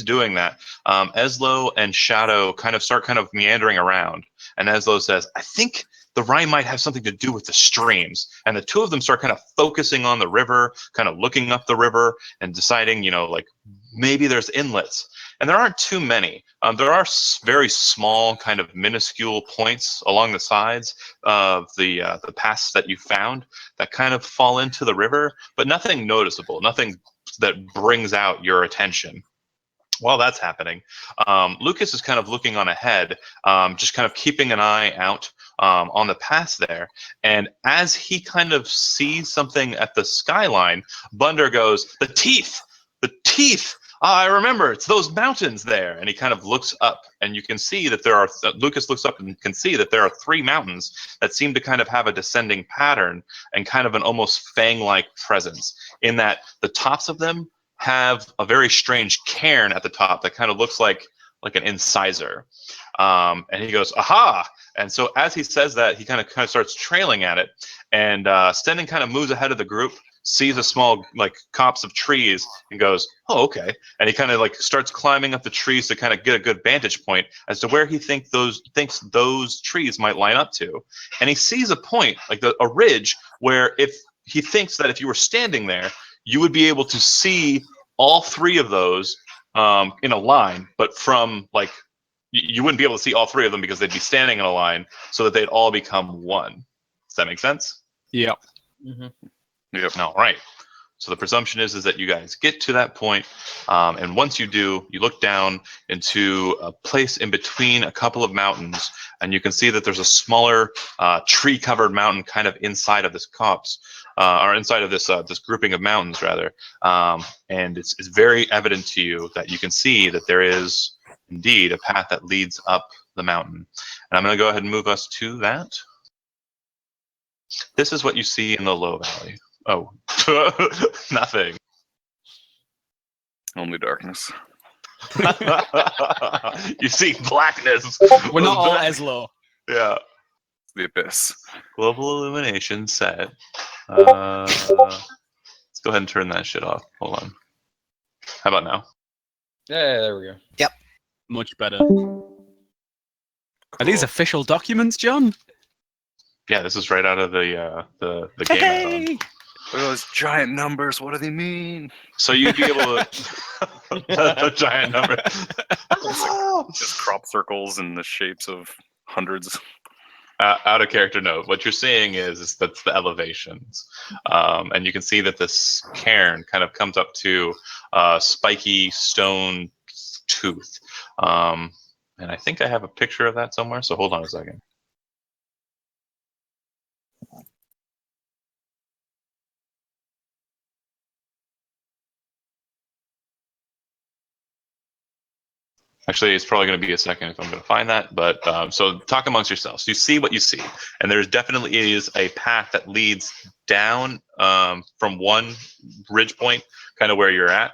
doing that, Eslo and Shadow start meandering around. And Eslo says, I think the rhyme might have something to do with the streams. And the two of them start kind of focusing on the river, kind of looking up the river and deciding, like maybe there's inlets. And there aren't too many. There are very small, kind of minuscule points along the sides of the paths that you found that kind of fall into the river, but nothing noticeable, nothing that brings out your attention. While that's happening, Lucas is kind of looking on ahead, just kind of keeping an eye out on the pass there. And as he kind of sees something at the skyline, Bunder goes, the teeth! The teeth! I remember, it's those mountains there. And he kind of looks up, and you can see that Lucas looks up and can see that there are 3 mountains that seem to kind of have a descending pattern and kind of an almost fang-like presence, in that the tops of them have a very strange cairn at the top that kind of looks like an incisor. And he goes, aha! And so as he says that, he kind of starts trailing at it. And Stennin kind of moves ahead of the group, sees a small copse of trees, and goes, oh, okay. And he kind of starts climbing up the trees to kind of get a good vantage point as to where he thinks those trees might line up to. And he sees a point, a ridge, where if he thinks that if you were standing there, you would be able to see all 3 of those in a line, but from you wouldn't be able to see all 3 of them because they'd be standing in a line, so that they'd all become one. Does that make sense? Yeah. Mm-hmm. Yep. All right. So the presumption is that you guys get to that point, and once you do, you look down into a place in between a couple of mountains, and you can see that there's a smaller tree-covered mountain kind of inside of this copse, or inside of this grouping of mountains, rather. And it's very evident to you that you can see that there is indeed a path that leads up the mountain. And I'm going to go ahead and move us to that. This is what you see in the low valley. Oh, nothing. Only darkness. You see blackness. We're not all Eslo. Yeah. The abyss. Global illumination set. Let's go ahead and turn that shit off. Hold on. How about now? Yeah, there we go. Yep. Much better. Cool. Are these official documents, John? Yeah, this is right out of the game add-on. Look at those giant numbers. What do they mean? So you'd be able to the giant number. Just crop circles in the shapes of hundreds. Out of character note, what you're seeing is that's the elevations, and you can see that this cairn kind of comes up to a spiky stone tooth, and I think I have a picture of that somewhere. So hold on a second. Actually, it's probably going to be a second if I'm going to find that. But so talk amongst yourselves. You see what you see. And there definitely is a path that leads down from one ridge point, kind of where you're at.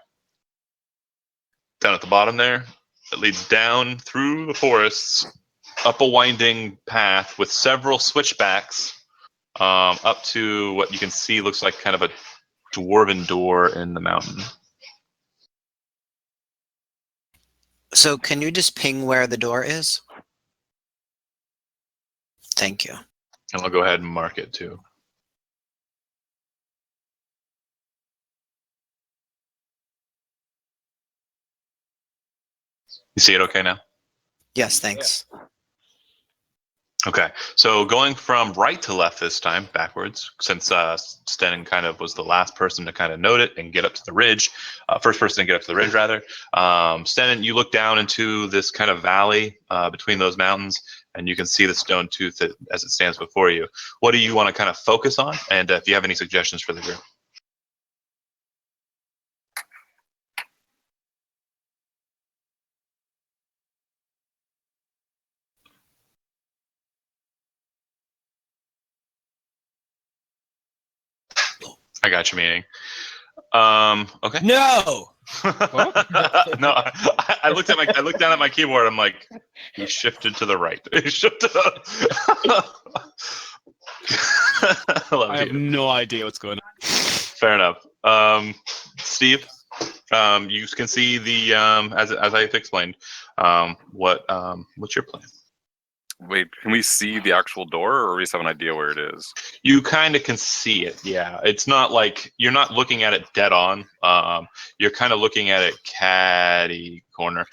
Down at the bottom there. It leads down through the forests, up a winding path with several switchbacks, up to what you can see looks like kind of a dwarven door in the mountain. So can you just ping where the door is? Thank you. And I'll go ahead and mark it too. You see it okay now? Yes, thanks. Okay, so going from right to left this time, backwards, since Stennin kind of was the last person to kind of note it and get up to the ridge, first person to get up to the ridge, rather. Stennin, you look down into this kind of valley between those mountains, and you can see the stone tooth as it stands before you. What do you want to kind of focus on? And if you have any suggestions for the group. I got your meaning. Okay. No. No, I looked down at my keyboard. I'm like, he shifted to the right. He shifted. I have no idea what's going on. Fair enough. Steve. You can see the as I've explained. What's your plan? Wait, can we see the actual door, or we just have an idea where it is? You kind of can see it. Yeah, it's not like you're not looking at it dead on. You're kind of looking at it catty corner.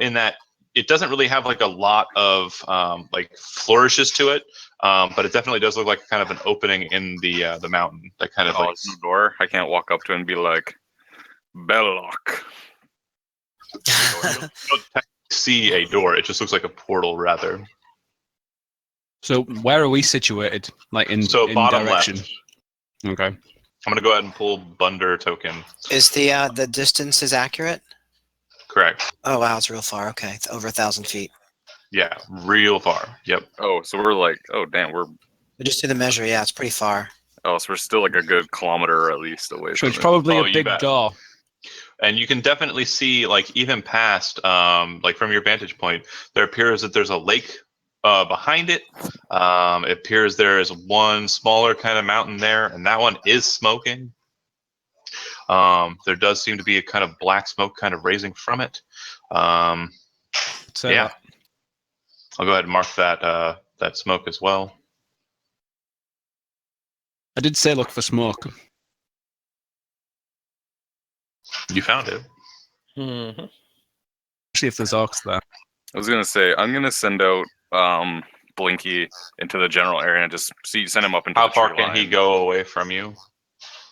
In that it doesn't really have like a lot of like flourishes to it, but it definitely does look like kind of an opening in the mountain. That kind of Oh, like it's no door. I can't walk up to it and be like, Belloc. you don't technically see a door. It just looks like a portal rather. So where are we situated? Like in Bottom direction? left. Okay. I'm gonna go ahead and pull Bunder token. Is the distance is accurate? Correct. Oh wow, it's real far. Okay, it's over 1,000 feet. Yeah, real far. Yep. Oh, so we're like, oh damn, we're Just do the measure. Yeah, it's pretty far. so we're still like a good kilometer at least away So from it's it. probably Oh, a you big bet. door. And you can definitely see, like, even past, like from your vantage point, there appears that there's a lake behind it. It appears there is one smaller kind of mountain there, and that one is smoking. There does seem to be a kind of black smoke kind of raising from it. So Yeah. I'll go ahead and mark that that smoke as well. I did say look for smoke. You found it. Mhm. See if there's orcs there. I was gonna say I'm gonna send out Blinky into the general area and just send him up into How the far tree can line. he go away from you?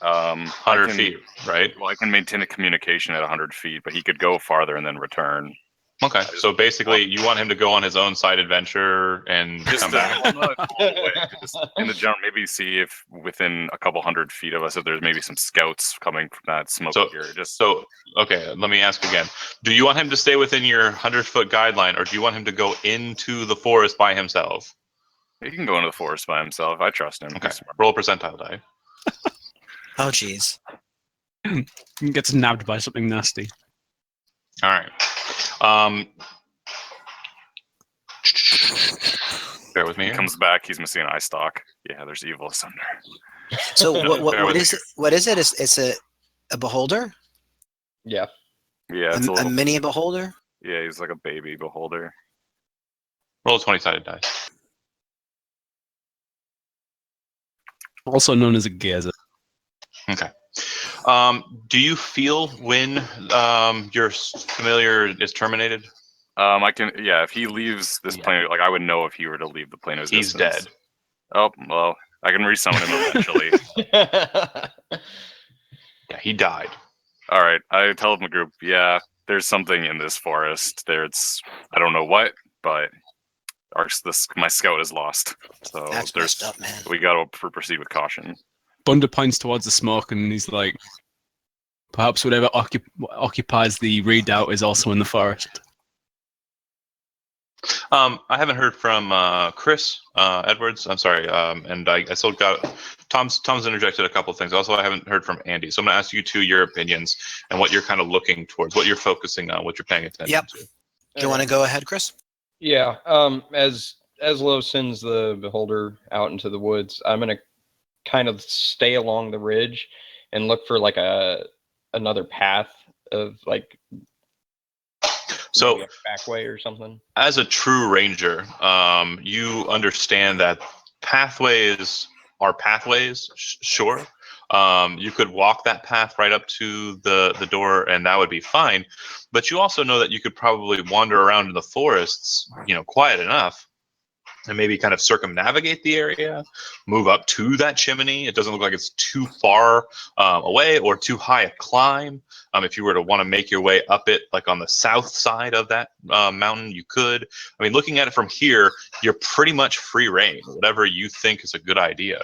100 feet, right? Well, I can maintain a communication at 100 feet, but he could go farther and then return. Okay, so basically, you want him to go on his own side adventure and Just come back. just in the general, maybe see if within a couple 100 feet of us, if there's maybe some scouts coming from that smoke So- here. Just So, okay, let me ask again. Do you want him to stay within your 100-foot guideline, or do you want him to go into the forest by himself? he can go into the forest by himself. I trust him. Okay, He's smart. roll a percentile die. Oh geez. He gets nabbed by something nasty. All right. Bear with me He here. comes back. He's missing an eye stalk. Yeah, there's evil asunder. So Bear what with is me. it? What is it? It's a beholder? Yeah. Yeah, it's a A little. mini beholder? Yeah, he's like a baby beholder. Roll a 20-sided die. Also known as a gazer. Okay. Do you feel when your familiar is terminated? I can. Yeah, if he leaves this Yeah. plane, like I would know if he were to leave the plane of He's existence. dead. Oh well, I can resummon him eventually. Yeah, he died. All right, I tell the group, yeah, there's something in this forest. I don't know what, but my scout is lost. So That's messed up, man. we got to proceed with caution. Bunder points towards the smoke and he's like, perhaps whatever occupies the redoubt is also in the forest. I haven't heard from Chris Edwards. I'm sorry, and I still got Tom's interjected a couple of things. Also, I haven't heard from Andy, so I'm going to ask you two your opinions and what you're kind of looking towards, what you're focusing on, what you're paying attention Yep. to. Do you want to go ahead, Chris? Yeah. As Lo sends the beholder out into the woods, I'm gonna kind of stay along the ridge and look for like another path of like So, maybe a back way or something. as a true ranger, you understand that pathways are pathways. Sure, you could walk that path right up to the door, and that would be fine. But you also know that you could probably wander around in the forests, quiet enough, and maybe kind of circumnavigate the area, move up to that chimney. It doesn't look like it's too far away or too high a climb. If you were to want to make your way up it, like on the south side of that mountain, you could. I mean, looking at it from here, you're pretty much free reign. Whatever you think is a good idea.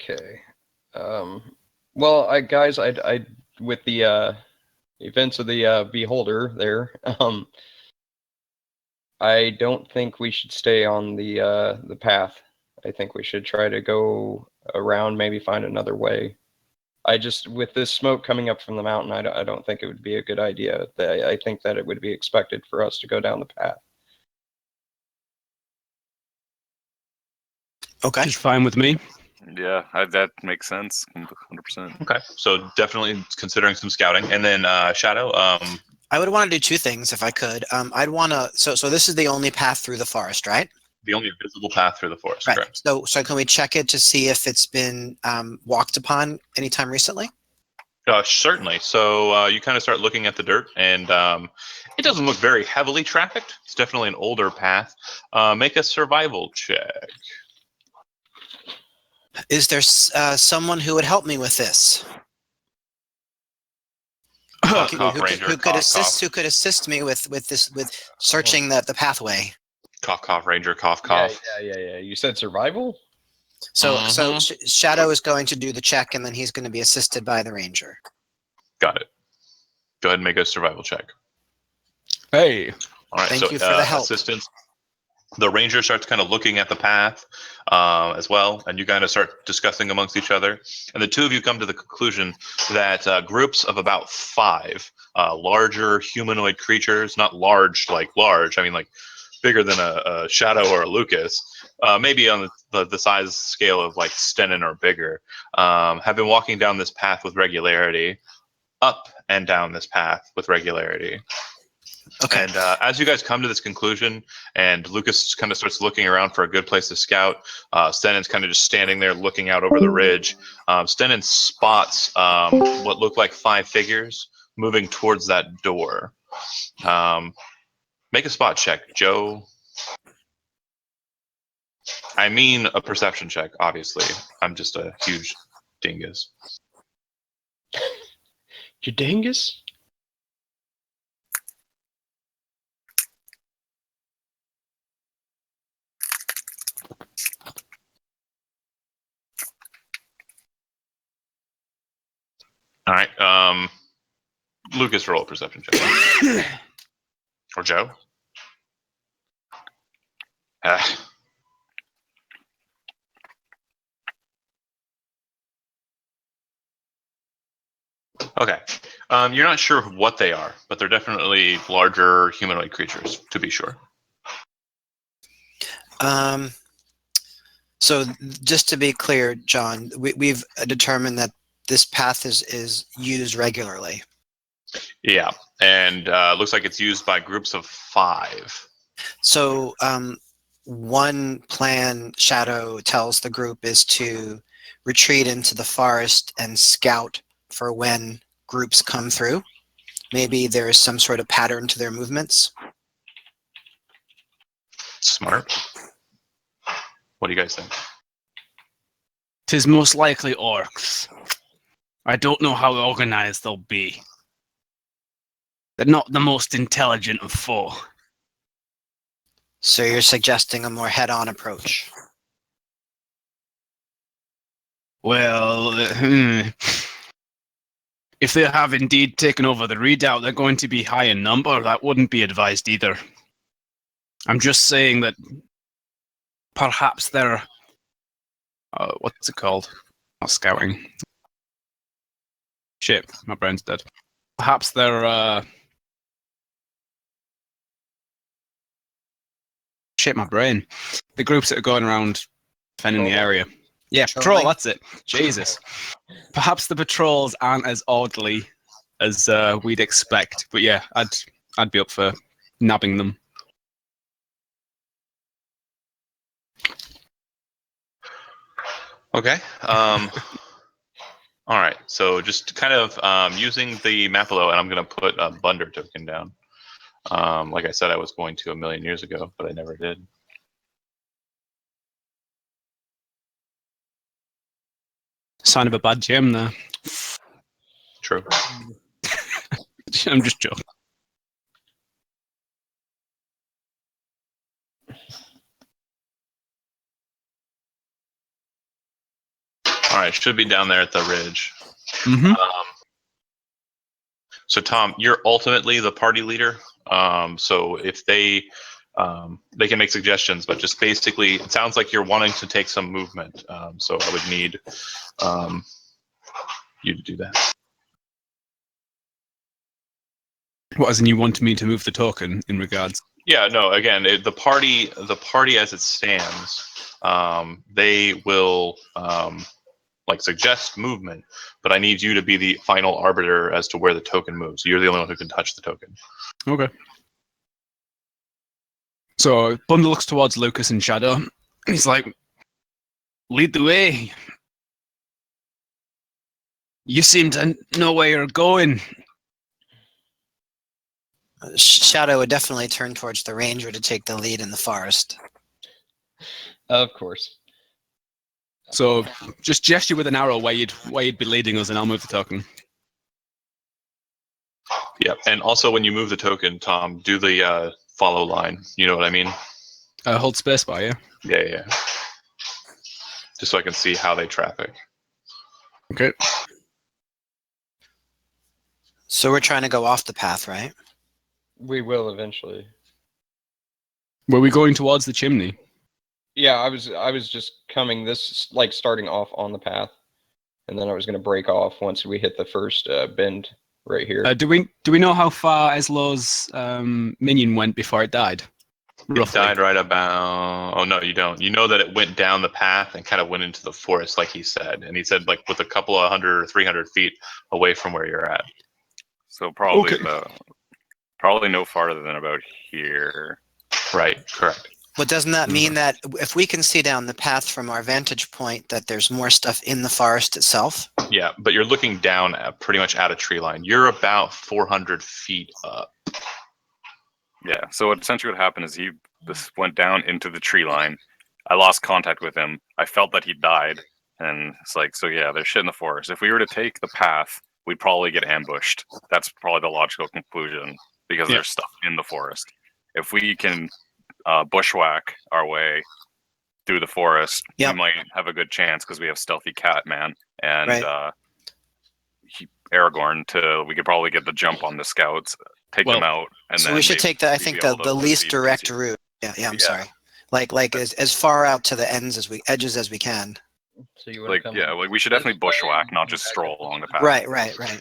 Okay. Well, guys, I with the events of the beholder there, I don't think we should stay on the path. I think we should try to go around, maybe find another way. With this smoke coming up from the mountain, I don't think it would be a good idea. I think that it would be expected for us to go down the path. Okay. Which is fine with me. Yeah, that makes sense. 100%. Okay, so definitely considering some scouting, and then Shadow. I would want to do two things if I could. I'd want to. So this is the only path through the forest, right? The only visible path through the forest, Right. correct? So can we check it to see if it's been walked upon anytime recently? Certainly. So you kind of start looking at the dirt, and it doesn't look very heavily trafficked. It's definitely an older path. Make a survival check. Is there someone who would help me with this? Cough, Who cough, could- Ranger, who could cough, assist? cough. Who could assist me with searching the pathway? Cough, cough, Ranger, cough, Yeah, cough. yeah. You said survival? So Mhm. Shadow is going to do the check, and then he's going to be assisted by the ranger. Got it. Go ahead and make a survival check. Hey. All right. Thank so you for the help. assistance. The ranger starts kind of looking at the path as well, and you kind of start discussing amongst each other. And the two of you come to the conclusion that groups of about 5 larger humanoid creatures, not large like large, I mean like bigger than a Shadow or a Lucas, maybe on the size scale of like Stennin or bigger, have been walking down this path with regularity, up and down this path with regularity. Okay. And as you guys come to this conclusion, and Lucas kind of starts looking around for a good place to scout, Stennin's kind of just standing there looking out over the ridge. Stennin spots what look like 5 figures moving towards that door. Make a spot check, Joe. I mean a perception check, obviously. I'm just a huge dingus. You dingus? All right. Lucas, roll a perception check. Or Joe. Okay. You're not sure what they are, but they're definitely larger humanoid creatures, to be sure. So just to be clear, John, we've determined that this path is used regularly. Yeah, and looks like it's used by groups of 5. So one plan Shadow tells the group is to retreat into the forest and scout for when groups come through. Maybe there is some sort of pattern to their movements. Smart. What do you guys think? 'Tis most likely orcs. I don't know how organized they'll be. They're not the most intelligent of foe. So you're suggesting a more head-on approach. Well, if they have indeed taken over the redoubt, they're going to be high in number. That wouldn't be advised either. I'm just saying that perhaps they're... what's it called? Not scouting. Shit, my brain's dead. Perhaps they're... Shit, my brain. The groups that are going around defending the area. Yeah, patrol, that's it. Jesus. Perhaps the patrols aren't as orderly as we'd expect. But yeah, I'd be up for nabbing them. Okay. All right. So just kind of using the map below, and I'm going to put a Bunder token down. Like I said, I was going to a million years ago, but I never did. Sign of a bad gem there. True. I'm just joking. All right. Should be down there at the ridge. Mm-hmm. So Tom, you're ultimately the party leader. So if they can make suggestions, but just basically, it sounds like you're wanting to take some movement. So I would need you to do that. What, as in you want me to move the token in regards? Yeah. No. Again, the party as it stands They will like suggest movement, but I need you to be the final arbiter as to where the token moves. You're the only one who can touch the token. Okay. So Bundle looks towards Lucas and Shadow. He's like, lead the way. You seem to know where you're going. Shadow would definitely turn towards the ranger to take the lead in the forest. Of course. So just gesture with an arrow where you'd be leading us, and I'll move the token. Yep. And also, when you move the token, Tom, do the follow line. You know what I mean? Hold spacebar, yeah. Yeah. Just so I can see how they traffic. Okay. So we're trying to go off the path, right? We will eventually. Were we going towards the chimney? Yeah, I was just coming this, like, starting off on the path, and then I was going to break off once we hit the first bend right here. Do we know how far Eslow's minion went before it died? It Roughly. died right about... Oh, no, you don't. You know that it went down the path and kind of went into the forest, like he said. And he said, like, with a couple of 100 or 300 feet away from where you're at. So probably Okay. probably no farther than about here. Right, correct. But doesn't that mean that if we can see down the path from our vantage point, that there's more stuff in the forest itself? Yeah, but you're looking down at pretty much at a tree line. You're about 400 feet up. Yeah. So essentially what happened is he just went down into the tree line. I lost contact with him. I felt that he died. And it's like, so yeah, there's shit in the forest. If we were to take the path, we'd probably get ambushed. That's probably the logical conclusion because there's stuff in the forest. If we can bushwhack our way through the forest, we might have a good chance because we have Stealthy Cat Man and Aragorn. We could probably get the jump on the scouts, take them out, and so then we should take the the least direct route. Yeah. I'm sorry. Like as far out to the edges as we can. So you like we should definitely bushwhack, not just stroll along the path. Right.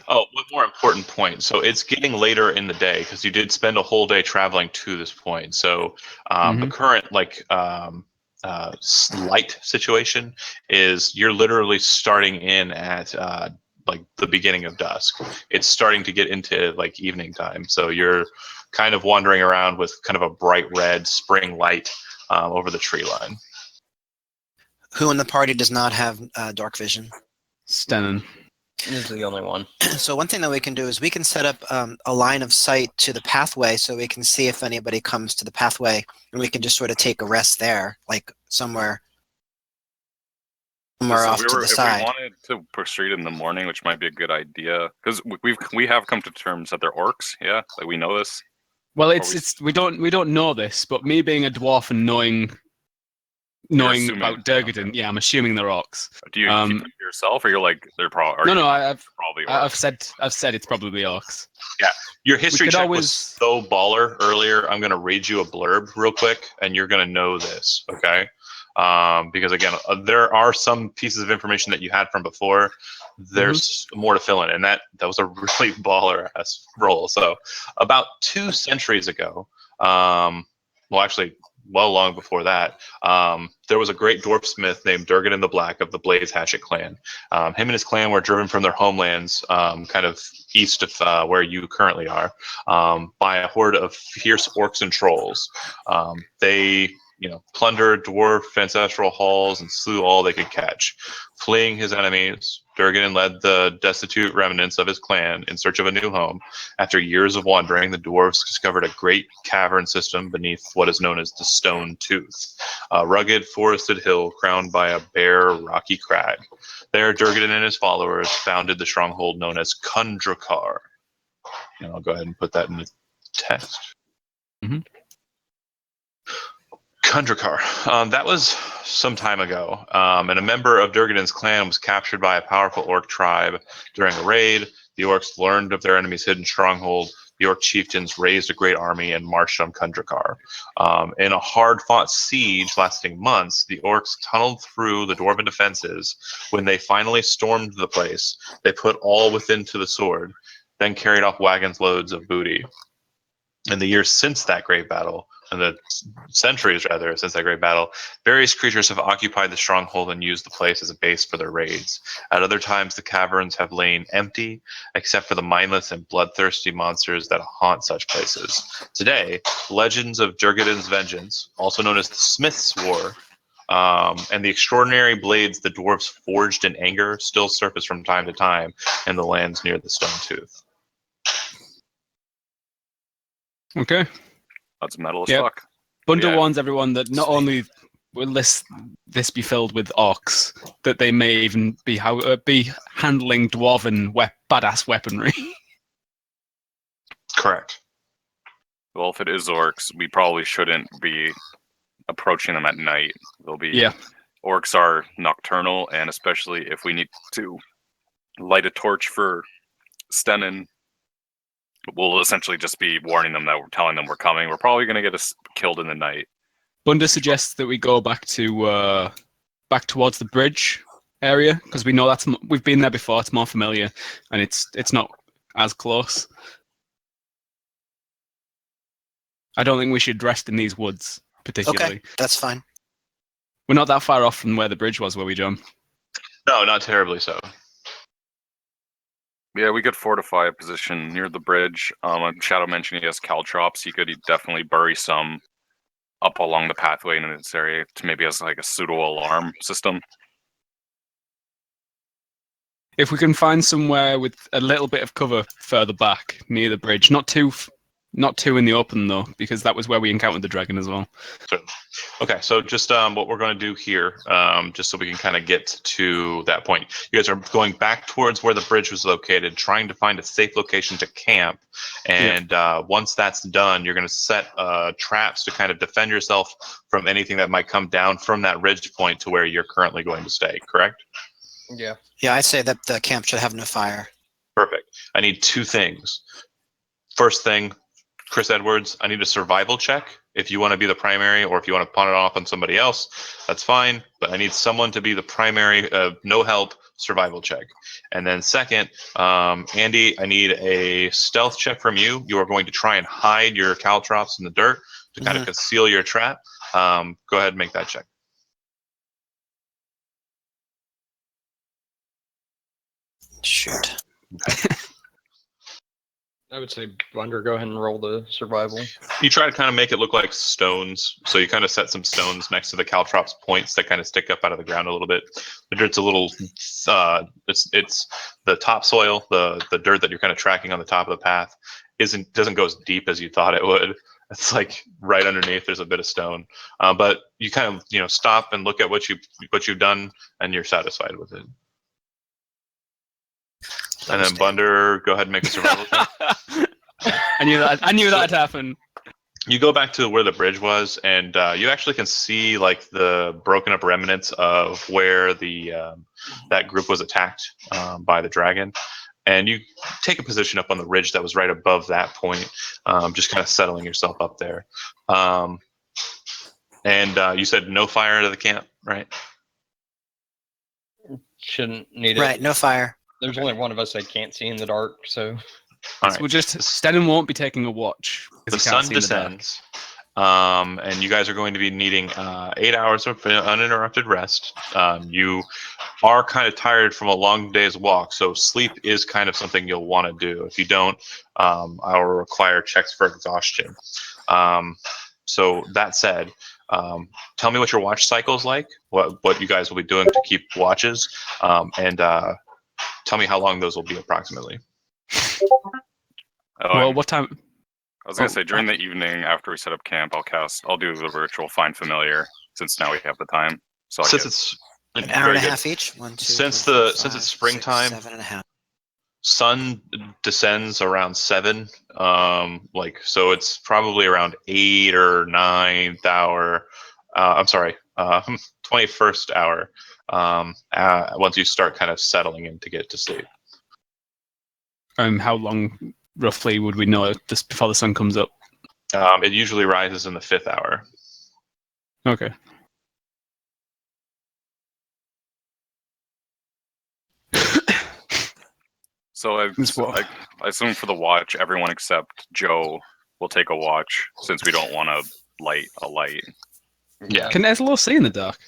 Oh, one more important point. So it's getting later in the day because you did spend a whole day traveling to this point. So the current light situation is you're literally starting in at like the beginning of dusk. It's starting to get into like evening time. So you're kind of wandering around with kind of a bright red spring light over the tree line. Who in the party does not have dark vision? Stennon. This is the only one. So one thing that we can do is we can set up a line of sight to the pathway so we can see if anybody comes to the pathway, and we can just sort of take a rest there, like somewhere off to the side. If we wanted to proceed in the morning, which might be a good idea, because we have come to terms that they're orcs. Yeah, like we know this. Well, we don't know this, but me being a dwarf and knowing about Durgadon, yeah, I'm assuming they're orcs. Do you keep them to yourself, or you're like they're probably? No, probably. Orcs. I've said it's probably orcs. Yeah, your history check was so baller earlier. I'm gonna read you a blurb real quick, and you're gonna know this, okay? Because again, there are some pieces of information that you had from before. There's more to fill in, and that was a really baller ass roll. So, about 2 centuries ago, well long before that, there was a great dwarf smith named Durgadon the Black of the Blaze Hatchet clan. Him and his clan were driven from their homelands, kind of east of where you currently are, by a horde of fierce orcs and trolls. They plundered dwarf ancestral halls and slew all they could catch. Fleeing his enemies, Durgadon led the destitute remnants of his clan in search of a new home. After years of wandering, the dwarves discovered a great cavern system beneath what is known as the Stone Tooth, a rugged forested hill crowned by a bare, rocky crag. There, Durgadon and his followers founded the stronghold known as Kundrakar. And I'll go ahead and put that in the text. Kundrakar. That was some time ago, and a member of Durgadon's clan was captured by a powerful orc tribe during a raid. The orcs learned of their enemy's hidden stronghold. The orc chieftains raised a great army and marched on Kundrakar. In a hard-fought siege lasting months, the orcs tunneled through the dwarven defenses. When they finally stormed the place, they put all within to the sword, then carried off wagons loads of booty. In the years since that great battle, centuries rather, since that great battle, various creatures have occupied the stronghold and used the place as a base for their raids. At other times, the caverns have lain empty, except for the mindless and bloodthirsty monsters that haunt such places. Today, legends of Jurgen's vengeance, also known as the Smith's War, and the extraordinary blades the dwarves forged in anger still surface from time to time in the lands near the Stone Tooth. Okay. That's metal as Yep. fuck. Bunder Yeah. warns everyone that not only will this be filled with orcs, that they may even be handling dwarven badass weaponry. Correct. Well, if it is orcs, we probably shouldn't be approaching them at night. They'll be Yeah. Orcs are nocturnal, and especially if we need to light a torch for Stenin, we'll essentially just be warning them that we're telling them we're coming. We're probably going to get us killed in the night. Bunder suggests that we go back towards the bridge area because we know we've been there before. It's more familiar, and it's not as close. I don't think we should rest in these woods particularly. Okay, that's fine. We're not that far off from where the bridge was, were we, John? No, not terribly so. Yeah, we could fortify a position near the bridge. Shadow mentioned he has caltrops. He could definitely bury some up along the pathway in this area to maybe as like a pseudo alarm system. If we can find somewhere with a little bit of cover further back near the bridge, not too in the open though, because that was where we encountered the dragon as well. Okay, so just what we're going to do here, just so we can kind of get to that point. You guys are going back towards where the bridge was located, trying to find a safe location to camp. And once that's done, you're going to set traps to kind of defend yourself from anything that might come down from that ridge point to where you're currently going to stay, correct? Yeah. Yeah, I say that the camp should have no fire. Perfect. I need two things. First thing, Chris Edwards, I need a survival check. If you want to be the primary or if you want to pawn it off on somebody else, that's fine. But I need someone to be the primary, no help survival check. And then second, Andy, I need a stealth check from you. You are going to try and hide your caltrops in the dirt to kind of conceal your trap. Go ahead and make that check. Shoot. I would say, Bunder, go ahead and roll the survival. You try to kind of make it look like stones. So you kind of set some stones next to the caltrops points that kind of stick up out of the ground a little bit. The dirt's a little, it's the topsoil, the dirt that you're kind of tracking on the top of the path doesn't go as deep as you thought it would. It's like right underneath there's a bit of stone. But you kind of, stop and look at what you've done and you're satisfied with it. And then Bunder, go ahead and make a survival check. I knew that'd happen. You go back to where the bridge was, and you actually can see like the broken up remnants of where that group was attacked by the dragon. And you take a position up on the ridge that was right above that point, just kind of settling yourself up there. And you said no fire to the camp, right? Shouldn't need it. Right, no fire. There's only one of us that can't see in the dark, so. All So right. we'll just Stenin won't be taking a watch. The sun descends, and you guys are going to be needing 8 hours of uninterrupted rest. You are kind of tired from a long day's walk, so sleep is kind of something you'll want to do. If you don't, I'll require checks for exhaustion. So that said, tell me what your watch cycle is like, what you guys will be doing to keep watches, and tell me how long those will be approximately. Well, what time? I was going to say, during the evening after we set up camp, I'll do the ritual Find Familiar, since now we have the time. So It's an hour and a half each. 1, 2, Since 3, 4, it's 5, springtime, 6, 7.5. sun descends around 7, so it's probably around 8 or 9th hour. 21st hour. Once you start kind of settling in to get to sleep. How long roughly would we know just before the sun comes up? It usually rises in the 5th hour. Okay. So I assume for the watch, everyone except Joe will take a watch, since we don't want to light a light. Yeah. Can Eslo see in the dark?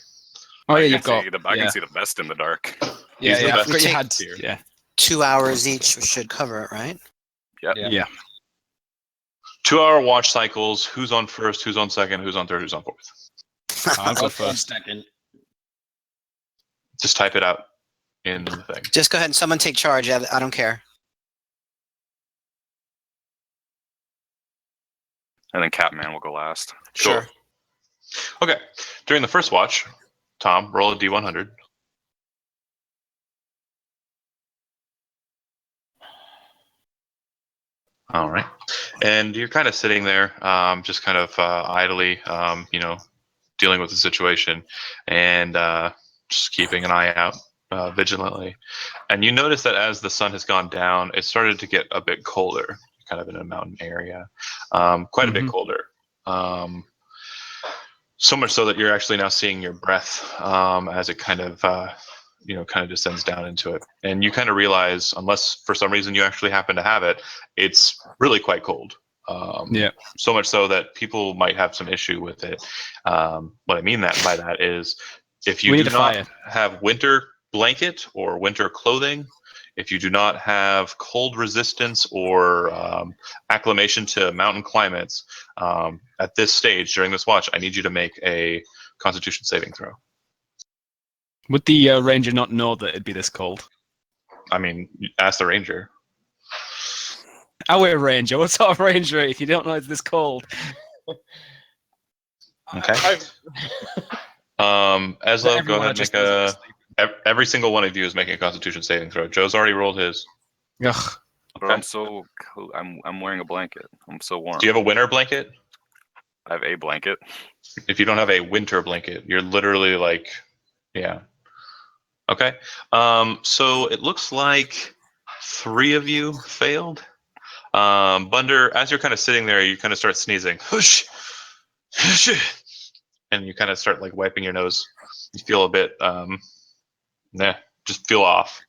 Oh yeah, you've got. I can see the best in the dark. Yeah, He's the yeah. I best. forgot you Take- had to. Yeah. 2 hours each should cover it, right? Yep. Yeah. 2-hour watch cycles. Who's on first? Who's on second? Who's on third? Who's on fourth? I'll go What's on first. second? Just type it out in the thing. Just go ahead and someone take charge. I don't care. And then Catman will go last. Sure. Okay. During the first watch, Tom, roll a D100. All right. And you're kind of sitting there, just kind of idly, dealing with the situation and just keeping an eye out vigilantly. And you notice that as the sun has gone down, it started to get a bit colder, kind of in a mountain area, quite a bit colder. So much so that you're actually now seeing your breath as it kind of descends down into it. And you kind of realize, unless for some reason you actually happen to have it, it's really quite cold. Yeah. So much so that people might have some issue with it. What I mean by that is, if you We need do a not fire. have winter blanket or winter clothing, if you do not have cold resistance or acclimation to mountain climates, at this stage during this watch, I need you to make a Constitution saving throw. Would the ranger not know that it'd be this cold? I mean, ask the ranger. Our ranger. What sort of ranger? If you don't know it's this cold. Okay. Eslo, go ahead and make a. Every single one of you is making a Constitution saving throw. Joe's already rolled his. Ugh. But Okay. I'm so cool. I'm wearing a blanket. I'm so warm. Do you have a winter blanket? I have a blanket. If you don't have a winter blanket, you're literally like, yeah. Okay. So it looks like 3 of you failed. Bunder, as you're kind of sitting there, you kind of start sneezing. Whoosh, whoosh, and you kind of start like wiping your nose. You feel a bit, just feel off.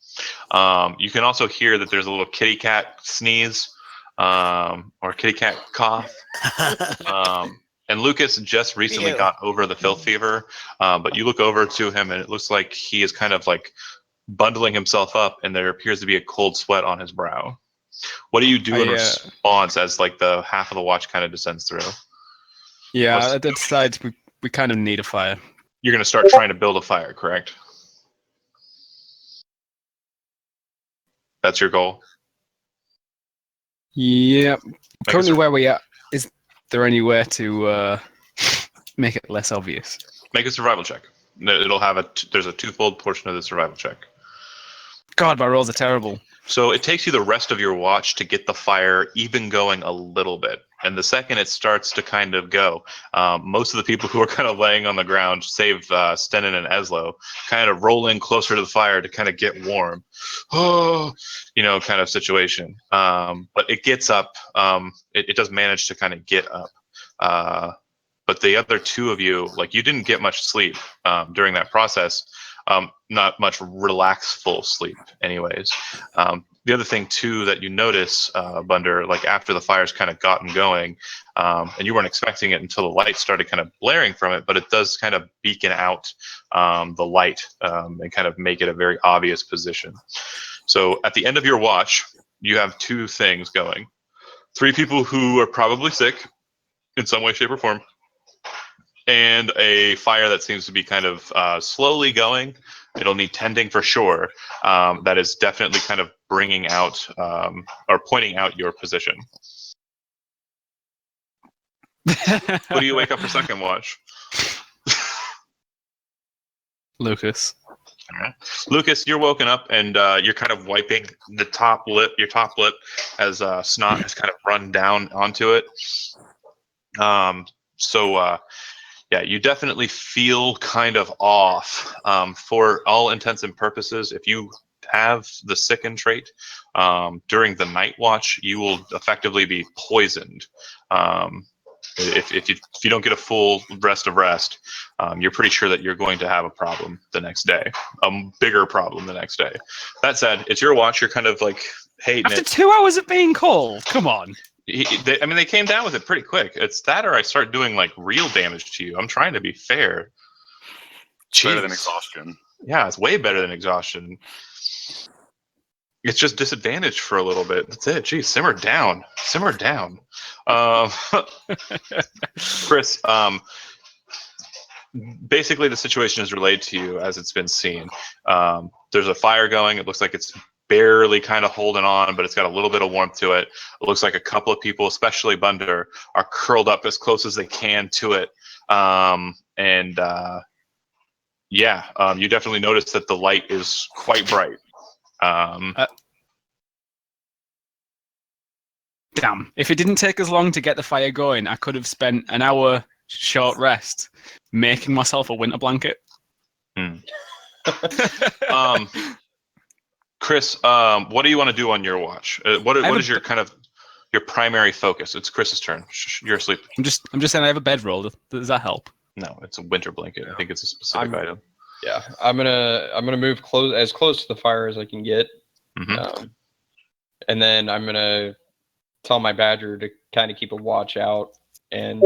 You can also hear that there's a little kitty cat sneeze, or kitty cat cough. And Lucas just recently Ew. got over the filth fever, but you look over to him and it looks like he is kind of like bundling himself up, and there appears to be a cold sweat on his brow. What do you do in response as like the half of the watch kind of descends through? Yeah, What's- at that side, we kind of need a fire. You're going to start trying to build a fire, correct? That's your goal? Yeah. Make Currently, a, where we are, is there any way to make it less obvious? make a survival check. It'll have there's a twofold portion of the survival check. God, my rolls are terrible. So it takes you the rest of your watch to get the fire even going a little bit. And the second it starts to kind of go, most of the people who are kind of laying on the ground, save Stenin and Eslo, kind of roll in closer to the fire to kind of get warm. Oh, kind of situation. But it gets up. It does manage to kind of get up. But the other 2 of you, like, you didn't get much sleep during that process. Not much relaxful sleep anyways. The other thing too that you notice, Bunder, like after the fire's kind of gotten going, and you weren't expecting it until the light started kind of blaring from it, but it does kind of beacon out the light and kind of make it a very obvious position. So at the end of your watch, you have 2 things going. 3 people who are probably sick in some way, shape, or form, and a fire that seems to be kind of slowly going. It'll need tending for sure. That is definitely kind of bringing out or pointing out your position. Who do you wake up for second watch? Lucas. All right. Lucas, you're woken up and you're kind of wiping your top lip as snot has kind of run down onto it. Yeah, you definitely feel kind of off. For all intents and purposes, if you have the sicken trait during the night watch, you will effectively be poisoned. If you don't get a full rest of rest, you're pretty sure that you're going to have a problem the next day, a bigger problem the next day. That said, it's your watch. You're kind of like hating After it. 2 hours of being cold, come on. They came down with it pretty quick. It's that, or I start doing like real damage to you. I'm trying to be fair. It's better than Jeez. exhaustion. Yeah, it's way better than exhaustion. It's just disadvantaged for a little bit. That's it. Geez, simmer down. Simmer down. Chris, basically the situation is relayed to you as it's been seen. There's a fire going. It looks like it's barely kind of holding on, but it's got a little bit of warmth to it. It looks like a couple of people, especially Bunder, are curled up as close as they can to it. You definitely notice that the light is quite bright. Damn. If it didn't take as long to get the fire going, I could have spent an hour short rest making myself a winter blanket. Chris, what do you want to do on your watch? What is your kind of your primary focus? It's Chris's turn. You're asleep. I'm just saying I have a bedroll. Does that help? No, it's a winter blanket. I think it's a specific item. Yeah, I'm gonna move as close to the fire as I can get, and then I'm gonna tell my badger to kind of keep a watch out and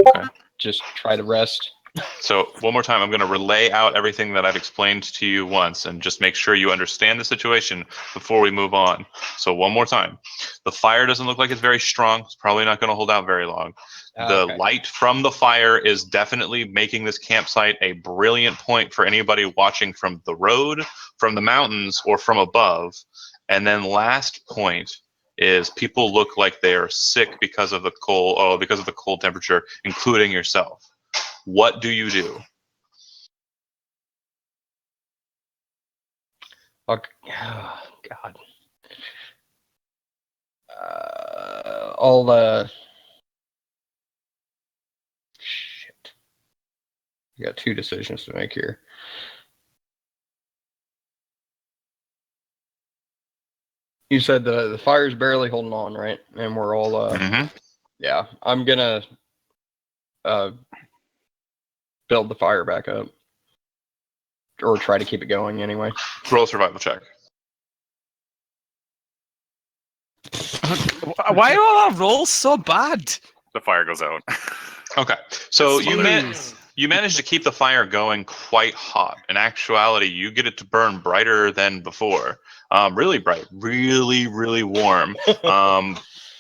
just try to rest. So one more time, I'm going to relay out everything that I've explained to you once and just make sure you understand the situation before we move on. So one more time, the fire doesn't look like it's very strong. It's probably not going to hold out very long. The light from the fire is definitely making this campsite a brilliant point for anybody watching from the road, from the mountains, or from above. And then last point is people look like they are sick because of the cold temperature, including yourself. What do you do? Oh, God. Shit. You got two decisions to make here. You said the fire's barely holding on, right? And we're all yeah. I'm gonna build the fire back up, or try to keep it going anyway. Roll a survival check. Why are all our rolls so bad? The fire goes out. Okay, so you managed to keep the fire going quite hot. In actuality, you get it to burn brighter than before. Really bright, really, really warm.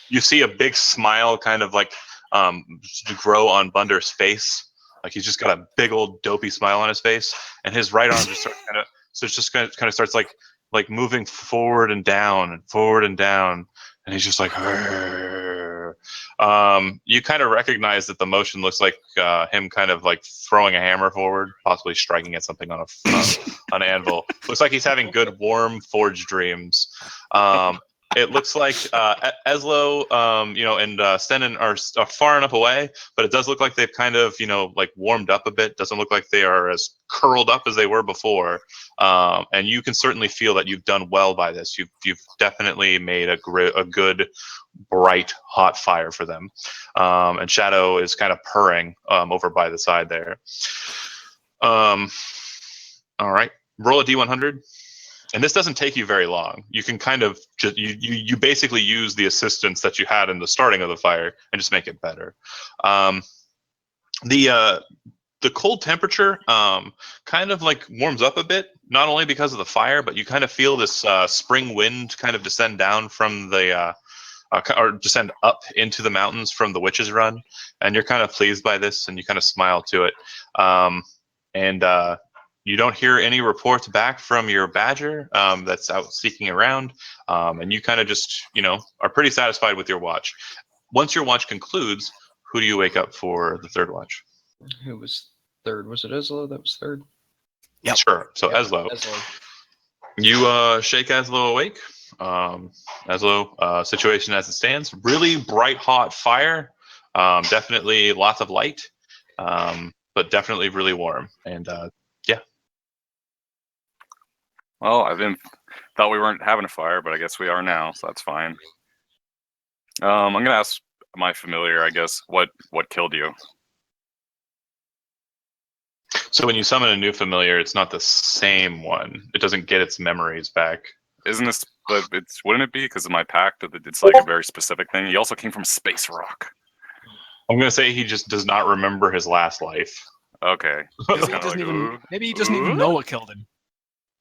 You see a big smile kind of like grow on Bunder's face. Like he's just got a big old dopey smile on his face, and his right arm just starts like moving forward and down, and he's just like. You kind of recognize that the motion looks like him kind of like throwing a hammer forward, possibly striking at something on an anvil. Looks like he's having good, warm, forged dreams. It looks like Eslo, and Stenin are far enough away, but it does look like they've kind of, like warmed up a bit. Doesn't look like they are as curled up as they were before. And you can certainly feel that you've done well by this. You've definitely made a good, bright, hot fire for them. And Shadow is kind of purring over by the side there. All right, roll a D100. And this doesn't take you very long. You can kind of just you basically use the assistance that you had in the starting of the fire and just make it better. The cold temperature kind of like warms up a bit, not only because of the fire, but you kind of feel this spring wind kind of descend down from the or descend up into the mountains from the Witch's Run, and you're kind of pleased by this, and you kind of smile to it. You don't hear any reports back from your badger that's out seeking around, and you kind of just, are pretty satisfied with your watch. Once your watch concludes, who do you wake up for the third watch? Who was third? Was it Eslo that was third? Yep. Sure. So Yep, Eslo. Eslo. You shake Eslo awake. Eslo, situation as it stands, really bright, hot fire. Definitely lots of light, but definitely really warm. And yeah. Well, thought we weren't having a fire, but I guess we are now, so that's fine. I'm gonna ask my familiar, I guess, what killed you? So when you summon a new familiar, it's not the same one. It doesn't get its memories back. Isn't this but wouldn't it be because of my pact that it's like a very specific thing? He also came from Space Rock. I'm gonna say he just does not remember his last life. Okay. Maybe he doesn't even know what killed him.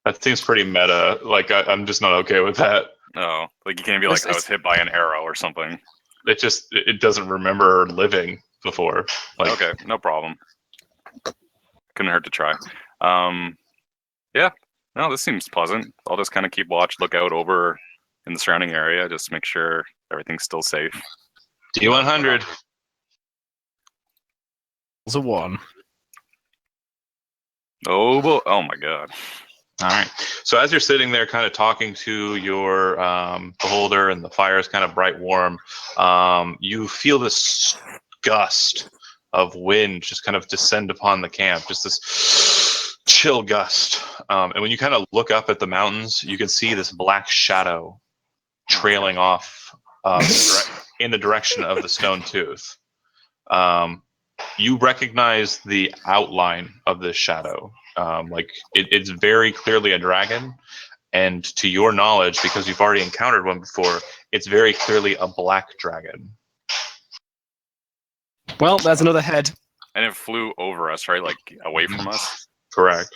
That seems pretty meta. Like I'm just not okay with that. No, like you can't be like I was hit by an arrow or something. It doesn't remember living before. Like, Okay, no problem. Couldn't hurt to try. Yeah. No, this seems pleasant. I'll just kind of keep watch, look out over in the surrounding area, just make sure everything's still safe. D100. It's a 1. Oh my god. All right. So as you're sitting there, kind of talking to your beholder, and the fire is kind of bright warm, you feel this gust of wind just kind of descend upon the camp. Just this chill gust. And when you kind of look up at the mountains, you can see this black shadow trailing off in the direction of the stone tooth. You recognize the outline of this shadow. It's very clearly a dragon, and to your knowledge, because you've already encountered one before, it's very clearly a black dragon. Well, there's another head. And it flew over us, right? Like away from us. Correct.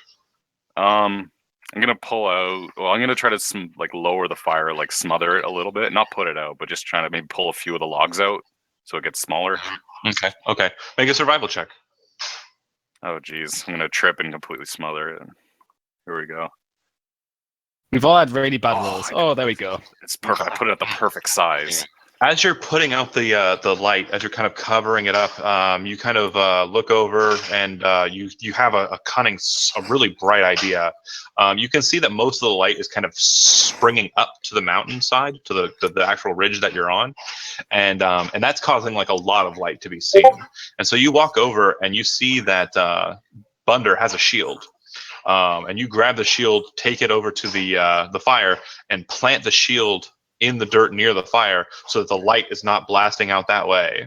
I'm gonna pull out. Well, I'm gonna try to lower the fire, like smother it a little bit, not put it out, but just trying to maybe pull a few of the logs out so it gets smaller. Okay. Make a survival check. Oh geez, I'm gonna trip and completely smother it. Here we go. We've all had really bad rolls. Oh, there we go. It's perfect. I put it at the perfect size. As you're putting out the light, as you're kind of covering it up, you kind of look over, and you have a really bright idea. You can see that most of the light is kind of springing up to the mountainside, to the actual ridge that you're on, and that's causing like a lot of light to be seen. And so you walk over, and you see that Bunder has a shield. And you grab the shield, take it over to the fire, and plant the shield in the dirt near the fire so that the light is not blasting out that way.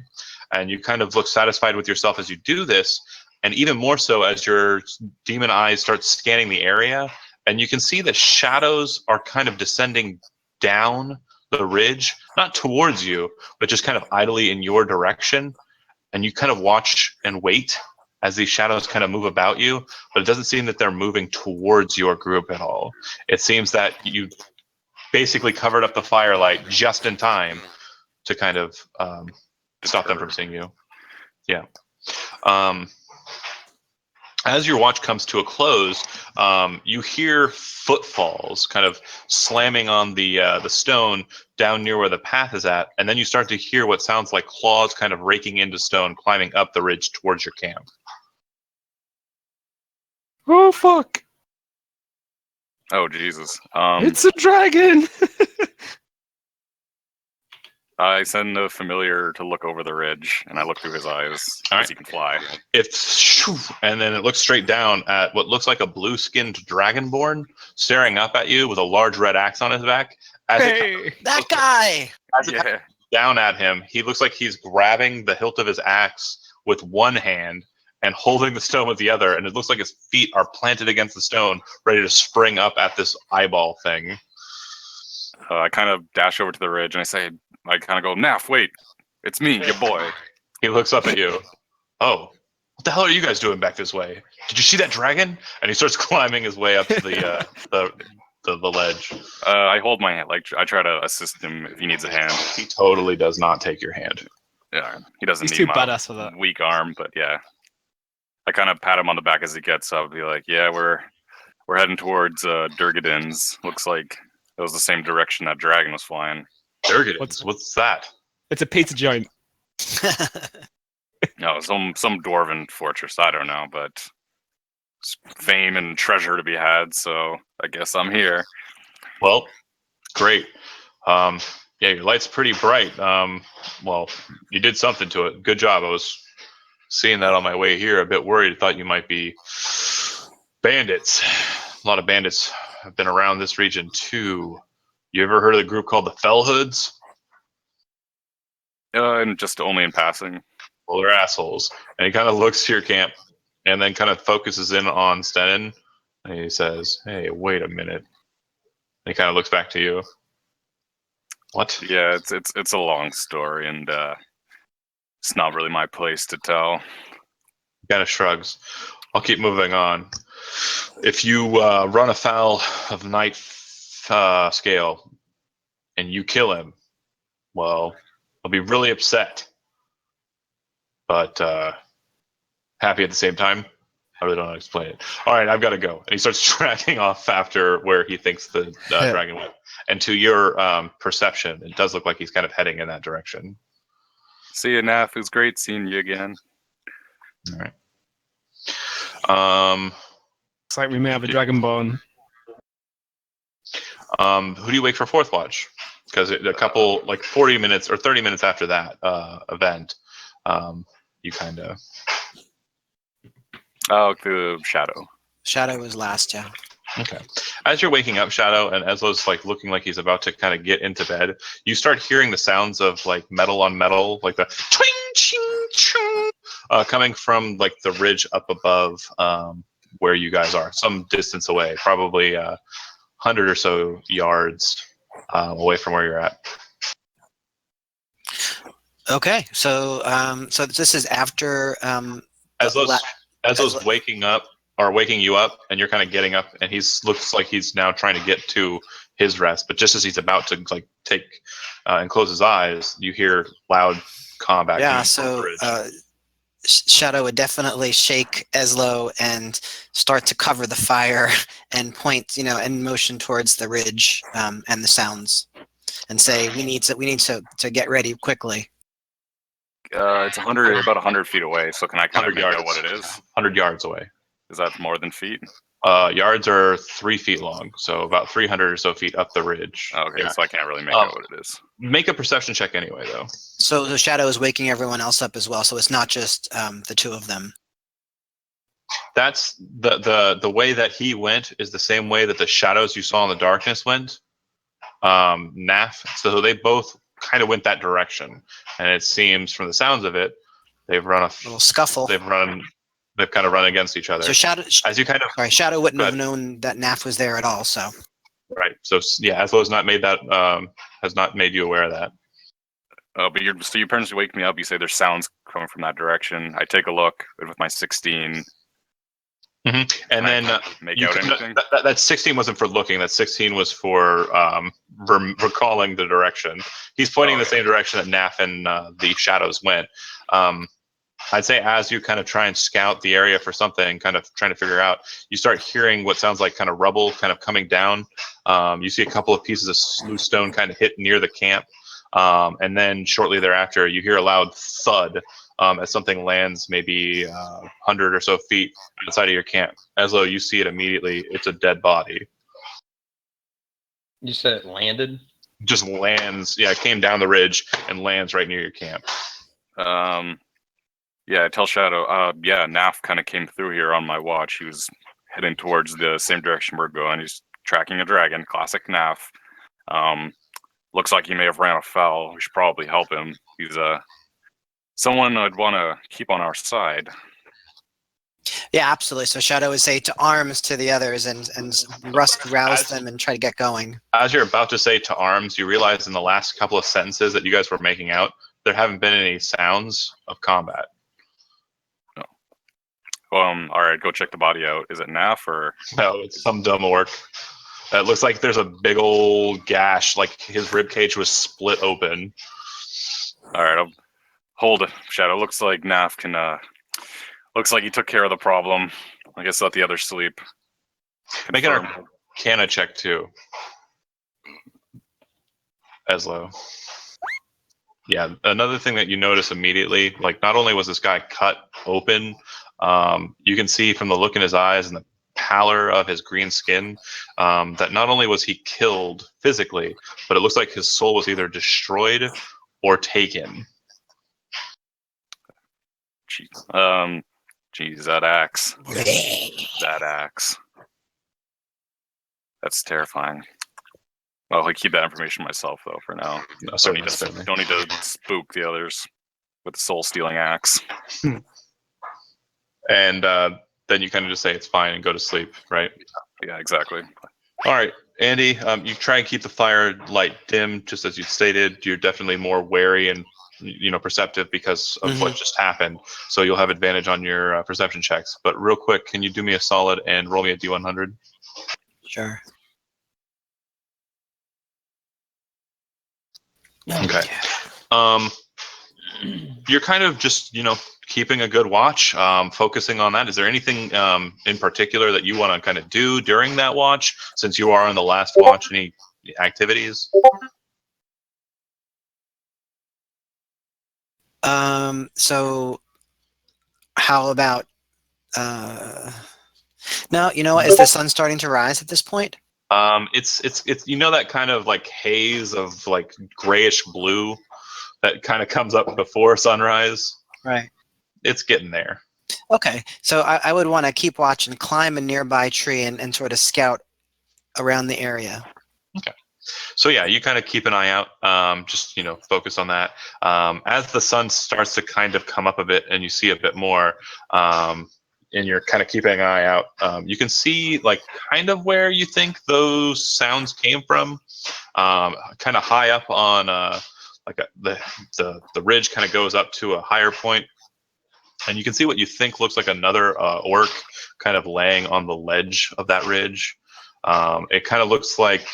And you kind of look satisfied with yourself as you do this, and even more so as your demon eyes start scanning the area, and you can see that shadows are kind of descending down the ridge, not towards you, but just kind of idly in your direction. And you kind of watch and wait as these shadows kind of move about you, but it doesn't seem that they're moving towards your group at all. It seems that you basically covered up the firelight just in time to kind of stop them from seeing you. Yeah. As your watch comes to a close, you hear footfalls kind of slamming on the stone down near where the path is at, and then you start to hear what sounds like claws kind of raking into stone, climbing up the ridge towards your camp. Oh, fuck. Oh Jesus! It's a dragon. I send the familiar to look over the ridge, and I look through his eyes All as right. he can fly. And then it looks straight down at what looks like a blue-skinned dragonborn staring up at you with a large red axe on his back. That guy! As it comes down at him, he looks like he's grabbing the hilt of his axe with one hand and holding the stone with the other, and it looks like his feet are planted against the stone, ready to spring up at this eyeball thing. I kind of dash over to the ridge, and I kind of go, Naff, wait, it's me, your boy. He looks up at you. Oh, what the hell are you guys doing back this way? Did you see that dragon? And he starts climbing his way up to the ledge. I hold my hand, like I try to assist him if he needs a hand. He totally does not take your hand. Yeah, he doesn't He's need too my badass for that. weak arm, but yeah. I kind of pat him on the back as he gets up. Be like, yeah, we're heading towards Durgadin's. Looks like it was the same direction that dragon was flying. Durgadin's? What's that? It's a pizza joint. No, some dwarven fortress. I don't know, but it's fame and treasure to be had. So I guess I'm here. Well, great. Yeah, your light's pretty bright. Well, you did something to it. Good job. I was seeing that on my way here. A bit worried. Thought you might be bandits. A lot of bandits have been around this region too. You ever heard of the group called the Fellhoods? And just only in passing. Well, they're assholes. And he kind of looks to your camp and then kind of focuses in on Stenin. And he says, hey, wait a minute. And he kind of looks back to you. What? Yeah, it's a long story, and it's not really my place to tell. Kind of shrugs. I'll keep moving on. If you run afoul of Night Scale and you kill him, well, I'll be really upset, but happy at the same time. I really don't know how to explain it. All right, I've got to go. And he starts tracking off after where he thinks the dragon went. And to your perception, it does look like he's kind of heading in that direction. See you, Naf. It was great seeing you again. All right. Looks like we may have a dragonborn. Who do you wake for fourth watch? Because a couple, like 40 minutes or 30 minutes after that event, you kind of. Oh, the Shadow. Shadow was last, yeah. Okay. As you're waking up, Shadow, and Eslo's like looking like he's about to kind of get into bed, you start hearing the sounds of like metal on metal, like the twing, ching, ching, coming from like the ridge up above where you guys are, some distance away, probably 100 or so yards away from where you're at. Okay, so so this is after Eslo's waking up or waking you up, and you're kind of getting up, and looks like he's now trying to get to his rest. But just as he's about to like take and close his eyes, you hear loud combat. Yeah, so Shadow would definitely shake Eslo and start to cover the fire and point, and motion towards the ridge and the sounds, and say, "We need to get ready quickly." It's about 100 feet away. So can I kind of make out what it is? 100 yards away. Is that more than feet? Yards are 3 feet long, so about 300 or so feet up the ridge. Okay, so I can't really make out what it is. Make a perception check anyway, though. So the Shadow is waking everyone else up as well, so it's not just the two of them. That's the way that he went is the same way that the shadows you saw in the darkness went. Naf. So they both kind of went that direction, and it seems from the sounds of it, they've run a little scuffle. They've kind of run against each other. So Shadow, as you kind of Shadow wouldn't have known that Naf was there at all. So right. So yeah, Aslo has not made that has not made you aware of that. But your parents wake me up. You say there's sounds coming from that direction. I take a look with my 16. Mm-hmm. And then make out anything? That 16 wasn't for looking. That 16 was for recalling the direction. He's pointing in the same direction that Naf and the shadows went. I'd say as you kind of try and scout the area for something, kind of trying to figure out, you start hearing what sounds like kind of rubble kind of coming down. You see a couple of pieces of loose stone kind of hit near the camp. And then shortly thereafter, you hear a loud thud as something lands maybe 100 or so feet outside of your camp. Eslo, you see it immediately. It's a dead body. You said it landed? Just lands. Yeah, it came down the ridge and lands right near your camp. Yeah, I tell Shadow, Naf kind of came through here on my watch. He was heading towards the same direction we're going. He's tracking a dragon, classic Naf. Looks like he may have ran afoul. We should probably help him. He's someone I'd want to keep on our side. Yeah, absolutely. So Shadow would say to arms to the others and rouse them and try to get going. As you're about to say to arms, you realize in the last couple of sentences that you guys were making out, there haven't been any sounds of combat. All right, go check the body out. Is it Naf or? No, it's some dumb orc. It looks like there's a big old gash, like his rib cage was split open. All right, I'll hold it. Shadow, looks like Naf can. Looks like he took care of the problem. I guess let the others sleep. Make an Arcana check too, Eslo. Yeah, another thing that you notice immediately, like not only was this guy cut open, you can see from the look in his eyes and the pallor of his green skin that not only was he killed physically, but it looks like his soul was either destroyed or taken. Jeez, that axe. That axe. That's terrifying. Well, I'll keep that information myself, though, for now. No, don't need to spook the others with the soul-stealing axe. And then you kind of just say it's fine and go to sleep, right? Yeah, exactly. All right, Andy, you try and keep the fire light dim, just as you stated. You're definitely more wary and perceptive because of what just happened. So you'll have advantage on your perception checks. But real quick, can you do me a solid and roll me a d100? Sure. Okay. You're kind of just keeping a good watch, focusing on that. Is there anything in particular that you want to kind of do during that watch, since you are on the last watch? Any activities? So how about no, you know what? Is the sun starting to rise at this point? It's that kind of like haze of like grayish blue that kind of comes up before sunrise. Right. It's getting there. Okay. So I would want to keep watch and climb a nearby tree and sort of scout around the area. Okay. So yeah, you kind of keep an eye out, just focus on that. As the sun starts to kind of come up a bit and you see a bit more, and you're kind of keeping an eye out, you can see like kind of where you think those sounds came from. Kind of high up on the ridge kind of goes up to a higher point, and you can see what you think looks like another orc kind of laying on the ledge of that ridge. It kind of looks like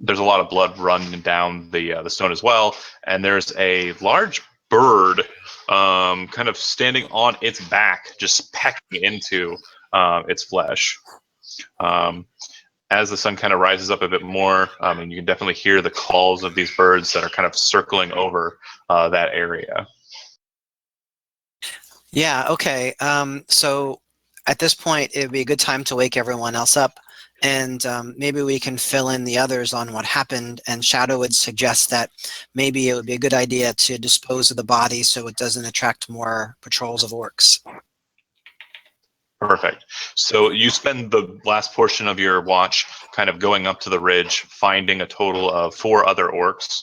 there's a lot of blood running down the stone as well, and there's a large bird kind of standing on its back, just pecking into its flesh. As the sun kind of rises up a bit more, and you can definitely hear the calls of these birds that are kind of circling over that area. Yeah, okay. So at this point, it would be a good time to wake everyone else up, and maybe we can fill in the others on what happened, and Shadow would suggest that maybe it would be a good idea to dispose of the body so it doesn't attract more patrols of orcs. Perfect. So you spend the last portion of your watch kind of going up to the ridge, finding a total of 4 other orcs.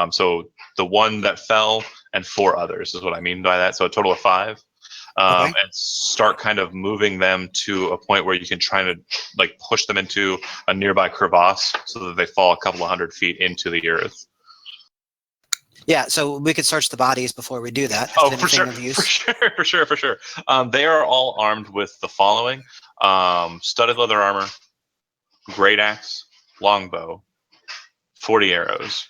So the one that fell and 4 others is what I mean by that. So a total of 5. Okay. And start kind of moving them to a point where you can try to like push them into a nearby crevasse so that they fall a couple of 100 feet into the earth. Yeah, so we could search the bodies before we do that. Oh, for sure, for sure. They are all armed with the following: studded leather armor, great axe, longbow, 40 arrows,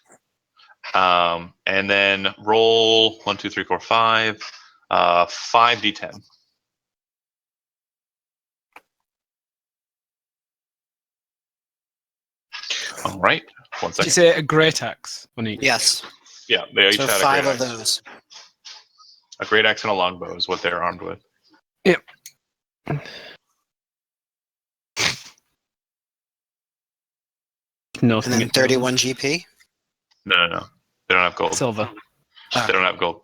and then roll 1, 2, 3, 4, 5, 5d10. All right. 1 Did second. you say a great axe? Yes. Yeah, they each So had a 5 great of axe. those. A great axe and a longbow is what they're armed with. Yep. And then 31 GP? No. They don't have gold. Silver. They don't have gold.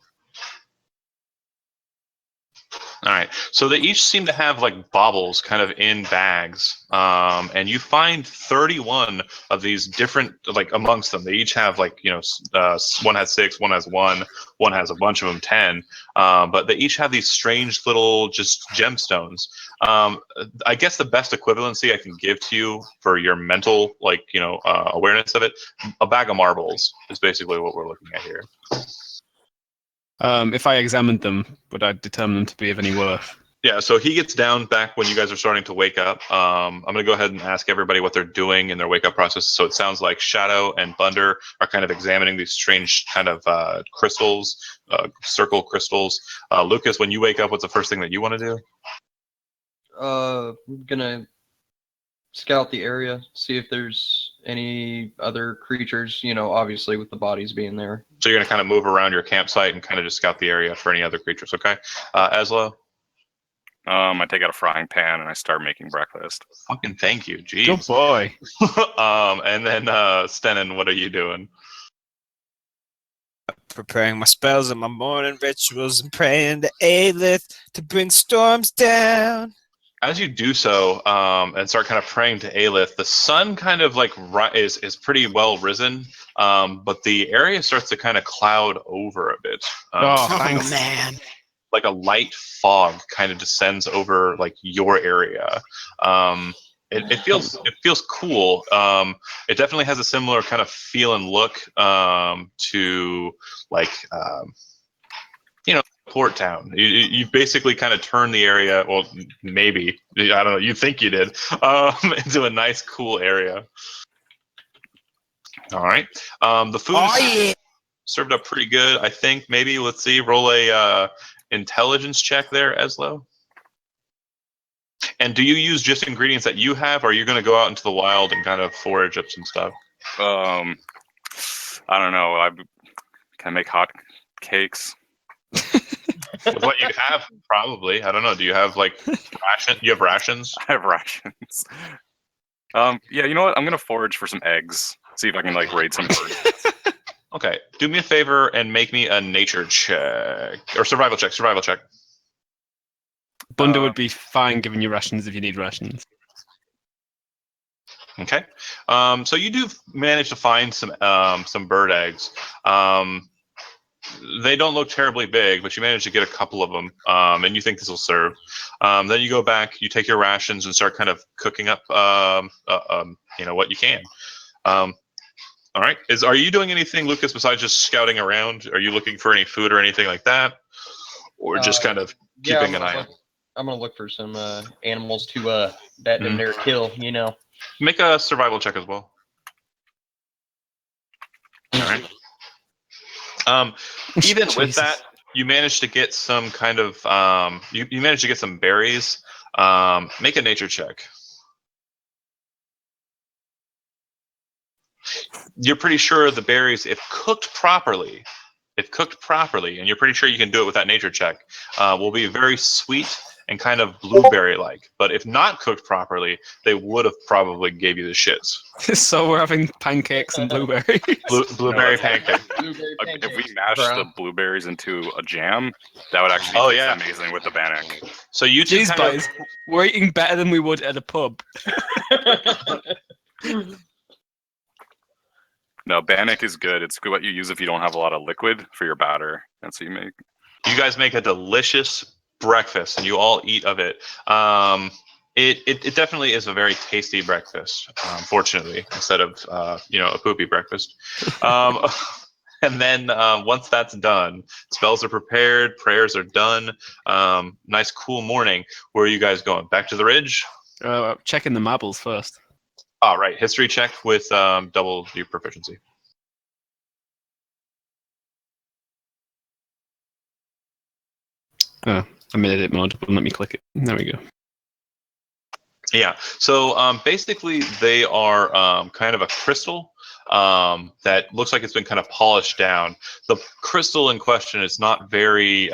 All right. So they each seem to have like baubles kind of in bags. And you find 31 of these different, like amongst them. They each have like, one has 6, one has 1, one has a bunch of them, 10. But they each have these strange little just gemstones. I guess the best equivalency I can give to you for your mental, awareness of it, a bag of marbles is basically what we're looking at here. If I examined them, would I determine them to be of any worth? Yeah, so he gets down back when you guys are starting to wake up. I'm going to go ahead and ask everybody what they're doing in their wake-up process. So it sounds like Shadow and Bunder are kind of examining these strange kind of crystals, circle crystals. Lucas, when you wake up, what's the first thing that you want to do? I'm gonna scout the area, see if there's any other creatures, obviously with the bodies being there. So you're going to kind of move around your campsite and kind of just scout the area for any other creatures, okay? Aslo? I take out a frying pan and I start making breakfast. Fucking thank you, jeez. Good boy. And then Stenin, what are you doing? Preparing my spells and my morning rituals and praying to Aelith to bring storms down. As you do so, and start kind of praying to Aelith, the sun kind of like is pretty well risen, but the area starts to kind of cloud over a bit. Oh, Oh, thanks. man. like a light fog kind of descends over like your area. It feels cool. It definitely has a similar kind of feel and look to like Port Town. You basically kind of turn the area. Well, maybe I don't know. You think you did into a nice, cool area. All right. The food served up pretty good. I think maybe let's see. Roll a intelligence check there, Eslo. And do you use just ingredients that you have, or are you going to go out into the wild and kind of forage up some stuff? I don't know. I can make hot cakes. With what you have, probably. I don't know. Do you have like ration? You have rations? I have rations. Yeah, you know what? I'm gonna forage for some eggs. See if I can like raid some birds. Okay. Do me a favor and make me a nature check or survival check. Survival check. Bunda would be fine giving you rations if you need rations. Okay. So you do manage to find some bird eggs. They don't look terribly big, but you manage to get a couple of them, and you think this will serve. Then you go back, you take your rations, and start kind of cooking up, what you can. All right. Are you doing anything, Lucas, besides just scouting around? Are you looking for any food or anything like that, or just kind of keeping an eye out? I'm gonna look for some animals to that in there kill. Make a survival check as well. All right. Even with that, you managed to get some kind of you managed to get some berries. Make a nature check. You're pretty sure the berries, if cooked properly, and you're pretty sure you can do it with that nature check, will be very sweet and kind of blueberry-like. But if not cooked properly, they would have probably gave you the shits. So we're having pancakes and blueberries. Blueberry pancake. If we mashed the blueberries into a jam, that would actually taste amazing with the bannock. So you two Jeez, boys, we're eating better than we would at a pub. No, bannock is good. It's good what you use if you don't have a lot of liquid for your batter. That's what you make. You guys make a delicious breakfast, and you all eat of it. It definitely is a very tasty breakfast. Fortunately, instead of a poopy breakfast. And then once that's done, spells are prepared, prayers are done. Nice cool morning. Where are you guys going? Back to the ridge? Checking the marbles first. All right, history check with double your proficiency. Oh, I'm in edit mode. Let me click it. There we go. Yeah. So basically, they are kind of a crystal that looks like it's been kind of polished down. The crystal in question is not very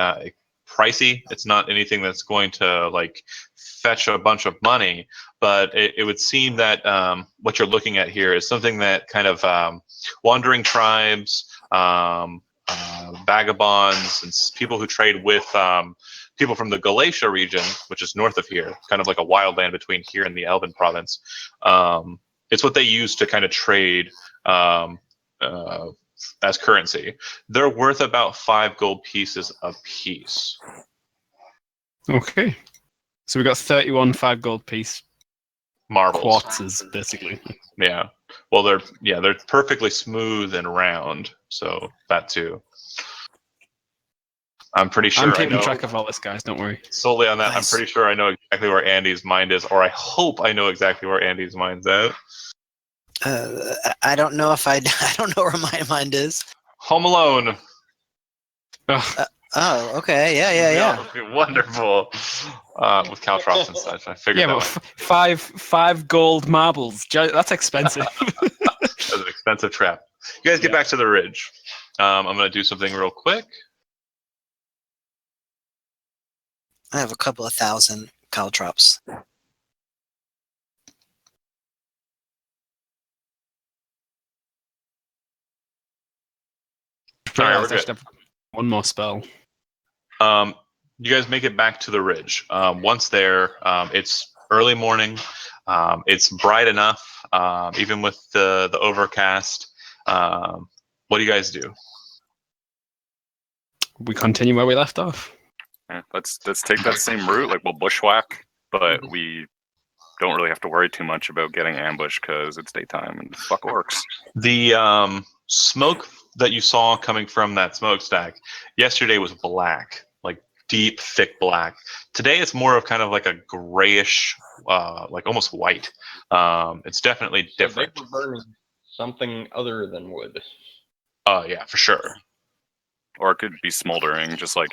pricey. It's not anything that's going to like fetch a bunch of money, but it would seem that what you're looking at here is something that kind of wandering tribes, vagabonds, and people who trade with people from the Galatia region, which is north of here, kind of like a wild land between here and the Elven province. It's what they use to kind of trade as currency. They're worth about 5 gold pieces a piece. Okay. So we got 31 5 gold piece marbles. Quartzes, basically. Yeah. Well, they're perfectly smooth and round, so that too. I'm pretty sure I'm keeping track of all this, guys. Don't worry. Solely on that, Nice. I'm pretty sure I know exactly where Andy's mind is, or I hope I know exactly where Andy's mind's at. I don't know if I don't know where my mind is. Home Alone. Oh, okay. Yeah. Wonderful. With caltrops and such. I figured Yeah, that but five gold marbles. That's expensive. That's an expensive trap. You guys get back to the ridge. I'm going to do something real quick. I have a couple of thousand caltrops. All right, we're good. One more spell. You guys make it back to the ridge. Once there, it's early morning. It's bright enough, even with the overcast. What do you guys do? We continue where we left off. Yeah, let's take that same route. Like we'll bushwhack, but we don't really have to worry too much about getting ambushed because it's daytime and fuck orcs. The smoke that you saw coming from that smokestack yesterday was black, like deep, thick black. Today it's more of kind of like a grayish, like almost white. It's definitely different. So they were burning something other than wood. Yeah, for sure. Or it could be smoldering, just like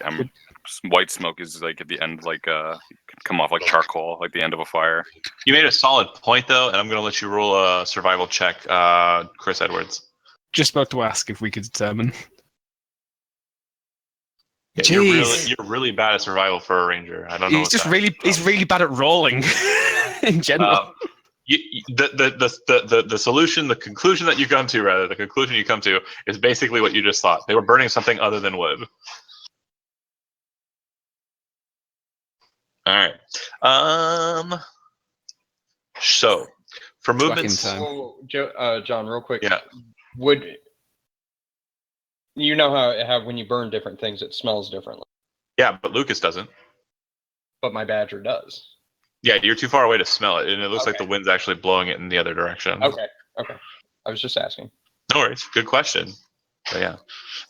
white smoke is like at the end, like it could come off like charcoal, like the end of a fire. You made a solid point though, and I'm going to let you roll a survival check, Chris Edwards. Just about to ask if we could determine. Yeah, Jeez. you're really bad at survival for a ranger. I don't know. He's really bad at rolling in general. The solution, the conclusion that you come to, rather, the conclusion you come to is basically what you just thought. They were burning something other than wood. All right. So for movements, Oh, John, real quick. Yeah. Would you know how when you burn different things, it smells differently? Yeah, but Lucas doesn't. But my badger does. Yeah, you're too far away to smell it, and it looks like the wind's actually blowing it in the other direction. Okay. I was just asking. No worries. Good question. But yeah.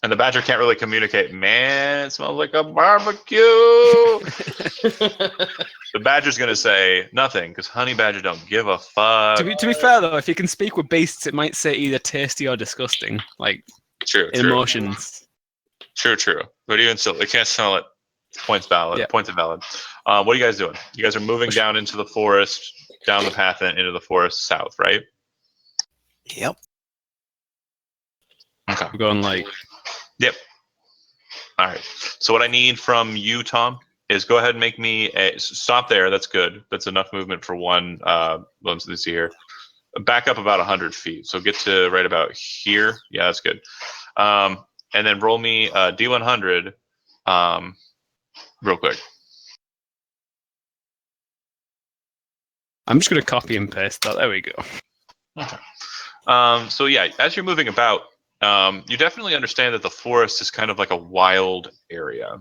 And the badger can't really communicate. Man, it smells like a barbecue. The badger's going to say nothing, because honey badger don't give a fuck. To be fair, though, if you can speak with beasts, it might say either tasty or disgusting. Like, true. emotions. True. But even still, they can't smell it. Points valid. Yeah. Points invalid. What are you guys doing? You guys are moving down into the forest, down the path and into the forest south, right? Yep. Okay. We're going like... Yep. All right. So what I need from you, Tom, is go ahead and make me a... Stop there. That's good. That's enough movement for one. Let's see here. Back up about 100 feet. So get to right about here. Yeah, that's good. And then roll me D100 real quick. I'm just going to copy and paste that. There we go. Okay. So yeah, as you're moving about, you definitely understand that the forest is kind of like a wild area.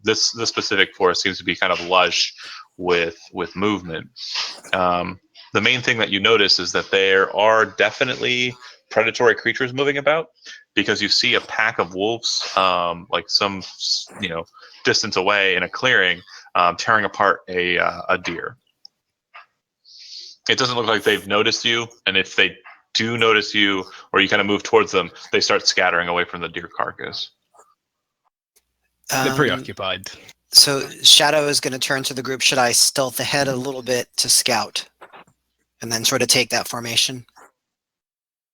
This specific forest seems to be kind of lush with movement. The main thing that you notice is that there are definitely predatory creatures moving about, because you see a pack of wolves, like some distance away in a clearing, tearing apart a deer. It doesn't look like they've noticed you, and if they do notice you, or you kind of move towards them, they start scattering away from the deer carcass. They're preoccupied. So Shadow is going to turn to the group. Should I stealth ahead a little bit to scout, and then sort of take that formation?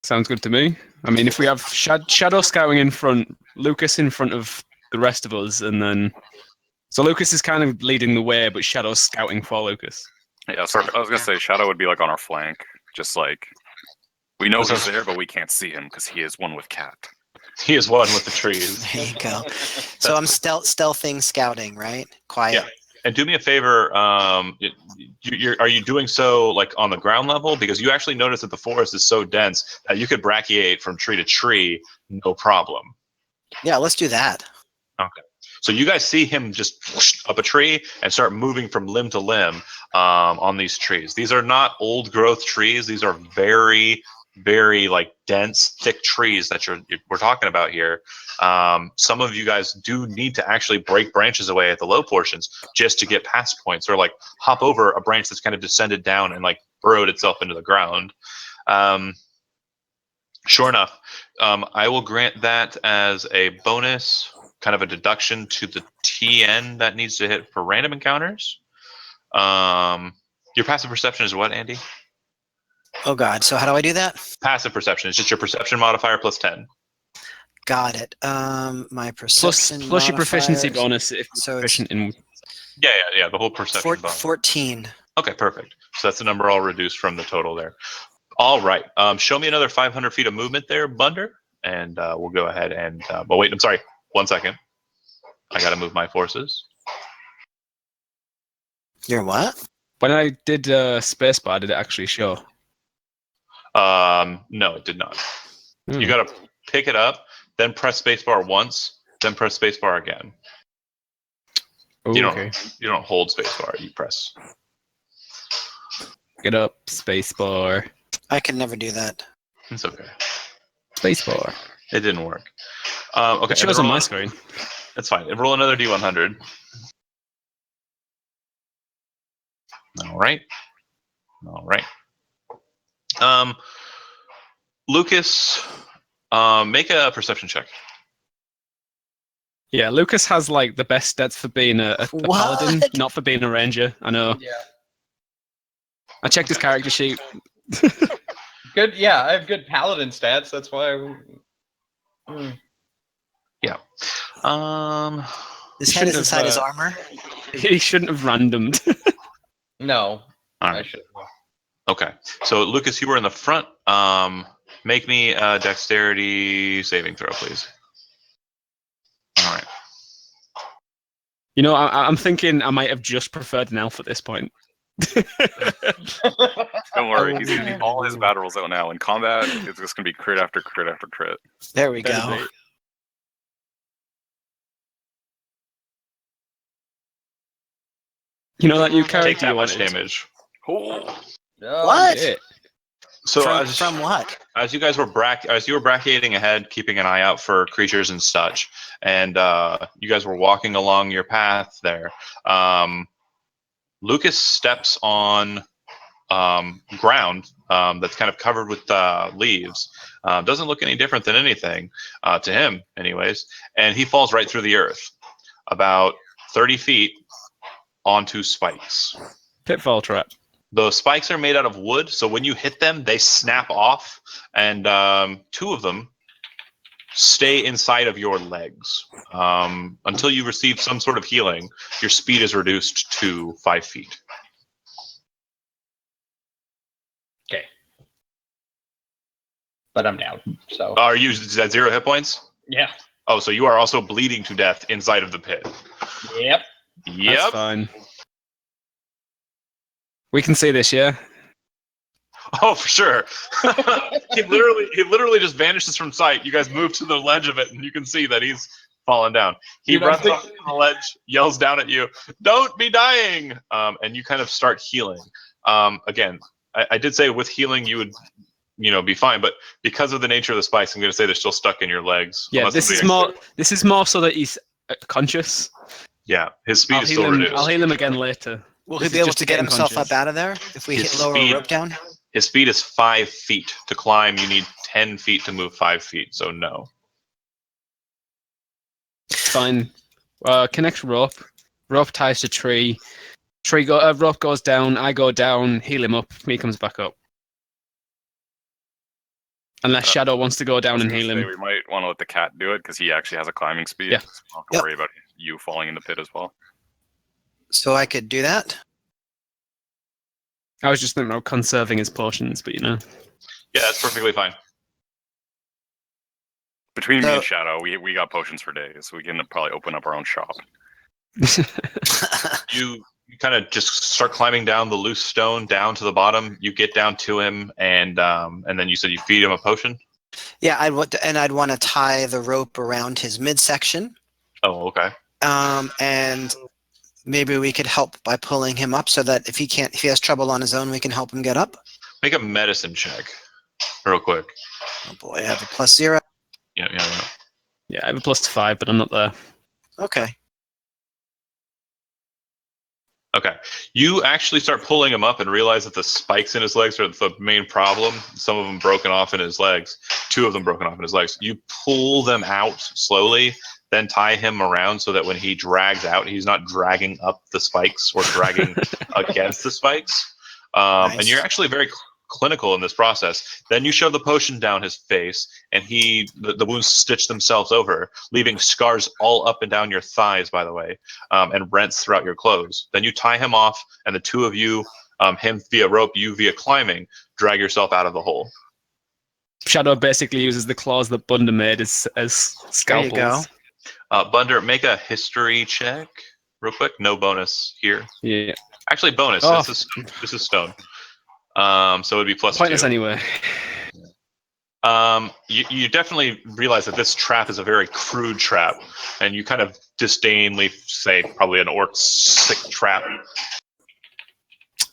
Sounds good to me. I mean, if we have Shadow scouting in front, Lucas in front of the rest of us, and then... So Lucas is kind of leading the way, but Shadow's scouting for Lucas. Yeah, so I was gonna say Shadow would be like on our flank, just like we know he's there, but we can't see him because he is one with Cat. He is one with the trees. There you go. So I'm stealthing, scouting, right? Quiet. Yeah. And do me a favor. Are you doing so like on the ground level? Because you actually notice that the forest is so dense that you could brachiate from tree to tree, no problem. Yeah, let's do that. Okay. So you guys see him just whoosh up a tree and start moving from limb to limb on these trees. These are not old growth trees. These are very, very like dense, thick trees that we're talking about here. Some of you guys do need to actually break branches away at the low portions just to get past points, or like hop over a branch that's kind of descended down and like burrowed itself into the ground. Sure enough, I will grant that as a bonus, kind of a deduction to the TN that needs to hit for random encounters. Your passive perception is what, Andy? Oh God! So how do I do that? Passive perception is just your perception modifier plus 10. Got it. My perception plus your proficiency modifiers. bonus if you're proficient in. Yeah. The whole perception bonus. 14. Okay, perfect. So that's the number I'll reduce from the total there. All right. Show me another 500 feet of movement there, Bunder, and we'll go ahead and. But wait, I'm sorry. 1 second. I got to move my forces. You're what? When I did spacebar, did it actually show? No, it did not. You got to pick it up, then press spacebar once, then press spacebar again. Ooh, You okay. don't hold spacebar. You press. Get up, spacebar. I can never do that. It's okay. Spacebar. It didn't work. Okay. It shows on roll- my screen. That's fine. Roll another D100. All right. Lucas, make a perception check. Yeah, Lucas has like the best stats for being a What? paladin, not for being a ranger. I know. Yeah. I checked his character sheet. Good. Yeah, I have good paladin stats. That's why. His He head is shouldn't inside have, his armor. He shouldn't have randomed. No. All I right. should. Okay. So Lucas, you were in the front. Make me a dexterity saving throw, please. All right. You know, I'm thinking I might have just preferred an elf at this point. Don't worry, he's gonna be all his battle rolls out now. In combat, it's just gonna be crit after crit after crit. There we Better go. be. You know that new Take character that you much wanted? damage. Oh, What? Yeah. So From what? as you guys were brachiating ahead, keeping an eye out for creatures and such, and you guys were walking along your path there, Lucas steps on ground that's kind of covered with leaves. Doesn't look any different than anything to him, anyways. And he falls right through the earth, about 30 feet onto spikes. Pitfall trap. The spikes are made out of wood, so when you hit them, they snap off, and two of them stay inside of your legs. Until you receive some sort of healing, your speed is reduced to 5 feet. Okay. But I'm down. So. Are you at 0 hit points? Yeah. Oh, so you are also bleeding to death inside of the pit. Yep. That's Yep. fine. We can see this, yeah? Oh, for sure. he literally just vanishes from sight. You guys move to the ledge of it, and you can see that he's fallen down. He Dude, runs off the ledge, yells down at you, "Don't be dying!" And you kind of start healing. Again, I did say with healing you would, be fine, but because of the nature of the spikes, I'm going to say they're still stuck in your legs. Yeah, unless this is more so that he's conscious. Yeah, his speed is still I'll reduced. heal him again later. Will This he be is able just to to get get him himself conscious. up out of there if we His lower speed- a rope down? His speed is 5 feet. To climb, you need 10 feet to move 5 feet, so no. Fine. Connect rope. Rope ties to tree. Rope goes down. I go down. Heal him up. He comes back up. Unless Shadow wants to go down and heal him. We might want to let the cat do it because he actually has a climbing speed. Yeah. So we don't have to worry about you falling in the pit as well. So I could do that? I was just thinking about conserving his potions, but Yeah, that's perfectly fine. Between me So- and Shadow, we got potions for days, so we can probably open up our own shop. You kind of just start climbing down the loose stone down to the bottom. You get down to him, and then you said you feed him a potion. Yeah, I'd want to tie the rope around his midsection, Oh, okay. and maybe we could help by pulling him up so that if he has trouble on his own, we can help him get up. Make a medicine check, real quick. Oh boy, I have a +0. Yeah. yeah, I have a +5, but I'm not there. Okay. Okay. You actually start pulling him up and realize that the spikes in his legs are the main problem. Some of them broken off in his legs. 2 of them broken off in his legs. You pull them out slowly, then tie him around so that when he drags out, he's not dragging up the spikes or dragging against the spikes. Nice. And you're actually very clinical in this process. Then you shove the potion down his face, and the wounds stitch themselves over, leaving scars all up and down your thighs, by the way, and rents throughout your clothes. Then you tie him off, and the 2 of you, him via rope, you via climbing, drag yourself out of the hole. Shadow basically uses the claws that Bunda made as scalpels. There you go. Bunder, make a history check real quick. No bonus here. Yeah. Actually, bonus. Oh. This is stone. So it'd be +2. Pointless anyway. You definitely realize that this trap is a very crude trap, and you kind of disdainly say probably an orc sick trap.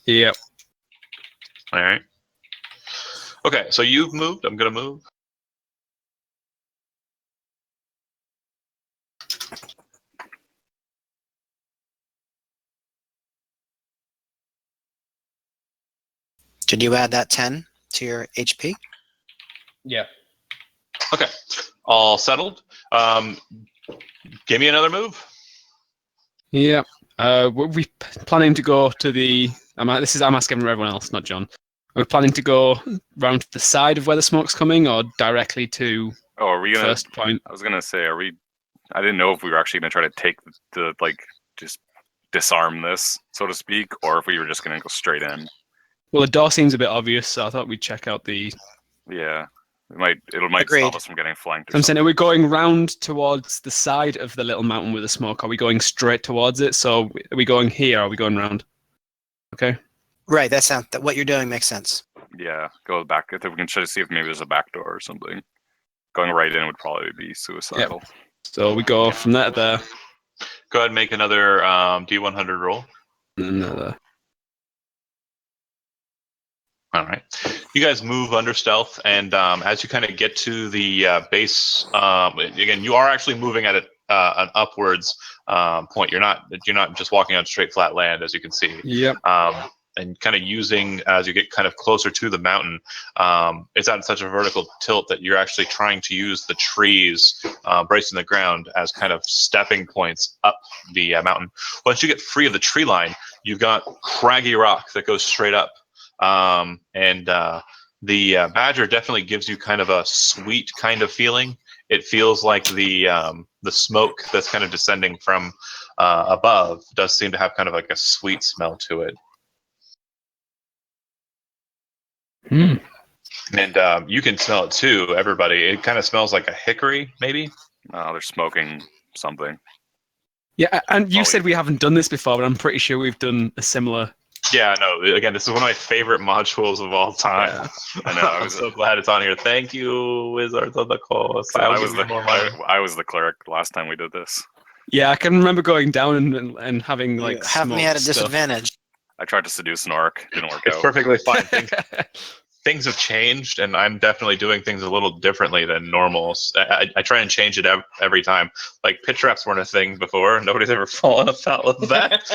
Yep. All right. Okay, so you've moved. I'm gonna move. Did you add that 10 to your HP? Yeah. Okay, all settled. Give me another move. Yeah. Were we planning to go to the? I'm asking for everyone else, not John. Are we planning to go round to the side of where the smoke's coming, or directly to Oh, are we gonna? first point? I was gonna say, are we? I didn't know if we were actually gonna try to take the like just disarm this, so to speak, or if we were just gonna go straight in. Well, the door seems a bit obvious, so I thought we'd check out the. Yeah, it might Agreed. stop us from getting flanked. So I'm saying, are we going round towards the side of the little mountain with the smoke? Are we going straight towards it? So are we going here? Or are we going round? Okay. Right. What you're doing makes sense. Yeah, go back. I think we can try to see if maybe there's a back door or something. Going right in would probably be suicidal. So we go from there to there. Go ahead and make another D100 roll. And then there. All right. You guys move under stealth, and as you kind of get to the base, again, you are actually moving at an upwards point. You're not just walking on straight flat land, as you can see. Yep. And kind of using, as you get kind of closer to the mountain, it's at such a vertical tilt that you're actually trying to use the trees bracing the ground as kind of stepping points up the mountain. Once you get free of the tree line, you've got craggy rock that goes straight up. And the badger definitely gives you kind of a sweet kind of feeling. It feels like the smoke that's kind of descending from above does seem to have kind of like a sweet smell to it. Hmm. And you can smell it too, everybody. It kind of smells like a hickory, maybe. They're smoking something. Yeah, and you said we haven't done this before, but I'm pretty sure we've done a similar. Yeah, no. Again, this is one of my favorite modules of all time. Yeah. I know. I'm so glad it's on here. Thank you, Wizards of the Coast. So I was the cleric last time we did this. Yeah, I can remember going down and having like. You have me at a stuff. disadvantage. I tried to seduce an orc. Didn't work It's out. perfectly fine. Things have changed, and I'm definitely doing things a little differently than normal. I try and change it every time. Like pitch traps weren't a thing before. Nobody's ever fallen afoul of that.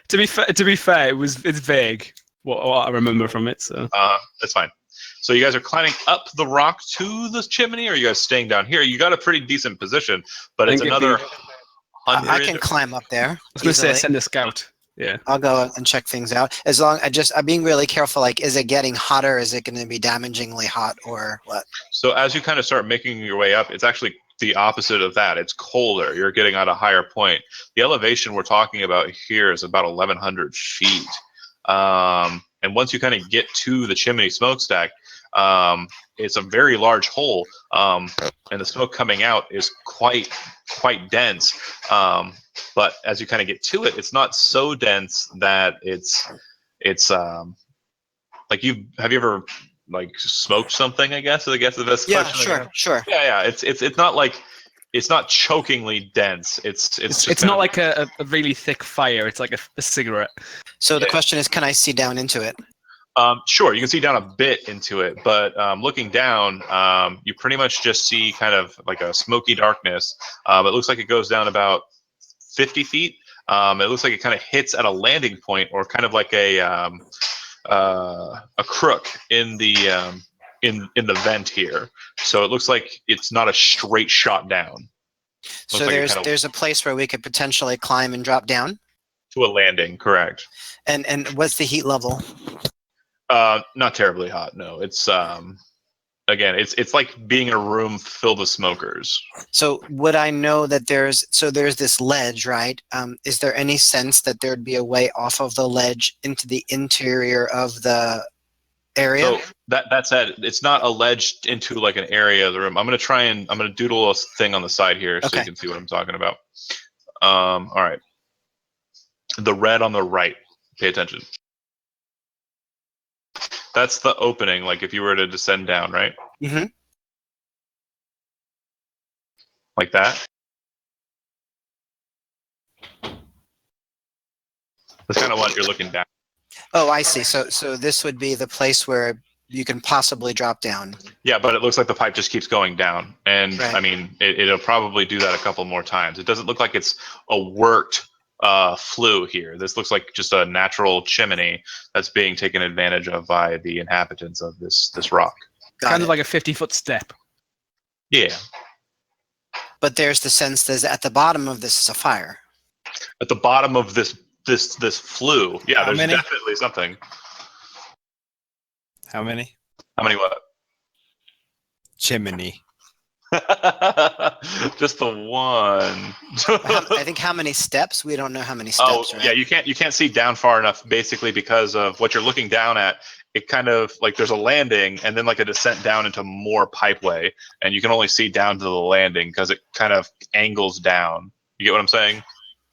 To be fair, it's vague what I remember from it. So that's fine. So you guys are climbing up the rock to the chimney, or are you guys staying down here? You got a pretty decent position, but it's another 100. I can climb up there. I was going to say send a scout. Yeah, I'll go and check things out. I'm being really careful. Like, is it getting hotter? Is it going to be damagingly hot, or what? So as you kind of start making your way up, it's actually the opposite of that. It's colder. You're getting at a higher point. The elevation we're talking about here is about 1,100 feet. And once you kind of get to the chimney smokestack, it's a very large hole, and the smoke coming out is quite dense. But as you kind of get to it, it's not so dense that it's like have you ever like smoked something? I guess the best Yeah, question. sure. Yeah. It's not like it's not chokingly dense. It's not like a really thick fire. It's like a cigarette. So the question is, can I see down into it? Sure, you can see down a bit into it, but looking down, you pretty much just see kind of like a smoky darkness. It looks like it goes down about 50 feet. It looks like it kind of hits at a landing point, or kind of like a crook in the vent here. So it looks like it's not a straight shot down. So there's a place where we could potentially climb and drop down to a landing, correct? And what's the heat level? Not terribly hot. No, it's again, it's like being in a room filled with smokers. So would I know that there's this ledge, right? Is there any sense that there'd be a way off of the ledge into the interior of the area? So that said, it's not a ledge into like an area of the room. I'm gonna doodle a thing on the side here so you can see what I'm talking about. All right. The red on the right. Pay attention. That's the opening. Like if you were to descend down, right? Mm-hmm. Like that. That's kind of what you're looking down. Oh, I see. So this would be the place where you can possibly drop down. Yeah, but it looks like the pipe just keeps going down, and Right. I mean, it'll probably do that a couple more times. It doesn't look like it's a worked flue here. This looks like just a natural chimney that's being taken advantage of by the inhabitants of this rock. Got Kind it. of like a 50-foot step. Yeah. But there's the sense that at the bottom of this is a fire. At the bottom of this flue, yeah, How there's many? definitely something. How many? How many what? Chimney. Just the one. I think how many steps? We don't know how many steps. Oh, right? yeah, you can't see down far enough, basically because of what you're looking down at. It kind of like there's a landing and then like a descent down into more pipeway, and you can only see down to the landing because it kind of angles down. You get what I'm saying?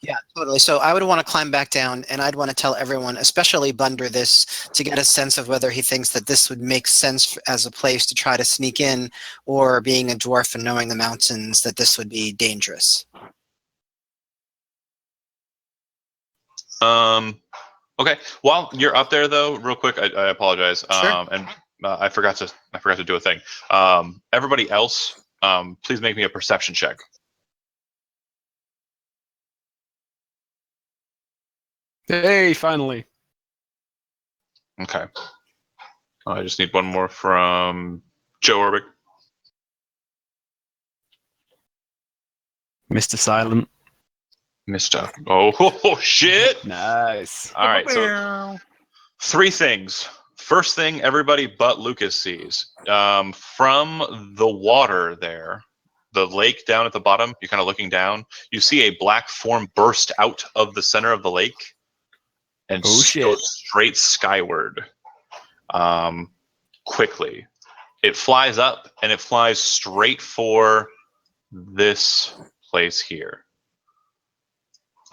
Yeah, totally. So I would want to climb back down, and I'd want to tell everyone, especially Bunder, this to get a sense of whether he thinks that this would make sense as a place to try to sneak in, or being a dwarf and knowing the mountains, that this would be dangerous. Okay. While you're up there, though, real quick, I apologize. Sure. And I forgot to do a thing. Everybody else, please make me a perception check. Hey, finally. Okay. I just need one more from Joe Orbick. Mr. Silent. Mr. Oh, shit. Nice. All right. So 3 things. First thing, everybody but Lucas sees. From the water there, the lake down at the bottom, you're kind of looking down, you see a black form burst out of the center of the lake and Oh, shit. go straight skyward quickly. It flies up and it flies straight for this place here.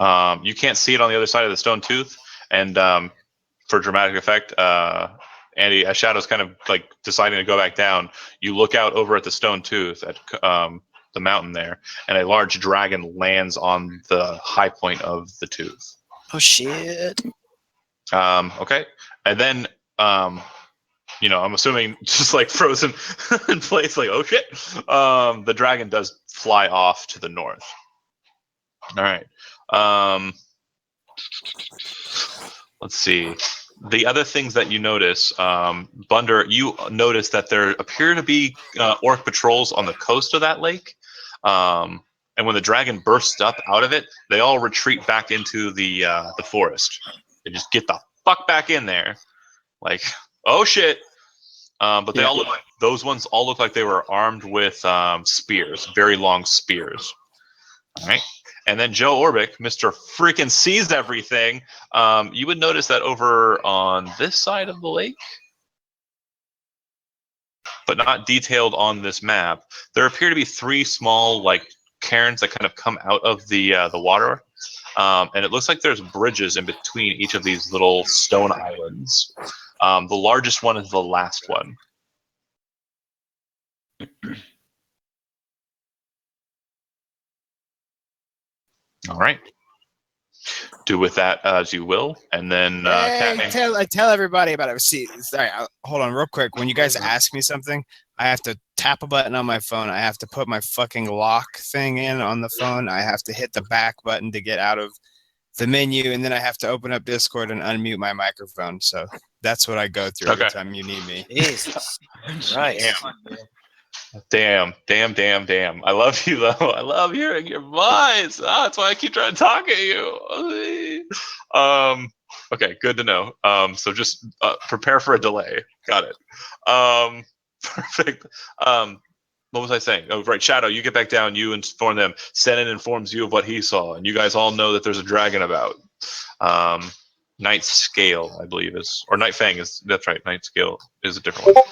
You can't see it on the other side of the stone tooth, and for dramatic effect, Andy, as Shadow's kind of like deciding to go back down, you look out over at the stone tooth at the mountain there, and a large dragon lands on the high point of the tooth. Oh shit! Okay, and then I'm assuming just like frozen in place, like oh shit. The dragon does fly off to the north. All right. Let's see. The other things that you notice, Bunder, you notice that there appear to be orc patrols on the coast of that lake. And when the dragon bursts up out of it, they all retreat back into the forest. They just get the fuck back in there. Like, oh shit. But they all look like, those ones all look like they were armed with spears, very long spears. All right. And then Joe Orbick, Mr. Freaking Sees Everything, you would notice that over on this side of the lake, but not detailed on this map, there appear to be 3 small like cairns that kind of come out of the water. And it looks like there's bridges in between each of these little stone islands. The largest one is the last one. All right. Do with that as you will, and then I tell everybody about it. See, sorry, hold on real quick. When you guys ask me something, I have to tap a button on my phone. I have to put my fucking lock thing in on the phone. I have to hit the back button to get out of the menu, and then I have to open up Discord and unmute my microphone. So that's what I go through every time you need me. Jesus. Right. Damn. I love you, though. I love hearing your voice. That's why I keep trying to talk at you. Okay, good to know. So just prepare for a delay. Got it. Perfect. What was I saying? Oh, right. Shadow, you get back down. You inform them. Senan informs you of what he saw. And you guys all know that there's a dragon about. Night Scale, I believe, is. Or Night Fang is. That's right. Night Scale is a different one.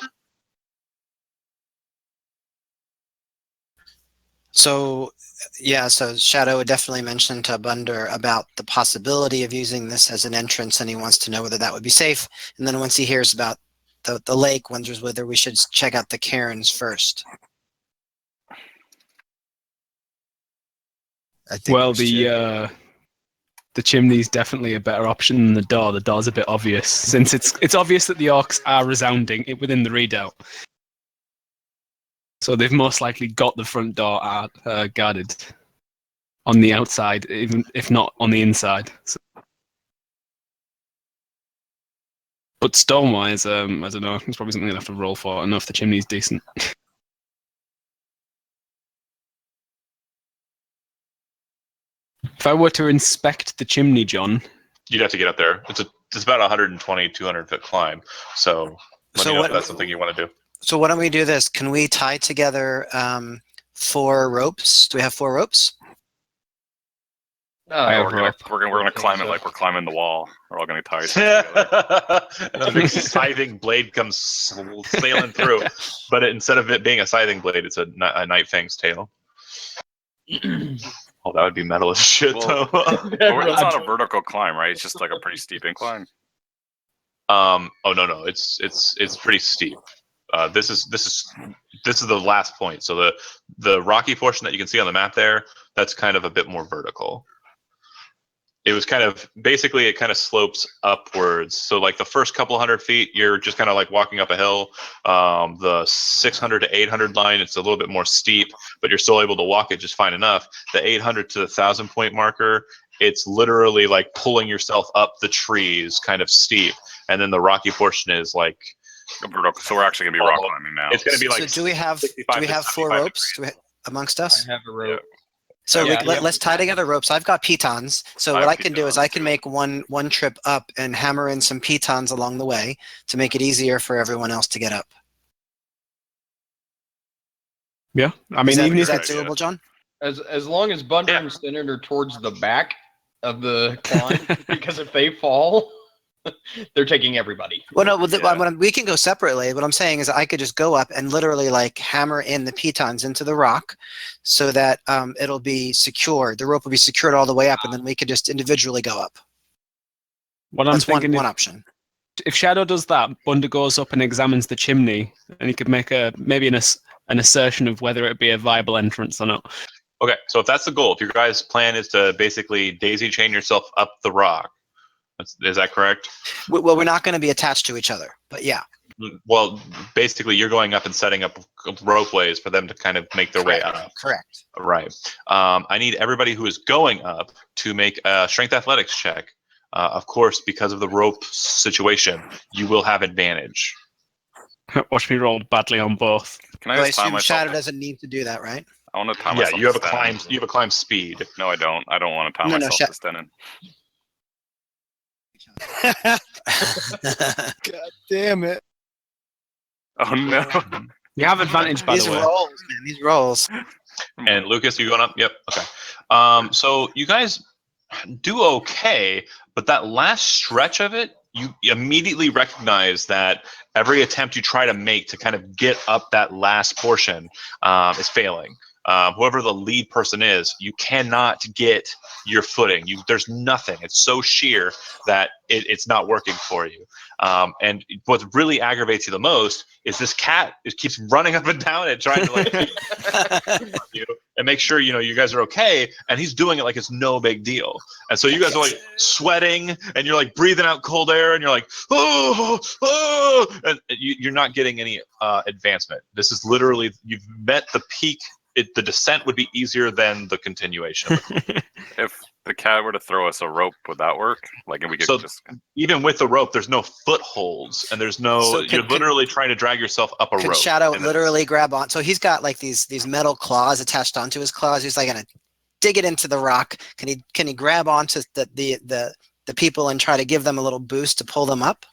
So, yeah, so Shadow definitely mentioned to Bunder about the possibility of using this as an entrance, and he wants to know whether that would be safe. And then once he hears about the lake, wonders whether we should check out the cairns first. I think Well, we should. the chimney's definitely a better option than the door. The door's a bit obvious, since it's obvious that the orcs are resounding within the redoubt. So they've most likely got the front door guarded on the outside, even if not on the inside. So. But stone-wise, I don't know. It's probably something I'll have to roll for. I don't know if the chimney's decent. If I were to inspect the chimney, John... You'd have to get up there. It's about 120, 200-foot climb. So let me know if that's something you want to do. So why don't we do this? Can we tie together 4 ropes? Do we have 4 ropes? We're gonna climb it like we're climbing the wall. We're all gonna tie together. And a big scything blade comes sailing through, but instead of it being a scything blade, it's a Night Fang's tail. Oh, that would be metal as shit, though. It's not a vertical climb, right? It's just like a pretty steep incline. Oh no, it's pretty steep. This is the last point. So the rocky portion that you can see on the map there, that's kind of a bit more vertical. It was kind of basically it kind of slopes upwards. So like the first couple 100 feet, you're just kind of like walking up a hill. The 600 to 800 line, it's a little bit more steep, but you're still able to walk it just fine enough. The 800 to the 1,000 point marker, it's literally like pulling yourself up the trees, kind of steep, and then the rocky portion is like. So we're actually gonna be rock climbing now. It's gonna be like. So do we have 4 ropes amongst us? I have a rope. So Yeah, let's tie together ropes. I've got pitons. So what I can do is I can make one trip up and hammer in some pitons along the way to make it easier for everyone else to get up. Yeah, I mean, is that doable, John? As long as Bunder and Stennard are towards the back of the climb, because if they fall, they're taking everybody. Well, no, we can go separately. What I'm saying is I could just go up and literally like hammer in the pitons into the rock so that it'll be secure. The rope will be secured all the way up, and then we could just individually go up. What I'm thinking one option. If Shadow does that, Bunder goes up and examines the chimney, and he could make maybe an assertion of whether it be a viable entrance or not. Okay, so if that's the goal, if your guys' plan is to basically daisy chain yourself up the rock, is that correct? Well, we're not going to be attached to each other, but yeah. Well, basically, you're going up and setting up ropeways for them to kind of make their way up. Correct. Right. I need everybody who is going up to make a strength athletics check. Of course, because of the rope situation, you will have advantage. Watch me roll badly on both. Can I So I just time assume myself? Shadow doesn't need to do that, right? I want to time Yeah, myself. you have a to Stennin. climb. You have a climb speed. No, I don't. I don't want to time myself to Stennin. God damn it. Oh no. You have advantage, by These the way. rolls, man. These rolls. And Lucas, you going up? Yep. Okay. So you guys do okay, but that last stretch of it, you immediately recognize that every attempt you try to make to kind of get up that last portion is failing. Whoever the lead person is, you cannot get your footing. There's nothing. It's so sheer that it's not working for you. And what really aggravates you the most is this cat. It keeps running up and down and trying to like you and make sure you guys are okay. And he's doing it like it's no big deal. And so you guys are like sweating and you're like breathing out cold air and you're like and you're not getting any advancement. This is literally you've met the peak. The descent would be easier than the continuation. If the cat were to throw us a rope, would that work? Like, if we could just even with the rope, there's no footholds, and there's no. So you're literally trying to drag yourself up a rope. Could Shadow literally grab on? So he's got like these metal claws attached onto his claws. He's like gonna dig it into the rock. Can he grab onto the people and try to give them a little boost to pull them up?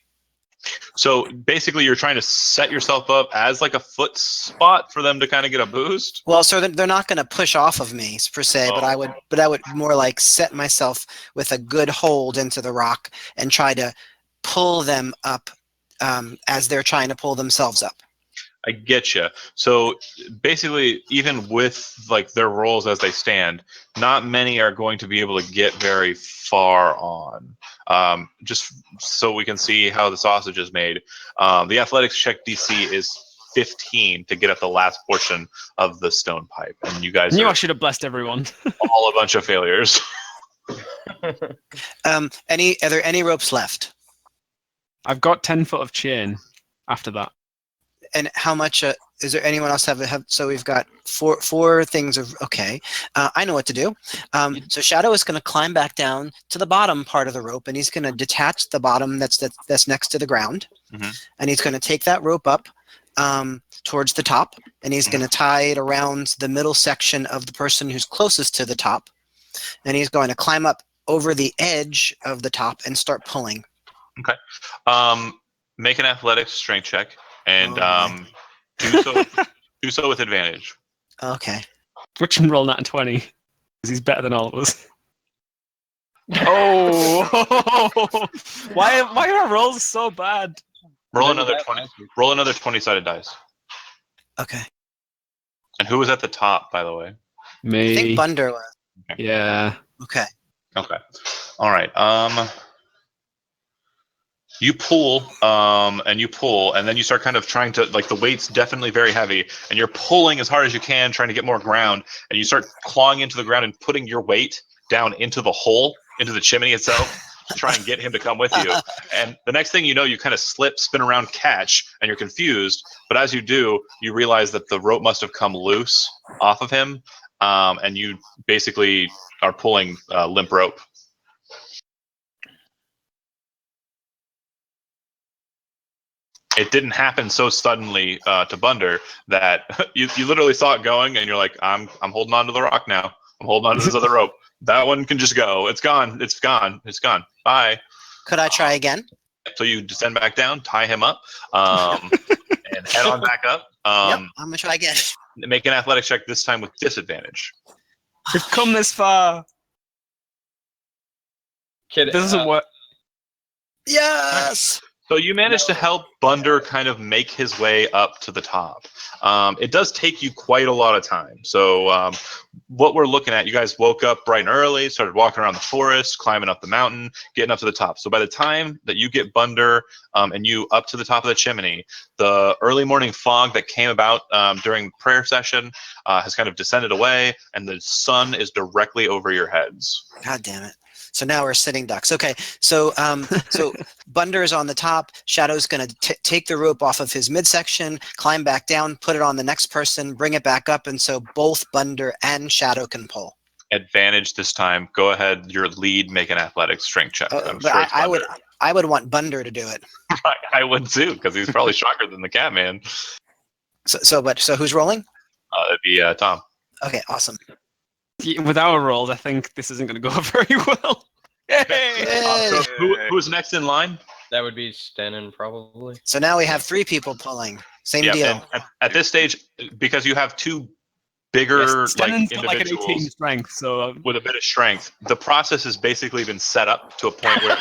So basically, you're trying to set yourself up as like a foot spot for them to kind of get a boost. Well, so they're not going to push off of me per se, but I would more like set myself with a good hold into the rock and try to pull them up as they're trying to pull themselves up. I get you. So basically, even with like their roles as they stand, not many are going to be able to get very far on. just so we can see how the sausage is made. The athletics check DC is 15 to get at the last portion of the stone pipe, and you guys I knew are I should have blessed everyone. all a bunch of failures. Are there any ropes left? I've got 10 foot of chain after that. And how much? Is there anyone else have? So we've got four things of. Okay, I know what to do. So Shadow is going to climb back down to the bottom part of the rope, and he's going to detach the bottom that's next to the ground, and he's going to take that rope up towards the top, and he's going to tie it around the middle section of the person who's closest to the top, and he's going to climb up over the edge of the top and start pulling. Okay. Make an athletics strength check, and do so with advantage. Okay. Which can roll that in 20, because he's better than all of us. Oh! Why are our rolls so bad? Roll another 20. Roll another 20-sided dice. Okay. And who was at the top, by the way? Me. I think Bunder was. Yeah. Okay. Okay. All right. You pull, and then you start kind of trying to, like, the weight's definitely very heavy, and you're pulling as hard as you can, trying to get more ground, and you start clawing into the ground and putting your weight down into the hole, into the chimney itself, to try and get him to come with you. And the next thing you know, you kind of slip, spin around, catch, and you're confused. But as you do, you realize that the rope must have come loose off of him, and you basically are pulling limp rope. It didn't happen so suddenly to Bunder that you literally saw it going, and you're like, I'm holding on to the rock now. I'm holding on to this other rope. That one can just go. It's gone. It's gone. It's gone. Bye. Could I try again? So you descend back down, tie him up, and head on back up. Yep, I'm gonna try again. Make an athletics check, this time with disadvantage. We've come this far. Kid, This isn't what. Yes. So you managed to help Bunder kind of make his way up to the top. It does take you quite a lot of time. So what we're looking at, you guys woke up bright and early, started walking around the forest, climbing up the mountain, getting up to the top. So by the time that you get Bunder and you up to the top of the chimney, the early morning fog that came about during prayer session has kind of descended away, and the sun is directly over your heads. God damn it. So now we're sitting ducks. Okay, so so Bunder is on the top. Shadow's going to take the rope off of his midsection, climb back down, put it on the next person, bring it back up, and so both Bunder and Shadow can pull. Advantage this time. Go ahead, your lead, make an athletics strength check. I'm But sure it's I would want Bunder to do it. I would too, because he's probably stronger than the Catman. So who's rolling? It'd be Tom. Okay, awesome. With our rolls, I think this isn't going to go very well. Yay! So who's next in line? that would be Stenin probably. So now we have 3 people pulling. Same Yeah, deal. and at this stage, because you have 2 bigger Stennon's like got like an 18 individuals strength, so with a bit of strength, the process has basically been set up to a point where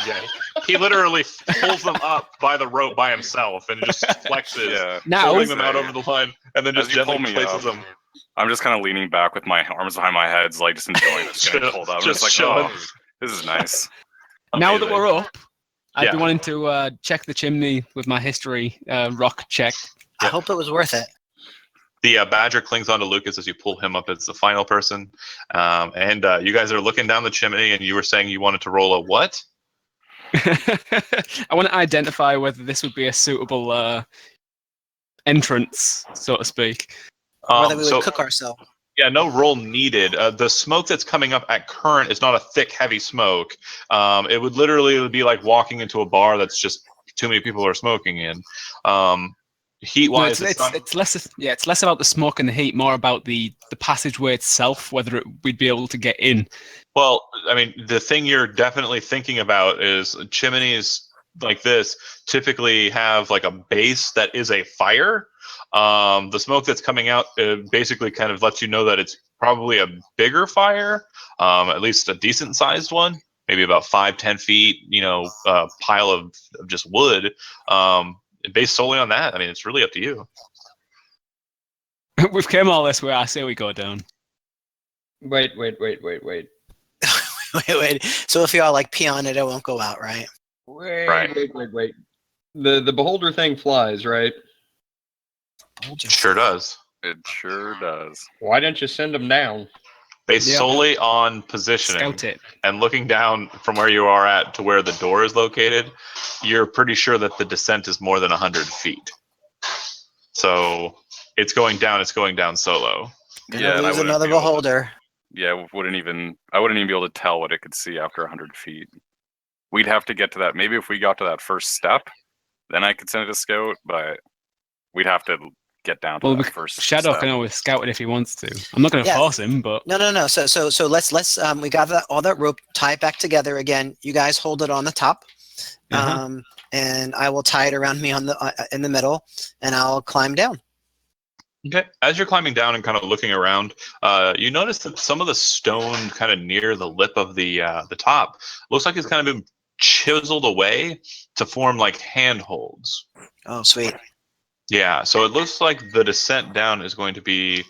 he literally pulls them up by the rope by himself and just flexes, now pulling them out over the line, and then just As you gently pull me places up, them. I'm just kind of leaning back with my arms behind my head, like just enjoying this getting pulled up. I'm Just just like, chilling. oh, this is nice. now that Amazing. we're up, I'd be Yeah. wanting to check the chimney with my history rock check. I hope it was worth it. The badger clings onto Lucas as you pull him up as the final person, and you guys are looking down the chimney, and you were saying you wanted to roll a what? I want to identify whether this would be a suitable entrance, so to speak. Whether we would cook ourselves. Yeah, no roll needed. The smoke that's coming up at current is not a thick, heavy smoke. It would literally be like walking into a bar that's just too many people are smoking in. Heat-wise, No, it's less. Yeah, it's less about the smoke and the heat, more about the passageway itself, whether we'd be able to get in. Well, I mean, the thing you're definitely thinking about is chimneys like this typically have like a base that is a fire. The smoke that's coming out basically kind of lets you know that it's probably a bigger fire, at least a decent sized one, maybe about 5-10 feet, pile of just wood. Based solely on that, I mean, it's really up to you. We've came all this way. I say we go down. Wait. Wait. So if y'all like pee on it, it won't go out, right? Right. Wait. The beholder thing flies, right? Sure does. It sure does. Why don't you send them down? Based Yeah. solely on positioning Scout it. and looking down from where you are at to where the door is located, you're pretty sure that the descent is more than 100 feet. So it's going down solo. Gonna and I lose wouldn't another be able to- beholder. I wouldn't even be able to tell what it could see after 100 feet. We'd have to get to that. Maybe if we got to that first step, then I could send it to scout, but we'd have to get down to that first Shadow step. can always scout it if he wants to. I'm not going to Yeah. force him, but No. So let's we got all that rope, tie it back together again. You guys hold it on the top, and I will tie it around me on the in the middle, and I'll climb down. Okay. As you're climbing down and kind of looking around, you notice that some of the stone kind of near the lip of the top looks like it's kind of been chiseled away to form like handholds. Oh, sweet. Yeah, so it looks like the descent down is going to be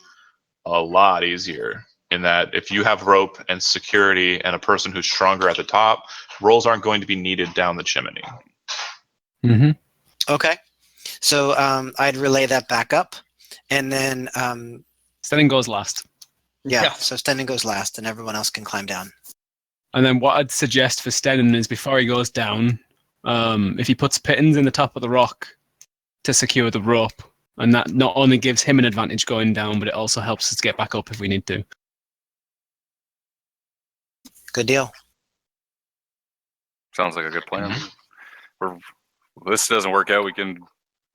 a lot easier in that if you have rope and security and a person who's stronger at the top, rolls aren't going to be needed down the chimney. Okay. So I'd relay that back up, and then Stenning goes last. yeah. So Stenning goes last, and everyone else can climb down. And then what I'd suggest for Stenning is before he goes down, if he puts pittons in the top of the rock to secure the rope, and that not only gives him an advantage going down, but it also helps us get back up if we need to. Good deal. Sounds like a good plan. If this doesn't work out, we can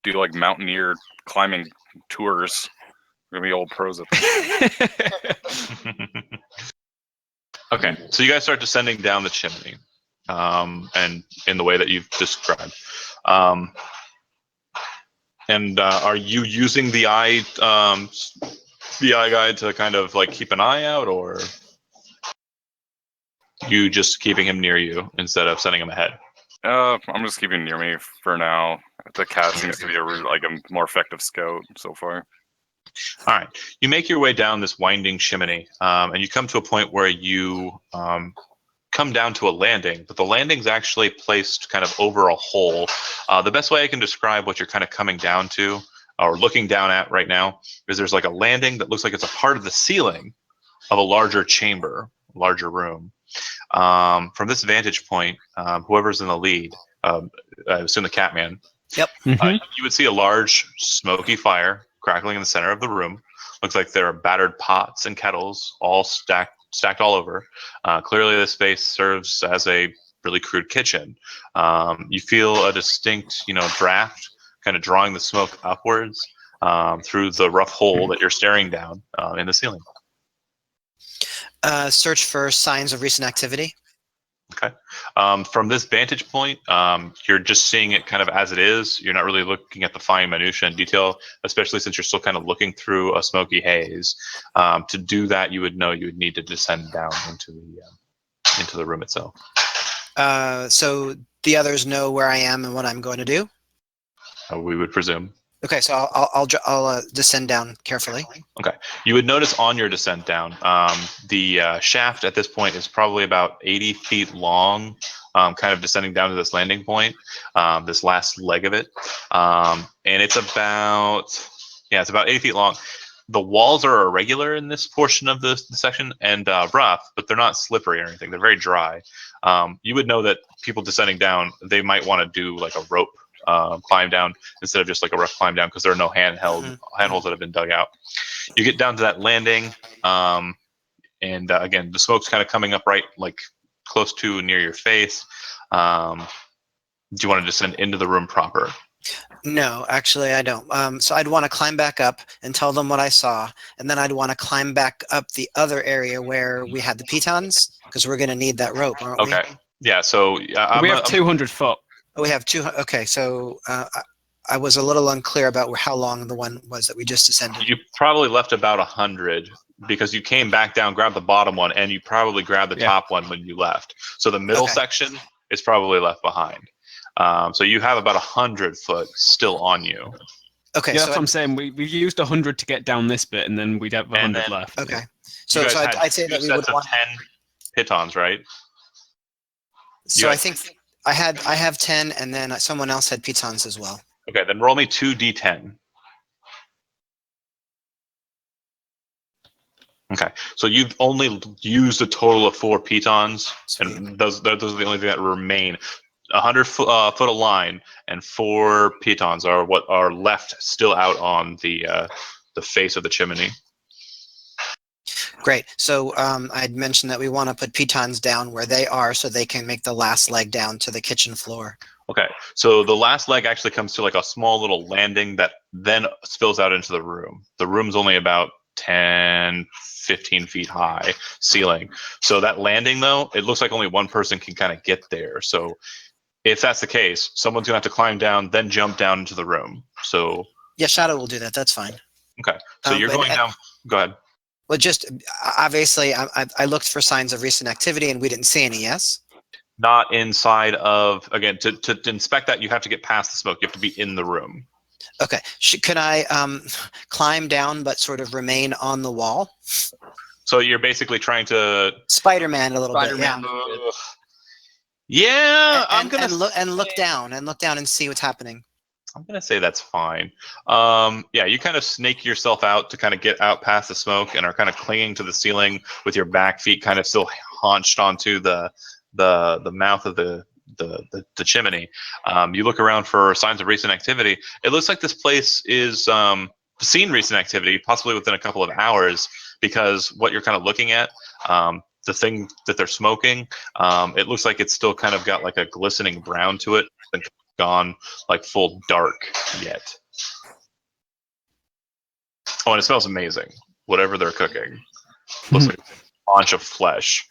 do like mountaineer climbing tours. We're gonna be old pros at this. Okay, so you guys start descending down the chimney, and in the way that you've described. And are you using the eye guide to kind of like keep an eye out, or you just keeping him near you instead of sending him ahead? I'm just keeping him near me for now. The cat seems to be a more effective scout so far. All right, you make your way down this winding chimney, and you come to a point where you come down to a landing, but the landing's actually placed kind of over a hole. The best way I can describe what you're kind of coming down to or looking down at right now is there's like a landing that looks like it's a part of the ceiling of a larger chamber, larger room. From this vantage point, whoever's in the lead, I assume the Catman, Yep. you would see a large smoky fire crackling in the center of the room. Looks like there are battered pots and kettles all stacked all over. Clearly, this space serves as a really crude kitchen. You feel a distinct, draft kind of drawing the smoke upwards through the rough hole that you're staring down in the ceiling. Search for signs of recent activity. Okay. From this vantage point, you're just seeing it kind of as it is. You're not really looking at the fine minutia and detail, especially since you're still kind of looking through a smoky haze. To do that, you would need to descend down into the room itself. So the others know where I am and what I'm going to do. We would presume. Okay, so I'll descend down carefully. Okay. You would notice on your descent down, the shaft at this point is probably about 80 feet long, kind of descending down to this landing point, this last leg of it. And it's about 80 feet long. The walls are irregular in this portion of the section and rough, but they're not slippery or anything. They're very dry. You would know that people descending down, they might want to do like a rope climb down instead of just like a rough climb down because there are no handholds that have been dug out. You get down to that landing, and again, the smoke's kind of coming up right like close to near your face. Do you want to descend into the room proper? No, actually, I don't. So I'd want to climb back up and tell them what I saw, and then I'd want to climb back up the other area where we had the pitons because we're going to need that rope, aren't we? Okay. Yeah. So we have 200 foot. Oh, we have 200. Okay, so I was a little unclear about how long the one was that we just descended. You probably left about 100 because you came back down, grabbed the bottom one, and you probably grabbed the top one when you left. So the middle section is probably left behind. So you have about 100 foot still on you. Okay, yeah, so that's what I'm saying. We used 100 to get down this bit, and then we'd have 100 left. Okay, so I'd say that we would want 10 pitons, right? So Yeah. I think I have 10, and then someone else had pitons as well. Okay, then roll me 2d10. Okay, so you've only used a total of 4 pitons, Sweet. and those are the only thing that remain. 100 foot of line and 4 pitons are what are left still out on the face of the chimney. Great. So I'd mentioned that we want to put pitons down where they are so they can make the last leg down to the kitchen floor. Okay, so the last leg actually comes to like a small little landing that then spills out into the room. The room's only about 10, 15 feet high ceiling. So that landing, though, it looks like only one person can kind of get there. So if that's the case, someone's going to have to climb down, then jump down into the room. So Yeah, Shadow will do that. That's fine. okay, so you're going down. Go ahead. Well, just obviously, I looked for signs of recent activity, and we didn't see any. Yes. Not inside of, again, to inspect that, you have to get past the smoke. You have to be in the room. Okay. Could I climb down but sort of remain on the wall? So you're basically trying to Spider-Man a little Spider-Man. bit. Yeah, And look down and see what's happening. I'm gonna say that's fine. Yeah, you kind of snake yourself out to kind of get out past the smoke and are kind of clinging to the ceiling with your back feet kind of still haunched onto the mouth of the chimney. You look around for signs of recent activity. It looks like this place is seen recent activity, possibly within a couple of hours, because what you're kind of looking at, the thing that they're smoking, it looks like it's still kind of got like a glistening brown to it. It's gone like full dark yet. Oh, and it smells amazing. Whatever they're cooking. Looks like a bunch of flesh.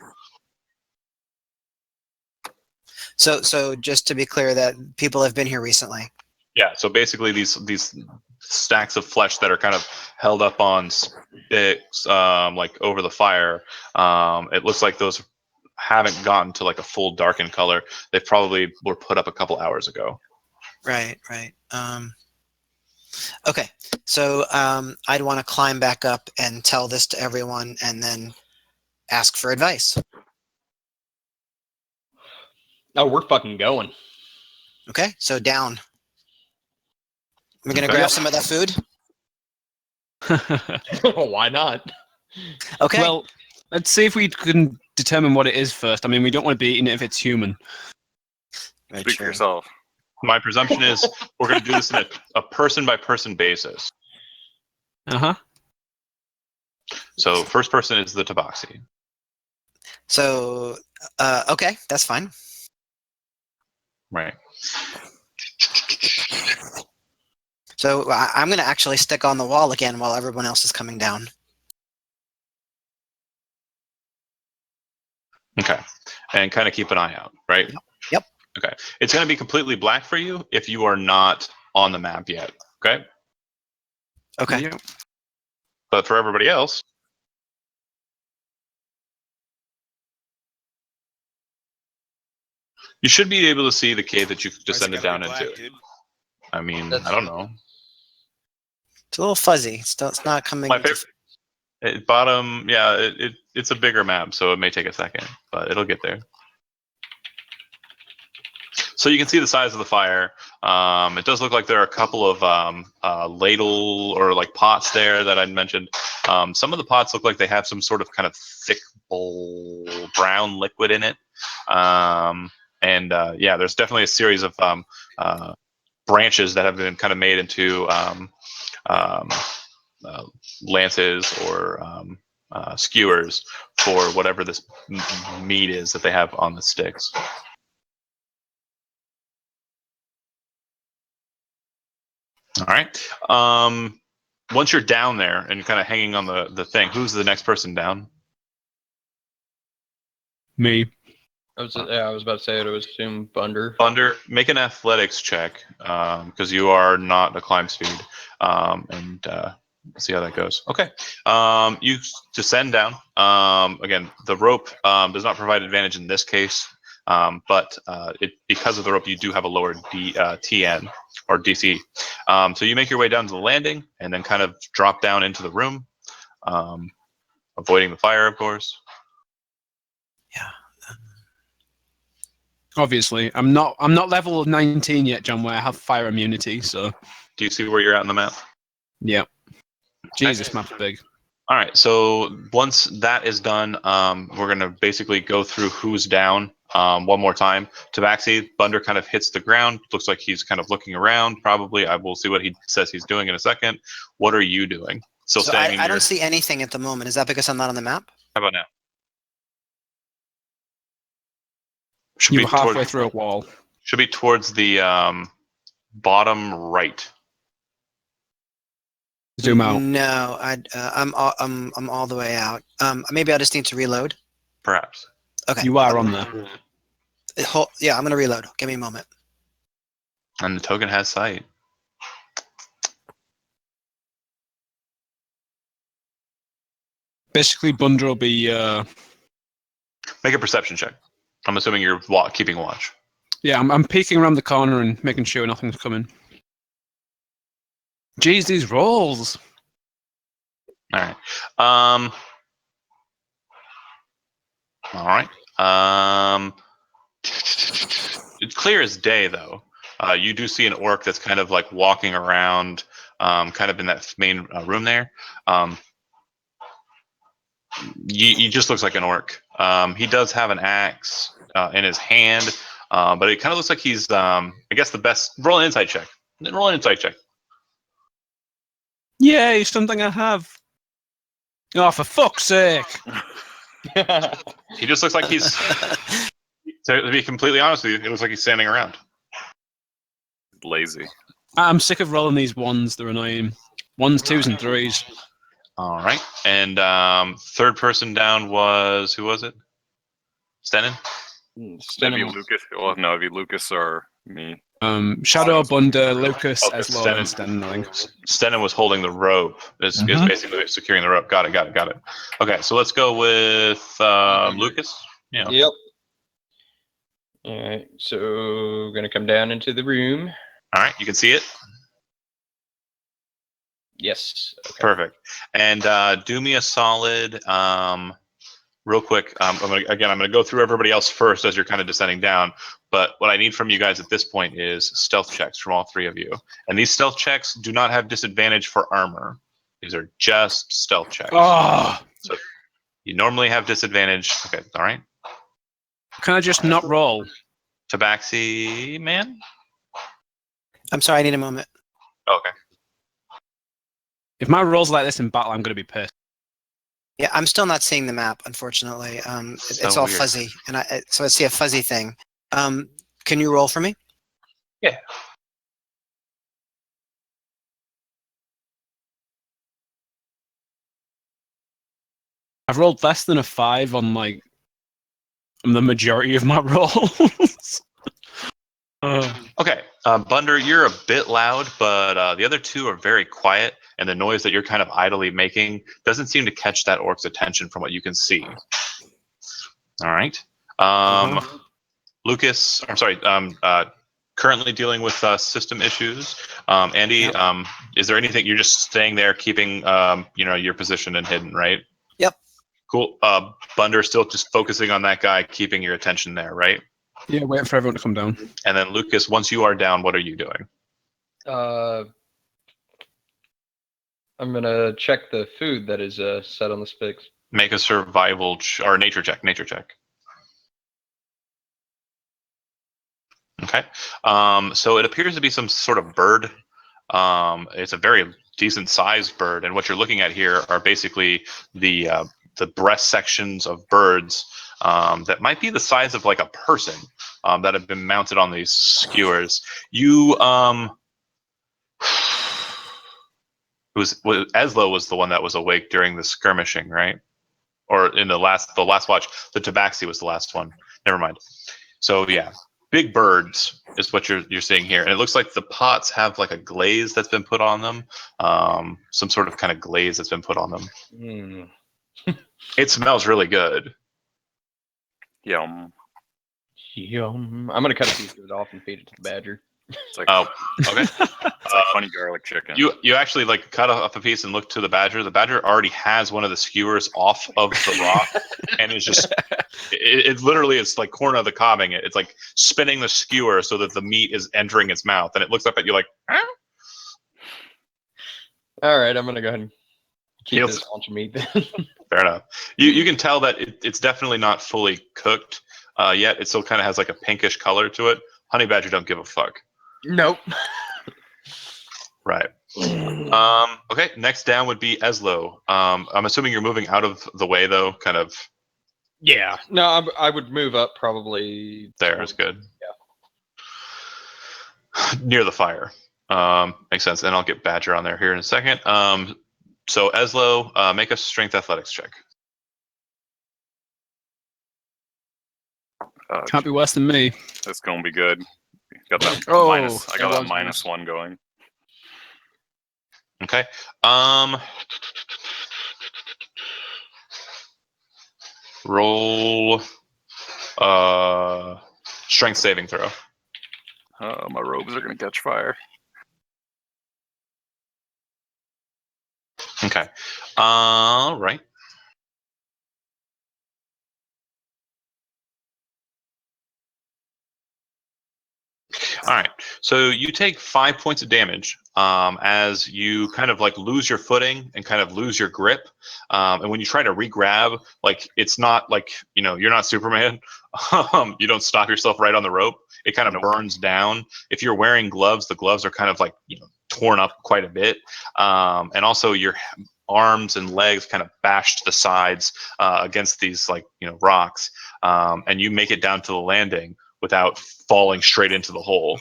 So just to be clear, that people have been here recently. Yeah, so basically these stacks of flesh that are kind of held up on sticks, like over the fire. It looks like those haven't gotten to like a full darkened color. They probably were put up a couple hours ago. Right. Okay. So I'd want to climb back up and tell this to everyone, and then ask for advice. Oh, we're fucking going. Okay. So down. We're gonna Okay. grab some of that food. Why not? Okay. Well, let's see if we can determine what it is first. I mean, we don't want to be eating it if it's human. Right, Speak for sure. yourself. My presumption is we're going to do this in a person by person basis. Uh-huh. So first person is the tabaxi. So okay, that's fine. Right. So I'm going to actually stick on the wall again while everyone else is coming down. Okay. And kind of keep an eye out, right? Yep. Okay. It's going to be completely black for you if you are not on the map yet. Okay. Okay. Yeah. But for everybody else, you should be able to see the cave that you descended down into. I mean, I don't know. It's a little fuzzy. It's not coming. My favorite bottom, yeah, it's a bigger map, so it may take a second, but it'll get there. So you can see the size of the fire. It does look like there are a couple of ladle or like pots there that I'd mentioned. Some of the pots look like they have some sort of kind of thick brown liquid in it. Yeah, there's definitely a series of branches that have been kind of made into lances or skewers for whatever this meat is that they have on the sticks. All right. Once you're down there and kind of hanging on the thing, who's the next person down? Me. I was about to say it. I would assume Thunder. Thunder, make an athletics check because you are not a climb speed, and see how that goes. Okay. You descend down. Again, the rope does not provide advantage in this case, but because of the rope, you do have a lower TN or DC. So you make your way down to the landing and then kind of drop down into the room, avoiding the fire, of course. Yeah. Obviously, I'm not level 19 yet, John. Where I have fire immunity. So Do you see where you're at on the map? yeah. Jesus, map's big. All right. So once that is done, we're gonna basically go through who's down one more time. Tabaxi, Bunder kind of hits the ground. Looks like he's kind of looking around. Probably, I will see what he says he's doing in a second. What are you doing? Still So staying in I your. don't see anything at the moment. Is that because I'm not on the map? How about now? Should You be were halfway towards. through a wall. Should be towards the bottom right. Zoom out. No, I'm all the way out. Maybe I just need to reload. Perhaps. Okay. You are on there. Yeah, I'm gonna reload. Give me a moment. And the token has sight. Basically, Bunder will be. Make a perception check. I'm assuming you're keeping watch. Yeah, I'm peeking around the corner and making sure nothing's coming. Jeez, these rolls. All right. All right. It's clear as day, though. You do see an orc that's kind of like walking around, kind of in that main room there. He just looks like an orc. He does have an axe in his hand, but it kind of looks like he's, I guess, the best. Roll an insight check. Roll an insight check. Yay, something I have. Oh, for fuck's sake. He just looks like he's. To be completely honest with you, it looks like he's standing around. Lazy. I'm sick of rolling these ones. They're annoying. Ones, twos, and threes. All right. And third person down was, who was it? Stenin? It'd be Lucas. Well, no, it'd be Lucas or me. Shadow, Bunder, Lucas, Okay, Eslo, and Sten, I think. Stenin was holding the rope. Is basically securing the rope. Got it. Okay, so let's go with Lucas. Yeah. Yep. All right, so gonna come down into the room. All right, you can see it. Yes. Okay. Perfect. And do me a solid, real quick. I'm gonna go through everybody else first as you're kind of descending down. But what I need from you guys at this point is stealth checks from all three of you. And these stealth checks do not have disadvantage for armor. These are just stealth checks. Oh, So you normally have disadvantage. Okay, all right. can I just not roll? Tabaxi man. I'm sorry, I need a moment. Okay. If my rolls like this in battle, I'm going to be pissed. Yeah, I'm still not seeing the map, unfortunately. It's all weird. fuzzy, and so I see a fuzzy thing. Can you roll for me? Yeah. I've rolled less than a 5 on like the majority of my rolls. Okay, Bunder, you're a bit loud, but the other two are very quiet, and the noise that you're kind of idly making doesn't seem to catch that orc's attention from what you can see. All right. Lucas, I'm sorry, currently dealing with system issues. Andy, is there anything, you're just staying there, keeping your position and hidden, right? Yep. Cool. Bunder still just focusing on that guy, keeping your attention there, right? Yeah, wait for everyone to come down. And then Lucas, once you are down, what are you doing? I'm gonna check the food that is set on the sticks. Make a survival or nature check. Nature check. Okay. So it appears to be some sort of bird. It's a very decent sized bird, and what you're looking at here are basically the breast sections of birds that might be the size of like a person that have been mounted on these skewers. You Eslo was the one that was awake during the skirmishing, right? Or in the last watch, the Tabaxi was the last one. Never mind. So yeah, big birds is what you're seeing here, and it looks like the pots have like a glaze that's been put on them, some sort of kind of glaze that's been put on them. It smells really good. Yum. I'm gonna cut a piece of it off and feed it to the badger. It's like Oh, okay. it's like funny garlic chicken. You actually like cut off a piece and look to the badger. The badger already has one of the skewers off of the rock, and it's just it literally it's like corn on the cobbing. It's like spinning the skewer so that the meat is entering its mouth, and it looks up at you like. Huh? All right, I'm gonna go ahead and keep He'll- this haunch of meat then. Fair enough. You can tell that it's definitely not fully cooked yet. It still kind of has like a pinkish color to it. Honey badger don't give a fuck. Nope. Right. Okay. Next down would be Eslo. I'm assuming you're moving out of the way though. Kind of Yeah. No, I would move up probably. there is good. Yeah. Near the fire. Makes sense. And I'll get Badger on there here in a second. So Eslo, make a strength athletics check. Can't be worse than me. That's gonna be good. Got that Oh, minus. I got that that was minus worse. one going. Okay. Roll strength saving throw. My robes are gonna catch fire. Okay. All right. All right. So you take 5 points of damage as you kind of like lose your footing and kind of lose your grip. And when you try to re-grab, like it's not like, you're not Superman. You don't stop yourself right on the rope. It kind of Nope. burns down. If you're wearing gloves, the gloves are kind of like, torn up quite a bit. And also your arms and legs kind of bashed the sides against these like, rocks. And you make it down to the landing without falling straight into the hole.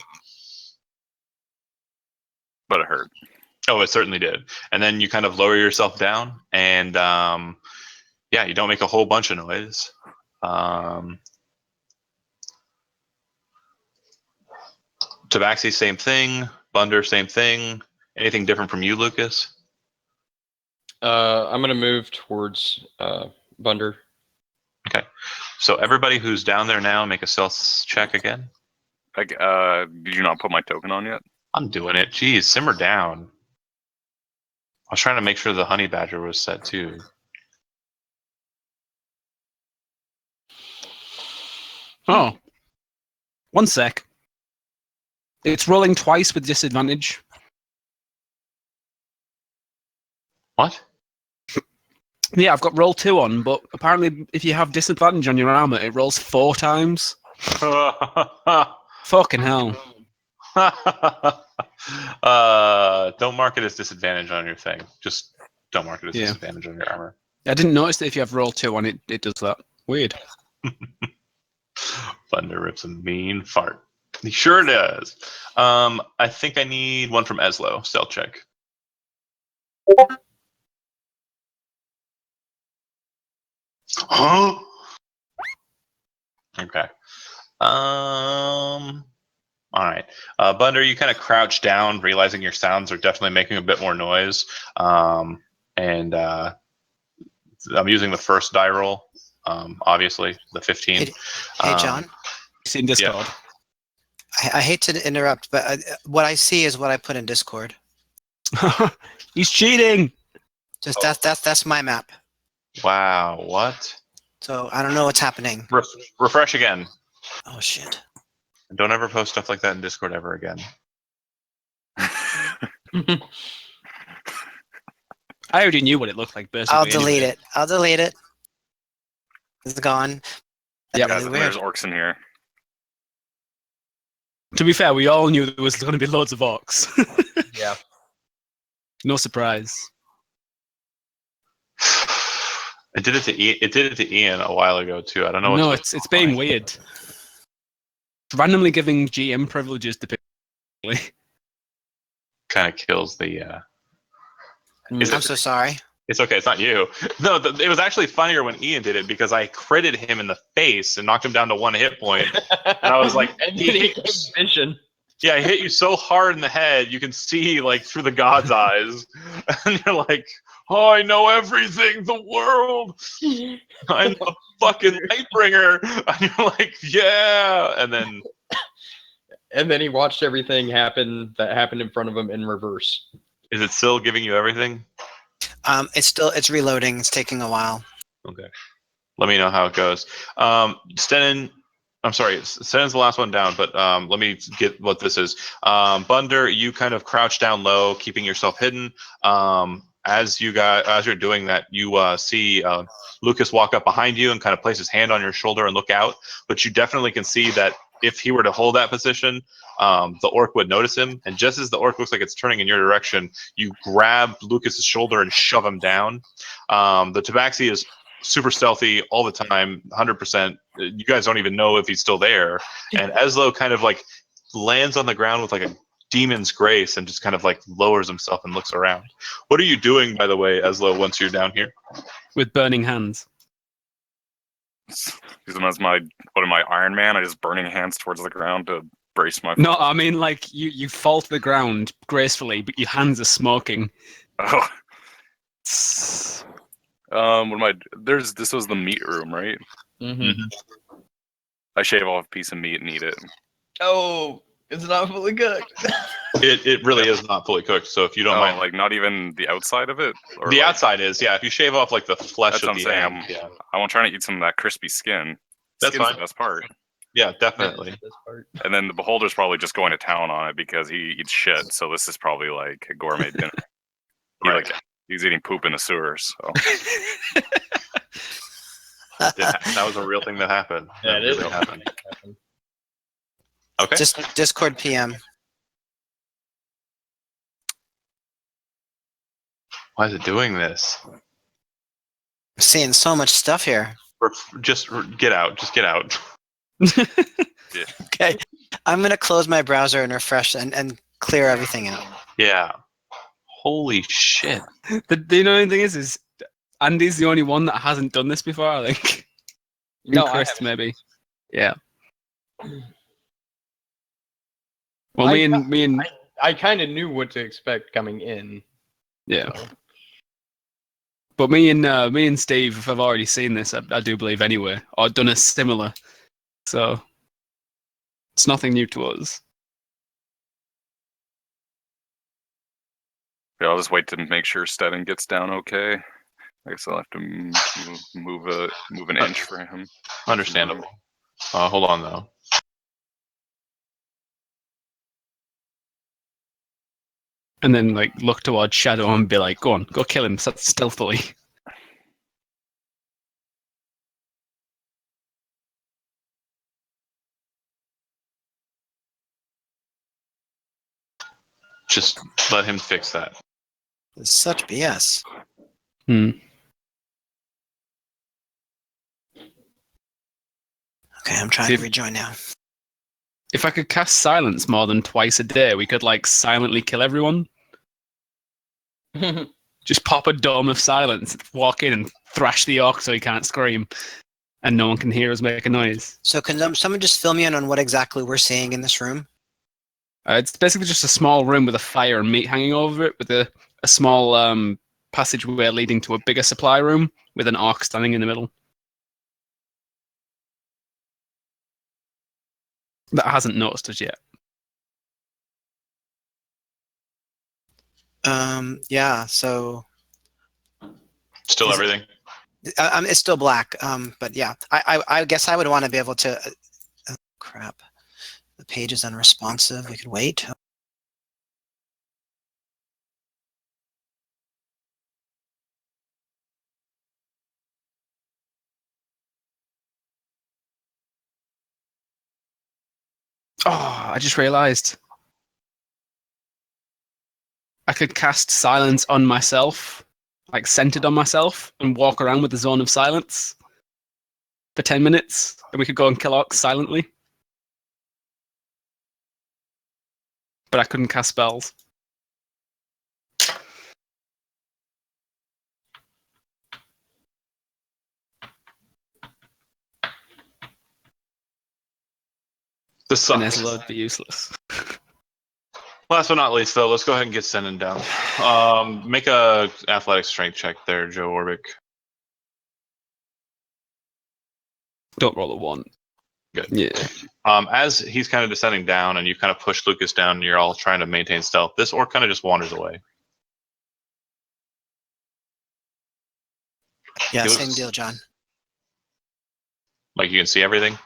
But it hurt. Oh, it certainly did. And then you kind of lower yourself down, and you don't make a whole bunch of noise. Tabaxi, same thing. Bunder, same thing. Anything different from you, Lucas? I'm gonna move towards Bunder. Okay. So everybody who's down there now, make a stealth check again. Like, did you not put my token on yet? I'm doing it. Jeez, simmer down. I was trying to make sure the honey badger was set too. Oh. 1 sec. It's rolling twice with disadvantage. What? Yeah, I've got roll 2 on, but apparently if you have disadvantage on your armor, it rolls 4 times. Fucking hell. Don't mark it as disadvantage on your thing. Just don't mark it as Yeah. disadvantage on your armor. I didn't notice that if you have roll 2 on it, it does that. Weird. Thunder rips a mean fart. He sure does. I think I need one from Eslo. Stealth check. Huh? Okay. All right. Bunder, you kind of crouch down, realizing your sounds are definitely making a bit more noise. And I'm using the first die roll, obviously, the 15. Hey, John. It's in Discord. I hate to interrupt, but what I see is what I put in Discord. He's cheating. Just that's my map. Wow, what? So I don't know what's happening. Refresh again. Oh shit. Don't ever post stuff like that in Discord ever again. I already knew what it looked like, basically. I'll delete it. I'll delete it. It's gone. Yep. That's Guys, really there's weird. orcs in here. To be fair, we all knew there was going to be loads of orcs. Yeah. No surprise. It did it to Ian a while ago too. I don't know. No, it's being weird. It's randomly giving GM privileges to people. Kind of kills the. I'm so sorry. It's okay. It's not you. No, it was actually funnier when Ian did it because I critted him in the face and knocked him down to 1 hit point. And I was like, and then he came vision. Yeah, I hit you so hard in the head you can see like through the god's eyes, and you're like, "Oh, I know everything, the world. I'm the fucking Lightbringer." And you're like, "Yeah," and then And then he watched everything happen that happened in front of him in reverse. Is it still giving you everything? It's reloading. It's taking a while. Okay. Let me know how it goes. Stenin, I'm sorry, Stenin's the last one down, but let me get what this is. Bunder, you kind of crouch down low, keeping yourself hidden. As you're doing that, you see Lucas walk up behind you and kind of place his hand on your shoulder and look out. But you definitely can see that if he were to hold that position, the orc would notice him. And just as the orc looks like it's turning in your direction, you grab Lucas's shoulder and shove him down. The tabaxi is super stealthy all the time, 100%. You guys don't even know if he's still there. And Eslo kind of like lands on the ground with like a demon's grace and just kind of like lowers himself and looks around. What are you doing, by the way, Eslo, once you're down here? With burning hands. Because what am I, Iron Man? I just burning hands towards the ground to brace my. No, I mean like you fall to the ground gracefully, but your hands are smoking. Oh. What am I? This was the meat room, right? Mm-hmm. I shave off a piece of meat and eat it. Oh, it's not fully cooked. It really is not fully cooked, so if you don't mind. Like not even the outside of it? Or The like, outside is, yeah. If you shave off like the flesh that's at what I'm the saying. end, yeah. I'm trying to eat some of that crispy skin. That's Skin's fine. the best part. Yeah, definitely. This part. And then the beholder's probably just going to town on it because he eats shit. So this is probably like a gourmet dinner. Right. He's eating poop in the sewers. So That was a real thing that happened. Yeah, That it is. really happened. Okay. Just Discord PM. Why is it doing this? I'm seeing so much stuff here. Just get out. Just get out. Okay. I'm gonna close my browser and refresh and clear everything out. Yeah. Holy shit. The annoying thing is Andy's the only one that hasn't done this before, I think. No, And I Chris, haven't. maybe. Yeah. Well, me and I kind of knew what to expect coming in. yeah. But me and Steve have already seen this. I do believe anyway, or done a similar. So it's nothing new to us. yeah, I'll just wait to make sure Steven gets down okay. I guess I'll have to move an inch for him. Understandable. Hold on, though. And then like look towards Shadow and be like, "Go on, go kill him stealthily." Just let him fix that. It's such BS. Hmm. Okay, I'm trying See, to rejoin now. If I could cast silence more than twice a day, we could like silently kill everyone. Just pop a dome of silence, walk in and thrash the orc so he can't scream, and no one can hear us make a noise. So can someone just fill me in on what exactly we're seeing in this room? It's basically just a small room with a fire and meat hanging over it, with a small passageway leading to a bigger supply room with an orc standing in the middle. That hasn't noticed us yet. Yeah, so Still Is it- everything? it's still black. But yeah, I guess I would want to be able to. Oh, crap, the page is unresponsive. We could wait. Oh, I just realized. I could cast silence on myself, like centered on myself, and walk around with the zone of silence for 10 minutes, and we could go and kill orcs silently. But I couldn't cast spells. This And sucks. Eslo would be useless. Last but not least, though, let's go ahead and get Senin down. Make a athletic strength check there, Joe Orbick. Don't roll a 1. Good. Yeah. As he's kind of descending down, and you kind of push Lucas down, and you're all trying to maintain stealth. This orc kind of just wanders away. Yeah, He same looks- deal, John. Like you can see everything.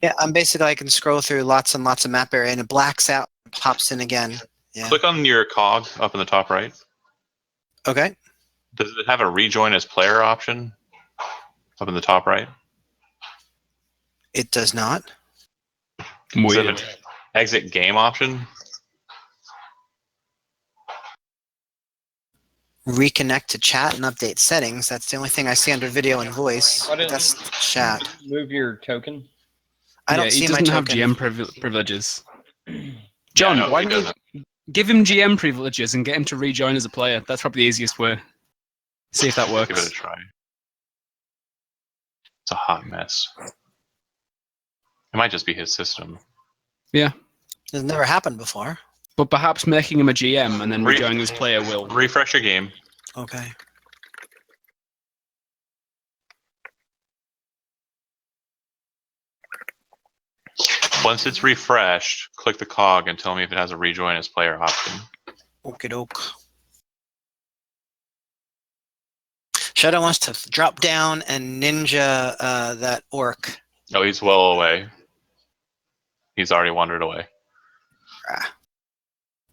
Yeah, I can scroll through lots and lots of map area, and it blacks out, and pops in again. Yeah. Click on your cog up in the top right. Okay. Does it have a rejoin as player option up in the top right? It does not. Does it Weird. have an exit game option? Reconnect to chat and update settings. That's the only thing I see under video and voice. Why didn't That's the chat. Move your token. I don't he see my doesn't have token. GM privileges. John, Yeah, no, why he don't doesn't. you give him GM privileges and get him to rejoin as a player? That's probably the easiest way. See if that Give it a works. try. It's a hot mess. It might just be his system. It's never happened before. But perhaps making him a GM and then Re- rejoining as player will. Refresh your game. Okay. Once it's refreshed, click the cog and tell me if it has a rejoin as player option. Okie doke. Shadow wants to drop down and ninja that orc. Oh, he's well away. He's already wandered away.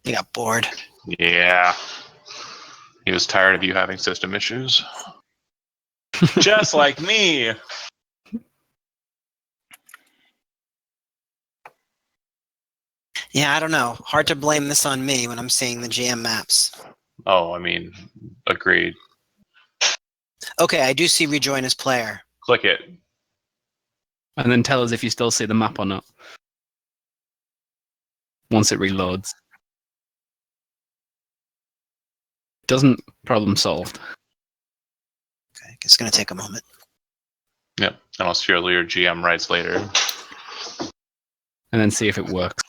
He got bored. Yeah. He was tired of you having system issues. Just like me. Yeah, I don't know. Hard to blame this on me when I'm seeing the GM maps. Oh, I mean, agreed. Okay, I do see rejoin as player. Click it. And then tell us if you still see the map or not. Once it reloads. Doesn't problem solved. Okay, it's going to take a moment. Yep. Unless your GM writes later. And then see if it works.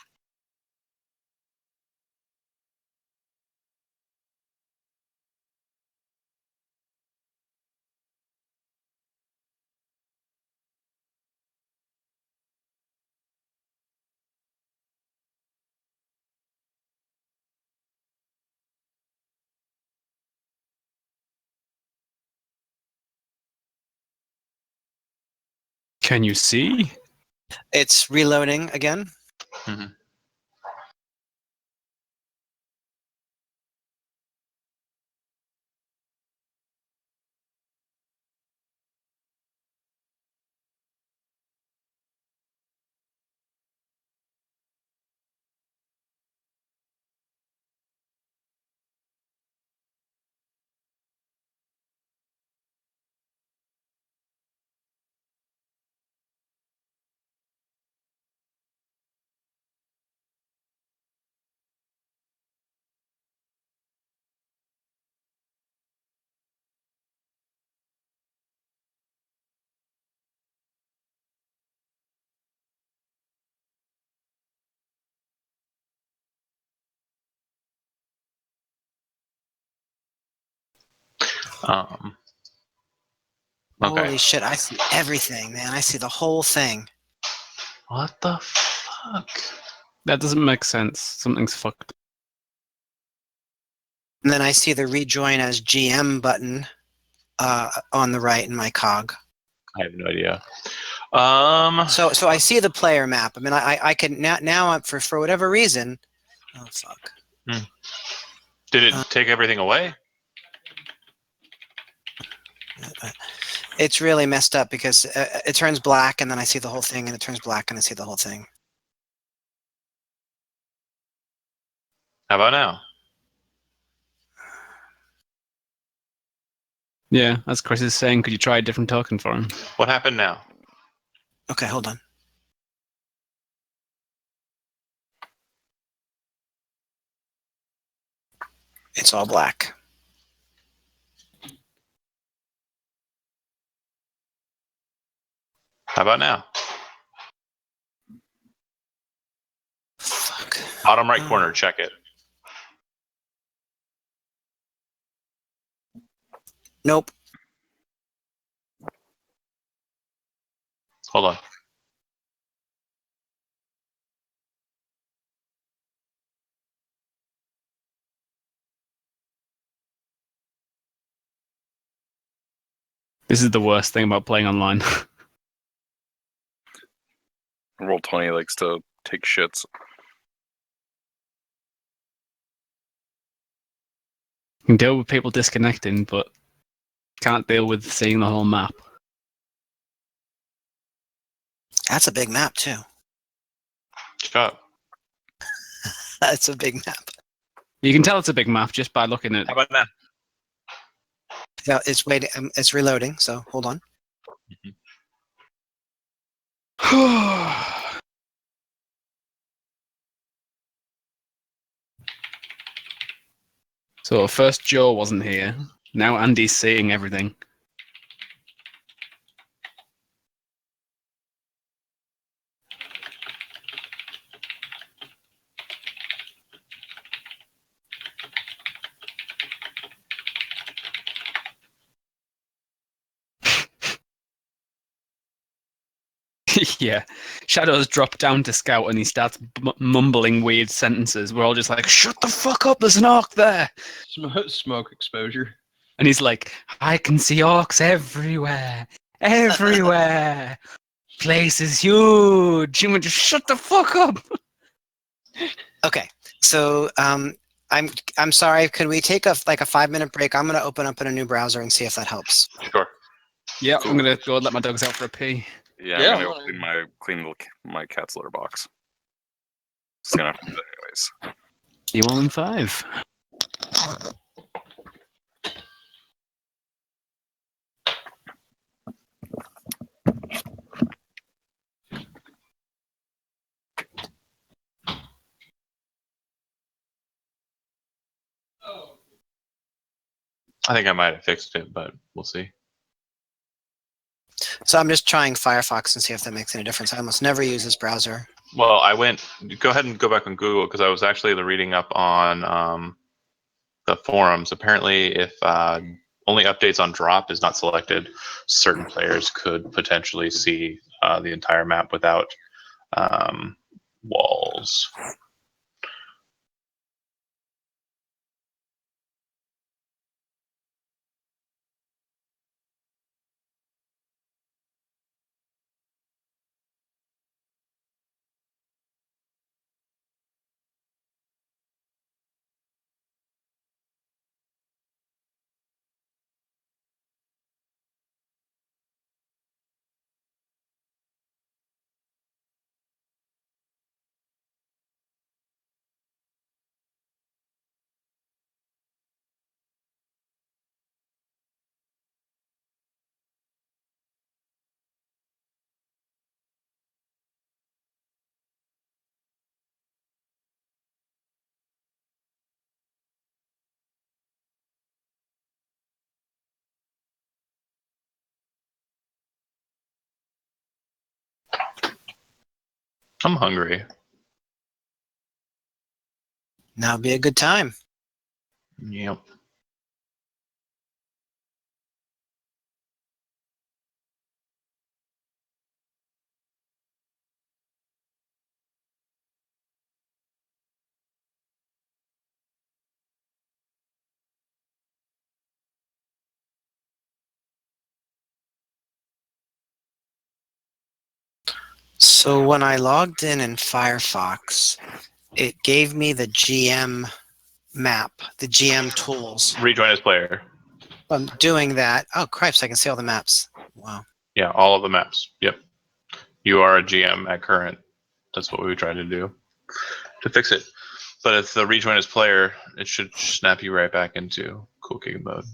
Can you see? It's reloading again. Mhm. Okay. Holy shit, I see everything, man. I see the whole thing. What the fuck? That doesn't make sense. Something's fucked. And then I see the rejoin as GM button on the right in my cog. I have no idea. So I see the player map. I mean, I can now for whatever reason. Oh fuck. Did it take everything away? It's really messed up because it turns black and then I see the whole thing, and it turns black and I see the whole thing. How about now? Yeah, as Chris is saying, could you try a different token for him? What happened now? Okay, hold on. It's all black. How about now? Fuck. Bottom right corner, check it. Nope. Hold on. This is the worst thing about playing online. Roll20 likes to take shits. You can deal with people disconnecting, but can't deal with seeing the whole map. That's a big map too. Shut up. That's a big map. You can tell it's a big map just by looking at. How about that? Yeah, it's waiting. It's reloading. So hold on. So first Joe wasn't here. Now Andy's seeing everything. Yeah. Shadow's dropped down to scout and he starts mumbling weird sentences. We're all just like, shut the fuck up, there's an orc there. Smoke exposure. And he's like, I can see orcs everywhere. Everywhere. Place is huge. And we're just shut the fuck up. Okay. So I'm sorry. Could we take a 5-minute break? I'm gonna open up in a new browser and see if that helps. Sure. Yeah, I'm gonna go and let my dogs out for a pee. Yeah, Yeah. I'm gonna go clean my cat's litter box. Just gonna have to do that anyways. You all in 5. I think I might have fixed it, but we'll see. So I'm just trying Firefox and see if that makes any difference. I almost never use this browser. Well, go ahead and go back on Google because I was actually reading up on the forums. Apparently, if only updates on drop is not selected, certain players could potentially see the entire map without walls. I'm hungry. Now would be a good time. Yep. So when I logged in Firefox, it gave me the GM map, the GM tools. Rejoin as player. I'm doing that. Oh, cripes, I can see all the maps. Wow. Yeah, all of the maps. Yep. You are a GM at current. That's what we tried to do to fix it. But if the rejoin as player, it should snap you right back into Cool King mode.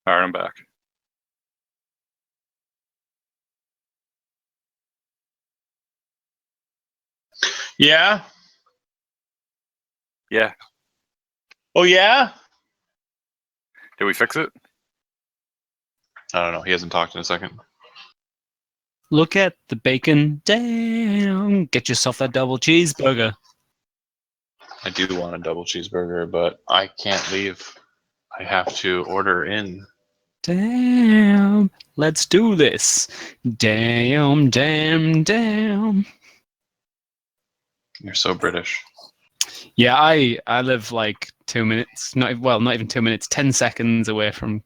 All right, I'm back. Yeah. Yeah. Oh yeah. Did we fix it? I don't know. He hasn't talked in a second. Look at the bacon. Damn. Get yourself that double cheeseburger. I do want a double cheeseburger, but I can't leave. I have to order in. Damn. Let's do this. Damn, damn, damn. You're so British. Yeah, I live like 2 minutes, not even 2 minutes, 10 seconds away from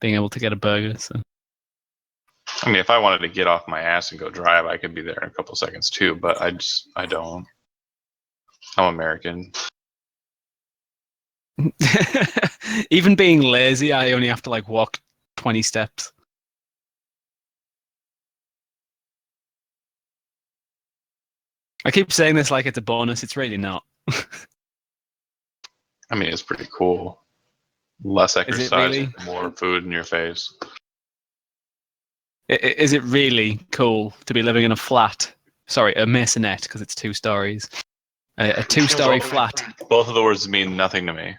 being able to get a burger. So I mean, if I wanted to get off my ass and go drive, I could be there in a couple seconds too. But I don't. I'm American. even being lazy, I only have to like walk 20 steps. I keep saying this like it's a bonus. It's really not. I mean, it's pretty cool. Less exercise, really? more food in your face. Is it really cool to be living in a flat? Sorry, a maisonette, because it's 2 stories. A 2-story flat. Both of the words mean nothing to me.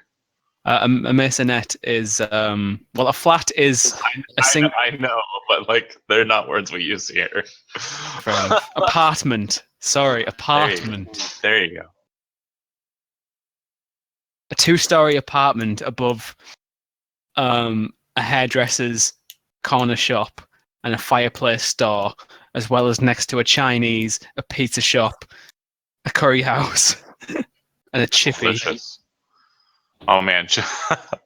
A maisonette is well, a flat is a single. I know, but like they're not words we use here. Apartment. Sorry, apartment. There you go. A 2-story apartment above a hairdresser's corner shop and a fireplace store, as well as next to a Chinese, a pizza shop, a curry house, and a chippy. Delicious. Oh man,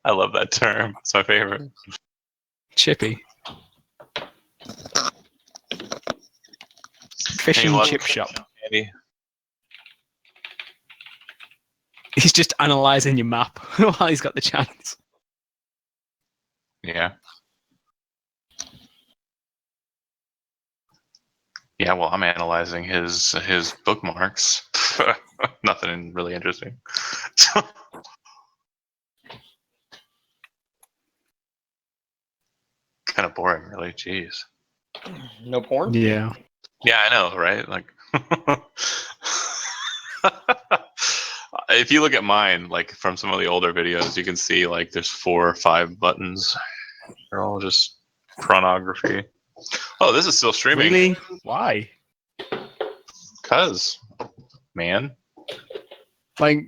I love that term. It's my favorite. Chippy. Fish and chip shop. Andy. He's just analysing your map while he's got the chance. Yeah. Yeah, well, I'm analyzing his bookmarks. Nothing really interesting. Kind of boring, really. Jeez. No porn? Yeah. Yeah, I know, right? Like, if you look at mine, like from some of the older videos, you can see like there's 4 or 5 buttons. They're all just pornography. Oh, this is still streaming. Really? Why? Cause, man. Like,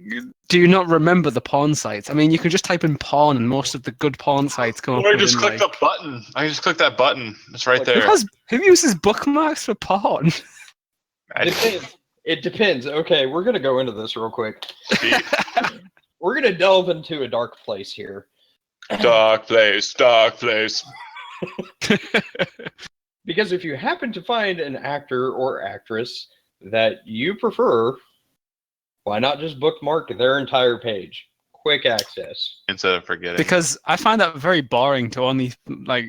do you not remember the porn sites? I mean, you can just type in porn, and most of the good porn sites come up. Or I just within, clicked the button. I just clicked that button. It's right there. Who uses bookmarks for porn? It depends. Okay, we're gonna go into this real quick. We're gonna delve into a dark place here. Dark place, dark place. Because if you happen to find an actor or actress that you prefer, why not just bookmark their entire page? Quick access. Instead of forgetting. Because I find that very boring to only like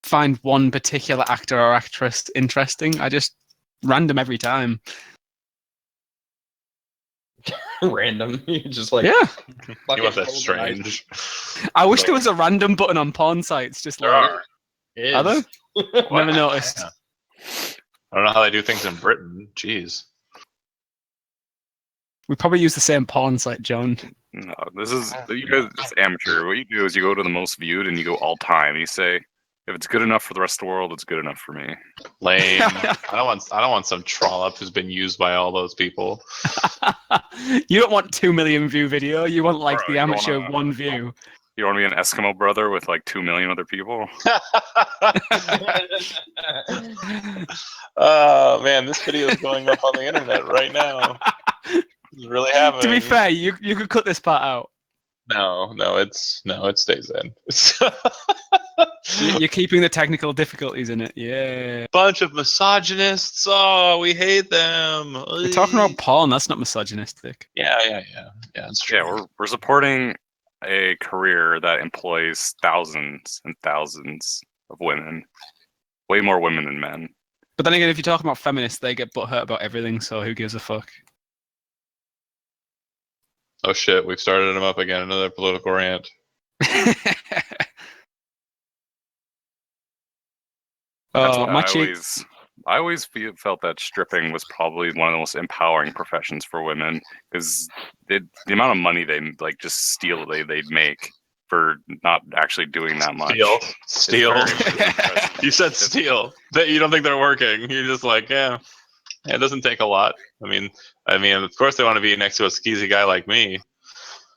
find one particular actor or actress interesting. I just random every time. Random. You just like Yeah. You want that strange. I wish there was a random button on porn sites. Just There like, are. Is. are there? Never noticed. Yeah. I don't know how they do things in Britain. Jeez. We probably use the same porn site, John. No, this is you guys just amateur. What you do is you go to the most viewed and you go all time. You say, if it's good enough for the rest of the world, it's good enough for me. Lame. I don't want some trollop who's been used by all those people. You don't want 2 million view video. You want like Bro, the you amateur wanna- 1 view. You want to be an Eskimo brother with like 2 million other people? Oh man, this video is going up on the internet right now. It's really happening. To be fair, you could cut this part out. No, it stays in. You're keeping the technical difficulties in it. Yeah. Bunch of misogynists. Oh, we hate them. We're talking about porn. That's not misogynistic. Yeah. It's true. Yeah, we're supporting a career that employs thousands and thousands of women, way more women than men. But then again, if you talk about feminists, they get butthurt about everything. So who gives a fuck? Oh shit, we've started him up again. Another political rant. That's Oh, why my I always felt that stripping was probably one of the most empowering professions for women, because the amount of money they like just steal they'd make for not actually doing that much. Steal. Is impressive. You said steal. That you don't think they're working. You're just like, yeah, it doesn't take a lot. I mean, of course they want to be next to a skeezy guy like me.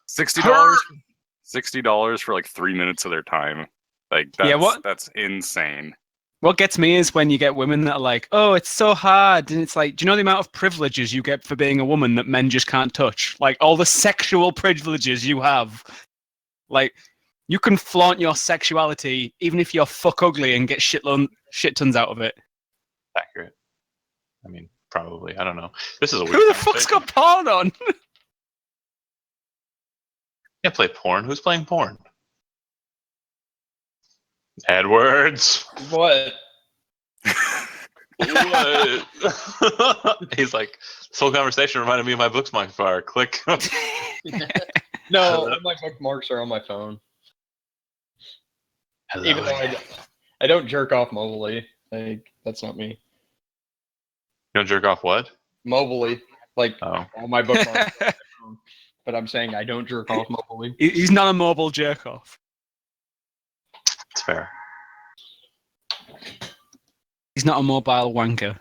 $60 for like 3 minutes of their time. Like that's insane. What gets me is when you get women that are like, oh, it's so hard. And it's like, do you know the amount of privileges you get for being a woman that men just can't touch? Like, all the sexual privileges you have. Like, you can flaunt your sexuality even if you're fuck ugly and get shit tons out of it. Accurate. I mean, probably. I don't know. This is a weird Who the fuck's got porn on? Can't play porn. Who's playing porn? Edwards. What? What? He's like, this whole conversation reminded me of my bookmark bar. Click. No, all my bookmarks are on my phone. Hello. Even though I don't jerk off mobilely. Like, that's not me. You don't jerk off what? Mobilely. Like, Oh. all my bookmarks are on my phone. But I'm saying I don't jerk off mobilely. He's not a mobile jerk off. It's fair. He's not a mobile wanker.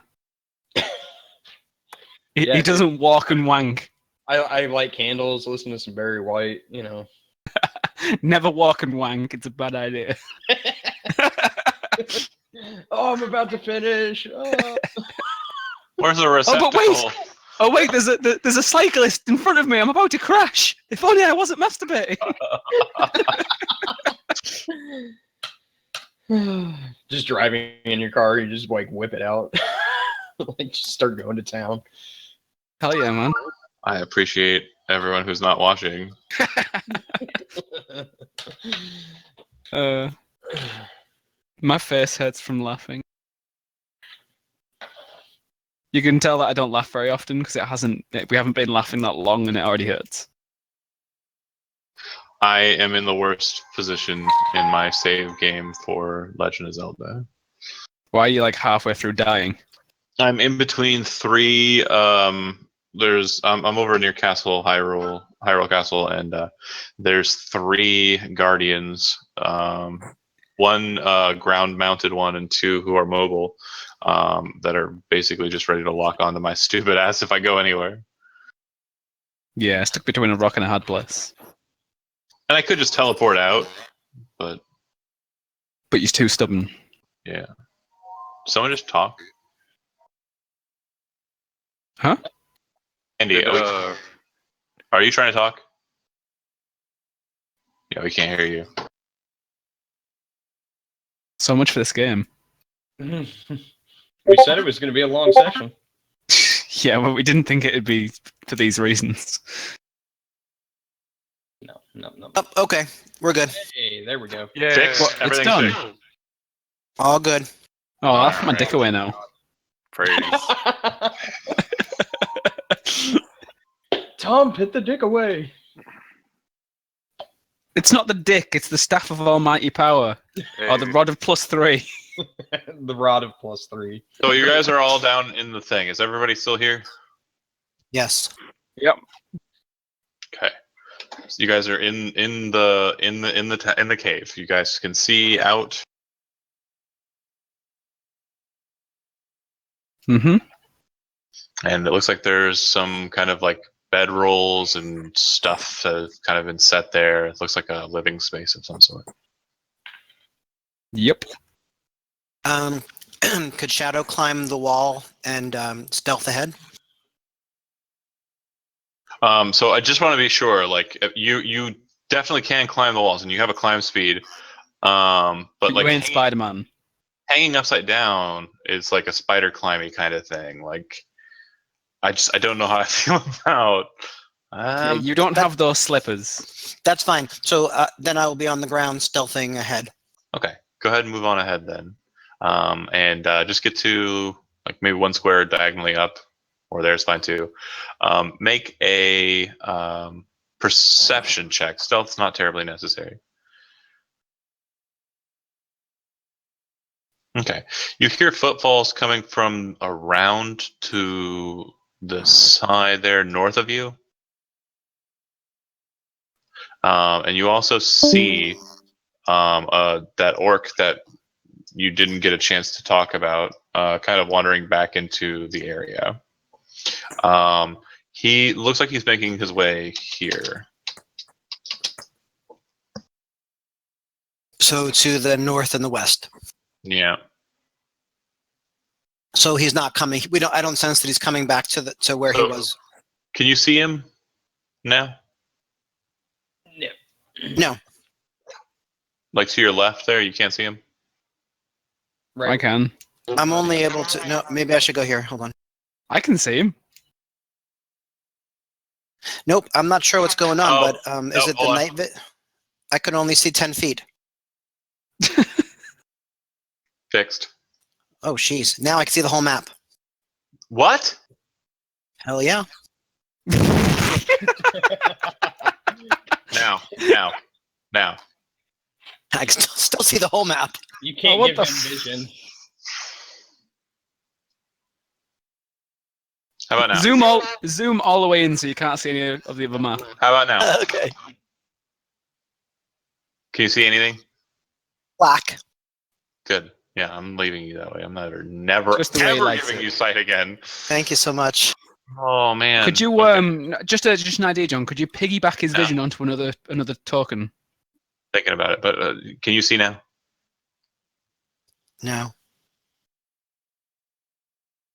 Yeah. He doesn't walk and wank. I light candles, listen to some Barry White, you know. Never walk and wank. It's a bad idea. Oh, I'm about to finish. Oh. Where's the receptacle? wait. Oh wait, there's a cyclist in front of me. I'm about to crash. If only I wasn't masturbating. Just driving in your car, you just like whip it out. Like, just start going to town. Hell yeah, man. I appreciate everyone who's not watching. My face hurts from laughing. You can tell that I don't laugh very often because we haven't been laughing that long and it already hurts. I am in the worst position in my save game for Legend of Zelda. Why are you like halfway through dying? I'm in between three. I'm over near Castle Hyrule Castle, and there's three guardians. One ground-mounted one, and two who are mobile. That are basically just ready to lock onto my stupid ass if I go anywhere. Yeah, stuck between a rock and a hard place. And I could just teleport out, but you're too stubborn. yeah. Someone just talk. Huh? Andy, are you trying to talk? Yeah, we can't hear you. So much for this game. We said it was going to be a long session. Yeah, well, we didn't think it'd be for these reasons. No. Oh, okay, we're good. Hey, there we go. Yeah, Fixed. It's Everything's done. fixed. All good. Oh, I'll put my dick away now. praise. Tom, put the dick away. It's not the dick, it's the staff of almighty power. Or the rod of +3. The rod of +3. So you guys are all down in the thing. Is everybody still here? Yes. Yep. Okay. So you guys are in the cave. You guys can see out. Mm-hmm. And it looks like there's some kind of like bedrolls and stuff that have kind of been set there. It looks like a living space of some sort. Yep. Could Shadow climb the wall and stealth ahead? So I just want to be sure, like you definitely can climb the walls and you have a climb speed. But like you ain't Spider-Man. hanging upside down is like a spider climbing kind of thing. Like I don't know how I feel about. You don't have those slippers. That's fine. So then I will be on the ground stealthing ahead. Okay, go ahead and move on ahead then, and just get to like maybe one square diagonally up, or there's fine too. Make a perception check. Stealth's not terribly necessary. Okay. You hear footfalls coming from around to the side there north of you. And you also see that orc that you didn't get a chance to talk about, kind of wandering back into the area. He looks like he's making his way here. So to the north and the west. Yeah. So he's not coming. I don't sense that he's coming back to where he was. Can you see him now? No. Like to your left there, you can't see him? Right. I can. I'm only able to. No, maybe I should go here. Hold on. I can see him. Nope, I'm not sure what's going on, Oh, but is it the night bit? I can only see 10 feet. Fixed. Oh, jeez. Now I can see the whole map. What? Hell yeah. Now. I can still see the whole map. You can't what give the him vision. How about now? Zoom all the way in so you can't see any of the other map. How about now? Okay. Can you see anything? Black. Good. Yeah, I'm leaving you that way. I'm never Just the way he ever likes giving it. you sight again. Thank you so much. Oh man. Could you Okay. just an idea, John? Could you piggyback his No. vision onto another token? Thinking about it, but can you see now? No.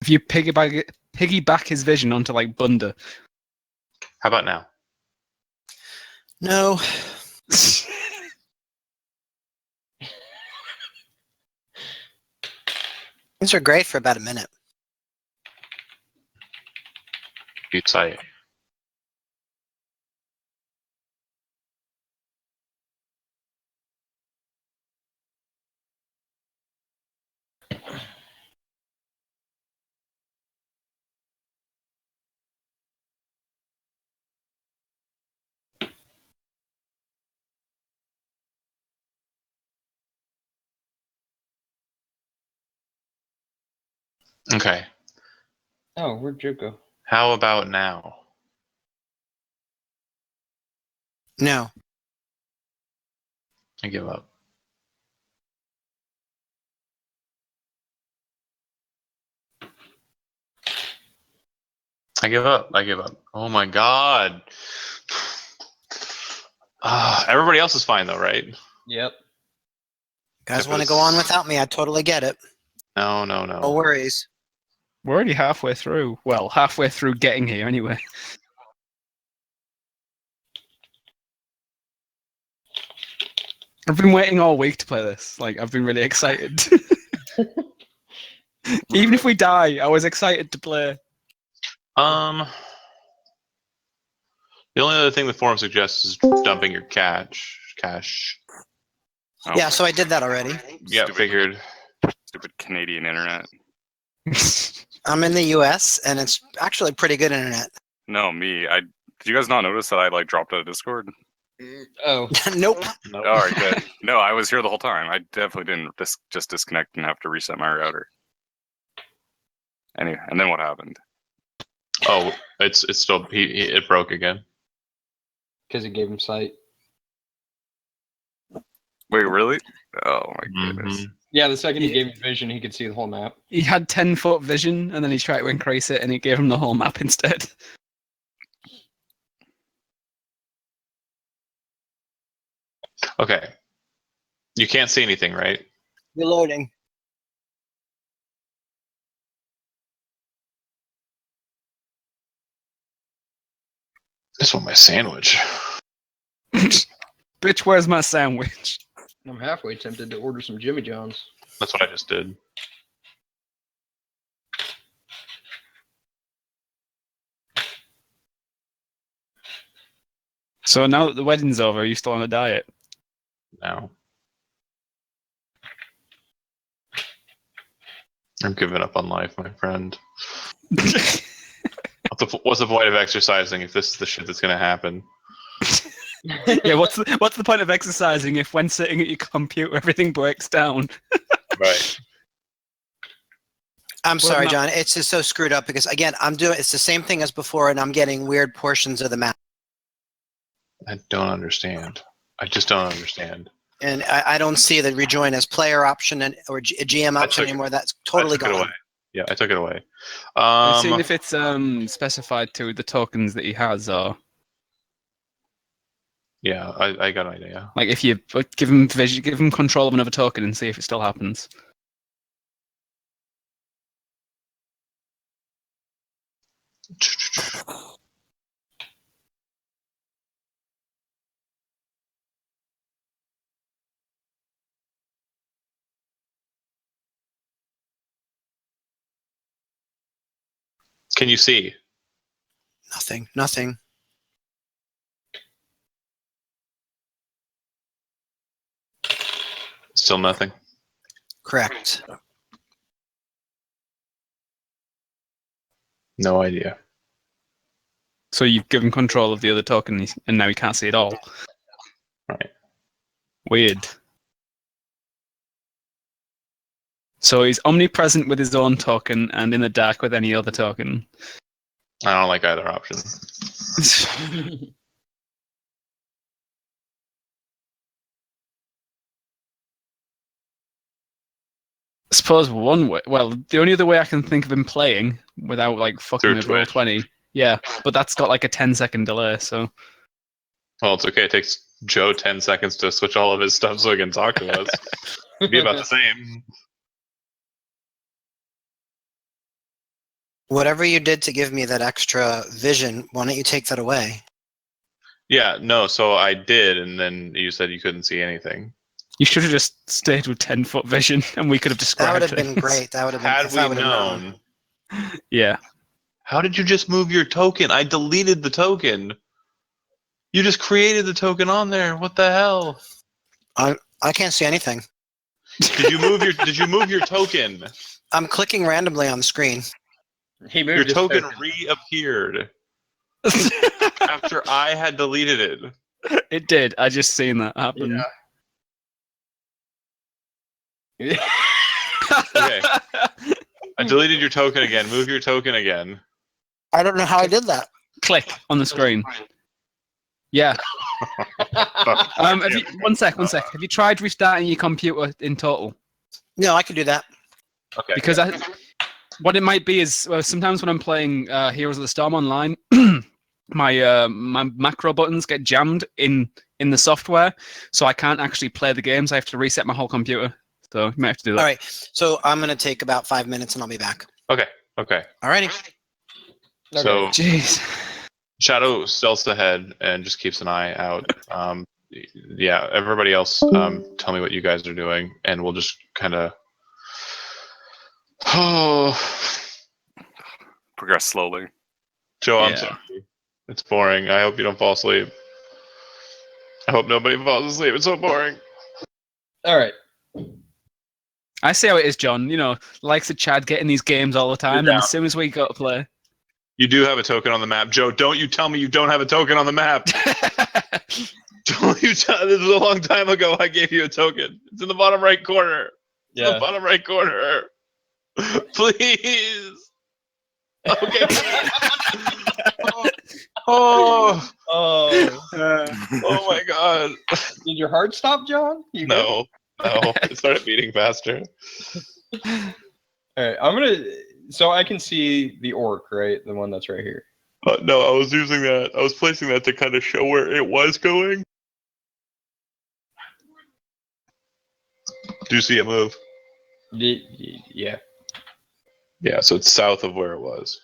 If you piggyback his vision onto like Bunda. How about now? No. These are great for about a minute. You sight. Okay. Oh, where'd Joe go? How about now? No. I give up. I give up. Oh my god. Everybody else is fine though, right? Yep. Guys want to go on without me? I totally get it. No. No worries. We're already halfway through. Well, halfway through getting here anyway. I've been waiting all week to play this. Like, I've been really excited. Even if we die, I was excited to play. The only other thing the forum suggests is dumping your cache. Oh, Yeah, so I did that already. Yeah, figured. Stupid Canadian internet. I'm in the US, and it's actually pretty good internet. No, me. Did you guys not notice that I like dropped out of Discord? Oh. Nope. Nope. All right, good. No, I was here the whole time. I definitely didn't just disconnect and have to reset my router. Anyway, and then what happened? Oh, it's still it broke again. Because it gave him sight. Wait, really? Oh my goodness. Mhm. Yeah, the second he gave him vision, he could see the whole map. He had 10-foot vision, and then he tried to increase it, and it gave him the whole map instead. Okay. You can't see anything, right? Reloading. This one, my sandwich. Bitch, where's my sandwich? I'm halfway tempted to order some Jimmy John's. That's what I just did. So now that the wedding's over, are you still on a diet? No. I'm giving up on life, my friend. What's the point of exercising if this is the shit that's gonna happen? Yeah, what's the point of exercising if when sitting at your computer everything breaks down? Right. I'm sorry, not- John. It's just so screwed up because again, it's the same thing as before, and I'm getting weird portions of the map, I don't understand. I just don't understand. and I don't see the rejoin as player option or a GM option anymore. That's totally I took it gone. away. Yeah, I took it away. I'm seeing if it's specified to the tokens that he has, or Yeah, I got an idea. like if you give him control of another token and see if it still happens. Can you see? Nothing. Still nothing. Correct. No idea. So you've given control of the other token, and now he can't see it all. Right. Weird. So he's omnipresent with his own token and in the dark with any other token. I don't like either option. I suppose one way. Well, the only other way I can think of him playing without like fucking Through with Twitch. Roll20. Yeah, but that's got like a 10-second delay. So Well, it's okay. It takes Joe 10 seconds to switch all of his stuff so he can talk to us. It'd be about the same. Whatever you did to give me that extra vision, why don't you take that away? Yeah, no, so I did, and then you said you couldn't see anything. you should have just stayed with 10-foot vision, and we could have That described. would have been things. great. That would have been. Had if I we would have known. known. Yeah. How did you just move your token? I deleted the token. You just created the token on there. What the hell? I can't see anything. Did you move your token? I'm clicking randomly on the screen. He moved Your his token reappeared after I had deleted it. It did. I just seen that happen. Yeah. Okay. I deleted your token again. Move your token again. I don't know how I did that. Click on the screen. Yeah. One sec. Have you tried restarting your computer in total? No, I could do that. Okay. Because what it might be is sometimes when I'm playing Heroes of the Storm online, my macro buttons get jammed in the software, so I can't actually play the games. I have to reset my whole computer. So you might have to do that. All right. So I'm going to take about 5 minutes and I'll be back. Okay. Alrighty. So Jeez. Shadow stealths ahead and just keeps an eye out. Yeah, everybody else, tell me what you guys are doing, and we'll just kind of. Oh, Progress slowly. Joe, I'm Yeah. sorry. It's boring. I hope you don't fall asleep. I hope nobody falls asleep. It's so boring. All right. I see how it is, John. You know, likes of Chad getting these games all the time, and down. as soon as we go to play. You do have a token on the map, Joe. Don't you tell me you don't have a token on the map. Don't you tell? This was a long time ago. I gave you a token. It's in the bottom right corner. It's in the bottom right corner. Please. Okay. Oh. Oh my God. Did your heart stop, John? You good? No. It started beating faster. All right. I'm gonna. So I can see the orc, right? The one that's right here. No, I was using that. I was placing that to kind of show where it was going. Do you see it move? Yeah. Yeah, so it's south of where it was.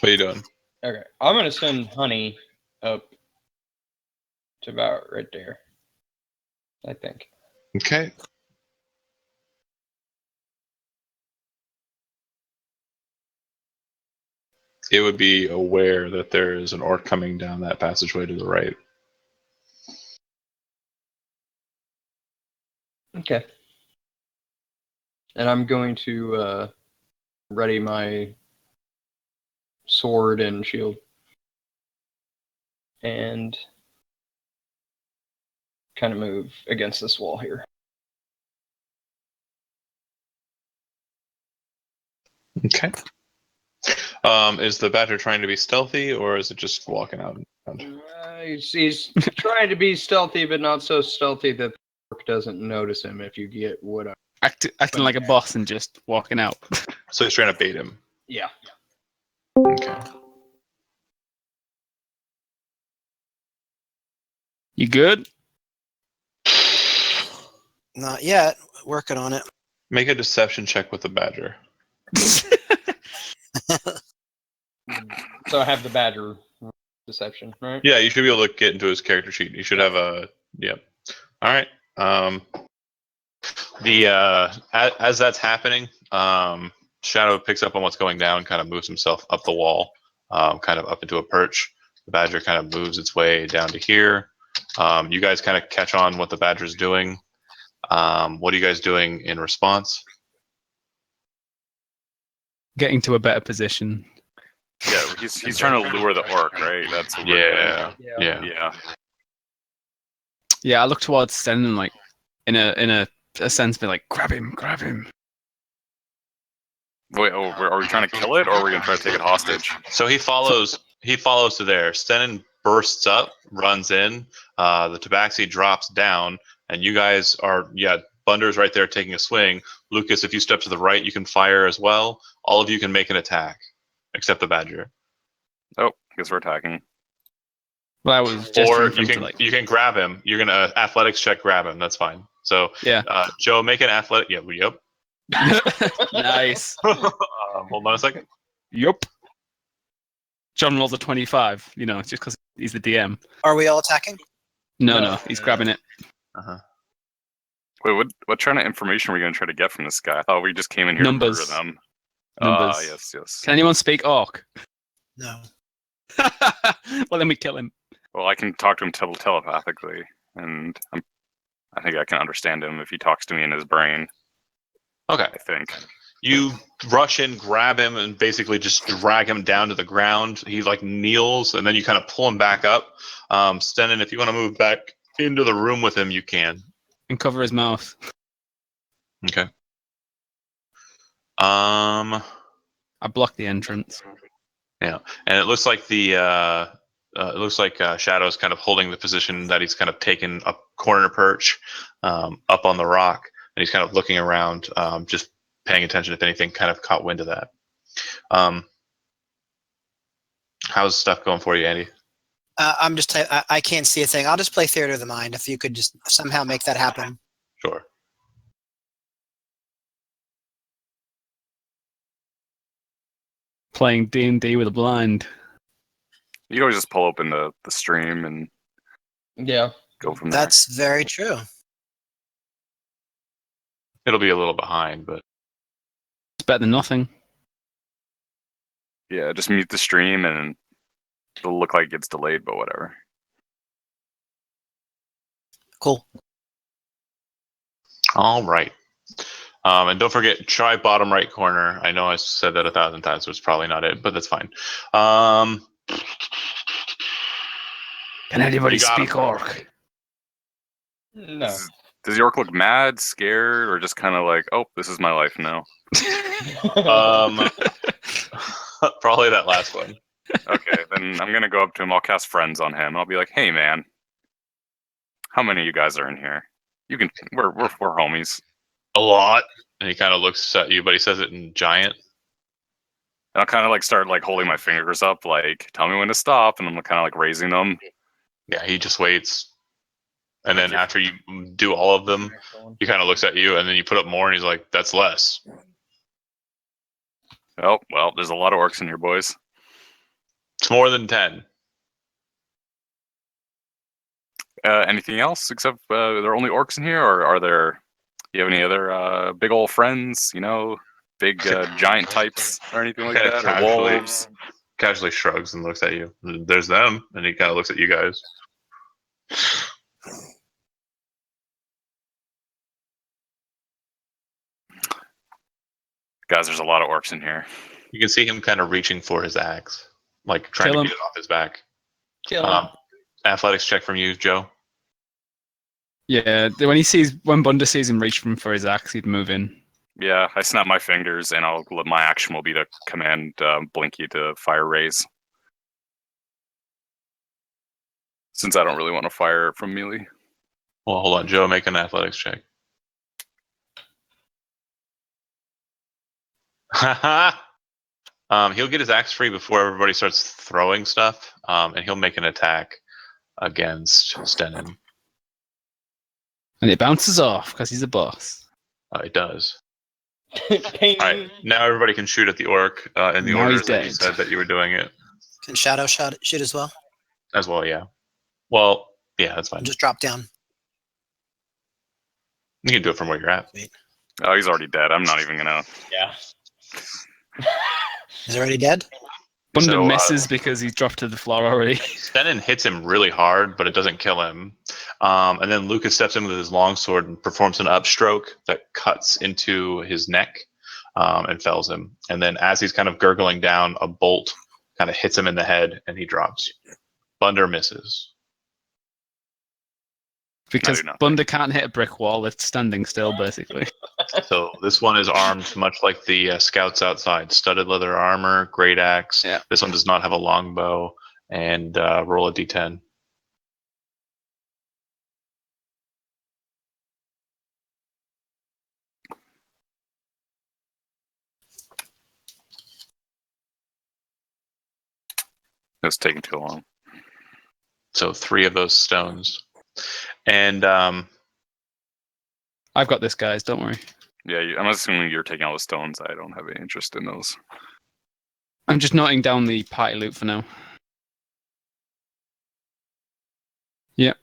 What are you doing? Okay. I'm gonna send Honey up to about right there. I think. Okay. It would be aware that there is an orc coming down that passageway to the right. Okay. And I'm going to ready my sword and shield. And kind of move against this wall here. Okay. Is the badger trying to be stealthy, or is it just walking out? He's trying to be stealthy, but not so stealthy that the orc doesn't notice him, if you get what I'm... Acting like a boss and just walking out. So he's trying to bait him. Yeah. Okay. You good? Not yet. Working on it. Make a deception check with the badger. So I have the badger deception, right? Yeah, you should be able to get into his character sheet. You should have a... Yep. All right. As that's happening, Shadow picks up on what's going down, kind of moves himself up the wall, kind of up into a perch. The badger kind of moves its way down to here. You guys kind of catch on what the badger's doing. What are you guys doing in response? Getting to a better position. Yeah, he's trying to lure the orc, right? That's what we're doing. Yeah. Yeah, I look towards Sten and like in a sense be like, grab him. Wait, are we trying to kill it, or are we gonna try to take it hostage? So he follows to there. Stenin bursts up, runs in. The tabaxi drops down, and you guys are Bunder's right there taking a swing. Lucas, if you step to the right, you can fire as well. All of you can make an attack, except the badger. Oh, I guess we're attacking. Well, I was Or gesturing you can grab him. You're gonna athletics check grab him. That's fine. So yeah. Joe, make an athletic. Yeah, yep. Nice. Hold on a second. Yup. John rolls a 25. You know, just because he's the DM. Are we all attacking? No, he's grabbing it. Uh-huh. Wait, what kind of information are we going to try to get from this guy? I thought we just came in here Numbers. to murder them. Numbers. Yes. Can anyone speak Orc? No. Well, then we kill him. Well, I can talk to him telepathically, and I think I can understand him if he talks to me in his brain. Okay. I think. You rush in, grab him, and basically just drag him down to the ground. He like kneels, and then you kind of pull him back up. Stenin, if you want to move back into the room with him, you can. And cover his mouth. Okay. I block the entrance. Yeah, and it looks like Shadow's kind of holding the position that he's kind of taken a corner perch up on the rock, and he's kind of looking around, just paying attention if anything kind of caught wind of that. How's stuff going for you, Andy? I'm just. I can't see a thing. I'll just play Theater of the Mind. If you could just somehow make that happen. Sure. Playing D&D with a blind. You can always just pull open the stream and go from there. That's very true. It'll be a little behind, but It's better than nothing. Yeah, just mute the stream and it'll look like it's delayed, but whatever. Cool. all right. And don't forget, try bottom right corner. I know I said that 1,000 times, so it's probably not it, but that's fine. Can anybody You got speak him. Orc? No. Does the orc look mad, scared, or just kind of like, oh, this is my life now? Probably that last one. Okay, then I'm gonna go up to him. I'll cast friends on him. I'll be like, hey, man, how many of you guys are in here? You can. We're homies. A lot. And he kind of looks at you, but he says it in giant. And I'll kind of like start like holding my fingers up, like, tell me when to stop, and I'm kind of like raising them. Yeah, he just waits. And then after you do all of them, he kind of looks at you, and then you put up more, and he's like, that's less. Oh, well, there's a lot of orcs in here, boys. It's more than 10. Anything else except there are only orcs in here, or are there? Do you have any other big old friends? You know, big giant types or anything like Kinda that, or wolves? Casually shrugs and looks at you. There's them, and he kind of looks at you guys. Guys, there's a lot of orcs in here. You can see him kind of reaching for his axe, like trying Kill to him. get it off his back. Kill him. Athletics check from you, Joe. Yeah, when Bunda sees him reach for his axe, he'd move in. Yeah, I snap my fingers, and my action will be to command Blinky to fire raise. Since I don't really want to fire from melee. Well, hold on, Joe. Make an athletics check. He'll get his axe free before everybody starts throwing stuff, and he'll make an attack against Stenin. And it bounces off because he's a boss. It does. Ping. All right, now everybody can shoot at the orc in the Now order he's that you dead. said that you were doing it Can Shadow shoot as well? as well. Yeah. Well, yeah, that's fine. Just drop down. You can do it from where you're at. Oh, he's already dead. I'm not even gonna. Yeah. Is he already dead? Bunda So, misses because he's dropped to the floor already. Stenin hits him really hard, but it doesn't kill him. And then Lucas steps in with his longsword and performs an upstroke that cuts into his neck and fells him. And then as he's kind of gurgling down, a bolt kind of hits him in the head and he drops. Bunda misses. Because nothing. Bunda can't hit a brick wall, it's standing still, basically. So this one is armed much like the scouts outside. Studded leather armor, great axe. Yeah. This one does not have a longbow. And roll a d10. It's taking too long. So 3 of those stones. And I've got this, guys, don't worry. Yeah, I'm assuming you're taking all the stones. I don't have any interest in those. I'm just noting down the party loot for now. Yep.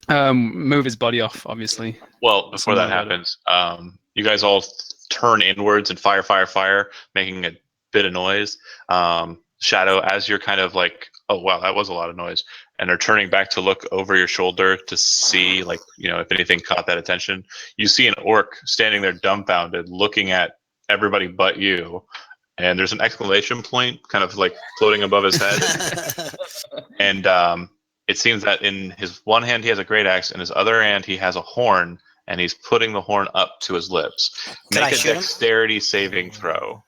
Move his body off, obviously. well, before that Something about happens, you guys all turn inwards and fire, making a bit of noise. Shadow, as you're kind of like, oh wow, that was a lot of noise, and are turning back to look over your shoulder to see, like, if anything caught that attention. You see an orc standing there dumbfounded, looking at everybody but you, and there's an exclamation point kind of like floating above his head. And it seems that in his one hand he has a great axe, in his other hand he has a horn, and he's putting the horn up to his lips. Could I Make a shoot him? dexterity saving throw.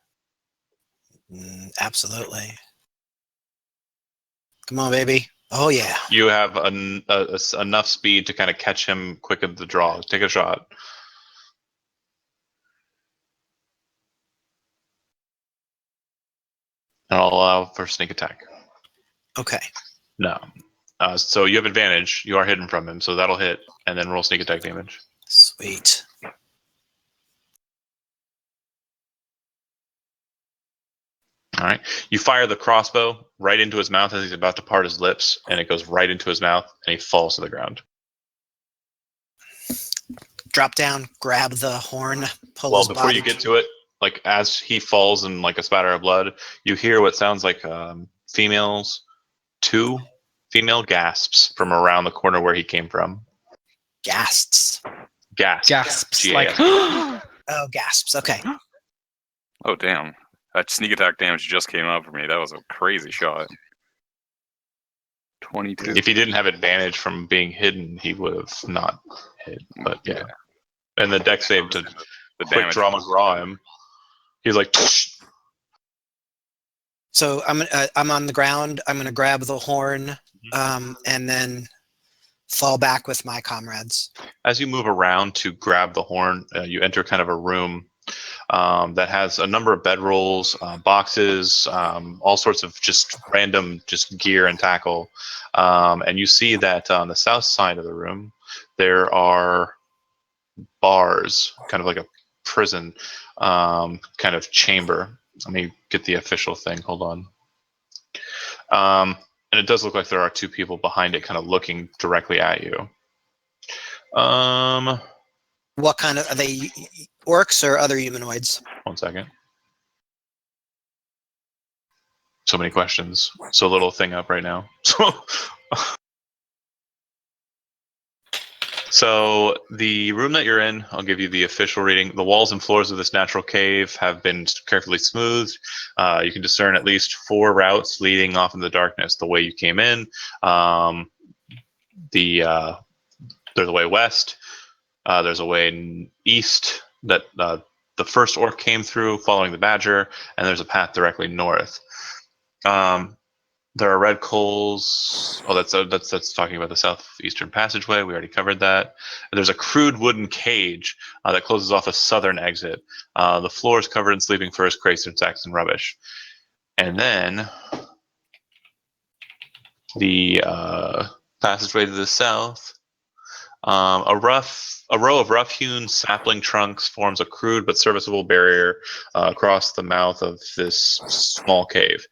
Absolutely. Come on, baby. Oh, yeah. You have enough speed to kind of catch him quick at the draw. Take a shot. And I'll allow for sneak attack. Okay. No. So you have advantage. You are hidden from him, so that'll hit. And then roll sneak attack damage. Sweet. All right. You fire the crossbow right into his mouth as he's about to part his lips, and it goes right into his mouth, and he falls to the ground. Drop down, grab the horn, pull Well, his before body. you get to it, like as he falls in like a spatter of blood, you hear what sounds like 2 female gasps from around the corner where he came from. Gasps. Gasps. Gasps. G-A-S-P. Like, Oh, gasps. Okay. Oh, damn. That sneak attack damage just came up for me. That was a crazy shot. 22. If he didn't have advantage from being hidden, he would have not hit. But yeah. And the deck save to The quick damage. draw McGraw him. He's like, So I'm on the ground. I'm going to grab the horn and then fall back with my comrades. as you move around to grab the horn, you enter kind of a room that has a number of bedrolls, boxes, all sorts of just random just gear and tackle. And you see that on the south side of the room, there are bars, kind of like a prison kind of chamber. Let me get the official thing. Hold on. And it does look like there are 2 people behind it kind of looking directly at you. What kind of, are they orcs or other humanoids? 1 second. So many questions. So little thing up right now. So the room that you're in, I'll give you the official reading. The walls and floors of this natural cave have been carefully smoothed. You can discern at least 4 routes leading off in the darkness. The way you came in, there's a way west, there's a way east that the first orc came through following the badger, and there's a path directly north. There are red coals. Oh, that's talking about the southeastern passageway. We already covered that. There's a crude wooden cage that closes off a southern exit. The floor is covered in sleeping furs, crates, and sacks and rubbish. And then the passageway to the south. A row of rough-hewn sapling trunks forms a crude but serviceable barrier across the mouth of this small cave.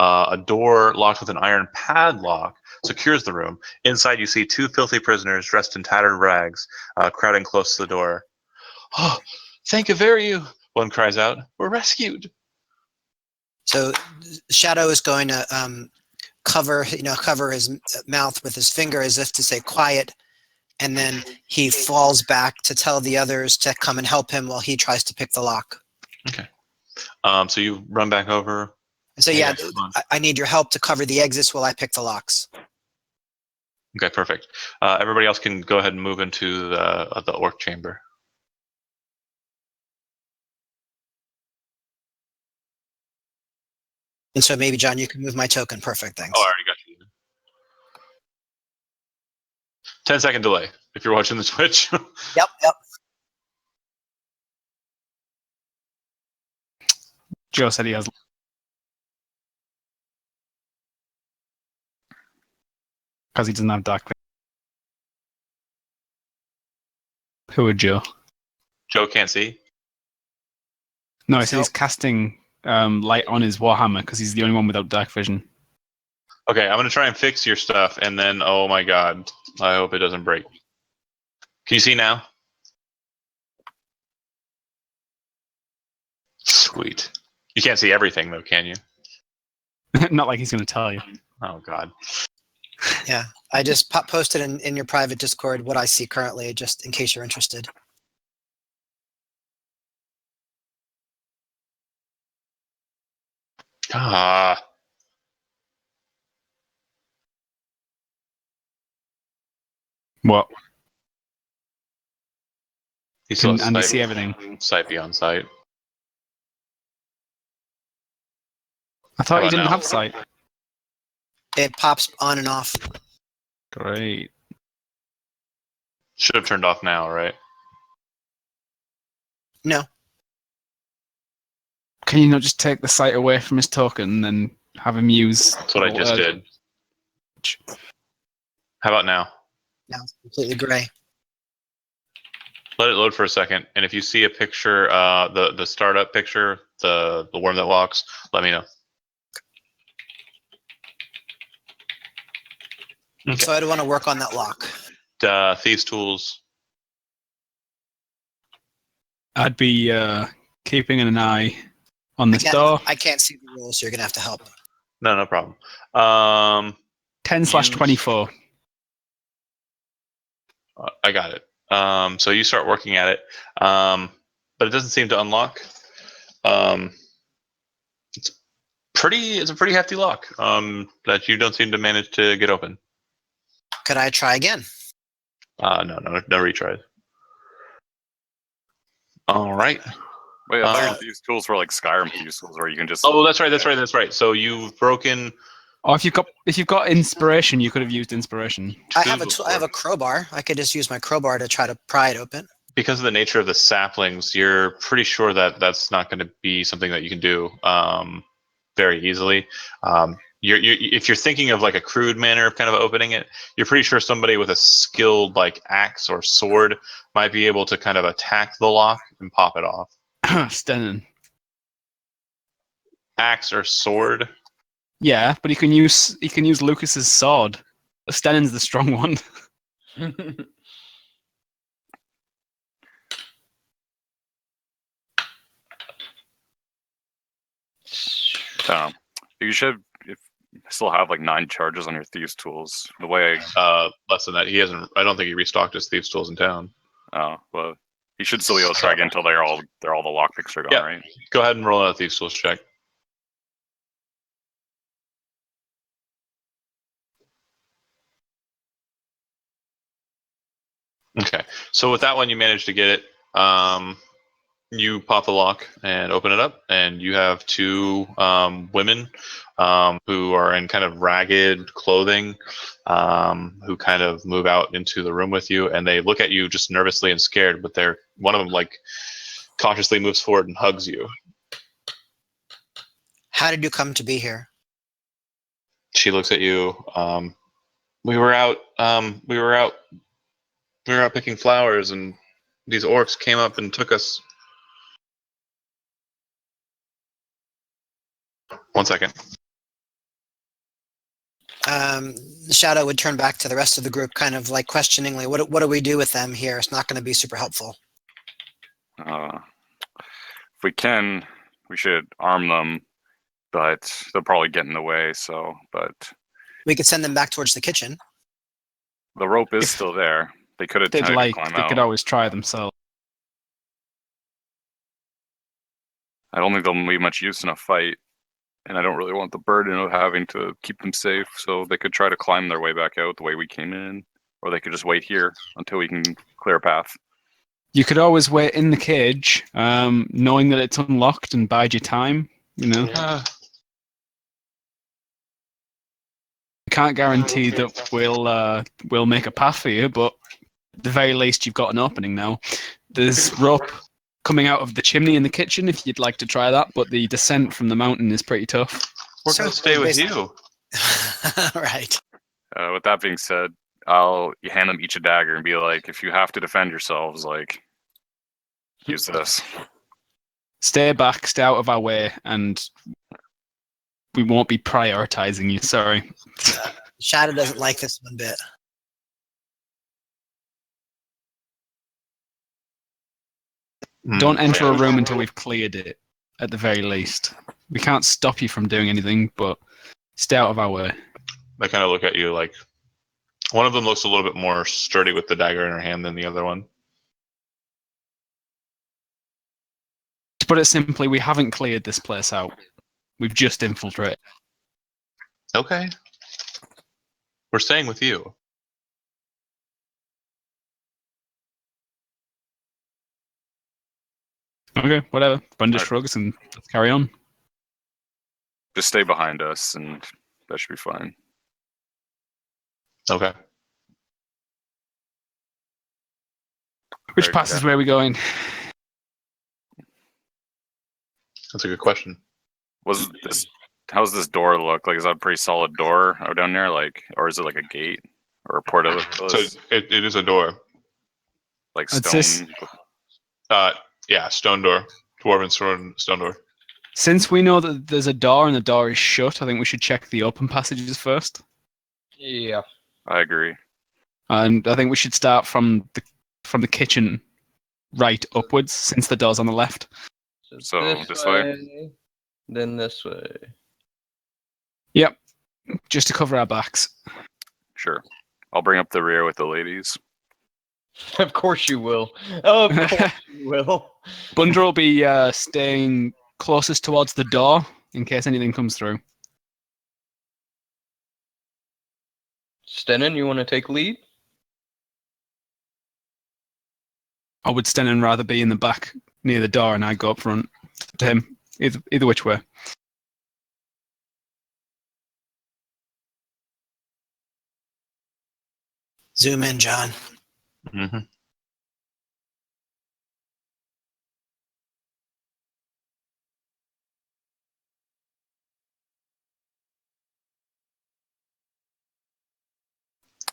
A door locked with an iron padlock secures the room. Inside, you see 2 filthy prisoners dressed in tattered rags, crowding close to the door. "Oh, thank you!" one cries out. "We're rescued." So Shadow is going to cover his mouth with his finger as if to say quiet, and then he falls back to tell the others to come and help him while he tries to pick the lock. Okay. So you run back over. So yeah, I need your help to cover the exits while I pick the locks. Okay, perfect. Everybody else can go ahead and move into the orc chamber. And so maybe, John, you can move my token. Perfect, thanks. Oh, I already got you. 10-second delay if you're watching the Twitch. Yep. Joe said he has. Because he doesn't have dark vision. Who are Joe? Joe can't see. No, I said he's casting light on his Warhammer because he's the only one without dark vision. Okay, I'm gonna try and fix your stuff, and then oh my god, I hope it doesn't break. Can you see now? Sweet. You can't see everything though, can you? Not like he's going to tell you. Oh god. Yeah, I just posted in your private Discord what I see currently, just in case you're interested. Ah. What? He still And you has see everything. sight beyond sight. I thought How you about didn't now? have sight. It pops on and off. Great. Should have turned off now, right? No. Can you not just take the sight away from his token and then have him use... That's what I just did. How about now? Now it's completely gray. Let it load for a second, and if you see a picture, the startup picture, the worm that walks, let me know. Okay. So I don't want to work on that lock. Thieves' tools. I'd be keeping an eye on this door. I can't see the rules, so you're going to have to help. No problem. 10/24. I got it. So you start working at it, but it doesn't seem to unlock. It's a pretty hefty lock that you don't seem to manage to get open. Could I try again? No retries. All right. Wait, I thought these tools were like Skyrim thieves tools, where you can just. Oh, that's right. So you've broken. Or if you've got inspiration, you could have used inspiration. I have a crowbar. I could just use my crowbar to try to pry it open. Because of the nature of the saplings, you're pretty sure that that's not going to be something that you can do very easily. If you're thinking of like a crude manner of kind of opening it, you're pretty sure somebody with a skilled like axe or sword might be able to kind of attack the lock and pop it off. Stennin. Axe or sword? Yeah, but he can use Lucas's sword. Stennin's the strong one. You should, still have like 9 charges on your thieves' tools. The way I Less than that. He hasn't. I don't think he restocked his thieves' tools in town. well, he should still be able to try again until all the lockpicks are gone, Yeah. right? Go ahead and roll out a thieves' tools check. Okay, so with that one, you managed to get it. You pop the lock and open it up, and you have 2 women who are in kind of ragged clothing, who kind of move out into the room with you, and they look at you just nervously and scared. But one of them like cautiously moves forward and hugs you. How did you come to be here? She looks at you. We were out. We were out picking flowers, and these orcs came up and took us. One second. Shadow would turn back to the rest of the group, kind of like questioningly, what do we do with them here? It's not going to be super helpful. If we can, we should arm them, but they'll probably get in the way. So, but We could send them back towards the kitchen. the rope is still there. They could have They'd tried to climb they out. could always try themselves. I don't think they'll be much use in a fight, and I don't really want the burden of having to keep them safe. So they could try to climb their way back out the way we came in, or they could just wait here until we can clear a path. You could always wait in the cage, knowing that it's unlocked and bide your time. You know, I can't guarantee that we'll make a path for you, but at the very least, you've got an opening now. There's rope coming out of the chimney in the kitchen if you'd like to try that, but the descent from the mountain is pretty tough. We're gonna stay with you. Right. With that being said, I'll hand them each a dagger and be like, if you have to defend yourselves, like, use this. Stay back, stay out of our way, and we won't be prioritizing you. Sorry. Shadow doesn't like this one bit. Don't enter a room until we've cleared it, at the very least. We can't stop you from doing anything, but stay out of our way. They kind of look at you like one of them looks a little bit more sturdy with the dagger in her hand than the other one. To put it simply, we haven't cleared this place out. We've just infiltrated. Okay. We're staying with you. Okay, whatever. Brenda Alright. shrugs and let's carry on. Just stay behind us, and that should be fine. Okay. Which Very pass is good. where are we going? That's a good question. How's this door look? Like, is that a pretty solid door out down there? Like, or is it like a gate or a portal? So it is a door. Like I'd stone. say Yeah, stone door. Dwarven stone door. Since we know that there's a door and the door is shut, I think we should check the open passages first. Yeah. I agree. And I think we should start from the kitchen right upwards, since the door's on the left. So, this way? Then this way. Yep. Just to cover our backs. Sure. I'll bring up the rear with the ladies. Of course you will. Of course you will. Bundra will be staying closest towards the door in case anything comes through. Stenon, you want to take lead? Or would Stenon rather be in the back near the door and I go up front to him? Either which way. Zoom in, John. Mm-hmm.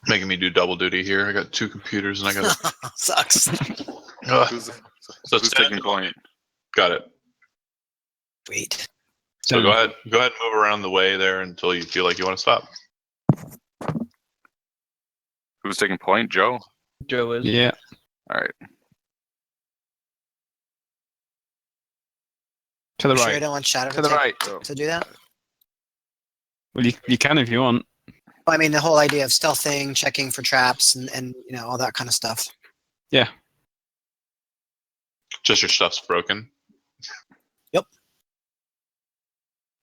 Making me do double duty here. I got 2 computers and I got. Sucks. Who's So who's taking point? Got it. Sweet. So go ahead and move around the way there until you feel like you want to stop. Who's taking point? Joe? Joe is. Yeah. All right. To the You sure you right. don't want Shadow To the right. to do that? Well, you can if you want. I mean, the whole idea of stealthing, checking for traps, and all that kind of stuff. Yeah. Just your stuff's broken.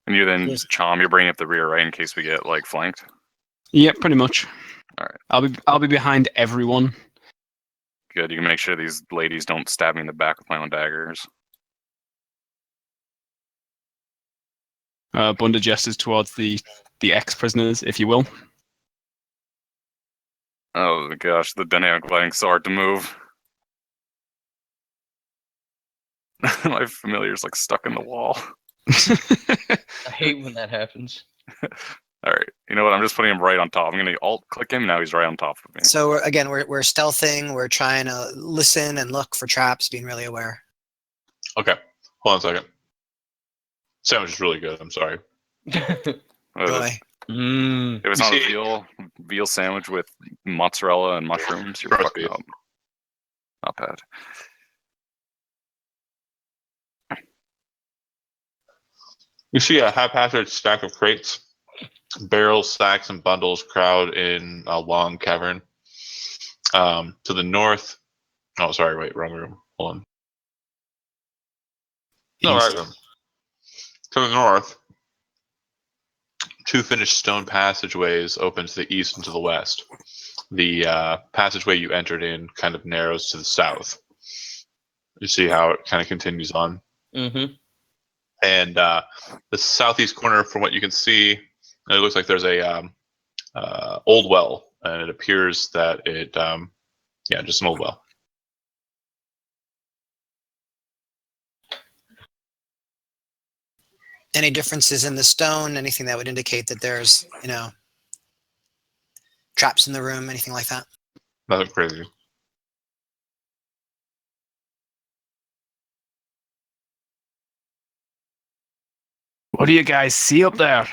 And you then, Yes. Chom, you're bringing up the rear, right, in case we get like flanked. Yeah, pretty much. All right. I'll be behind everyone. Good. You can make sure these ladies don't stab me in the back with my own daggers. Bunda gestures towards the ex-prisoners, if you will. Oh gosh, the dynamic lighting's so hard to move. My familiar's like stuck in the wall. I hate when that happens. All right, you know what? I'm just putting him right on top. I'm gonna alt click him. Now he's right on top of me. So we're stealthing. We're trying to listen and look for traps, being really aware. Okay, hold on a second. Sandwich is really good. I'm sorry. Boy. It was on a veal sandwich with mozzarella and mushrooms. You're Roast fucking beef. up. Not bad. You see a haphazard stack of crates, barrels, sacks, and bundles crowd in a long cavern. To the north. Oh, sorry. Wait, wrong room. Hold on. No, right room. To the north, two finished stone passageways open to the east and to the west. The passageway you entered in kind of narrows to the south. You see how it kind of continues on. Mm-hmm. And the southeast corner, from what you can see, it looks like there's a old well, and it appears that it, just an old well. Any differences in the stone? Anything that would indicate that there's, traps in the room? Anything like that? Nothing crazy. What do you guys see up there?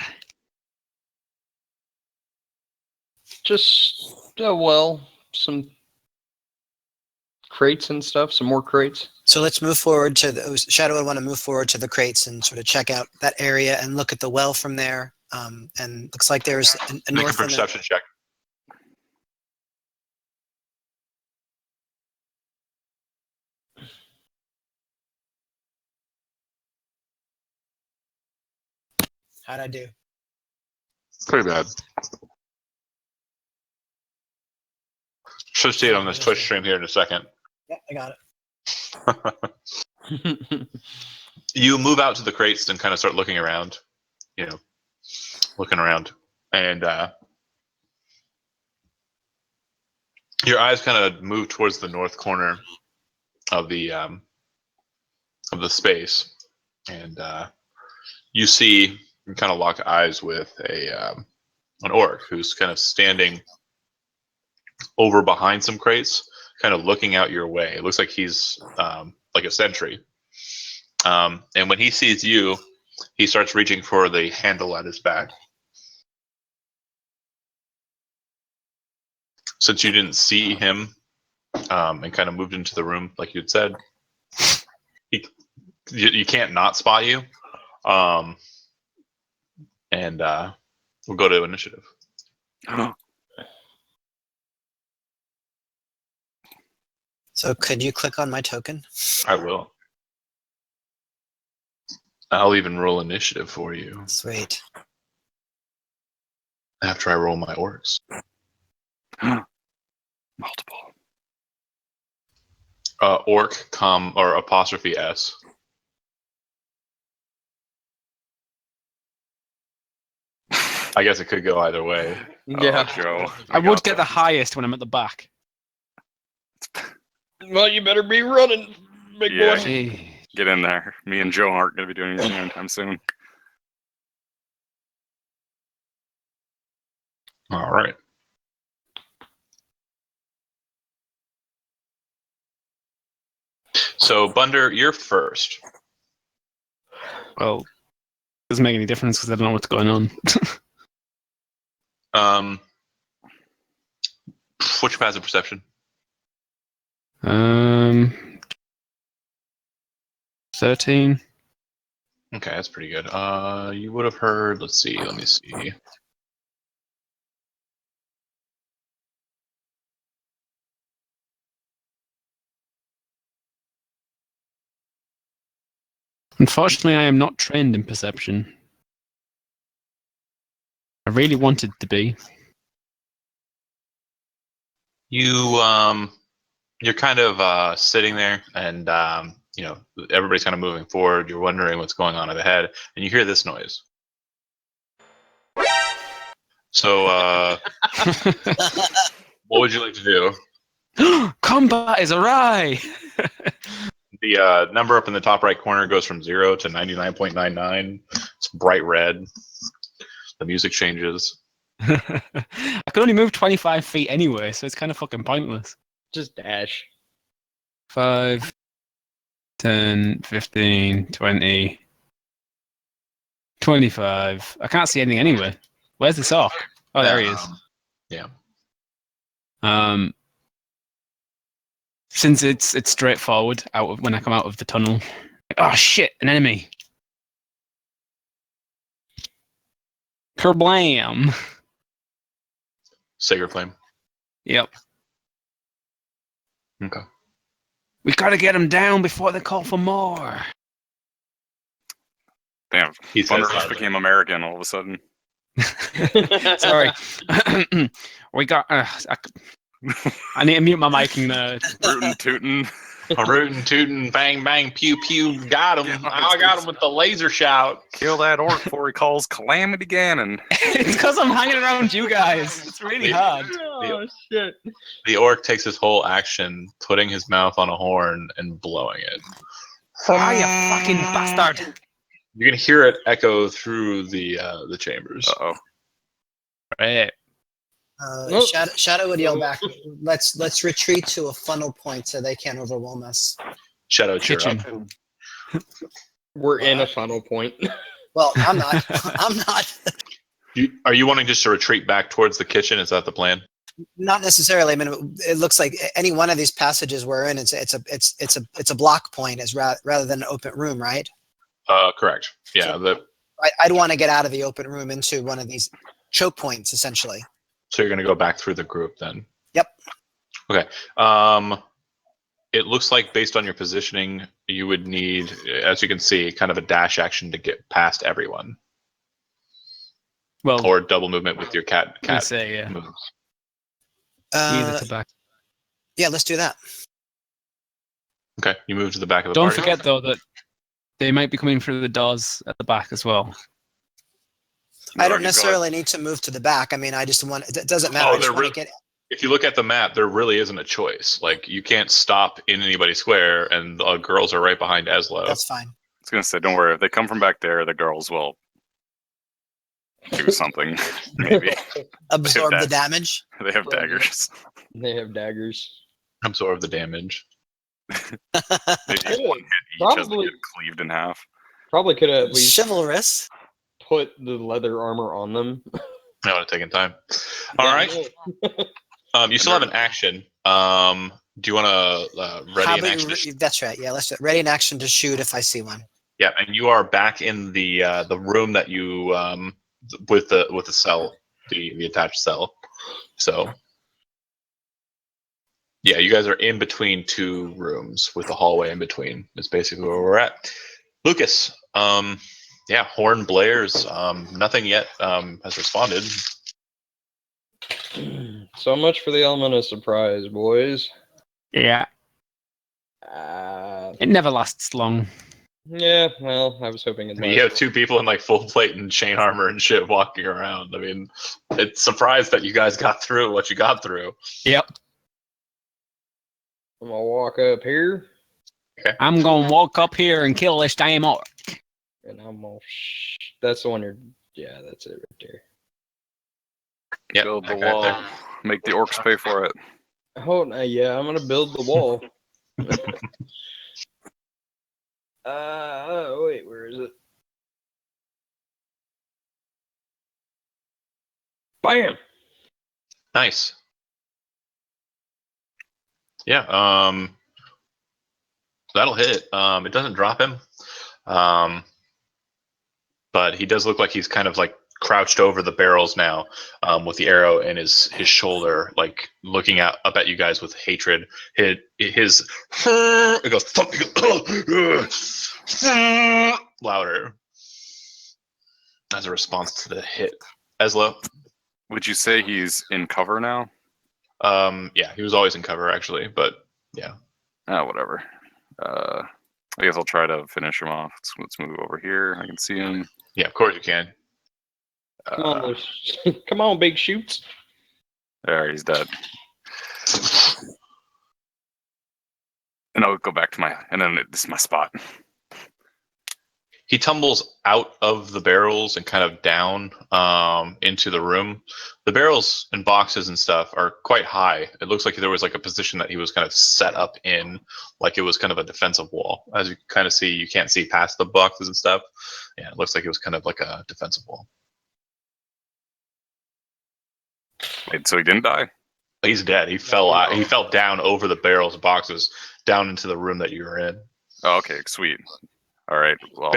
Just some crates and stuff. Some more crates. So let's move forward to Shadow would want to move forward to the crates and sort of check out that area and look at the well from there. And looks like there's a Make a north and perception check. how'd I do? Pretty bad. Should see it on this Twitch stream here in a second. Yeah, I got it. You move out to the crates and kind of start looking around. Looking around, and your eyes kind of move towards the north corner of the space, and you see, you kind of lock eyes with an orc who's kind of standing over behind some crates, kind of looking out your way. It looks like he's like a sentry. And when he sees you, he starts reaching for the handle at his back. Since you didn't see him and kind of moved into the room like you'd said, you can't not spot you. And we'll go to initiative. So could you click on my token? I will. I'll even roll initiative for you Sweet. after I roll my orcs. Multiple. Orc, or apostrophe S. I guess it could go either way. Yeah. Oh, Joe. I would get the highest when I'm at the back. Well, you better be running, big Yeah. boy. Gee. Get in there. Me and Joe aren't going to be doing anything anytime soon. All right. So, Bunder, you're first. Well, doesn't make any difference because I don't know what's going on. What's your passive perception? 13. Okay, that's pretty good. You would have heard. Let's see. Let me see. Unfortunately, I am not trained in perception. I really wanted to be. You're kind of sitting there, and everybody's kind of moving forward. You're wondering what's going on ahead, and you hear this noise. So, what would you like to do? Combat is awry! The number up in the top right corner goes from 0 to 99.99. It's bright red. The music changes. I can only move 25 feet anyway, so it's kind of fucking pointless. Just dash. 5, 10, 15, 20, 25. I can't see anything anyway. Where's the sock? Oh, there he is. Yeah. Since it's straightforward when I come out of the tunnel. Oh shit, an enemy. Kerblam. Sacred Flame. Yep. Okay. We gotta get them down before they call for more. Damn, He says Thunder just loudly. became American all of a sudden. Sorry. We got. I need to mute my mic and. Rootin' tootin'. A rootin' tootin', bang bang, pew pew, got him. I got him with the laser shout. Kill that orc before he calls Calamity Ganon. It's because I'm hanging around you guys. It's really hard. Oh shit! The orc takes his whole action, putting his mouth on a horn and blowing it. Ah, you fucking bastard! You can hear it echo through the chambers. Uh-oh. Right. Shadow would yell back. Let's retreat to a funnel point so they can't overwhelm us. Shadow, cheer up. Kitchen. We're in a funnel point. Well, I'm not. I'm not. Are you wanting just to retreat back towards the kitchen? Is that the plan? Not necessarily. I mean, it looks like any one of these passages we're in. It's a block point rather than an open room, right? Correct. Yeah. I'd want to get out of the open room into one of these choke points, essentially. So you're going to go back through the group then? Yep. Okay. It looks like based on your positioning, you would need, as you can see, kind of a dash action to get past everyone. Well, Or double movement with your cat let's say, yeah. moves. Either to back. Yeah, let's do that. Okay, you move to the back of the Don't party. forget, though, that they might be coming through the doors at the back as well. I don't necessarily need to move to the back. I mean, I just want. It doesn't matter. Oh, I just they're want really- to get. If you look at the map, there really isn't a choice. Like, you can't stop in anybody's square, and the girls are right behind Eslo. That's fine. I was gonna say, don't worry. If they come from back there, the girls will do something. Maybe Absorb the that. damage. they have daggers. They have daggers. Absorb the damage. Maybe one hit each as they Probably- get cleaved in half. Probably could have at least Chivalrous. put the leather armor on them. I would have taken time. All right. You still have an action. Do you want to ready How an about action? that's right. Yeah, let's do it. Ready in action to shoot if I see one. Yeah, and you are back in the room that you with the cell, the attached cell. So yeah, you guys are in between two rooms with a hallway in between. That's basically where we're at. Lucas, yeah, horn blares. Nothing yet has responded. So much for the element of surprise, boys. Yeah. Uh, It never lasts long. yeah, well, I was hoping it I mean, you have two people in like full plate and chain armor and shit walking around. I mean, it's surprised that you guys got through what you got through. Yep. I'm gonna walk up here, I'm gonna walk up here and kill this damn orc. and I'm gonna. That's the one you're. Yeah, that's it right there. Yep, Build the that guy wall. there. Make the orcs pay for it. Oh, yeah, I'm gonna build the wall. Wait, where is it? Bam! Nice. Yeah, that'll hit. It doesn't drop him. but he does look like he's kind of like crouched over the barrels now, with the arrow in his shoulder, like looking up at you guys with hatred. His it goes louder as a response to the hit. Eslo. Would you say he's in cover now? Yeah, he was always in cover actually, but yeah. Ah, whatever. I guess I'll try to finish him off. Let's move over here. I can see him. Yeah, of course you can. Come on, come on, big shoots. There, he's dead. And I'll go back to and then this is my spot. He tumbles out of the barrels and kind of down into the room. The barrels and boxes and stuff are quite high. It looks like there was like a position that he was kind of set up in, like it was kind of a defensive wall. As you kind of see, you can't see past the boxes and stuff. Yeah, it looks like it was kind of like a defensive wall. Wait, so he didn't die? He's dead. He fell out. He fell down over the barrels and boxes, down into the room that you were in. Oh, okay, sweet. All right. Well,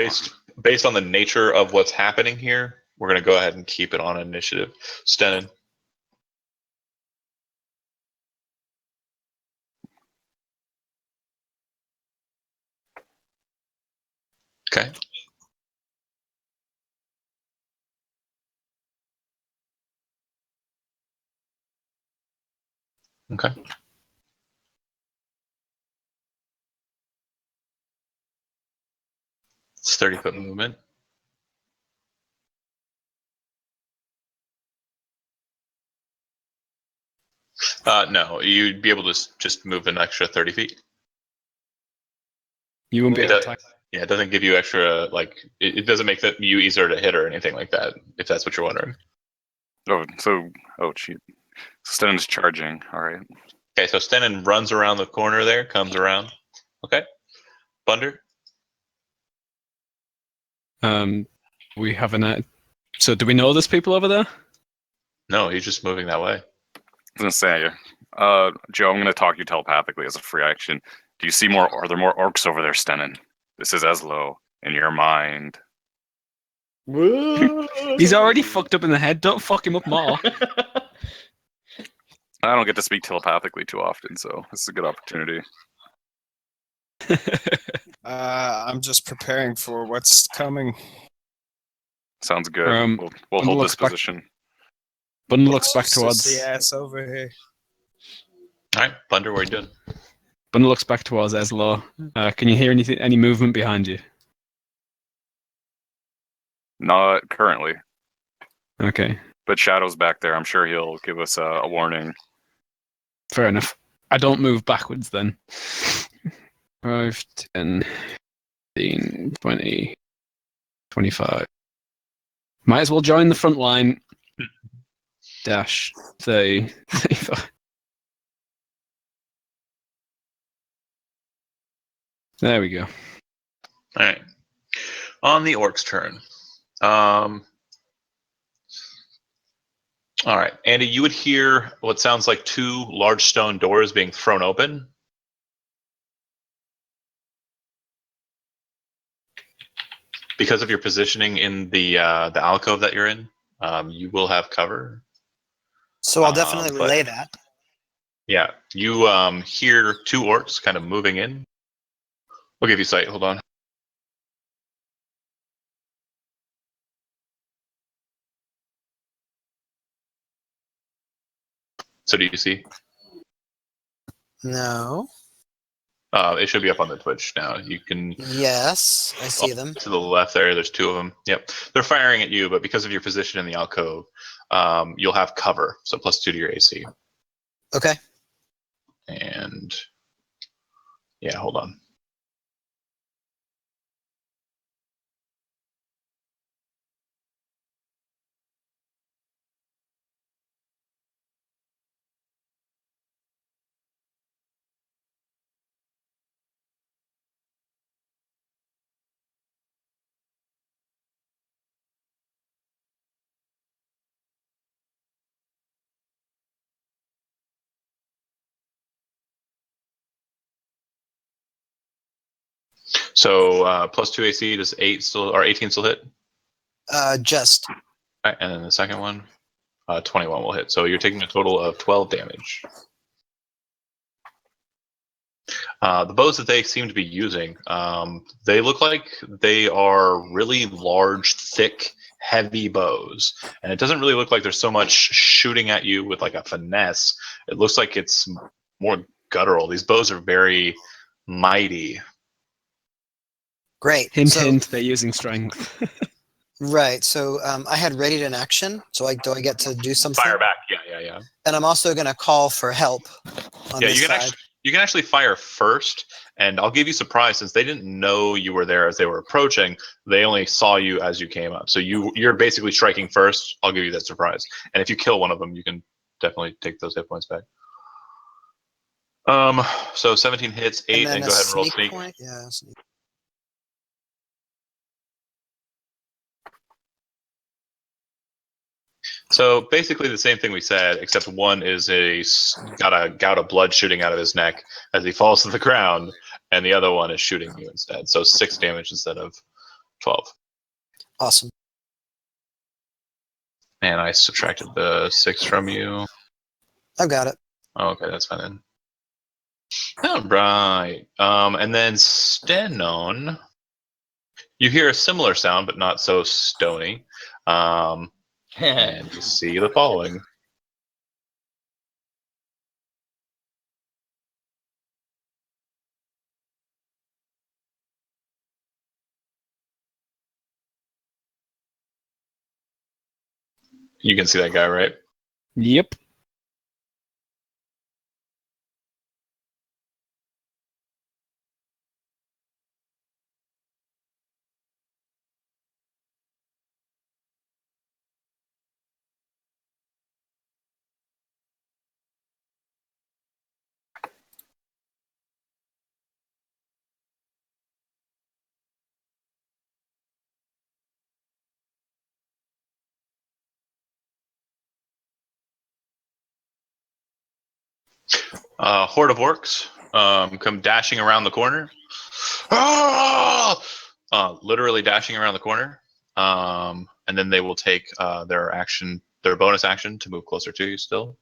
based on the nature of what's happening here, we're going to go ahead and keep it on initiative. Stenin. Okay. Okay. It's 30-foot movement. No, you'd be able to just move an extra 30 feet. You won't be able to attack. Yeah, it doesn't give you extra, like, it doesn't make that you easier to hit or anything like that, if that's what you're wondering. oh, shoot. Stenin's charging. All right. Okay, so Stenin runs around the corner there, comes around. Okay. Thunder? We have so do we know there's people over there? No, he's just moving that way. I was gonna say, Joe, I'm gonna talk to you telepathically as a free action. Do you see more? Are there more orcs over there, Stenin? This is Eslo in your mind. He's already fucked up in the head. Don't fuck him up more. I don't get to speak telepathically too often, so this is a good opportunity. I'm just preparing for what's coming. Sounds good. We'll hold this position. Bundle looks back The towards. ass over here. All right, Thunder, what are you doing? Bundle looks back towards Eslo. Can you hear any movement behind you? Not currently, Okay, but Shadow's back there. I'm sure he'll give us a warning. fair enough. I don't move backwards then. 5, 10, 15, 20, 25. Might as well join the front line. Dash 30, 35. There we go. All right. On the orc's turn. All right, Andy, you would hear what sounds like 2 large stone doors being thrown open. Because of your positioning in the alcove that you're in, you will have cover. So I'll definitely relay that. Yeah, you hear 2 orcs kind of moving in. We'll give you sight. Hold on. So do you see? No. It should be up on the Twitch now. You can. Yes, I see them. To the left there's 2 of them. Yep, they're firing at you, but because of your position in the alcove, you'll have cover. So +2 to your AC. Okay. And yeah, hold on. So +2 AC, does 8 still or 18 still hit? Just. All right, and then the second one, 21 will hit. So you're taking a total of 12 damage. The bows that they seem to be using, they look like they are really large, thick, heavy bows. And it doesn't really look like there's so much shooting at you with like a finesse. It looks like it's more guttural. These bows are very mighty. Great. Hint, So, hint, they're using strength. right. So I had readied an action. So do I get to do something? Fire back. Yeah. And I'm also going to call for help on Yeah, this side. you can actually fire first, and I'll give you surprise since they didn't know you were there as they were approaching. They only saw you as you came up, so you're basically striking first. I'll give you that surprise, and if you kill one of them, you can definitely take those hit points back. So 17 hits, 8, and go ahead and roll sneak. Point? Yeah, sneak. So basically the same thing we said, except one is got a gout of blood shooting out of his neck as he falls to the ground, and the other one is shooting you instead. So 6 damage instead of 12. Awesome. And I subtracted the 6 from you. I've got it. Oh, okay, that's fine then. All right. And then Stenon, you hear a similar sound, but not so stony. And you see the following. You can see that guy, right? Yep. Horde of orcs come dashing around the corner. Ah! Literally dashing around the corner. And then they will take their bonus action to move closer to you still.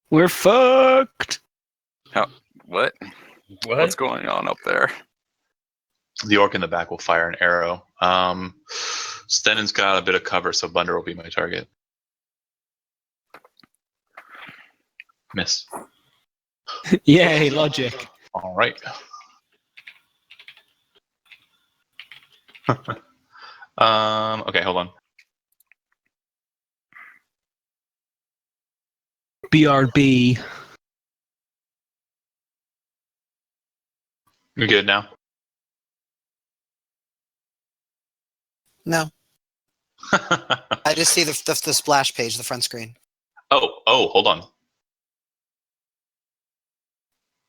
We're fucked. What? What's going on up there? The orc in the back will fire an arrow. Stenon's got a bit of cover, so Bunder will be my target. Miss. Yay, logic. All right. Okay, hold on. BRB. You're good now? No. I just see the splash page, the front screen. Oh, hold on.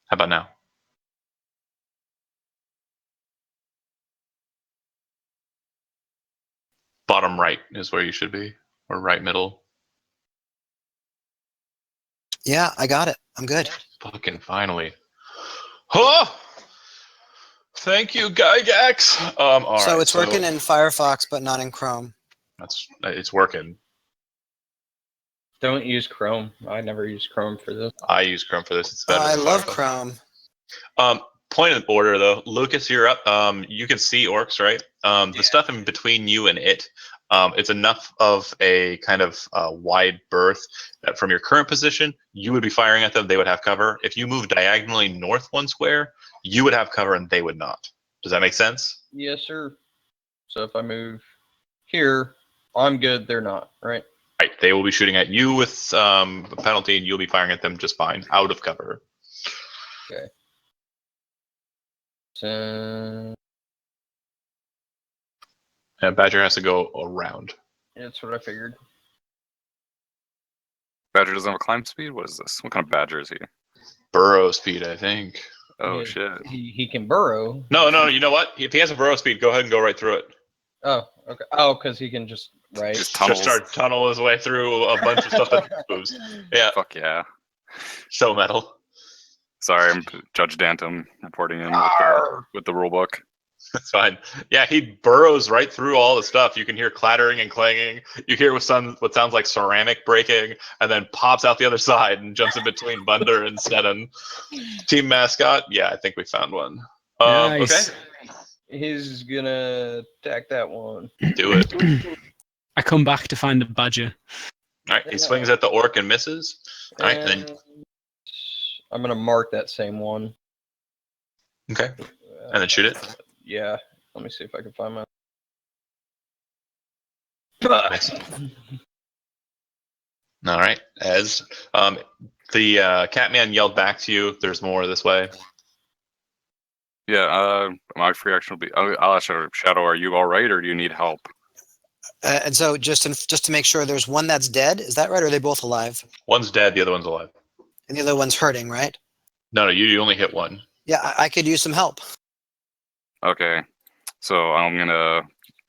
How about now? Bottom right is where you should be, or right middle. Yeah, I got it. I'm good. Fucking finally. Oh! Thank you, Gygax. All so right, it's working in Firefox, but not in Chrome. It's working. Don't use Chrome. I never use Chrome for this. I use Chrome for this. It's better. I love Chrome. Point of order though, Lucas, you're up. You can see orcs, right? The stuff in between you and it, it's enough of a kind of wide berth that from your current position, you would be firing at them. They would have cover. If you move diagonally north 1 square, you would have cover and they would not. Does that make sense? Yes, sir. So if I move here, I'm good. They're not, right? Right. They will be shooting at you with a penalty, and you'll be firing at them just fine, out of cover. Okay. So And Badger has to go around. that's what I figured. Badger doesn't have a climb speed? What is this? What kind of badger is he? Burrow speed, I think. Oh, Yeah, shit. He can burrow. No, you know what? If he has a burrow speed, go ahead and go right through it. Oh, okay. Oh, because he can just Just tunnels. Just start tunnel his way through a bunch of stuff that moves. Yeah, Fuck yeah. so metal. Sorry, I'm Judge Dantum reporting in with the rule book. That's fine. Yeah, he burrows right through all the stuff. You can hear clattering and clanging. You hear what sounds like ceramic breaking, and then pops out the other side and jumps in between Bunder and Sneddon. Team mascot. Yeah, I think we found one. Nice. Okay, He's gonna attack that one. do it. I come back to find a badger. All right, he swings at the orc and misses. All right, and then And I'm gonna mark that same one. okay, and then shoot it. Yeah. Let me see if I can find my. Miss. All right, as the Catman yelled back to you, "There's more this way." Yeah, my free action will be. I'll ask Shadow, are you all right, or do you need help? And so just to make sure, there's one that's dead. Is that right? Or are they both alive? One's dead, the other one's alive. And the other one's hurting, right? No, you only hit one. Yeah, I could use some help. Okay, so I'm gonna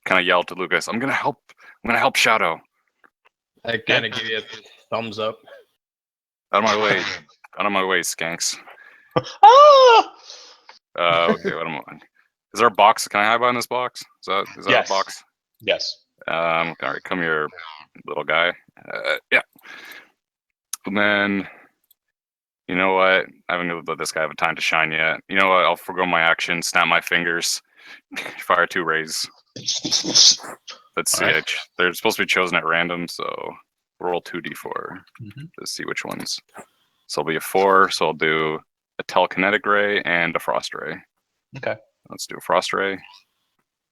kind of yell to Lucas. I'm gonna help Shadow. I kind of give you a thumbs up. Out of my way, out of my way, skanks. Ah! Okay, what am I? Is there a box? Can I hide behind this box? Is that Yes. a box? Yes. All right, come here, little guy. Yeah. And then, you know what? I haven't gonna let this guy have a time to shine yet. You know what? I'll forgo my action, snap my fingers, fire 2 rays. Let's see. Alright. They're supposed to be chosen at random, so roll 2d4 Mhm. to see which ones. So it'll be a 4. So I'll do a telekinetic ray and a frost ray. Okay. Let's do a frost ray.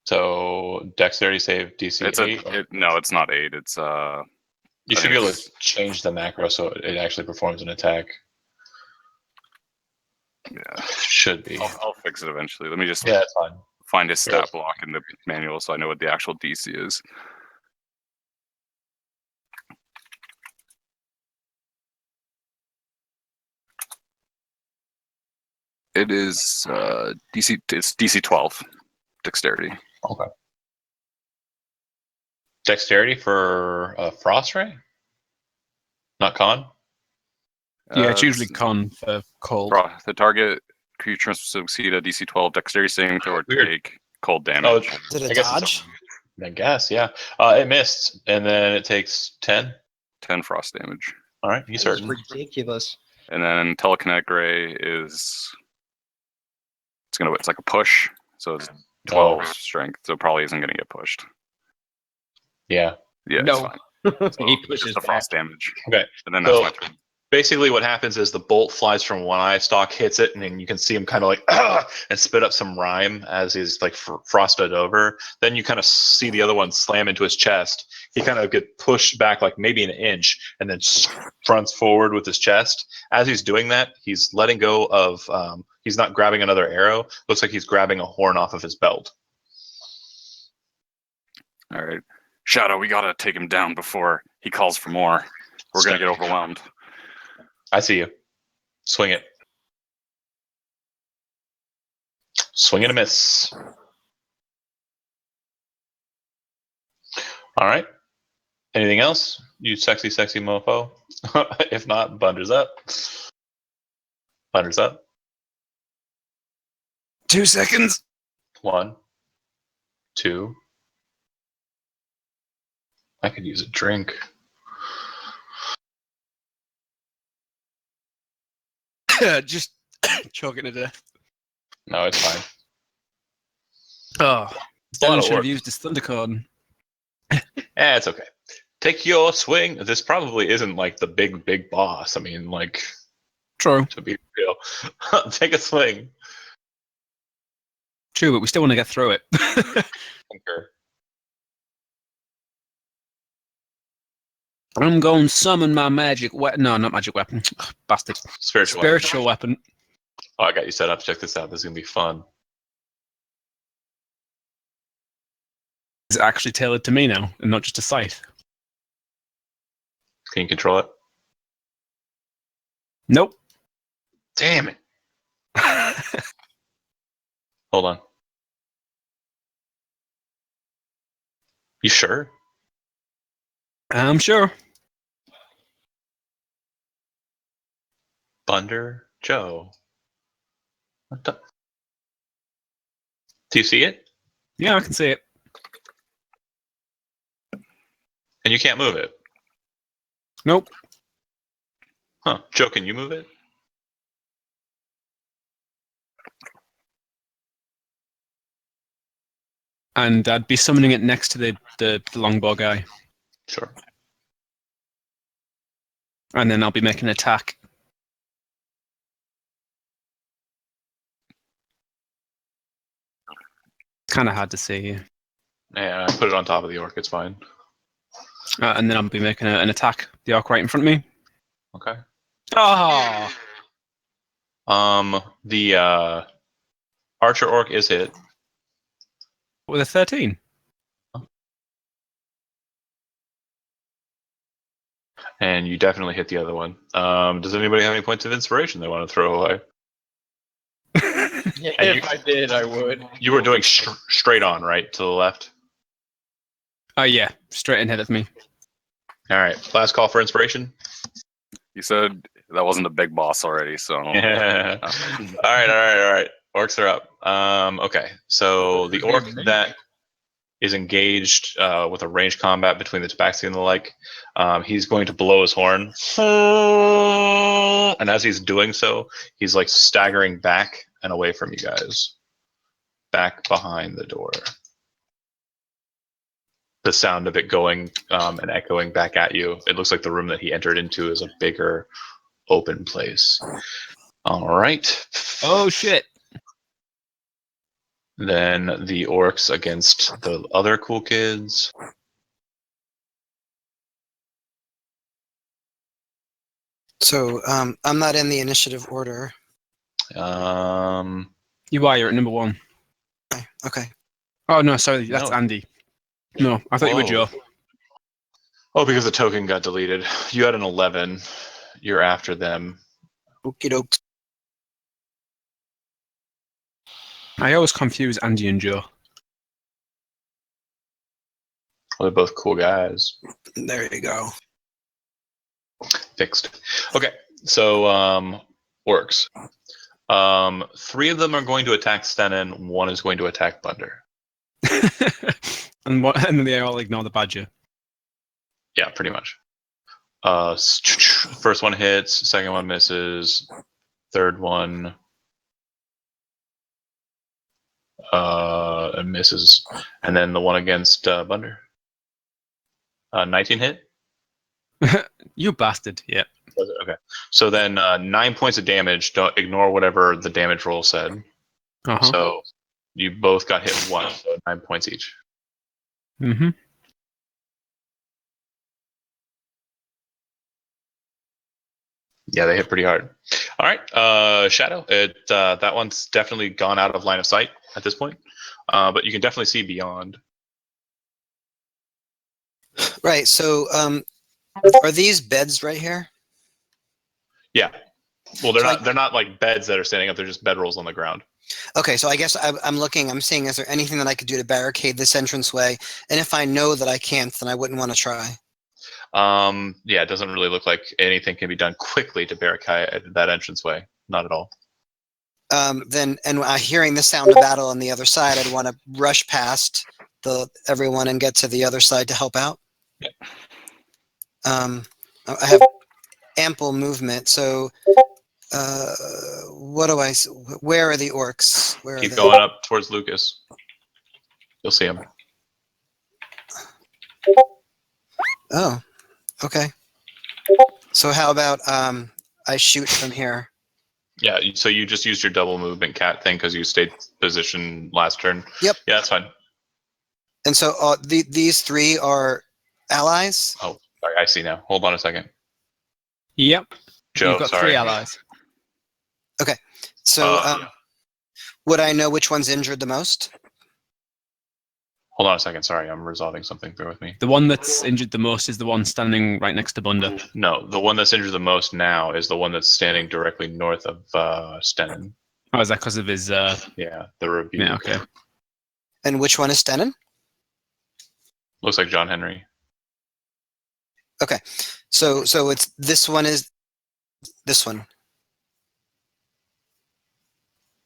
So dexterity save DC It's 8. no, it's not 8. It's You I should think be able it's- to change the macro so it actually performs an attack. yeah. Should be. I'll fix it eventually. Let me just Yeah, that's fine. find his stat block in the manual so I know what the actual DC is. It is DC. It's DC 12 dexterity. Okay. Dexterity for frost ray? Not con? Yeah, it's Uh, usually con for cold. The target creature must succeed a DC 12 dexterity saving throw or Weird. take cold Oh, damage. Is it I a guess dodge? I guess, yeah. It missed, and then it takes 10. 10 frost damage. All right, you That's certain. ridiculous. And then telekinetic ray is it's like a push, so it's 12 Oh, strength, so it probably isn't gonna get pushed. yeah. Yeah, No. it's fine. So He pushes just the back. frost damage. Okay. And then that's So- my turn. Basically, what happens is the bolt flies from one eye stalk, hits it, and then you can see him kind of like and spit up some rime as he's like frosted over. Then you kind of see the other one slam into his chest. He kind of get pushed back like maybe an inch, and then fronts forward with his chest. As he's doing that, he's letting go of. He's not grabbing another arrow. Looks like he's grabbing a horn off of his belt. All right. Shadow, we gotta take him down before he calls for more. We're gonna get overwhelmed. I see you. Swing it. Swing and a miss. All right. Anything else? You sexy, sexy mofo. If not, Bunder's up. Bunder's up. 2 seconds. 1, 2. I could use a drink. Just choking to death. No, it's fine. Oh, It's a lot Devin of should have work. used his Thundercard. It's okay. Take your swing. This probably isn't like the big boss. I mean, like, True. to be real. Take a swing. True, but we still want to get through it. Concur. I'm going to summon my magic weapon. No, not magic weapon. Ugh, bastard. Spiritual. Spiritual weapon. Oh, I got you set up. Check this out. This is going to be fun. Is it actually tailored to me now and not just a scythe? Can you control it? Nope. Damn it. Hold on. You sure? I'm sure. Bunder Joe. What the? Do you see it? Yeah, I can see it. And you can't move it. Nope. Huh. Joe, can you move it? And I'd be summoning it next to the longbow guy. Sure. And then I'll be making an attack. It's kind of hard to see. Yeah, I put it on top of the orc. It's fine. And then I'll be making an attack. The orc right in front of me. Okay. Oh! The archer orc is hit. With a 13. And you definitely hit the other one. Does anybody have any points of inspiration they want to throw away? Yeah, And if I did, I would. You were doing straight on, right? To the left? Oh, yeah. Straight ahead of me. All right. Last call for inspiration. You said that wasn't a big boss already, so. Yeah. All right. Orcs are up. Okay. So the orc that is engaged with a ranged combat between the tabaxi and the like, he's going to blow his horn. And as he's doing so, he's like staggering back and away from you guys. Back behind the door. The sound of it going and echoing back at you. It looks like the room that he entered into is a bigger open place. All right. Oh, shit. Then the orcs against the other cool kids. So I'm not in the initiative order. You are. You're at number 1. Okay. Oh, no, sorry. That's No. Andy. No, I thought you were Whoa. Joe. Oh, because the token got deleted. You had an 11. You're after them. Okie dokes. I always confuse Andy and Joe. Well, they're both cool guys. There you go. Fixed. Okay, so orcs. 3 of them are going to attack Stenin. 1 is going to attack Bunder. And then they all ignore the badger. Yeah, pretty much. First one hits. Second one misses. Third one misses. And then the one against Bunder. 19 hit? You bastard. Yeah. Was it? Okay. So then 9 points of damage. Don't ignore whatever the damage roll said. Uh-huh. So you both got hit once, so 9 points each. Mm-hmm. Yeah, they hit pretty hard. All right, Shadow. That one's definitely gone out of line of sight at this point, but you can definitely see beyond. Right. So are these beds right here? Yeah. Well, they're So not. They're not like beds that are standing up. They're just bedrolls on the ground. Okay, so I guess I'm looking, I'm seeing, is there anything that I could do to barricade this entranceway? And if I know that I can't, then I wouldn't want to try. Yeah, it doesn't really look like anything can be done quickly to barricade that entranceway. Not at all. Then, and hearing the sound of battle on the other side, I'd want to rush past everyone and get to the other side to help out. Yeah. I have ample movement, so what do I? Where are the orcs? Where Keep are they? going up towards Lucas. You'll see him. Oh, okay. So how about I shoot from here? Yeah. So you just used your double movement cat thing because you stayed position last turn. Yep. Yeah, that's fine. And so these 3 are allies? Oh, sorry, I see now. Hold on a second. Yep. Joe, You've got sorry. 3 allies. Okay. So Yeah. would I know which one's injured the most? Hold on a second. Sorry, I'm resolving something. Bear with me. The one that's injured the most is the one standing right next to Bunder. No, the one that's injured the most now is the one that's standing directly north of Stenin. Oh, is that because of his... Yeah, the review. Yeah, okay. And which one is Stenin? Looks like John Henry. Okay. So it's this one is this one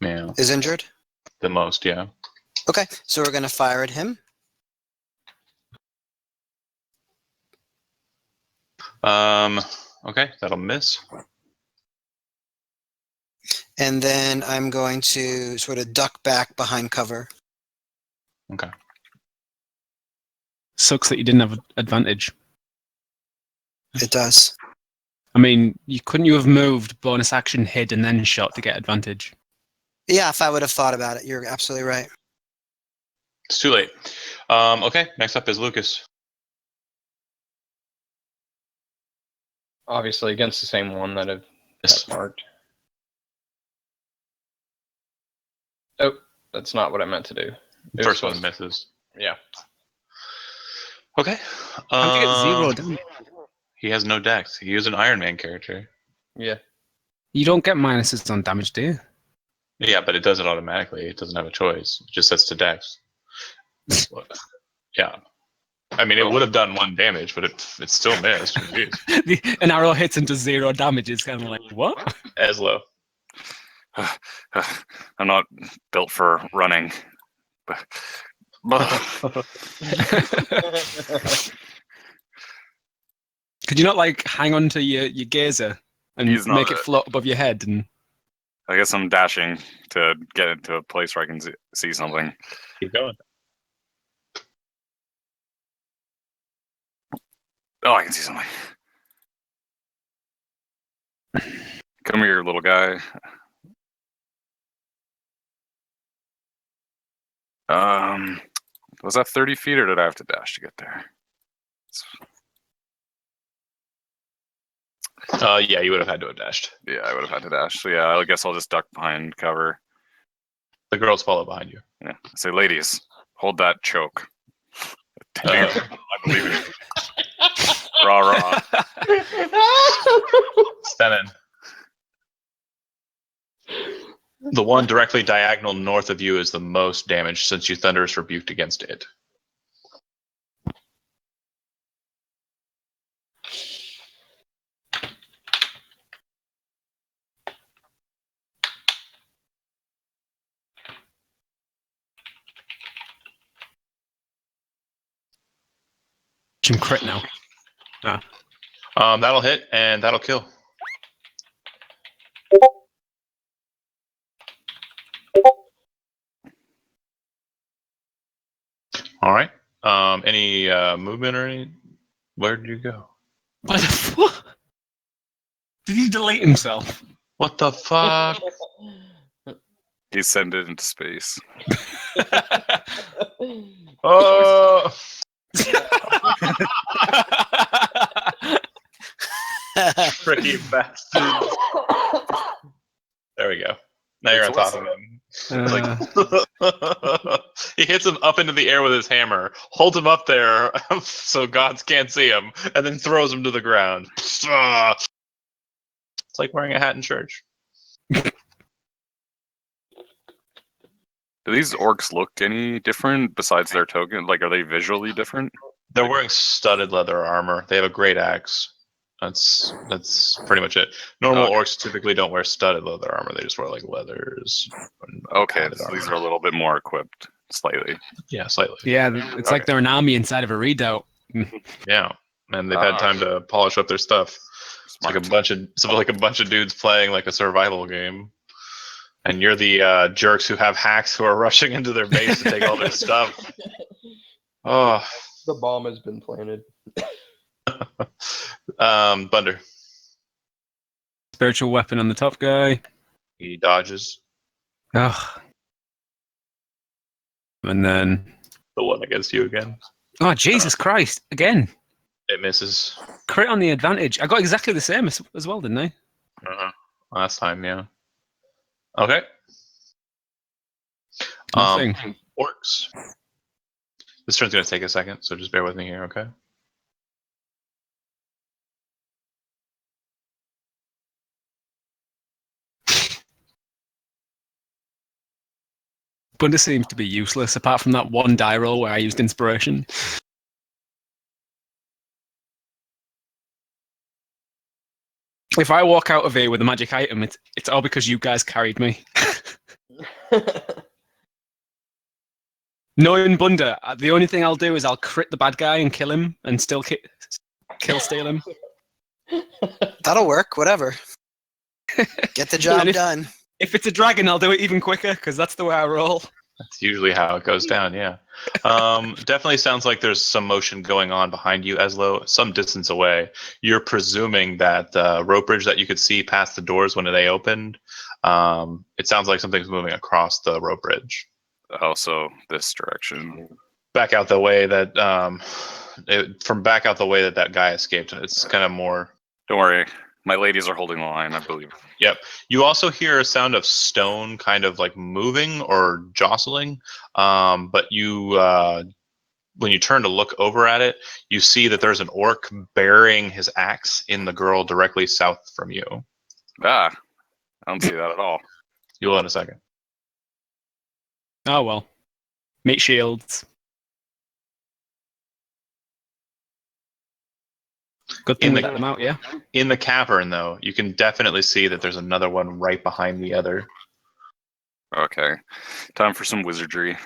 Yeah, is injured? the most. Yeah. Okay, so we're going to fire at him. Okay, that'll miss. And then I'm going to sort of duck back behind cover. Okay. Sucks that you didn't have advantage. It does. I mean, couldn't you have moved, bonus action, hid, and then shot to get advantage? Yeah, if I would have thought about it, you're absolutely right. It's too late. Okay, next up is Lucas. Obviously against the same one that I've Yes. marked. Oh, that's not what I meant to do. It First was one misses. Yeah. Okay. How'd you get 0 damage? He has no dex. He is an Iron Man character. Yeah. You don't get minuses on damage, do you? Yeah, but it does it automatically. It doesn't have a choice. It just sets to dex. Yeah. I mean, it would have done 1 damage, but it still missed. Jeez. An arrow hits into 0 damage. It's kind of like, what? Eslo. I'm not built for running. Could you not like hang on to your gazer and He's not make it float above your head? And I guess I'm dashing to get into a place where I can see something. Keep going. Oh, I can see something. Come here, little guy. Was that 30 feet, or did I have to dash to get there? Yeah, you would have had to have dashed. Yeah, I would have had to dash. So yeah, I guess I'll just duck behind cover. The girls follow behind you. Yeah. Say, ladies, hold that choke. I believe in you. Rah rah. Stenin. The one directly diagonal north of you is the most damaged since you thunderous rebuked against it. Jim crit now. That'll hit and that'll kill. All right. Any movement or any? Where did you go? What the fuck? Did he delete himself? What the fuck? He sent it into space. Oh! Tricky bastard. There we go. Now you're on top of him. It's like he hits him up into the air with his hammer, holds him up there so gods can't see him, and then throws him to the ground. It's like wearing a hat in church. Do these orcs look any different besides their token? Like, are they visually different? They're wearing studded leather armor. They have a great axe. That's pretty much it. Normal Okay. orcs typically don't wear studded leather armor. They just wear like leathers. and Okay, padded so these armor. are a little bit more equipped, slightly. Yeah, slightly. Yeah, it's like Okay. they're an army inside of a redoubt. Yeah, and they've had time to polish up their stuff. It's like a bunch of dudes playing like a survival game, and you're the jerks who have hacks who are rushing into their base to take all their stuff. Oh, The bomb has been planted. Thunder. Spiritual weapon on the top guy. He dodges. Ugh. And then, The one against you again. oh Jesus Christ! Again, It misses. crit on the advantage. I got exactly the same as well, didn't I? Last time, yeah. Okay. Nothing. Orcs. This turn's gonna take a second, so just bear with me here, okay? But it seems to be useless, apart from that one die roll where I used inspiration. If I walk out of here with a magic item, it's all because you guys carried me. Knowing Bunda, the only thing I'll do is I'll crit the bad guy and kill him and still kill steal him. That'll work. Whatever. Get the job And done. If it's a dragon, I'll do it even quicker because that's the way I roll. That's usually how it goes down, yeah. Definitely sounds like there's some motion going on behind you, Eslo, some distance away. You're presuming that the rope bridge that you could see past the doors when they opened, it sounds like something's moving across the rope bridge. Also, this direction. Back out the way that, from back out the way that that guy escaped. It's kind of more... Don't worry. My ladies are holding the line, I believe. Yep. You also hear a sound of stone kind of like moving or jostling. But you, when you turn to look over at it, you see that there's an orc burying his axe in the girl directly south from you. Ah, I don't see that at all. You'll in a second. Oh well. Make shields. Good thing we let them out, yeah? In the cavern, though, you can definitely see that there's another one right behind the other. Okay. Time for some wizardry.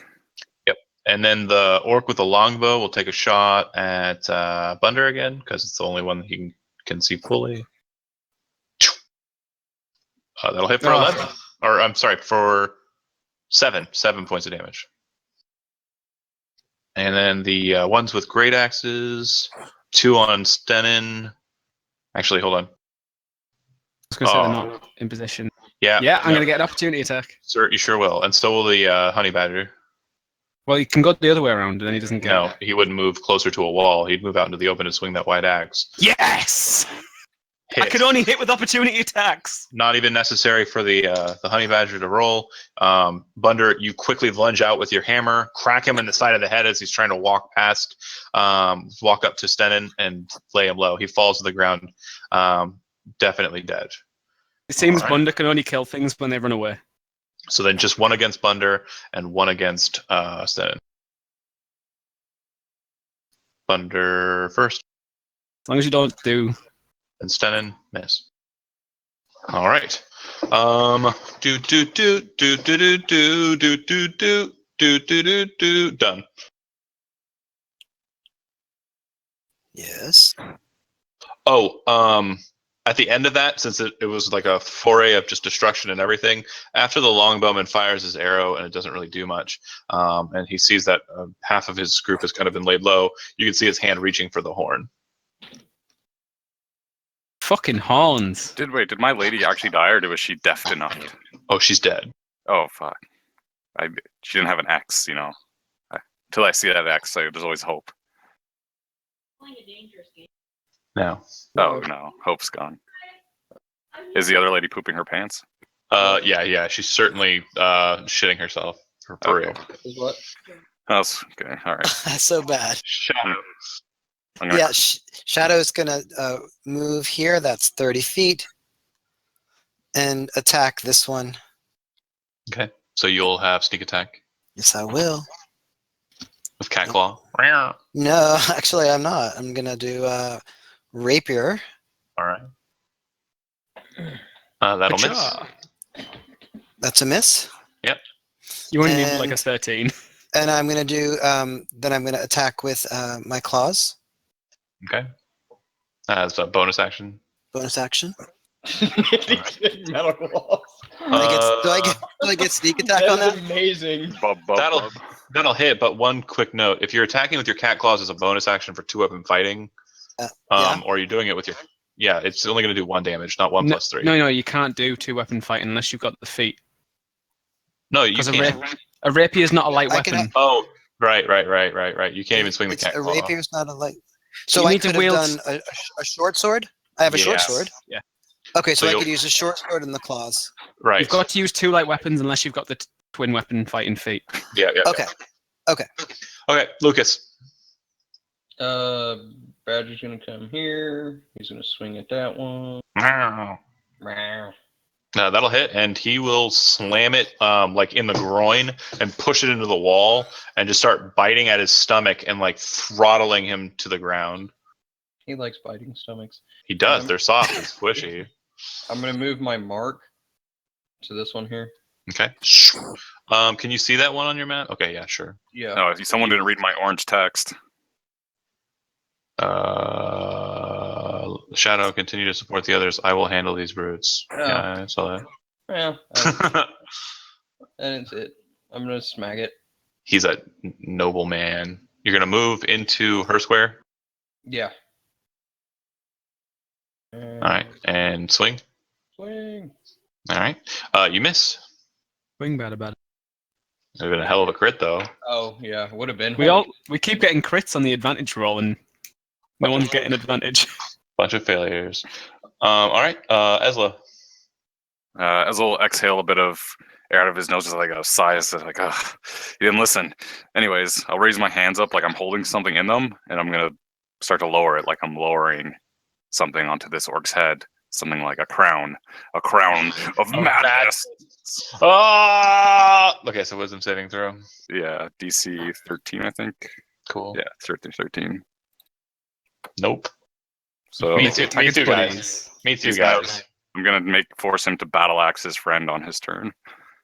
Yep. And then the orc with the longbow will take a shot at Bunder again, because it's the only one that he can see fully. That'll hit for 11. Or, I'm sorry, for 7. 7 points of damage. And then the ones with great axes, 2 on Stenin. Actually, hold on. I was going to say they're not in position. Yeah. Yeah, I'm going to get an opportunity attack. Sir, you sure will. And so will the honey badger. Well, he can go the other way around, and then he doesn't get No, he wouldn't move closer to a wall. He'd move out into the open and swing that wide axe. Yes! Hit. I can only hit with opportunity attacks. Not even necessary for the honey badger to roll. Bunder, you quickly lunge out with your hammer, crack him in the side of the head as he's trying to walk past, walk up to Stenin and lay him low. He falls to the ground, definitely dead. It seems All right. Bunder can only kill things when they run away. So then just one against Bunder and one against Stenin. Bunder first. As long as you don't do... And Stenin, miss. All right. Done. Yes. Oh, at the end of that, since it was like a foray of just destruction and everything, after the longbowman fires his arrow and it doesn't really do much, and he sees that half of his group has kind of been laid low, you can see his hand reaching for the horn. Fucking horns. Did my lady actually die, or was she deaf enough? Oh, she's dead. Oh, fuck. She didn't have an X, you know. Until I see that X, there's always hope. No. Oh, no. Hope's gone. Is the other lady pooping her pants? Yeah. She's certainly shitting herself. For real. What? That's okay. All right. That's so bad. Shadows. I'm gonna Yeah, Shadow's gonna move here. That's 30 feet, and attack this one. Okay. So you'll have sneak attack Yes, I will. with cat claw. No, actually, I'm not. I'm gonna do rapier. All right. That'll miss. Ka-cha. That's a miss. You only need And- like a 13. And I'm gonna do. Then I'm gonna attack with my claws. Okay. As a bonus action. Bonus action. Metal claws. Do I get sneak attack on That's that? amazing. Bub. That'll hit, but one quick note. If you're attacking with your cat claws as a bonus action for 2-weapon fighting, Yeah. or you're doing it with your... Yeah, it's only going to do 1 damage, not 1 plus 3. No, you can't do 2-weapon fighting unless you've got the feet. No, you Because can't. a rapier is not a light I can- weapon. Oh, right. You can't even swing the cat A claw. rapier's not a light. So You I need to could have wield- done a short sword. I have a short Yes. sword. Yeah. Okay, so So I you'll- could use a short sword in the claws. Right. You've got to use 2 light weapons unless you've got the twin weapon fighting feet. Yeah. Okay. Okay, Lucas. Badger's gonna come here. He's gonna swing at that one. Meow. That'll hit, and he will slam it like in the groin and push it into the wall and just start biting at his stomach and like throttling him to the ground. He likes biting stomachs. He does. They're soft and squishy. I'm gonna move my mark to this one here. Okay. Can you see that one on your map? Okay, yeah, sure. Yeah. No, someone didn't read my orange text. Shadow, continue to support the others. I will handle these brutes. Oh. Yeah, I saw Yeah. that. That's it. I'm gonna smack it. He's a noble man. You're gonna move into her square. Yeah. All right, and swing. Swing. All right, you miss. Wing bad about it. It would have been a hell of a crit though. Oh yeah, would have been. We keep getting crits on the advantage roll, and no one's getting advantage. Bunch of failures. All right, Ezla. Ezra will exhale a bit of air out of his nose, just like a sigh, like, ugh, he didn't listen. Anyways, I'll raise my hands up like I'm holding something in them, and I'm gonna start to lower it like I'm lowering something onto this orc's head. Something like a crown of madness. Ah! Okay, so wisdom saving throw. Yeah, DC 13, I think. Cool. Yeah, 13. Nope. So Me too, guys. Me too, He's guys. I'm gonna force him to battle axe his friend on his turn,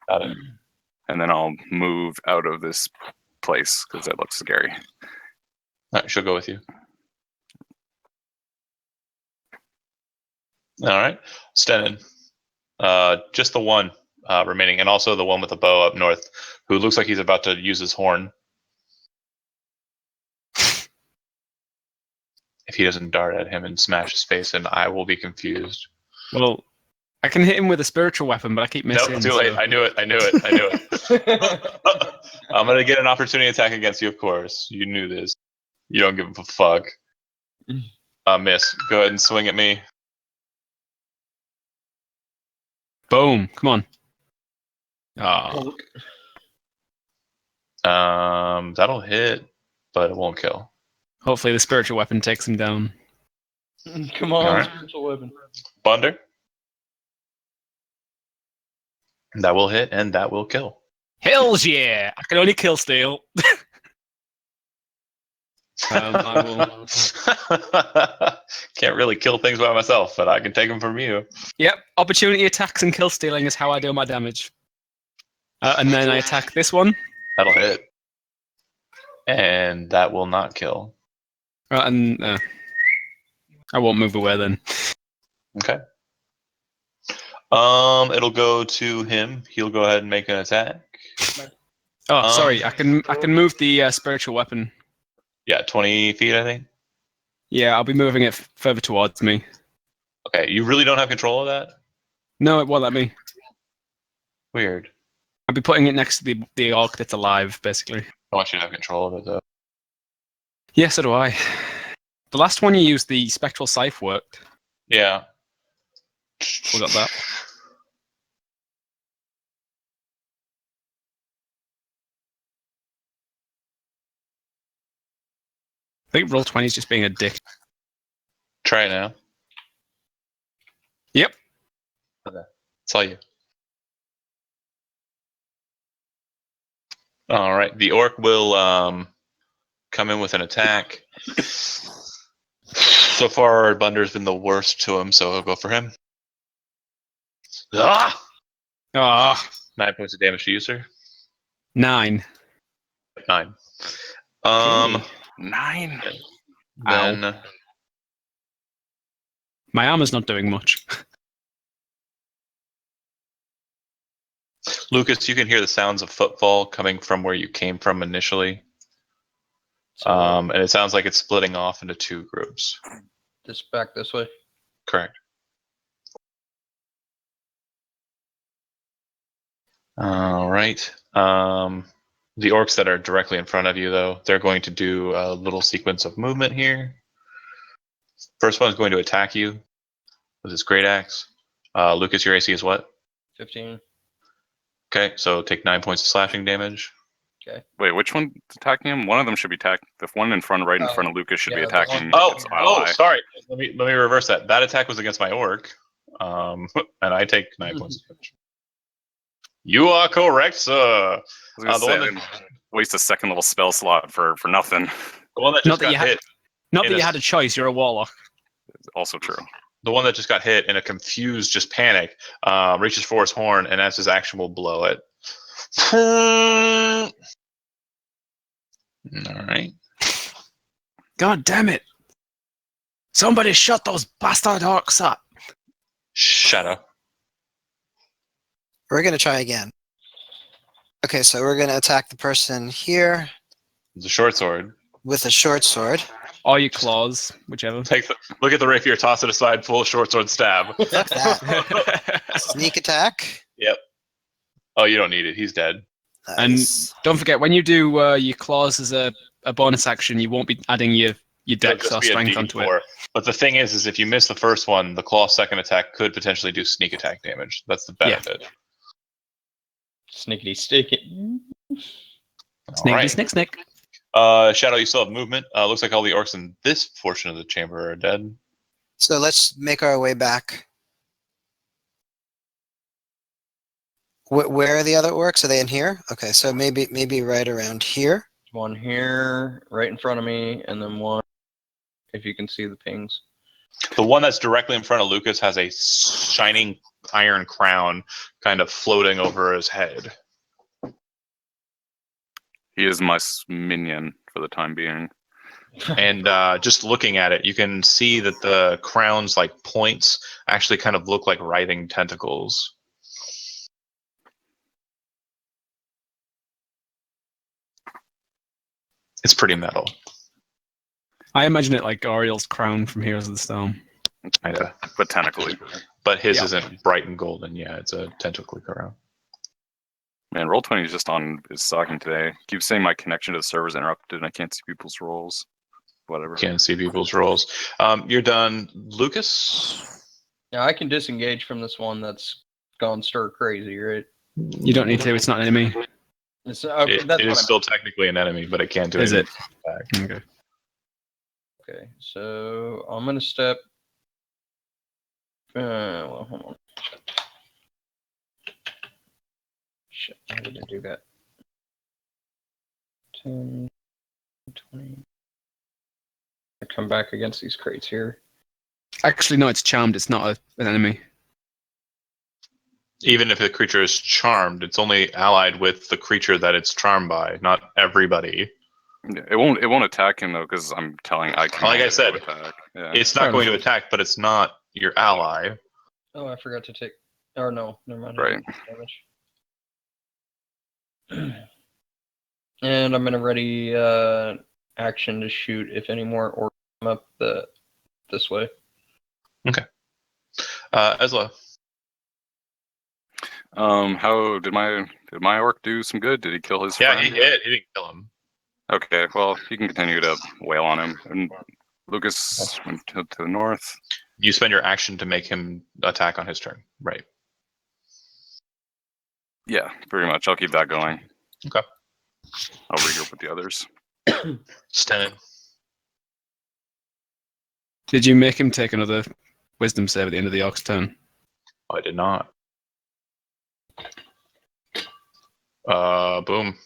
Got it. and then I'll move out of this place because that looks scary. All right, she'll go with you. All right, Stenon. Just the one remaining, and also the one with the bow up north, who looks like he's about to use his horn. If he doesn't dart at him and smash his face, and I will be confused. Well, I can hit him with a spiritual weapon, but I keep missing. Nope, too late. I knew it. I'm gonna get an opportunity attack against you, of course. You knew this. You don't give a fuck. Miss. Go ahead and swing at me. Boom! Come on. That'll hit, but it won't kill. Hopefully, the spiritual weapon takes him down. Come on, Alright. spiritual weapon. Bunder. That will hit, and that will kill. Hells yeah! I can only kill steel. I will. Can't really kill things by myself, but I can take them from you. Yep. Opportunity attacks and kill stealing is how I do my damage. And then I attack this one. That'll hit. And that will not kill. And I won't move away then. Okay. It'll go to him. He'll go ahead and make an attack. Oh, sorry. I can move the spiritual weapon. Yeah, 20 feet, I think. Yeah, I'll be moving it further towards me. Okay, you really don't have control of that? No, it won't let me. Weird. I'll be putting it next to the orc that's alive, basically. I want you to have control of it, though. Yeah, so do I. The last one you used, the spectral scythe, worked. Yeah. We got that. I think roll 20 is just being a dick. Try it now. Yep. Okay. It's all you. All right. The orc will come in with an attack. So far, Bunder's been the worst to him, so he'll go for him. Ah! 9 points of damage to you, sir. 9. 9. 9. Then My armor's not doing much. Lucas, you can hear the sounds of footfall coming from where you came from initially. And it sounds like it's splitting off into 2 groups. Just back this way. Correct. All right. The orcs that are directly in front of you, though, they're going to do a little sequence of movement here. First one is going to attack you with his great axe. Lucas, your AC is what? 15. Okay, so take 9 points of slashing damage. Wait, which one's attacking him? One of them should be attacking. The one in front, right in front of Lucas, should be yeah, attacking. Sorry. Let me reverse that. That attack was against my orc, and I take 9 points of damage. You are correct, sir. I was gonna say, waste a second level spell slot for nothing. The one that just got hit. Not that you had a choice, you're a warlock. Also true. The one that just got hit in a confused just panic reaches for his horn, and as his action will blow it. All right. God damn it! Somebody shut those bastard orcs up! Shadow. We're going to try again. Okay, so we're going to attack the person here It's a short sword. with a short sword. Or your claws, whichever. Look at the rapier, toss it aside, full short sword stab. Fuck that. Sneak attack. Yep. Oh, you don't need it. He's dead. Nice. Don't forget, when you do your claws as a bonus action, you won't be adding your It'll dex just or be a strength onto it. D4. But the thing is if you miss the first one, the claw second attack could potentially do sneak attack damage. That's the benefit. Snickety stick it. Snickety Alright. snick. Shadow, you still have movement. Looks like all the orcs in this portion of the chamber are dead. So let's make our way back. Where are the other orcs? Are they in here? Okay, so maybe right around here. One here, right in front of me, and then one, if you can see the pings. The one that's directly in front of Lucas has a shining iron crown kind of floating over his head. He is my minion for the time being. And just looking at it, you can see that the crown's like points actually kind of look like writhing tentacles. It's pretty metal. I imagine it like Oriel's crown from Heroes of the Storm. Kinda. But tentacly. But his Yeah. isn't bright and golden. Yeah, it's a tentacly crown. Man, Roll20 is just is sucking today. Keeps saying my connection to the server is interrupted and I can't see people's rolls. Whatever. Can't see people's rolls. You're done. Lucas? Now I can disengage from this one that's gone stir crazy, right? You don't need to, it's not an enemy. It's, It that's is what still technically an enemy, but it can't do Is anything. it? Okay. Okay, so I'm gonna step. Well, hold on. Shit, I didn't do that. 10, 20. I come back against these crates here. Actually, no, it's charmed. It's not an enemy. Even if the creature is charmed, it's only allied with the creature that it's charmed by, not everybody. Yeah, it won't attack him though, because I'm telling I can. Like I said, attack. Yeah. It's not Fair going to enough. attack, but it's not your ally. Oh, I forgot to take. Or no, never mind. Right. Damage. And I'm gonna ready action to shoot if any more or come up this way. Ezla. How did my orc do some good? Did he kill his Yeah, friend? he hit. He didn't kill him. Okay, well, you can continue to wail on him. And Lucas went to the north. You spend your action to make him attack on his turn. Right. Yeah, pretty much. I'll keep that going. Okay. I'll regroup with the others. Sten. Did you make him take another wisdom save at the end of the orc's turn? I did not. Boom.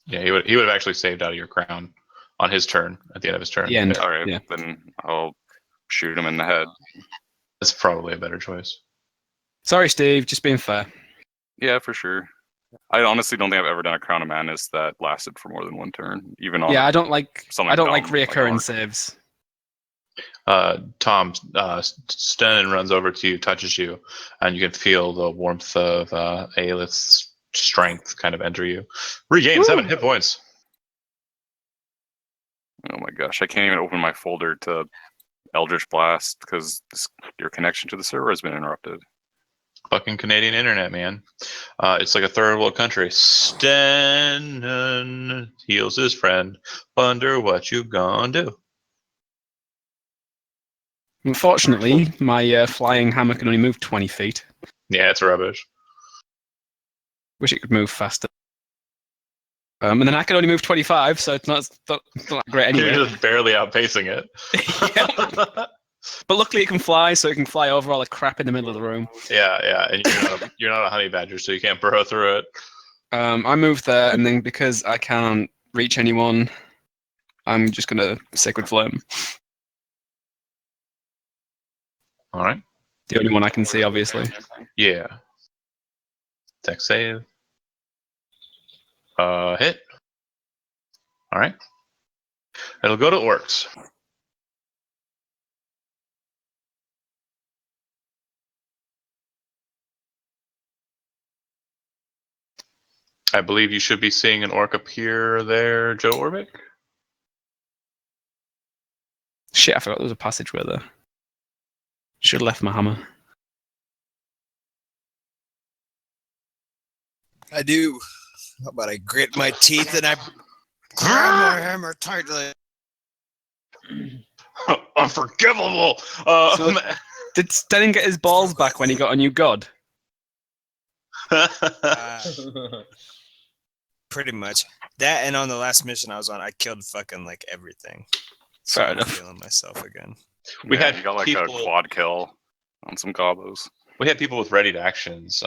Yeah, he would have actually saved out of your crown on his turn at the end of his turn. The end. All right, Yeah. then I'll shoot him in the head. That's probably a better choice. Sorry, Steve. Just being fair. Yeah, for sure. I honestly don't think I've ever done a Crown of Madness that lasted for more than one turn, even on. Yeah, I don't like something dumb, reoccurring like saves. Tom, Sten runs over to you, touches you, and you can feel the warmth of Aelith's strength kind of enter you. Regain 7 hit points. Oh my gosh, I can't even open my folder to Eldritch Blast because your connection to the server has been interrupted. Fucking Canadian internet, man. It's like a third world country. Sten heals his friend. Wonder what you gonna do. Unfortunately, my flying hammer can only move 20 feet. Yeah, it's rubbish. Wish it could move faster. And then I can only move 25, so it's not great anyway. You're just barely outpacing it. But luckily it can fly, so it can fly over all the crap in the middle of the room. Yeah, and you're not a honey badger, so you can't burrow through it. I moved there, and then because I can't reach anyone, I'm just gonna Sacred Flame. All right. The only one I can see, obviously. Yeah. Dex save. Hit. All right. It'll go to orcs. I believe you should be seeing an orc appear there, Joe Orbic. Shit, I forgot there was a passageway there. Should have left my hammer. I do. How about I grit my teeth and I grab my hammer tightly? Unforgivable. So- Did Stenning get his balls back when he got a new god? Pretty much. That and on the last mission I was on, I killed fucking like everything. So Fair I'm enough. feeling myself again. We had you got like people- a quad kill on some gobos. We had people with readied actions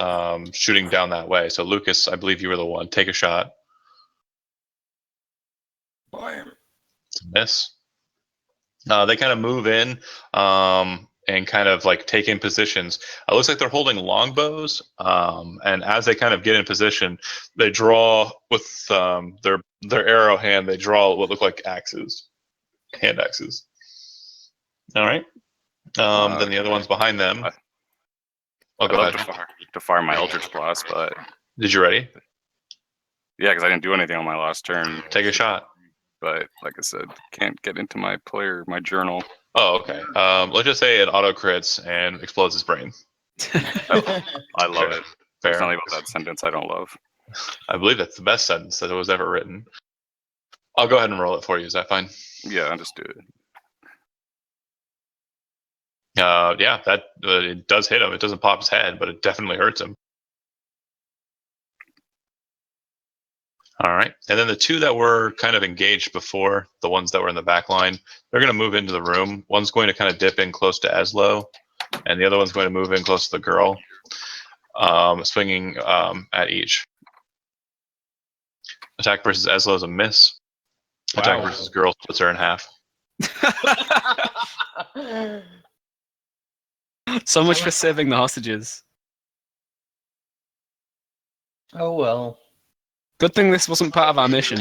shooting down that way. So Lucas, I believe you were the one. Take a shot. It's a miss. They kind of move in and kind of like take in positions. It looks like they're holding longbows. And as they kind of get in position, they draw with their arrow hand. They draw what look like axes, hand axes. All right. Then the other one's behind them. I'd Go love ahead. to fire my Eldritch Blast, but Did you ready? yeah, because I didn't do anything on my last turn. Take a shot. But like I said, can't get into my journal. Oh, okay. Let's just say it auto crits and explodes his brain. I love it. Fair. There's something about that sentence I don't love. I believe that's the best sentence that was ever written. I'll go ahead and roll it for you. Is that fine? Yeah, I'll just do it. Yeah, that it does hit him. It doesn't pop his head, but it definitely hurts him. All right. And then the two that were kind of engaged before, the ones that were in the back line, they're going to move into the room. One's going to kind of dip in close to Eslo, and the other one's going to move in close to the girl, swinging at each. Attack versus Eslo is a miss. Attack Wow. versus girl splits her in half. So much for saving the hostages. Oh well. Good thing this wasn't part of our mission.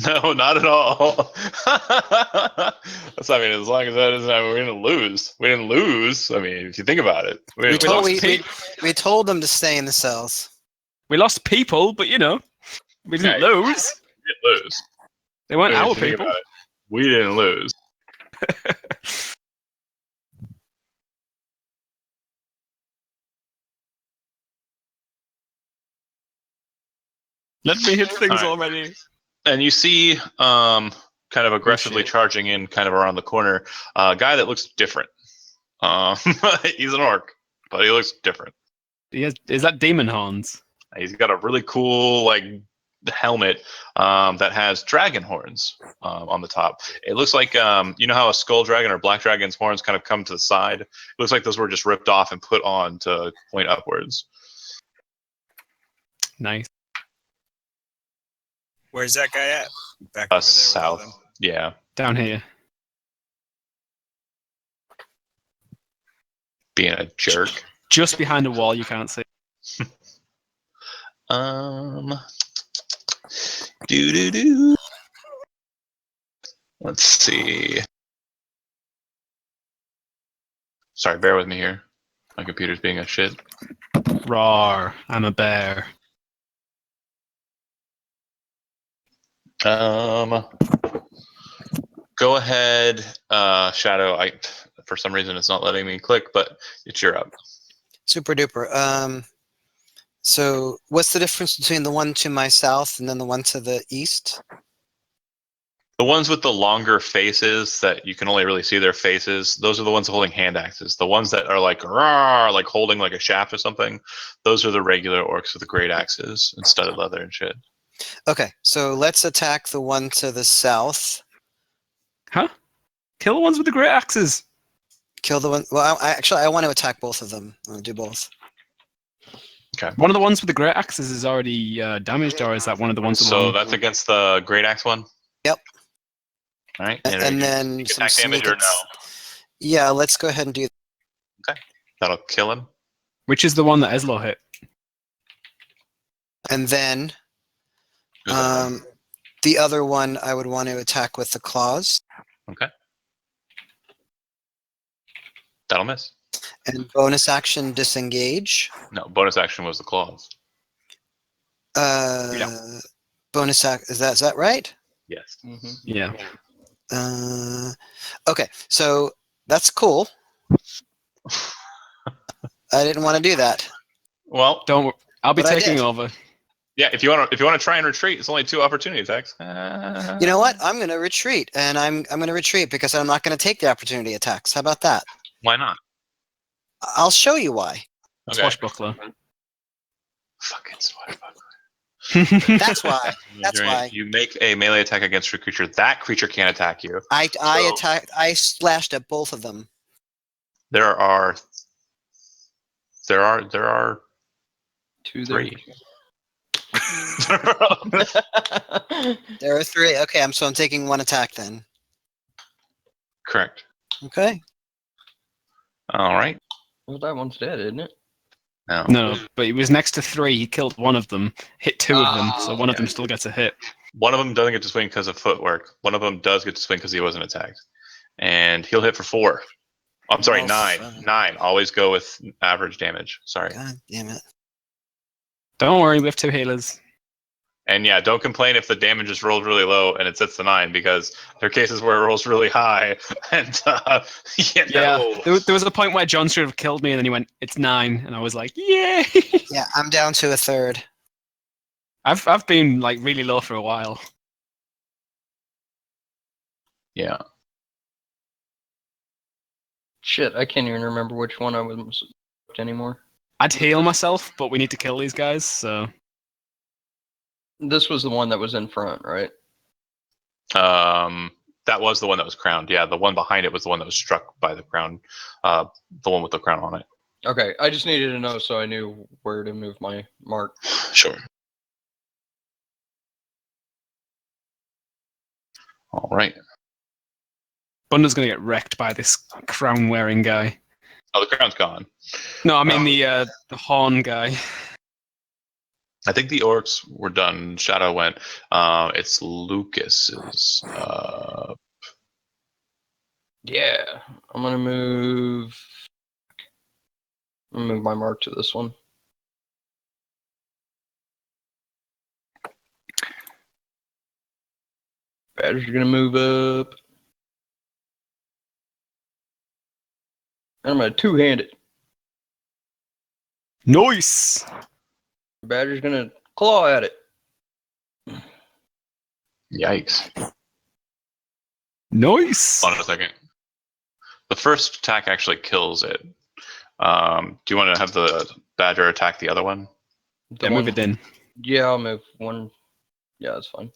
No, not at all. That's, I mean, as long as that isn't, I mean, we didn't lose. We didn't lose. I mean, if you think about it, We told, lost we told them to stay in the cells. We lost people, but you know, we didn't lose. We didn't lose. They weren't I mean, our if you think people. about it, we didn't lose. Let me hit things Alright. already. And you see, kind of aggressively shit. charging in, kind of around the corner, a guy that looks different. He's an orc, but he looks different. Is that demon horns? He's got a really cool like helmet that has dragon horns on the top. It looks like you know how a skull dragon or black dragon's horns kind of come to the side. It looks like those were just ripped off and put on to point upwards. Nice. Where's that guy at? Back over there with all South. them? Yeah. Down here. Being a jerk. Just behind a wall you can't see. Do. Let's see. Sorry, bear with me here. My computer's being a shit. Roar. I'm a bear. Go ahead, Shadow. For some reason it's not letting me click, but it's your up. Super duper. So what's the difference between the one to my south and then the one to the east? The ones with the longer faces that you can only really see their faces, those are the ones holding hand axes. The ones that are like rawr, like holding like a shaft or something, those are the regular orcs with the great axes and studded leather and shit. Okay, so let's attack the one to the south. Huh? Kill the ones with the great axes. Kill the one. Well, I want to attack both of them. I'll do both. Okay. One of the ones with the great axes is already damaged, or is that one of the ones with So the that's against the great axe one? Yep. All right. And then some attack damage sneak or no? Yeah, let's go ahead and do. That'll kill him. Which is the one that Eslo hit? And then The other one I would want to attack with the claws. Okay. That'll miss. And bonus action disengage. No, bonus action was the claws. Bonus act is that right? Yes. Mm-hmm. Yeah. Okay, so that's cool. I didn't want to do that. Well, Don't. I'll be But I taking did. over. yeah. If you want to try and retreat, it's only 2 opportunity attacks. You know what? I'm going to retreat, and I'm going to retreat because I'm not going to take the opportunity attacks. How about that? Why not? I'll show you why. Okay. Swashbuckler. Fucking swashbuckler. That's why. That's why. You make a melee attack against a creature. That creature can't attack you. I So- attacked. I slashed at both of them. There are 2 3. There are 3. Okay, so I'm taking 1 attack then. Correct. Okay. All right. Well, that one's dead, isn't it? No, but he was next to 3. He killed one of them, hit 2 of them, so one of them still gets a hit. One of them doesn't get to swing because of footwork. One of them does get to swing because he wasn't attacked. And he'll hit for 4. I'm sorry, Oh, 9. fuck. 9. Always go with average damage. Sorry. God damn it. Don't worry, we have 2 healers. And yeah, don't complain if the damage is rolled really low and it sets to 9 because there are cases where it rolls really high. And There was a point where John should have killed me, and then he went, "It's 9," and I was like, "Yay!" Yeah, I'm down to a third. I've been like really low for a while. Yeah. Shit, I can't even remember which one I was anymore. I'd heal myself, but we need to kill these guys, so This was the one that was in front, right? That was the one that was crowned. Yeah, the one behind it was the one that was struck by the crown. The one with the crown on it. Okay, I just needed to know so I knew where to move my mark. Sure. All right. Bunda's gonna get wrecked by this crown-wearing guy. Oh, the crown's gone. No, I mean the horn guy. I think the orcs were done. Shadow went. It's Lucas's. Yeah, I'm gonna move my mark to this one. Badger's gonna move up. And I'm gonna two-hand it. Nice. Badger's gonna claw at it. Yikes. Nice. Hold on a second. The first attack actually kills it. Do you want to have the badger attack the other one? Yeah, move it in. Yeah, I'll move one. Yeah, that's fine.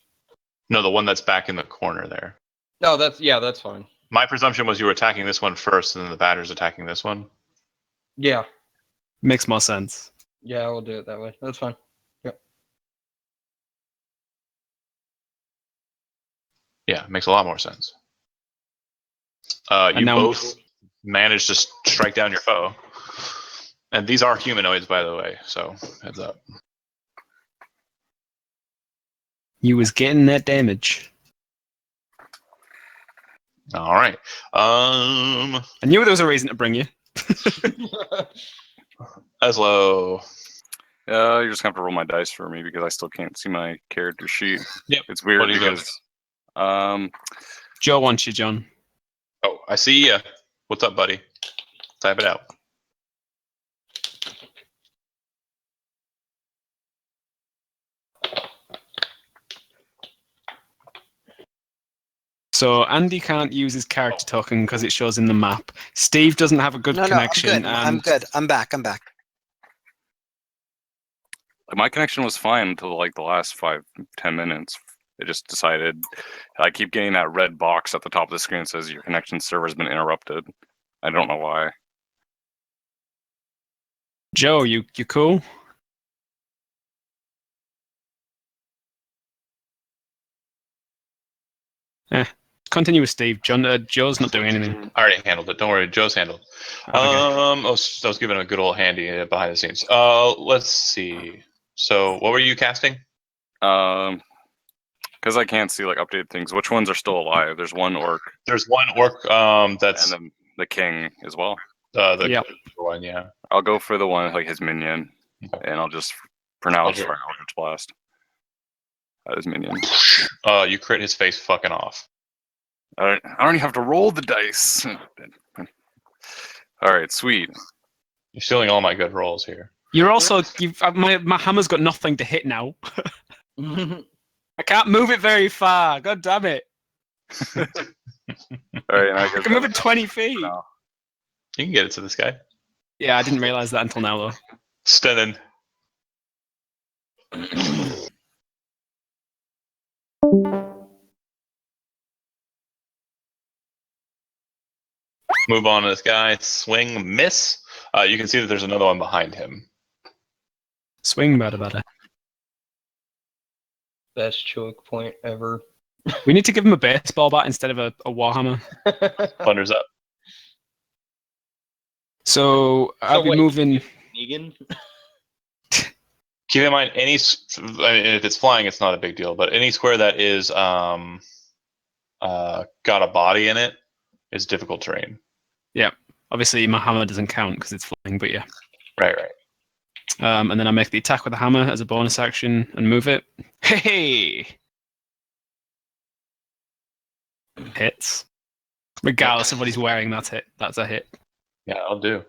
No, the one that's back in the corner there. No, that's fine. My presumption was you were attacking this one first, and then the badger's attacking this one. Yeah, Makes more sense. yeah, we'll do it that way. That's fine. Yeah, makes a lot more sense. You now- both managed to strike down your foe. And these are humanoids, by the way, so heads up. You was getting that damage. All right. I knew there was a reason to bring you. Eslo. You're just gonna have to roll my dice for me because I still can't see my character sheet. Yep. It's weird What are you doing? because Joe wants you, John. Oh, I see ya. What's up, buddy? Type it out. So Andy can't use his character token because it shows in the map. Steve doesn't have a good No, connection. I'm good. I'm back. my connection was fine until like the last 5-10 minutes. It just decided. I keep getting that red box at the top of the screen that says your connection server has been interrupted. I don't know why. Joe, you cool? Continue with Steve. Joe's not doing anything. I already handled it. Don't worry, Joe's handled. Okay. I was giving him a good old handy behind the scenes. Let's see. So, what were you casting? Because I can't see like updated things. Which ones are still alive? There's one orc. There's one orc that's and then the king as well. the Yep. one, yeah. I'll go for the one like his minion, Okay. and I'll just for now I'll just Okay. fire Eldritch Blast at his minion. You crit his face fucking off. I don't even have to roll the dice. All right, sweet. You're stealing all my good rolls here. You're also my hammer's got nothing to hit now. I can't move it very far. God damn it! All right, and I I can move it 20 feet. now. You can get it to this guy. Yeah, I didn't realize that until now though. Stunning. Move on to this guy. Swing, miss. You can see that there's another one behind him. Swing better. Best choke point ever. We need to give him a baseball bat instead of a warhammer. Thunder's up. So I'll be wait. moving. Negan? Keep in mind, if it's flying, it's not a big deal. But any square that is got a body in it is difficult terrain. Yeah, obviously my hammer doesn't count because it's flying, but yeah. Right. And then I make the attack with the hammer as a bonus action and move it. Hey! Hits. Regardless of what he's wearing, that's a hit. Yeah, I'll do.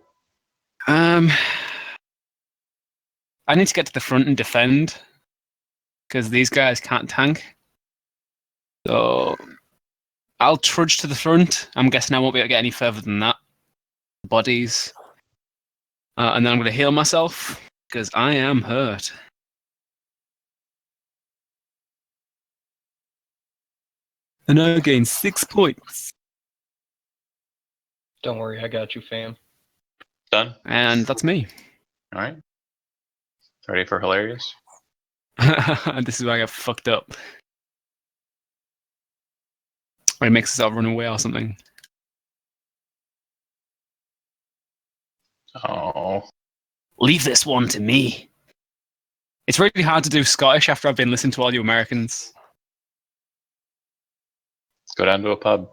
I need to get to the front and defend because these guys can't tank. So I'll trudge to the front. I'm guessing I won't be able to get any further than that. Bodies. And then I'm going to heal myself because I am hurt. And I gain 6 points. Don't worry, I got you, fam. Done. And that's me. All right. Ready for hilarious? This is where I get fucked up. Or he makes himself run away or something. Oh. Leave this one to me. It's really hard to do Scottish after I've been listening to all you Americans. Let's go down to a pub.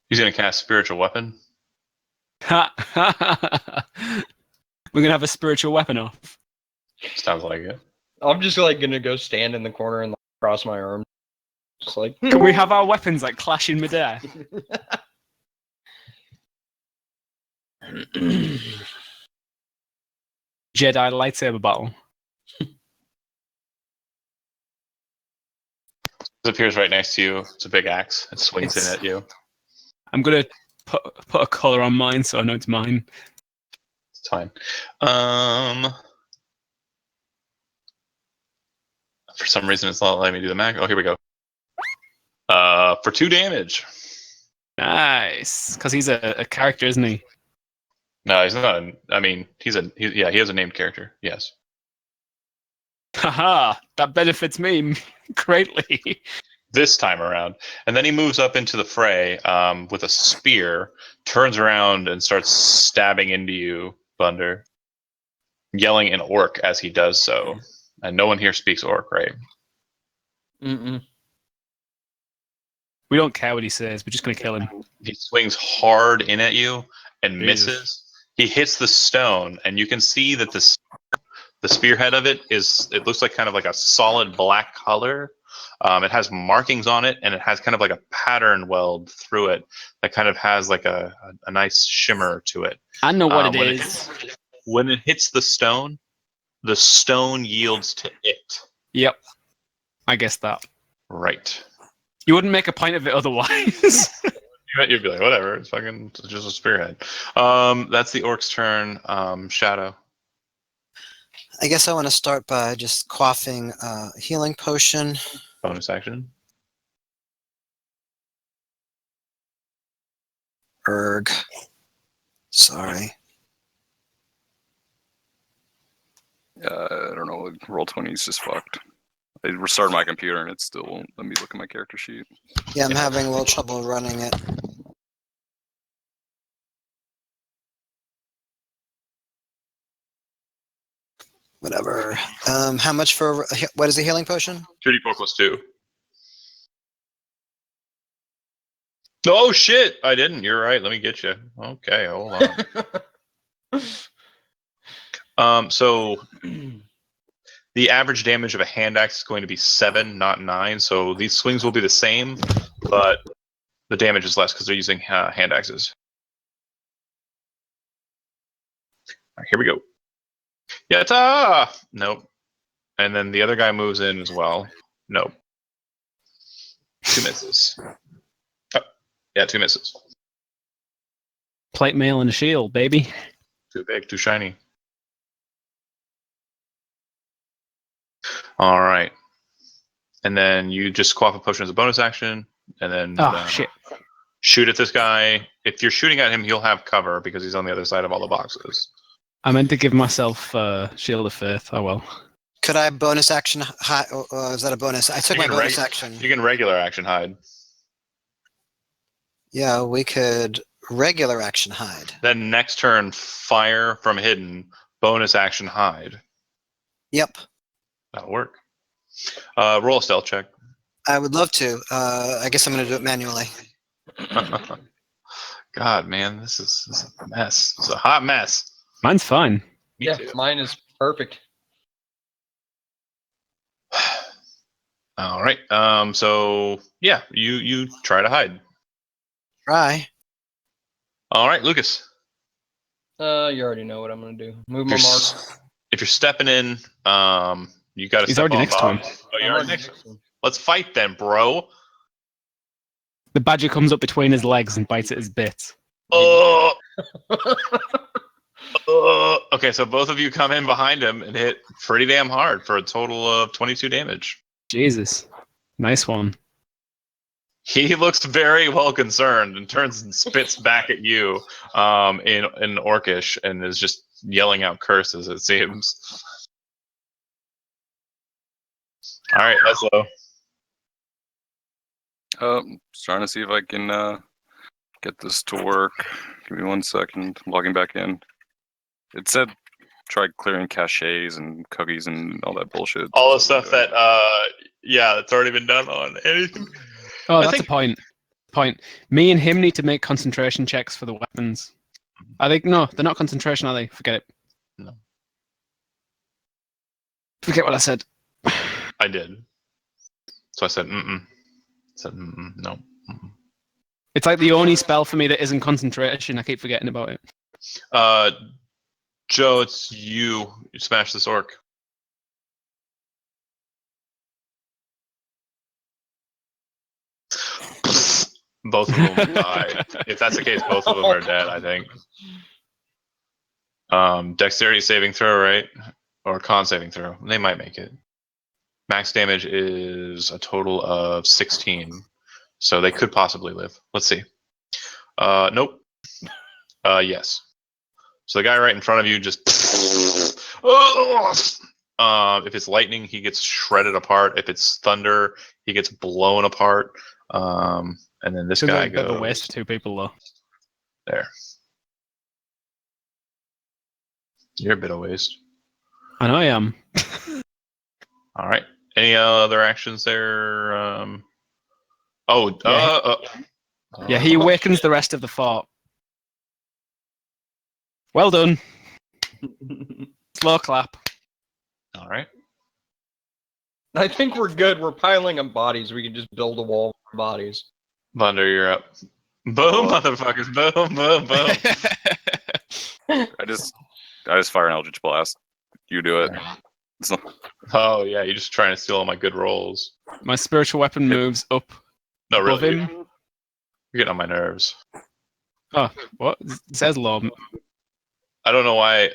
He's gonna cast spiritual weapon. We're gonna have a spiritual weapon off. Sounds like it. I'm just like gonna go stand in the corner and like, cross my arms. Just like Can we have our weapons like clash in midair? Jedi lightsaber battle. It appears right next to you. It's a big axe. It swings in at you. I'm gonna put a color on mine so I know it's mine. It's fine. For some reason, it's not letting me do the math. Oh, here we go. For 2 damage. Nice, because he's a character, isn't he? No, he's not. He has a named character. Yes. Haha, that benefits me greatly. This time around, and then he moves up into the fray with a spear, turns around and starts stabbing into you, Thunder, yelling in orc as he does so. And no one here speaks orc, right? Mm-mm. We don't care what he says. We're just gonna kill him. He swings hard in at you and Jesus. misses. He hits the stone, and you can see that the spearhead of it looks like kind of like a solid black color. It has markings on it, and it has kind of like a pattern weld through it that kind of has like a nice shimmer to it. I know what when it is. When it hits the stone yields to it. Yep, I guess that. Right. You wouldn't make a point of it otherwise. You'd be like, whatever, it's just a spearhead. That's the orc's turn. Shadow. I guess I want to start by just quaffing a healing potion. Bonus action. Erg. Sorry. I don't know. Roll 20 is just fucked. I restarted my computer and it still won't let me look at my character sheet. Yeah, I'm having a little trouble running it. Whatever. How much for what is a healing potion? 2d4 plus 2. Oh shit! I didn't. You're right. Let me get you. Okay, hold on. So the average damage of a hand axe is going to be 7, not 9. So these swings will be the same, but the damage is less because they're using hand axes. All right, here we go. Yatta! Nope. And then the other guy moves in as well. Nope. 2 misses. Oh, yeah, 2 misses. Plate mail and a shield, baby. Too big, too shiny. All right. And then you just swap a potion as a bonus action, and then Shit. shoot at this guy. If you're shooting at him, he'll have cover because he's on the other side of all the boxes. I meant to give myself Shield of Faith. Oh well. Could I bonus action hide? Is that a bonus? I took You my can bonus action. You can regular action hide. Yeah, we could regular action hide. Then next turn, fire from hidden, bonus action hide. Yep. That'll work. Roll a stealth check. I would love to. I guess I'm going to do it manually. God, man, this is a mess. It's a hot mess. Mine's fine. Me Yeah, too. mine is perfect. All right. So yeah, you try to hide. Try. All right, Lucas. You already know what I'm gonna do. Move my If you're, mark. if you're stepping in, you got to. He's step already on next to Bob. him. Oh, you're I'm already already next to him. next to him. Let's fight then, bro. The badger comes up between his legs and bites at his bits. Oh. Okay, so both of you come in behind him and hit pretty damn hard for a total of 22 damage. Jesus. Nice one. He looks very well concerned and turns and spits back at you in Orcish and is just yelling out curses, it seems. All right, Eslo. Just trying to see if I can get this to work. Give me 1 second. I'm logging back in. It said try clearing caches and cookies and all that bullshit. All the stuff that, that's already been done on anything. Oh, that's a point. Me and him need to make concentration checks for the weapons. I think no, they're not concentration, are they? Forget it. No. Forget what I said. I did. So I said, mm-mm. No. Mm-mm. It's like the only spell for me that isn't concentration. I keep forgetting about it. Joe, it's you. You smash this orc. Both of them die. If that's the case, both of them are dead, I think. Dexterity saving throw, right? Or con saving throw. They might make it. Max damage is a total of 16. So they could possibly live. Let's see. Nope. Yes. So the guy right in front of you just... if it's lightning, he gets shredded apart. If it's thunder, he gets blown apart. And then this Seems guy like a bit of a goes waste for 2 people, though. there. You're a bit of waste. I know I am. All right. Any other actions there? Yeah, he awakens the rest of the fort. Well done. Slow clap. All right. I think we're good. We're piling up bodies. We can just build a wall of bodies. Thunder, you're up. Boom, motherfuckers. Boom, boom, boom. I just fire an Eldritch Blast. You do it. It's not- Oh, yeah. You're just trying to steal all my good rolls. My spiritual weapon moves up No, above really. him. You're getting on my nerves. Oh, what? It says low. I don't know why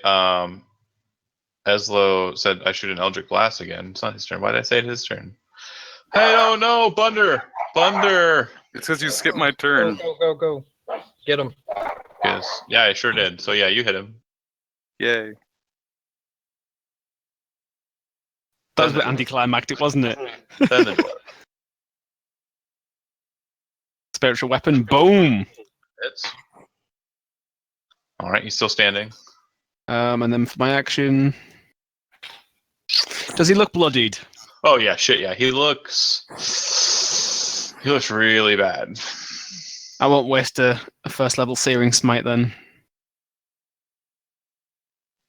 Eslo said I shoot an Eldritch Blast again. It's not his turn. Why did I say it's his turn? Hey, oh no, Thunder! Thunder! It's because you skipped my turn. Go. Get him. Yes. Yeah, I sure did. So yeah, you hit him. Yay. That was a bit anticlimactic, wasn't it? Then the dwarf. Spiritual weapon, boom! Hits. All right, he's still standing. And then for my action, Does he look bloodied? Oh yeah, shit yeah. He looks really bad. I won't waste a first level searing smite then.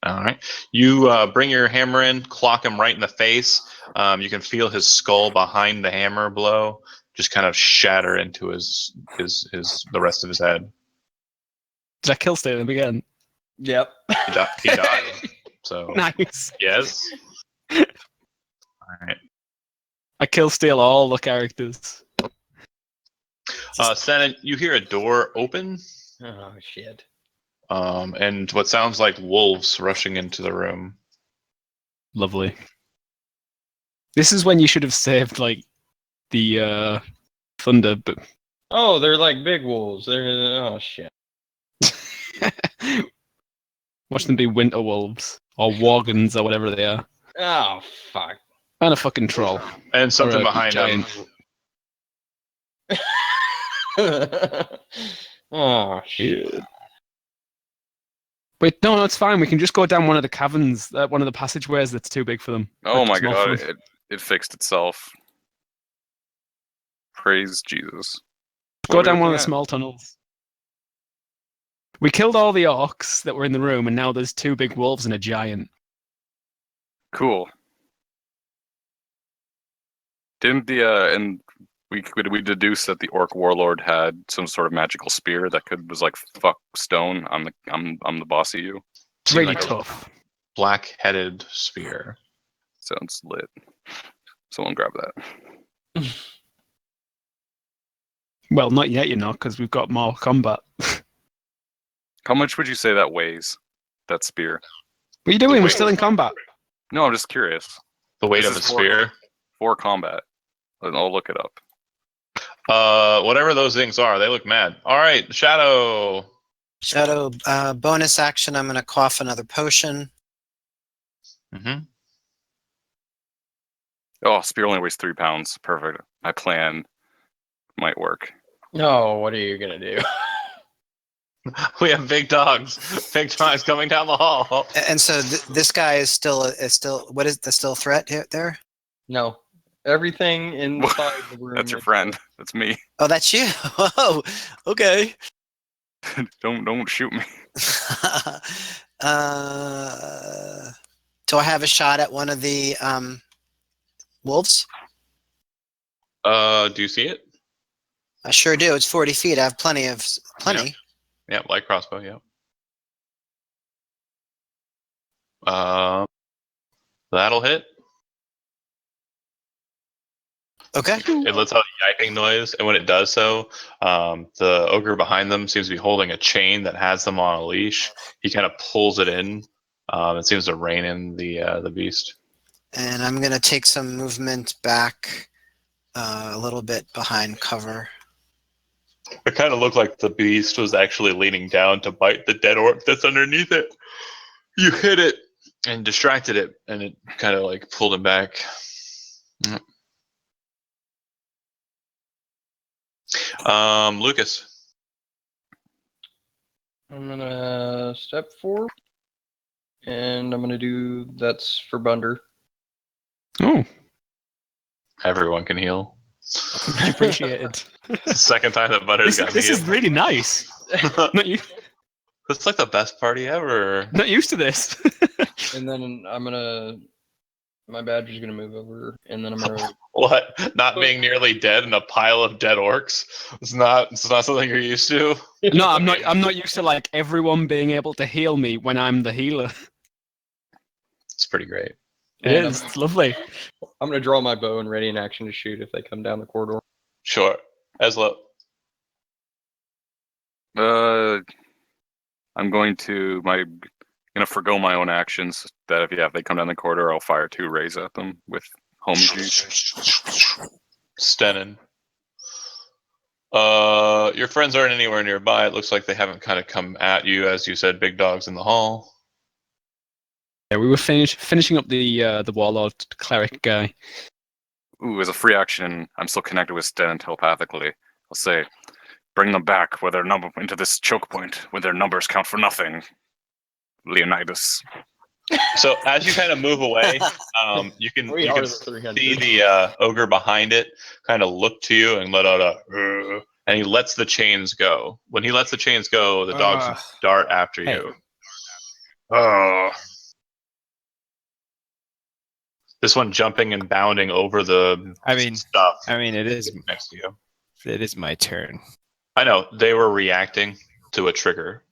All right. You bring your hammer in, clock him right in the face. You can feel his skull behind the hammer blow just kind of shatter into his the rest of his head. Did I kill steal him again? Yep. He died. So Nice. yes. All right. I kill steal all the characters. Senate, you hear a door open, Oh shit. and what sounds like wolves rushing into the room. Lovely. This is when you should have saved like the thunder, but Oh, they're like big wolves. Oh shit. watch them be winter wolves or worgans or whatever they are. Oh fuck. And a fucking troll. And something Or a behind giant. him. Oh shit. Yeah. Wait, no, it's fine. We can just go down one of the caverns, one of the passageways that's too big for them. Oh Like, my small god, for them. it fixed itself. Praise Jesus. Go What are we down one of looking the at? small tunnels. We killed all the orcs that were in the room, and now there's two big wolves and a giant. Cool. Didn't and we deduce that the orc warlord had some sort of magical spear that was like fuck stone. I'm the boss of you. It's Seemed really like a tough. black-headed spear. Sounds lit. Someone grab that. Well, not yet, you know, because we've got more combat. How much would you say that weighs? That spear? What are you doing? We're Wait. still in combat. No, I'm just curious. The weight This of a is for- spear. For combat. I'll look it up. Whatever those things are, they look mad. All right, Shadow. Shadow, bonus action, I'm going to cough another potion. Mm-hmm. Oh, spear only weighs 3 pounds. Perfect. My plan might work. No, what are you gonna do? We have big dogs. Big dogs coming down the hall. And so this guy is still what is the still a threat here, there? No. Everything inside the room. That's your is- friend. That's me. Oh, that's you. Oh, okay. Don't shoot me. Do I have a shot at one of the wolves? Do you see it? I sure do. It's 40 feet. I have plenty. Yeah, light crossbow. Yeah. That'll hit. Okay. It lets out a yiping noise, and when it does so, the ogre behind them seems to be holding a chain that has them on a leash. He kind of pulls it in. It seems to rein in the beast. And I'm going to take some movement back a little bit behind cover. It kind of looked like the beast was actually leaning down to bite the dead orc that's underneath it. You hit it and distracted it, and it kind of like pulled him back. Lucas. I'm gonna step forward, and I'm gonna do that's for Bunder. Oh, Everyone can heal. appreciated. It's the second time that Butter's got This healed. is really nice. Not you. It's like the best party ever. Not used to this. And then my badger's gonna move over, and then I'm gonna. What? Not being nearly dead in a pile of dead orcs? It's not something you're used to. No, I'm not. I'm not used to like everyone being able to heal me when I'm the healer. It's pretty great. It And is. It's lovely. I'm gonna draw my bow and ready in action to shoot if they come down the corridor. Sure. Eslo. I'm going to forgo my own actions. That if they come down the corridor, I'll fire 2 rays at them with home juice. Stenin. Your friends aren't anywhere nearby. It looks like they haven't kind of come at you, as you said, big dogs in the hall. Yeah, we were finishing up the warlord cleric guy. Ooh, as a free action, I'm still connected with Sten telepathically. I'll say, bring them back where into this choke point, where their numbers count for nothing. Leonidas. So as you kind of move away, you can We you are can the 300. see the ogre behind it kind of look to you and let out a, and he lets the chains go. When he lets the chains go, the dogs dart after Hey. you. Oh. This one jumping and bounding over the stuff it is next to you. my turn. I know they were reacting to a trigger.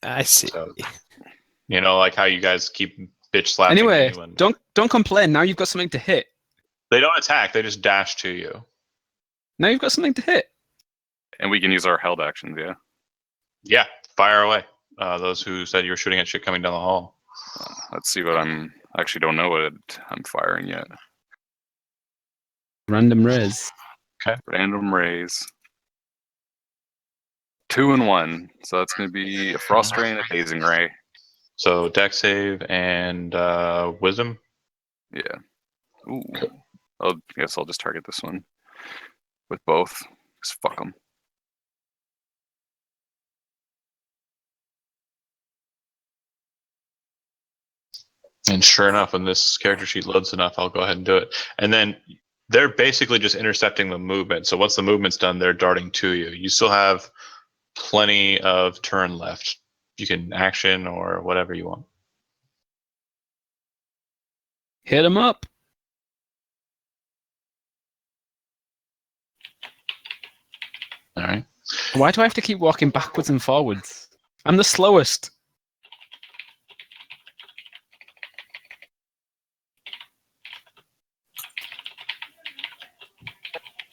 I see. So, you know, like how you guys keep bitch slapping. Anyway, you and don't complain. Now you've got something to hit. they don't attack; they just dash to you. Now you've got something to hit. And we can use our held actions, yeah? Yeah, fire away. Those who said you were shooting at shit coming down the hall. Let's see what I actually don't know what I'm firing yet. Random res. Random raise. 2 and 1. So that's going to be a Frost Ray and a Hazing Ray. So dex save and wisdom. Yeah. Ooh. I guess I'll just target this one with both. Just fuck them. And sure enough, when this character sheet loads enough, I'll go ahead and do it. And then they're basically just intercepting the movement. So once the movement's done, they're darting to you. You still have plenty of turn left. You can action or whatever you want. Hit him up. All right. Why do I have to keep walking backwards and forwards? I'm the slowest.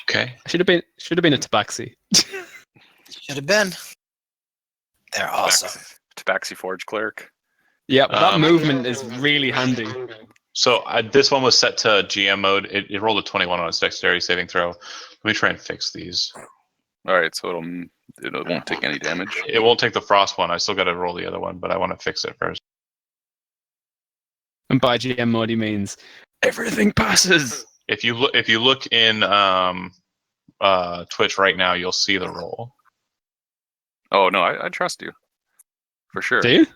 Okay. Should have been a tabaxi. Should have been. They're awesome. Tabaxi Forge Cleric. Yeah, that movement is really handy. So this one was set to GM mode. It rolled a 21 on its dexterity saving throw. Let me try and fix these. All right, so it won't take any damage. It won't take the frost one. I still got to roll the other one, but I want to fix it first. And by GM mode, he means everything passes. If you look in Twitch right now, you'll see the roll. Oh no, I trust you, for sure. Do you?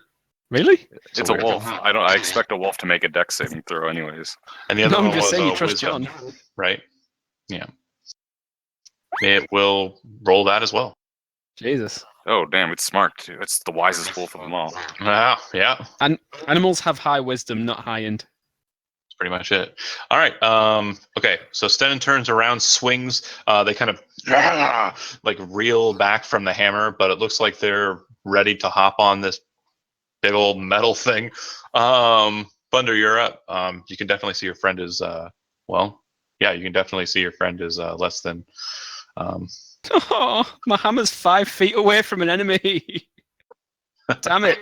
Really? It's a wolf. I expect a wolf to make a dex saving throw, anyways. And the other No, I'm one just was saying you trust wisdom, John. right? Yeah. It will roll that as well. Jesus. Oh damn, it's smart too. It's the wisest wolf of them all. Yeah. And animals have high wisdom, not high end. That's pretty much it. All right. Okay. So Stennin turns around, swings. They kind of like reel back from the hammer, but it looks like they're ready to hop on this big old metal thing. Thunder, you're up. You can definitely see your friend is you can definitely see your friend is less than. Oh, my hammer's 5 feet away from an enemy. Damn it.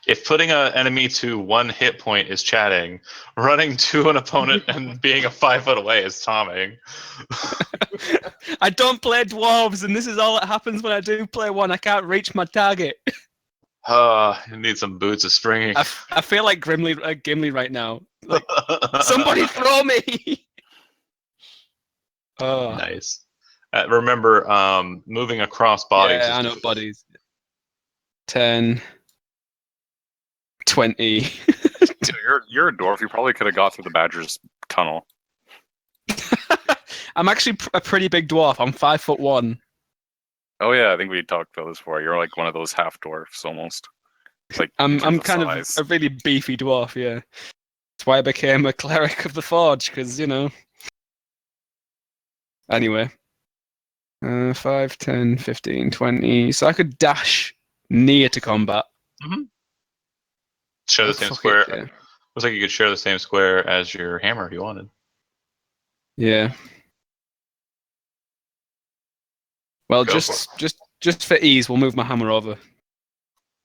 If putting an enemy to 1 hit point is chatting, running to an opponent and being a 5 foot away is tomming. I don't play dwarves, and this is all that happens when I do play one. I can't reach my target. You need some boots of springing. I feel like Gimli right now. Like, somebody throw me! Oh, Nice. Remember, moving across bodies. yeah, I know bodies. 10, 20. You're a dwarf. You probably could have got through the badger's tunnel. I'm actually a pretty big dwarf. I'm 5'1". Oh yeah, I think we talked about this before. You're like one of those half dwarfs almost. Like I'm kind size. of a really beefy dwarf, yeah. That's why I became a cleric of the forge, because, you know. Anyway. 5, 10, 15, 20. So I could dash near to combat. Mm-hmm. Share the same Fuck square. it, yeah. Looks like you could share the same square as your hammer if you wanted. Yeah. Well, Go just for ease, we'll move my hammer over.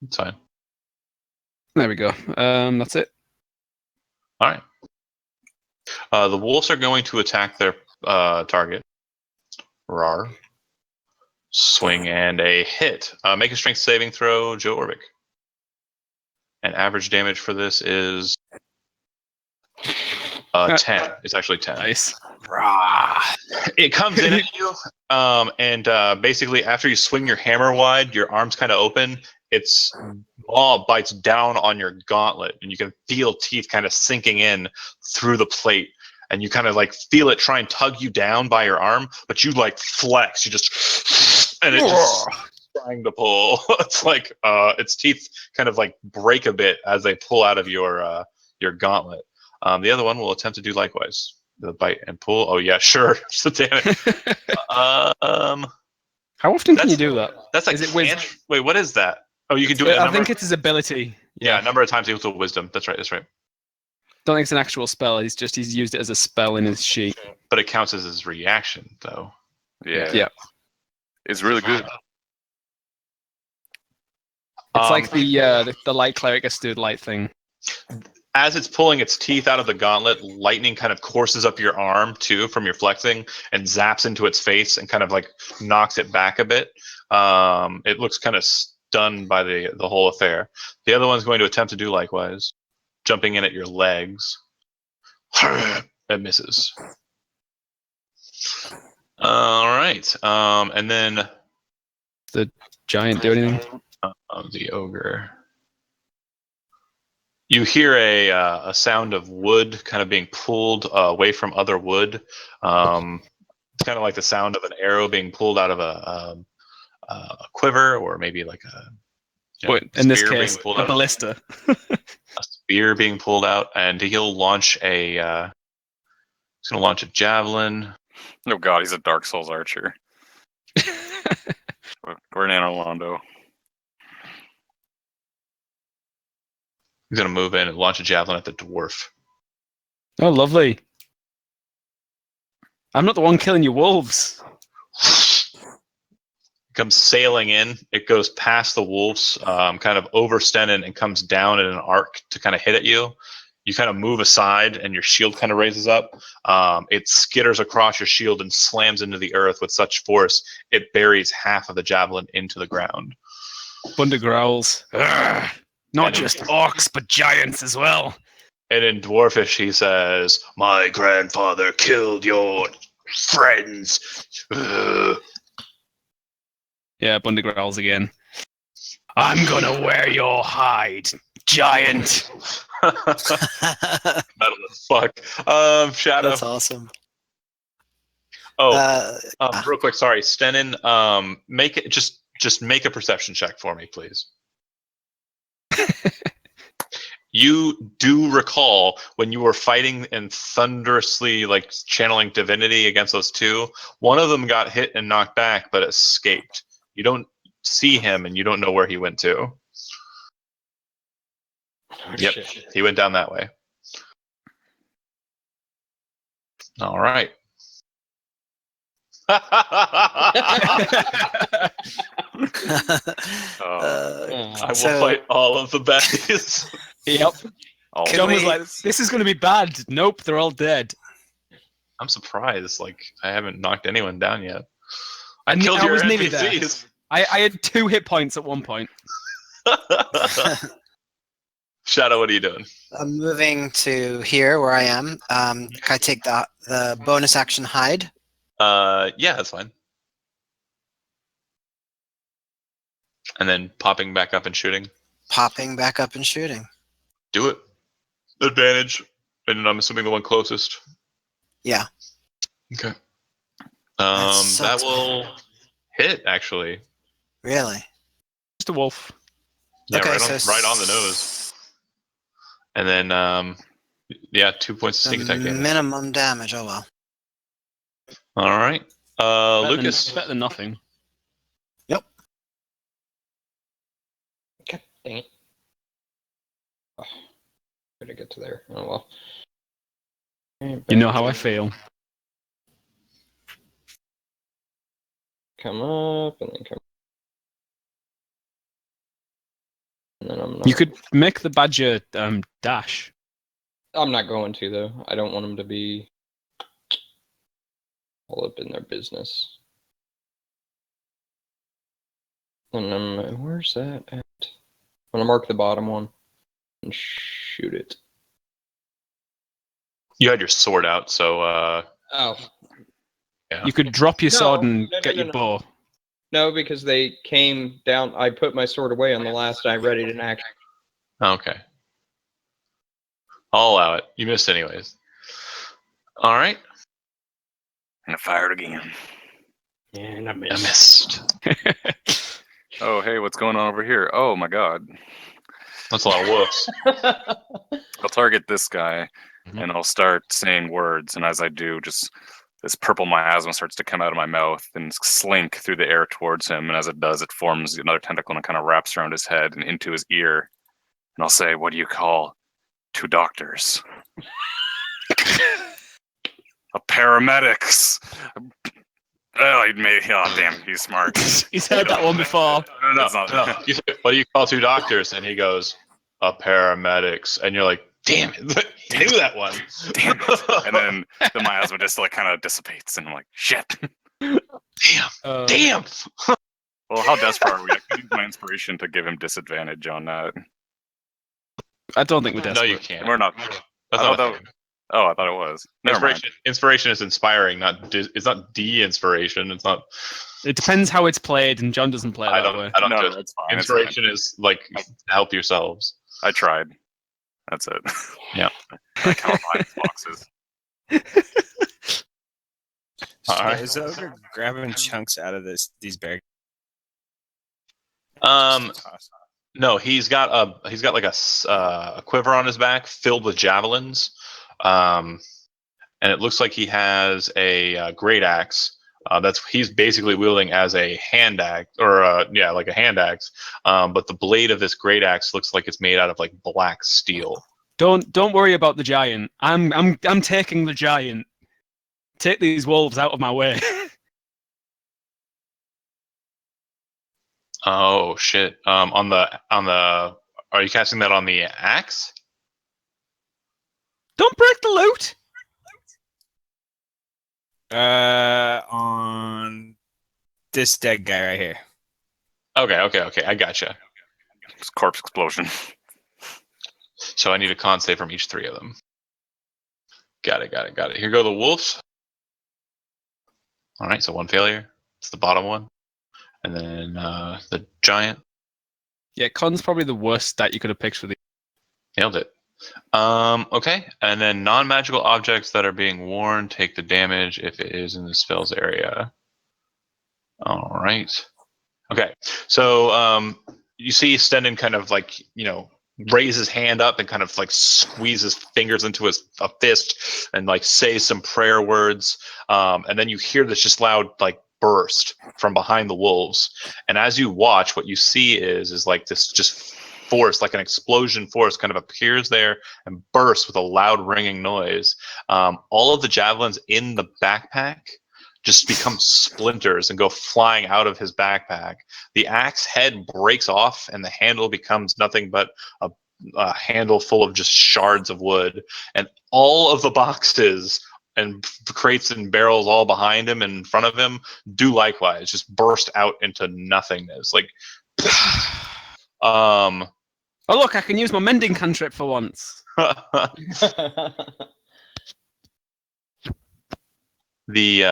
It's fine. There we go. That's it. All right. The wolves are going to attack their target. Rar. Swing and a hit. Make a strength saving throw, Joe Orbic. And average damage for this is 10. It's actually 10. Nice. It comes in at you, and basically after you swing your hammer wide, your arms kind of open, its maw bites down on your gauntlet, and you can feel teeth kind of sinking in through the plate, and you kind of like feel it try and tug you down by your arm, but you like flex, you just, and it just trying to pull. It's like its teeth kind of like break a bit as they pull out of your gauntlet. The other one will attempt to do likewise. The bite and pull. Oh yeah, sure. So damn it. How often can you do that? That's like Is it wait, what is that? Oh, you can do it. I think it's his ability. Yeah, a number of times equal to wisdom. That's right. Don't think it's an actual spell. He's used it as a spell in his sheet. But it counts as his reaction, though. Yeah. It's really good. It's like the light cleric has to do light thing. As it's pulling its teeth out of the gauntlet, lightning kind of courses up your arm too from your flexing and zaps into its face and kind of like knocks it back a bit. It looks kind of stunned by the whole affair. The other one's going to attempt to do likewise, jumping in at your legs. It misses. All right, and then the giant do anything? The ogre. You hear a sound of wood kind of being pulled away from other wood. It's kind of like the sound of an arrow being pulled out of a quiver, or maybe like in this case, a ballista. A spear being pulled out, and he'll launch he's going to launch a javelin. Oh god, he's a Dark Souls archer. Gordano Londo. He's going to move in and launch a javelin at the dwarf. Oh, lovely. I'm not the one killing your wolves. Comes sailing in. It goes past the wolves, kind of overextended, and comes down in an arc to kind of hit at you. You kind of move aside, and your shield kind of raises up. It skitters across your shield and slams into the earth with such force, it buries half of the javelin into the ground. Bunda growls. Not just orcs, but giants as well. And in Dwarfish, he says, "My grandfather killed your friends." Yeah, Bunda growls again. I'm gonna wear your hide, giant. Metal as fuck. Shadow. That's awesome. Oh, real quick, sorry, Stenin. Make it just make a perception check for me, please. You do recall when you were fighting and thunderously like channeling divinity against those two, one of them got hit and knocked back but escaped. You don't see him and you don't know where he went to. Yep, he went down that way. All right. I will fight all of the baddies. Yep. John was like, "This is going to be bad." Nope, they're all dead. I'm surprised. Like, I haven't knocked anyone down yet. I killed your was nearly NPCs. there. I had 2 hit points at one point. Shadow, what are you doing? I'm moving to here where I am. Can I take the bonus action hide? Yeah, that's fine. And then popping back up and shooting. Popping back up and shooting. Do it. Advantage. And I'm assuming the one closest. Yeah. Okay. Sucks, that will hit, actually. Really? Just a wolf. Yeah, okay, right on the nose. And then, 2 points of sneak attack damage. Minimum damage. Oh well. All right. Lucas. Better than nothing. God dang it. Oh, where did I get to there? Oh well. You know how I feel. Come up and then come. And then I'm not. You could make the badger dash. I'm not going to though. I don't want them to be all up in their business. And where's that at? I'm gonna mark the bottom one and shoot it. You had your sword out, so Oh. yeah. You could drop your sword and get your bow. No, because they came down. I put my sword away on the last, and I readied an action. Okay. I'll allow it. You missed anyways. All right. And I fired again. And I I missed. missed. Oh, hey, what's going on over here? Oh my god. That's a lot of wolves. I'll target this guy, Mhm. and I'll start saying words, and as I do, just this purple miasma starts to come out of my mouth and slink through the air towards him, and as it does, it forms another tentacle and it kind of wraps around his head and into his ear. And I'll say, what do you call 2 doctors? A paramedics. Oh, he made. Oh, damn, he's smart. He's heard that one before. No. It's not- You say, what do you call 2 doctors? And he goes, a paramedics. And you're like, damn it. He knew that one. Damn it. And then the miasma just like kind of dissipates, and I'm like, shit. Damn. Well, how desperate are we? I could use my inspiration to give him disadvantage on that. I don't think we're No, desperate. you can't. We're not. That's I not thought a that- thing. Oh, I thought it was. Never mind. Inspiration is inspiring, it's not de-inspiration. It's not. It depends how it's played, and John doesn't play I that don't. way. I don't No, do it. it's fine. It's fine. Inspiration is like help yourselves. I tried. That's it. Yeah. I count my boxes. All right. Is the ogre grabbing chunks out of these bear? No, he's got like a quiver on his back filled with javelins, and it looks like he has a great axe. He's basically wielding as a hand axe, or like a hand axe. But the blade of this great axe looks like it's made out of like black steel. Don't worry about the giant. I'm taking the giant. Take these wolves out of my way. Oh shit! Are you casting that on the axe? Don't break the loot. On this dead guy right here. Okay. I gotcha. It's corpse explosion. So I need a con save from each 3 of them. Got it. Here go the wolves. All right, so 1 failure. It's the bottom one, and then the giant. Yeah, con's probably the worst stat you could have picked for the. Nailed it. Okay, and then non-magical objects that are being worn take the damage if it is in the spell's area. All right. Okay, so you see Stendon kind of like, raise his hand up and kind of like squeeze his fingers into a fist and like say some prayer words. And then you hear this just loud like burst from behind the wolves. And as you watch, what you see is like this just force, like an explosion force, kind of appears there and bursts with a loud ringing noise. All of the javelins in the backpack just become splinters and go flying out of his backpack. The axe head breaks off and the handle becomes nothing but a handle full of just shards of wood. And all of the boxes and crates and barrels all behind him and in front of him do likewise, just burst out into nothingness. Like, Oh look, I can use my mending cantrip for once. The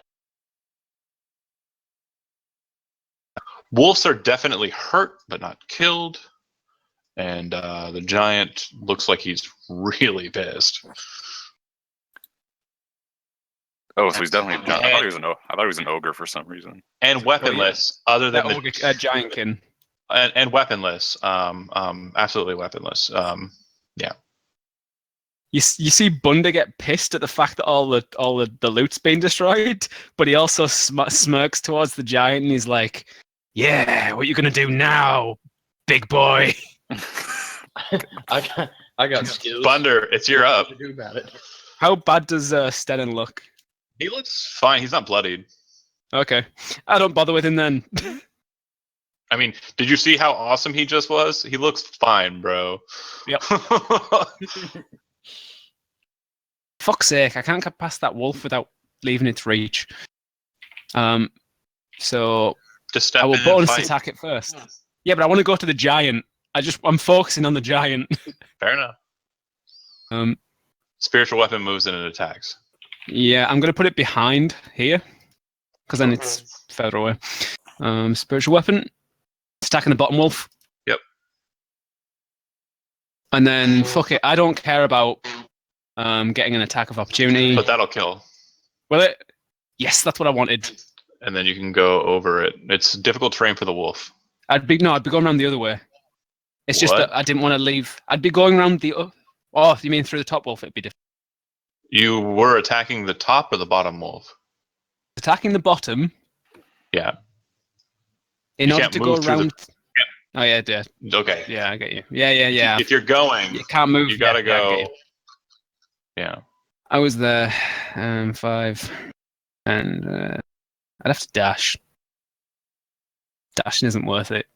wolves are definitely hurt, but not killed. And the giant looks like he's really pissed. Oh, so he's definitely. I thought he was an ogre for some reason. And weaponless, other than That giantkin. and weaponless. Absolutely weaponless. Yeah. You see Bunda get pissed at the fact that all the loot's been destroyed, but he also smirks towards the giant and he's like, "Yeah, what you gonna do now, big boy?" I got skills. Bunder, you're up. What to do about it? How bad does Stennon look? He looks fine. He's not bloodied. Okay, I don't bother with him then. I mean, did you see how awesome he just was? He looks fine, bro. Yep. Fuck's sake, I can't get past that wolf without leaving its reach. So Just step I will in and bonus fight. attack it first. Yeah, but I want to go to the giant. I'm focusing on the giant. Fair enough. Spiritual weapon moves and it attacks. Yeah, I'm gonna put it behind here, because then it's further away. Spiritual weapon. It's attacking the bottom wolf. Yep. And then fuck it. I don't care about getting an attack of opportunity. But that'll kill. Will it? Yes, that's what I wanted. And then you can go over it. It's difficult terrain for the wolf. I'd be going around the other way. It's just What? that I didn't want to leave. I'd be going around the. Oh, you mean through the top wolf? It'd be different. You were attacking the top or the bottom wolf? Attacking the bottom. Yeah. In You order can't to move go through around. Oh yeah, yeah. Okay. Yeah, I get you. Yeah. If you're going, You can't move. you gotta yeah, I get go. you. Yeah. I was there. 5, and I'd have to dash. Dashing isn't worth it.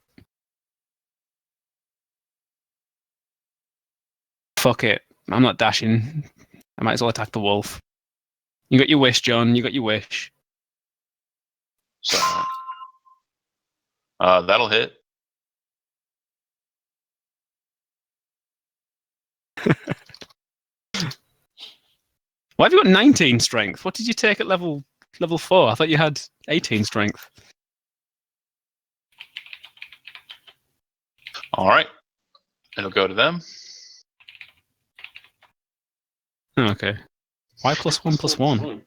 Fuck it. I'm not dashing. I might as well attack the wolf. You got your wish, John. You got your wish. So that'll hit. Why have you got 19 strength? What did you take at level 4? I thought you had 18 strength. All right. It'll go to them. Oh, okay. Why +1/+1?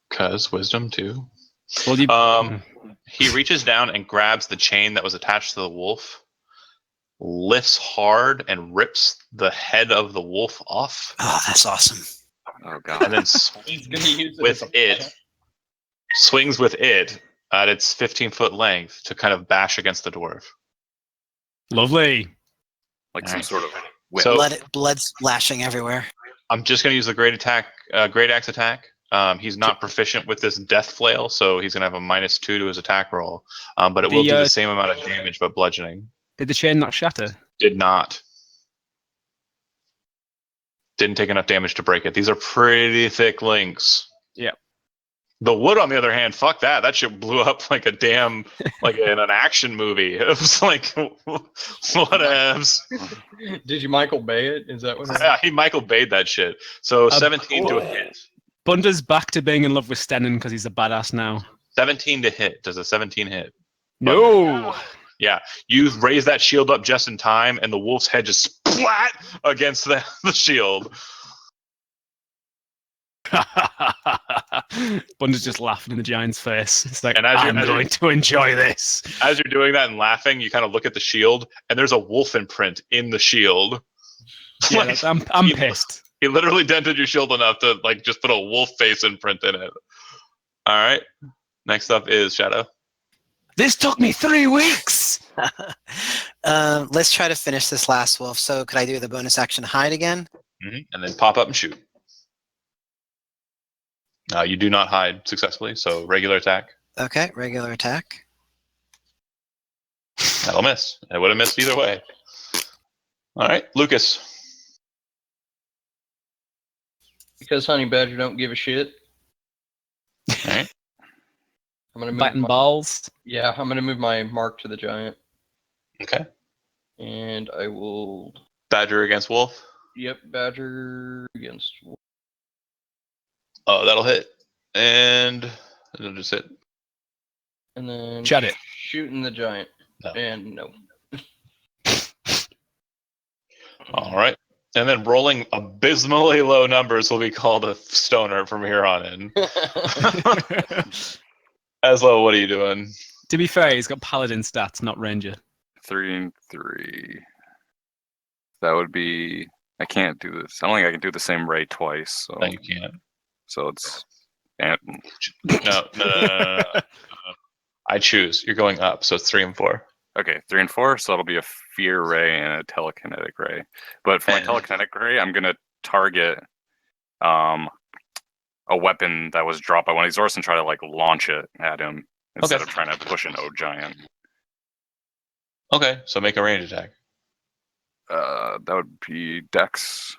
Because wisdom too. Well, you. He reaches down and grabs the chain that was attached to the wolf, lifts hard and rips the head of the wolf off, Oh, that's awesome. Oh god. and then He's gonna use with as a- swings with it at its 15-foot length to kind of bash against the dwarf. Lovely. Like some Alright. sort of whip. So Blood splashing everywhere. I'm just going to use the great axe attack. He's not proficient with this death flail, so he's going to have a -2 to his attack roll. But it will do the same amount of damage, but bludgeoning. Did the chain not shatter? Did not. Didn't take enough damage to break it. These are pretty thick links. Yep. The wood, on the other hand, fuck that. That shit blew up like a damn, like in an action movie. It was like, whatevs. Did you Michael Bay it? Is that what? Yeah, he Michael Bay'd that shit. So 17 to hit. Bunda's back to being in love with Stennen because he's a badass now. 17 to hit. Does a 17 hit? No. Yeah, you raise that shield up just in time, and the wolf's head just splat against the shield. Bunda's just laughing in the giant's face. It's like, And I'm going to enjoy this. As you're doing that and laughing, you kind of look at the shield, and there's a wolf imprint in the shield. Yeah, Like, I'm pissed. he literally dented your shield enough to like just put a wolf face imprint in it. All right. Next up is Shadow. This took me 3 weeks. Let's try to finish this last wolf. So could I do the bonus action hide again? And then pop up and shoot. You do not hide successfully, so regular attack. Okay, regular attack. That'll miss. It would have missed either way. All right, Lucas. Because Honey Badger don't give a shit. All right. I'm gonna move Biting my, balls. Yeah, I'm gonna move my mark to the giant, Okay. and I will. Badger against Wolf. Yep, Badger against. Oh, that'll hit. And it'll just hit. And then Shut it. Shooting the giant. No. And no. All right. And then rolling abysmally low numbers will be called a stoner from here on in. Aslo, what are you doing? To be fair, he's got paladin stats, not ranger. 3 and 3. That would be. I can't do this. I don't think I can do the same rate twice. So, No, you can't. so it's. And No. I choose. You're going up, so it's 3 and 4. okay, 3 and 4. So it'll be a fear ray and a telekinetic ray. But for my And- telekinetic ray, I'm gonna target a weapon that was dropped by one of these Zords and try to like launch it at him instead Okay. of trying to push an O giant. Okay, so make a range attack. That would be Dex.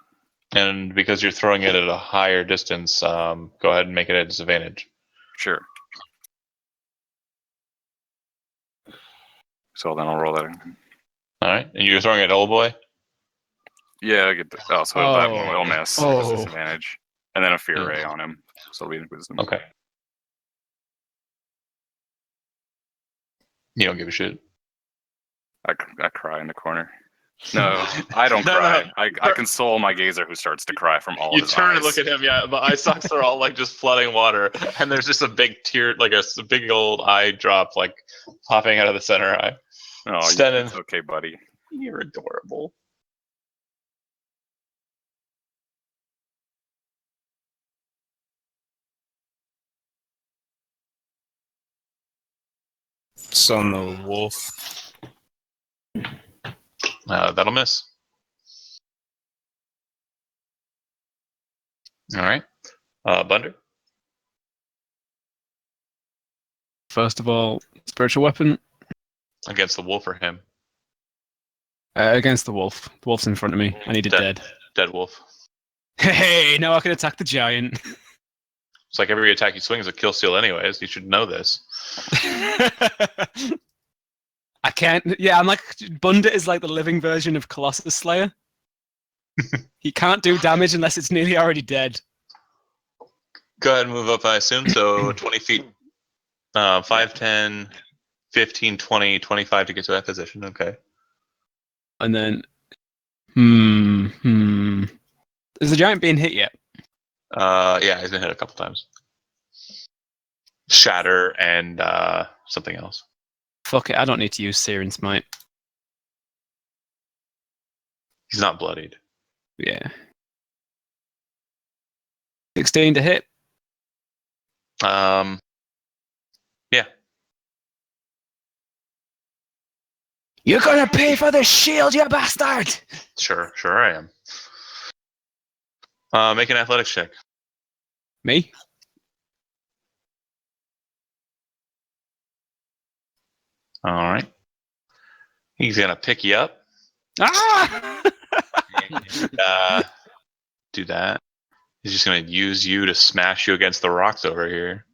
And because you're throwing it at a higher distance, go ahead and make it a disadvantage. Sure. So then I'll roll that. All right, and you're throwing it at old boy. Yeah, I get the, so that one will miss. Oh. That's disadvantage. And then a fear Hmm. ray on him. So it'll be wisdom. Okay. You don't give a shit. I cry in the corner. No, I don't No, cry. no. I console my gazer who starts to cry from all You his turn eyes. and look at him. Yeah, the eye stalks are all like just flooding water, and there's just a big tear, like a big old eye drop, like popping out of the center eye. Oh, Stennin, it's okay, buddy. you're adorable. Son the wolf. That'll miss. All right. Bunder. First of all, spiritual weapon Against the wolf or him? against the wolf. The wolf's in front of me. I need it dead. Dead wolf. Hey, now I can attack the giant. It's like every attack you swing is a kill steal anyways. You should know this. I can't. Yeah, I'm like Bunda is like the living version of Colossus Slayer. He can't do damage unless it's nearly already dead. Go ahead and move up, I assume. So 20 feet. 5, 10, 15, 20, 25 to get to that position. Okay. And then, is the giant being hit yet? Yeah, he's been hit a couple times. Shatter and something else. Fuck it, I don't need to use Searing Smite. He's not bloodied. Yeah. 16 to hit. Yeah. You're gonna pay for the shield, you bastard! Sure I am. Make an athletics check. Me? All right. He's gonna pick you up. Ah! And, do that. He's just gonna use you to smash you against the rocks over here.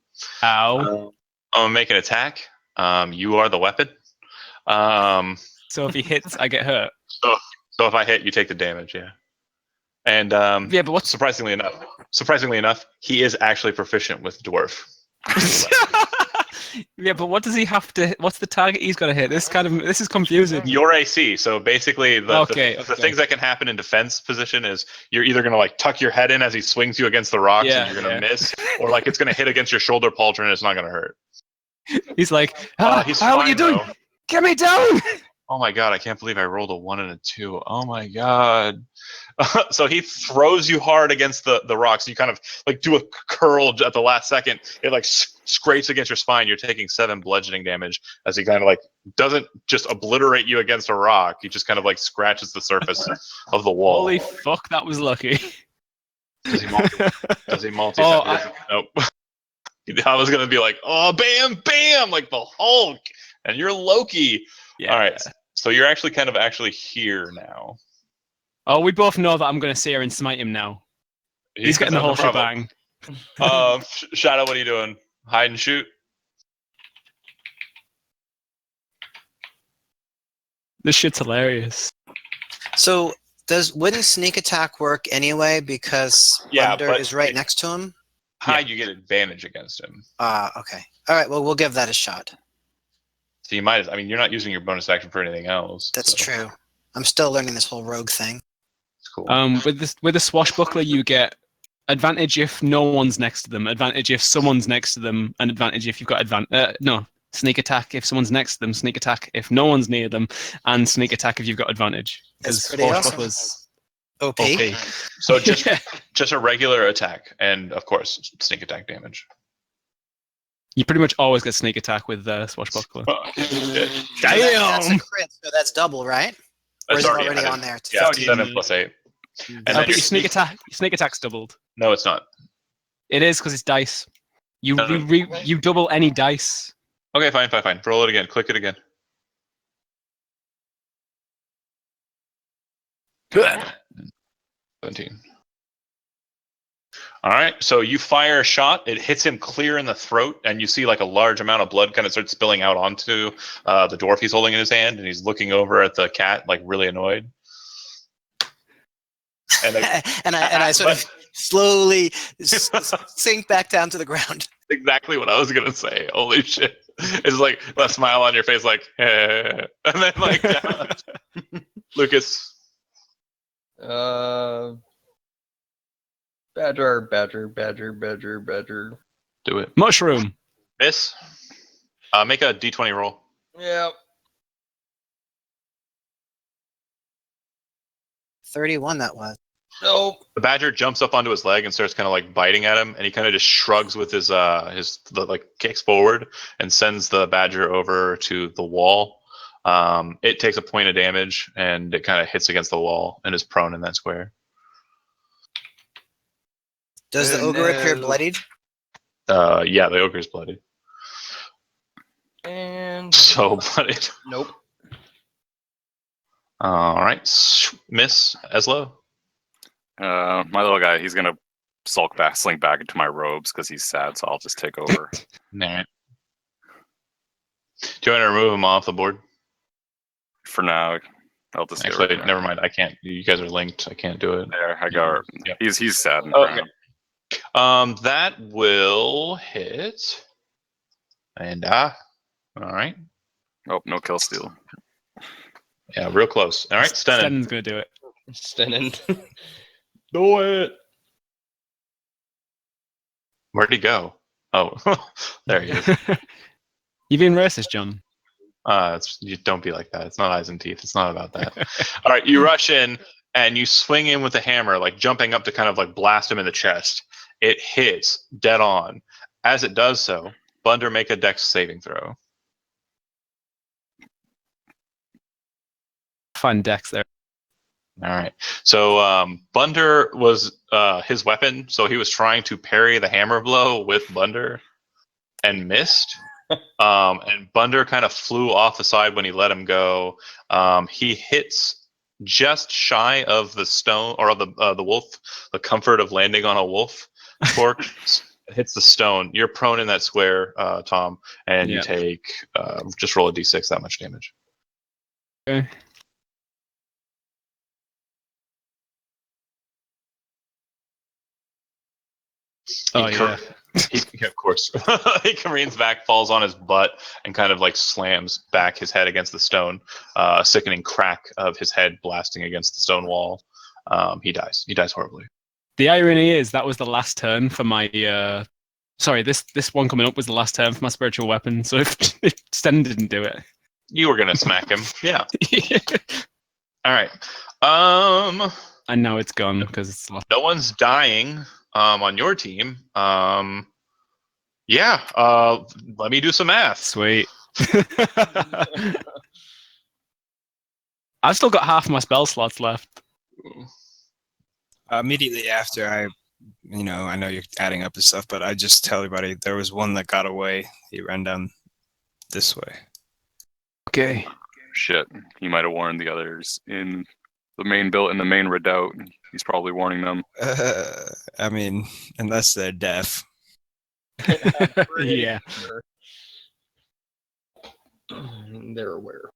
Ow. I'm gonna make an attack. You are the weapon. So if he hits, I get hurt. So if I hit, you take the damage. Yeah. And Yeah, but what's surprisingly enough, he is actually proficient with dwarf. Yeah, but what does he have to? What's the target he's got to hit? This is confusing. Your AC. So basically, the things that can happen in defense position is you're either gonna like tuck your head in as he swings you against the rocks and you're gonna miss, or like it's gonna hit against your shoulder pauldron and it's not gonna hurt. He's like, He's how are fine, you doing? though. Get me down! Oh my god, I can't believe I rolled a 1 and a 2. Oh my god. So he throws you hard against the rocks. You kind of like do a curl at the last second. It like scrapes against your spine. You're taking 7 bludgeoning damage as he kind of like doesn't just obliterate you against a rock. He just kind of like scratches the surface of the wall. Holy fuck, that was lucky. Does he multi? Oh, Nope. I was gonna be like, oh, bam, bam, like the Hulk, and you're Loki. Yeah. All right, so you're actually kind of here now. Oh, we both know that I'm going to Sear and smite him now. He's getting the whole shebang. Shadow, what are you doing? Hide and shoot? This shit's hilarious. So wouldn't sneak attack work anyway because Thunder is right next to him? Hide, you get advantage against him. Okay. All right, well, we'll give that a shot. So you might, you're not using your bonus action for anything else. That's true. I'm still learning this whole rogue thing. It's cool. With the swashbuckler, you get advantage if no one's next to them, advantage if someone's next to them, and advantage if you've got sneak attack if someone's next to them, sneak attack if no one's near them, and sneak attack if you've got advantage. That's pretty awesome. OP. So just a regular attack, and of course sneak attack damage. You pretty much always get sneak attack with swashbuckler. Damn! That's a crit, so that's double, right? Or is it already on there? Yeah, 7 plus 8. And then but your sneak attack's doubled. No, it's not. It is because it's dice. You double any dice. Okay, fine. Roll it again. Click it again. 17. All right, so you fire a shot. It hits him clear in the throat, and you see like a large amount of blood kind of start spilling out onto the dwarf he's holding in his hand, and he's looking over at the cat like really annoyed. And I sort of slowly sink back down to the ground. exactly what I was gonna say. Holy shit! It's like a smile on your face, like, and then like Lucas. Badger, badger, badger, badger, badger. Do it. Mushroom. Miss. Make a d20 roll. Yep. 31 that was. Nope. The badger jumps up onto his leg and starts kind of like biting at him, and he kind of just shrugs with his like kicks forward and sends the badger over to the wall. It takes a point of damage and it kind of hits against the wall and is prone in that square. Does the ogre appear bloodied? Yeah, the ogre's bloody. And So bloodied. nope. All right, Miss Eslo. My little guy, he's gonna slink back into my robes because he's sad. So I'll just take over. All right. Do you want to remove him off the board? For now, I'll just get rid Actually, of him. never mind. I can't. You guys are linked. I can't do it. There, I got. Yeah. He's sad and Okay. crying. That will hit. And all right. Oh, no kill steal. Yeah, real close. All right, Stenin. Sten's gonna do it. Stenin. Do it. Where'd he go? Oh, there he is. You being racist, John? You don't be like that. It's not eyes and teeth. It's not about that. All right, you rush in and you swing in with the hammer, like jumping up to kind of like blast him in the chest. It hits dead on. As it does so, Bunder, make a dex saving throw. Find Dex there. All right. So Bunder was his weapon, so he was trying to parry the hammer blow with Bunder and missed. And Bunder kind of flew off the side when he let him go. He hits just shy of the stone or of the wolf. The comfort of landing on a wolf fork hits the stone. You're prone in that square, Tom, and you take just roll a d6 that much damage. Okay. Oh yeah. Of course. He careens back, falls on his butt, and kind of like slams back his head against the stone. A sickening crack of his head blasting against the stone wall. He dies. He dies horribly. The irony is that was the last turn for my. Sorry, this one coming up was the last turn for my spiritual weapon. So if Sten didn't do it, you were gonna smack him. Yeah. All right. And now it's gone because it's lost. No one's dying. On your team. Let me do some math. Sweet. I've still got half my spell slots left. Immediately after I know you're adding up and stuff, but I just tell everybody there was one that got away. He ran down this way. Okay. Shit, he might have warned the others in the main redoubt. He's probably warning them. I mean, unless they're deaf. Yeah. Sure. They're aware.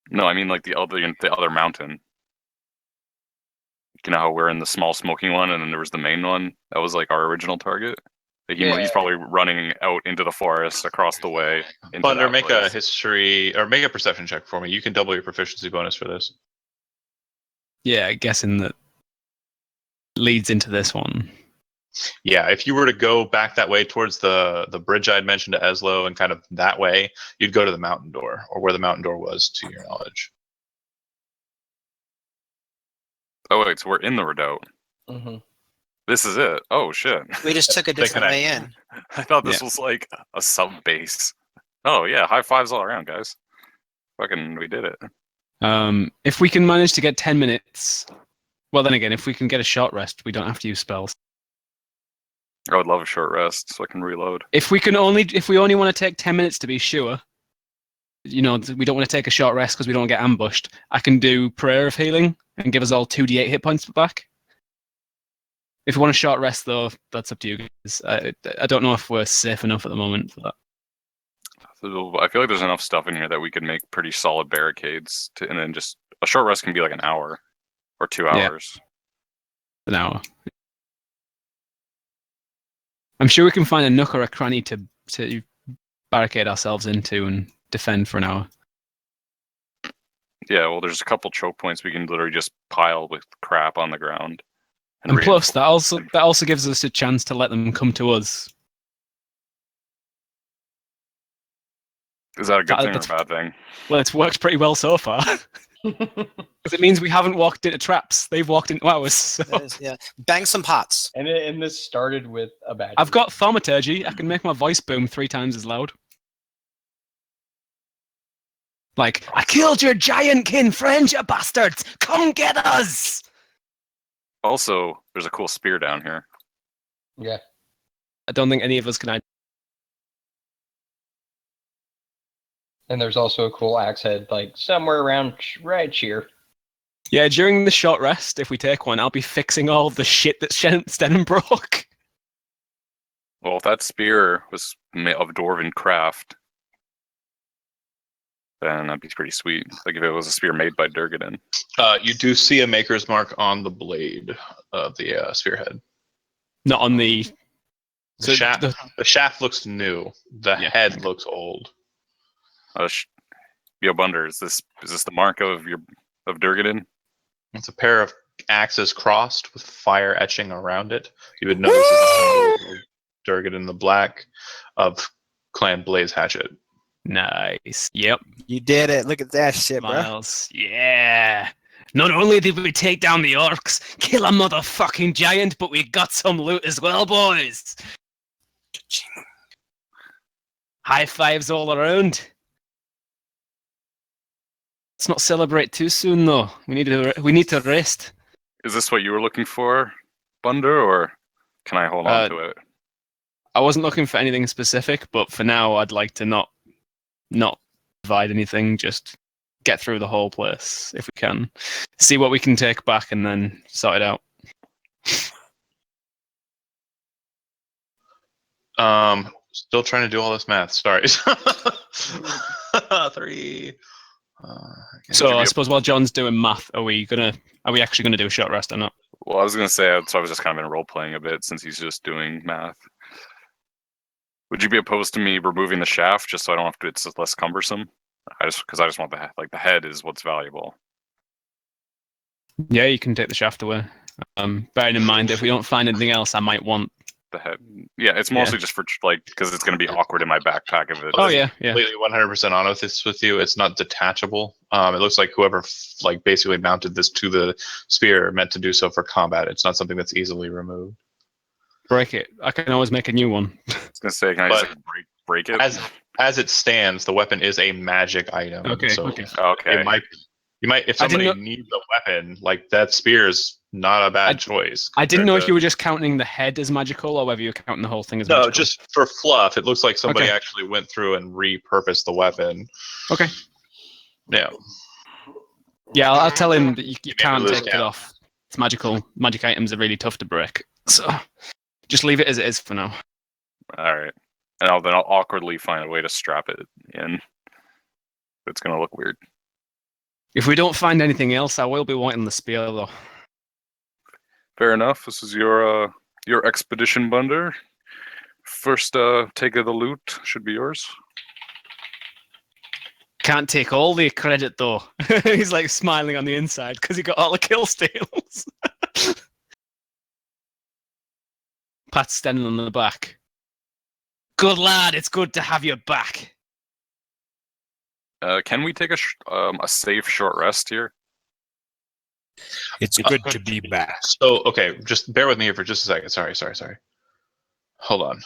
No, I mean like the other mountain. You know how we're in the small smoking one, and then there was the main one. That was like our original target. He's probably running out into the forest across the way. Bunder, make a history or make a perception check for me. You can double your proficiency bonus for this. Yeah, guessing that leads into this one. Yeah, if you were to go back that way towards the bridge I had mentioned to Eslo and kind of that way, you'd go to the mountain door, or where the mountain door was, to your knowledge. Oh wait, so we're in the redoubt. Mm-hmm. This is it. Oh shit. We just took a different way in. I thought this was like a sub base. Oh yeah, high fives all around, guys. Fucking, we did it. If we can manage to get 10 minutes, well then again, if we can get a short rest, we don't have to use spells. I would love a short rest so I can reload. If we only want to take 10 minutes to be sure, we don't want to take a short rest because we don't want to get ambushed, I can do Prayer of Healing and give us all 2d8 hit points back. If we want a short rest, though, that's up to you guys. I don't know if we're safe enough at the moment for that. So I feel like there's enough stuff in here that we could make pretty solid barricades, and then just a short rest can be like an hour or 2 hours. An hour. I'm sure we can find a nook or a cranny to barricade ourselves into and defend for an hour. Yeah, well, there's a couple choke points we can literally just pile with crap on the ground. And plus, that also gives us a chance to let them come to us. Is that a good thing or a bad thing? Well, it's worked pretty well so far. Because it means we haven't walked into traps. They've walked into ours. So. Yeah. Bang some pots. And this started with a badger. I've got thaumaturgy. I can make my voice boom 3 times as loud. Like, I killed your giant kin friend, you bastards! Come get us! Also, there's a cool spear down here. Yeah. I don't think any of us can. And there's also a cool axe head, like somewhere around right here. Yeah, during the short rest, if we take one, I'll be fixing all the shit that Stennon broke. Well, if that spear was of dwarven craft, then that'd be pretty sweet. Like if it was a spear made by Durgaden. You do see a maker's mark on the blade of the spearhead. Not on the... The shaft looks new. The head looks old. Yo, Bunder, is this the mark of Durgaden? It's a pair of axes crossed with fire etching around it. You would notice the symbol of Durgaden the Black of Clan Blaze Hatchet. Nice. Yep. You did it. Look at that shit, bro. Miles. Yeah. Not only did we take down the orcs, kill a motherfucking giant, but we got some loot as well, boys. High fives all around. Let's not celebrate too soon, though. We need to rest. Is this what you were looking for, Bunder, or can I hold on to it? I wasn't looking for anything specific, but for now, I'd like to not provide anything. Just get through the whole place if we can. See what we can take back, and then sort it out. Still trying to do all this math. Sorry. 3. So I suppose while John's doing math, are we actually gonna do a short rest or not? Well, I was gonna say, so I was just kind of in role playing a bit since he's just doing math. Would you be opposed to me removing the shaft just so I don't have to? It's less cumbersome. Because I just want the head is what's valuable. Yeah, you can take the shaft away. Bearing in mind, if we don't find anything else, I might want the head. Yeah, it's mostly just for because it's going to be awkward in my backpack if it. Oh yeah. Completely 100% honest with you. It's not detachable. It looks like whoever basically mounted this to the spear meant to do so for combat. It's not something that's easily removed. Break it. I can always make a new one. I was gonna say, can I just break it? As it stands, the weapon is a magic item. Okay. So Okay. you might if somebody needs a weapon, like that spear is not a bad choice. I didn't know if you were just counting the head as magical or whether you were counting the whole thing as magical. No, just for fluff. It looks like somebody actually went through and repurposed the weapon. Okay. Yeah. Yeah, I'll tell him that you can't take it off. It's magical. Magic items are really tough to break. So just leave it as it is for now. All right. And then I'll awkwardly find a way to strap it in. It's going to look weird. If we don't find anything else, I will be wanting the spear, though. Fair enough. This is your expedition, Bunder. First take of the loot should be yours. Can't take all the credit, though. He's like smiling on the inside because he got all the kill steals. Pat's standing on the back. Good lad, it's good to have you back. Can we take a safe short rest here? It's good to be back. So, okay, just bear with me here for just a second. Sorry. Hold on.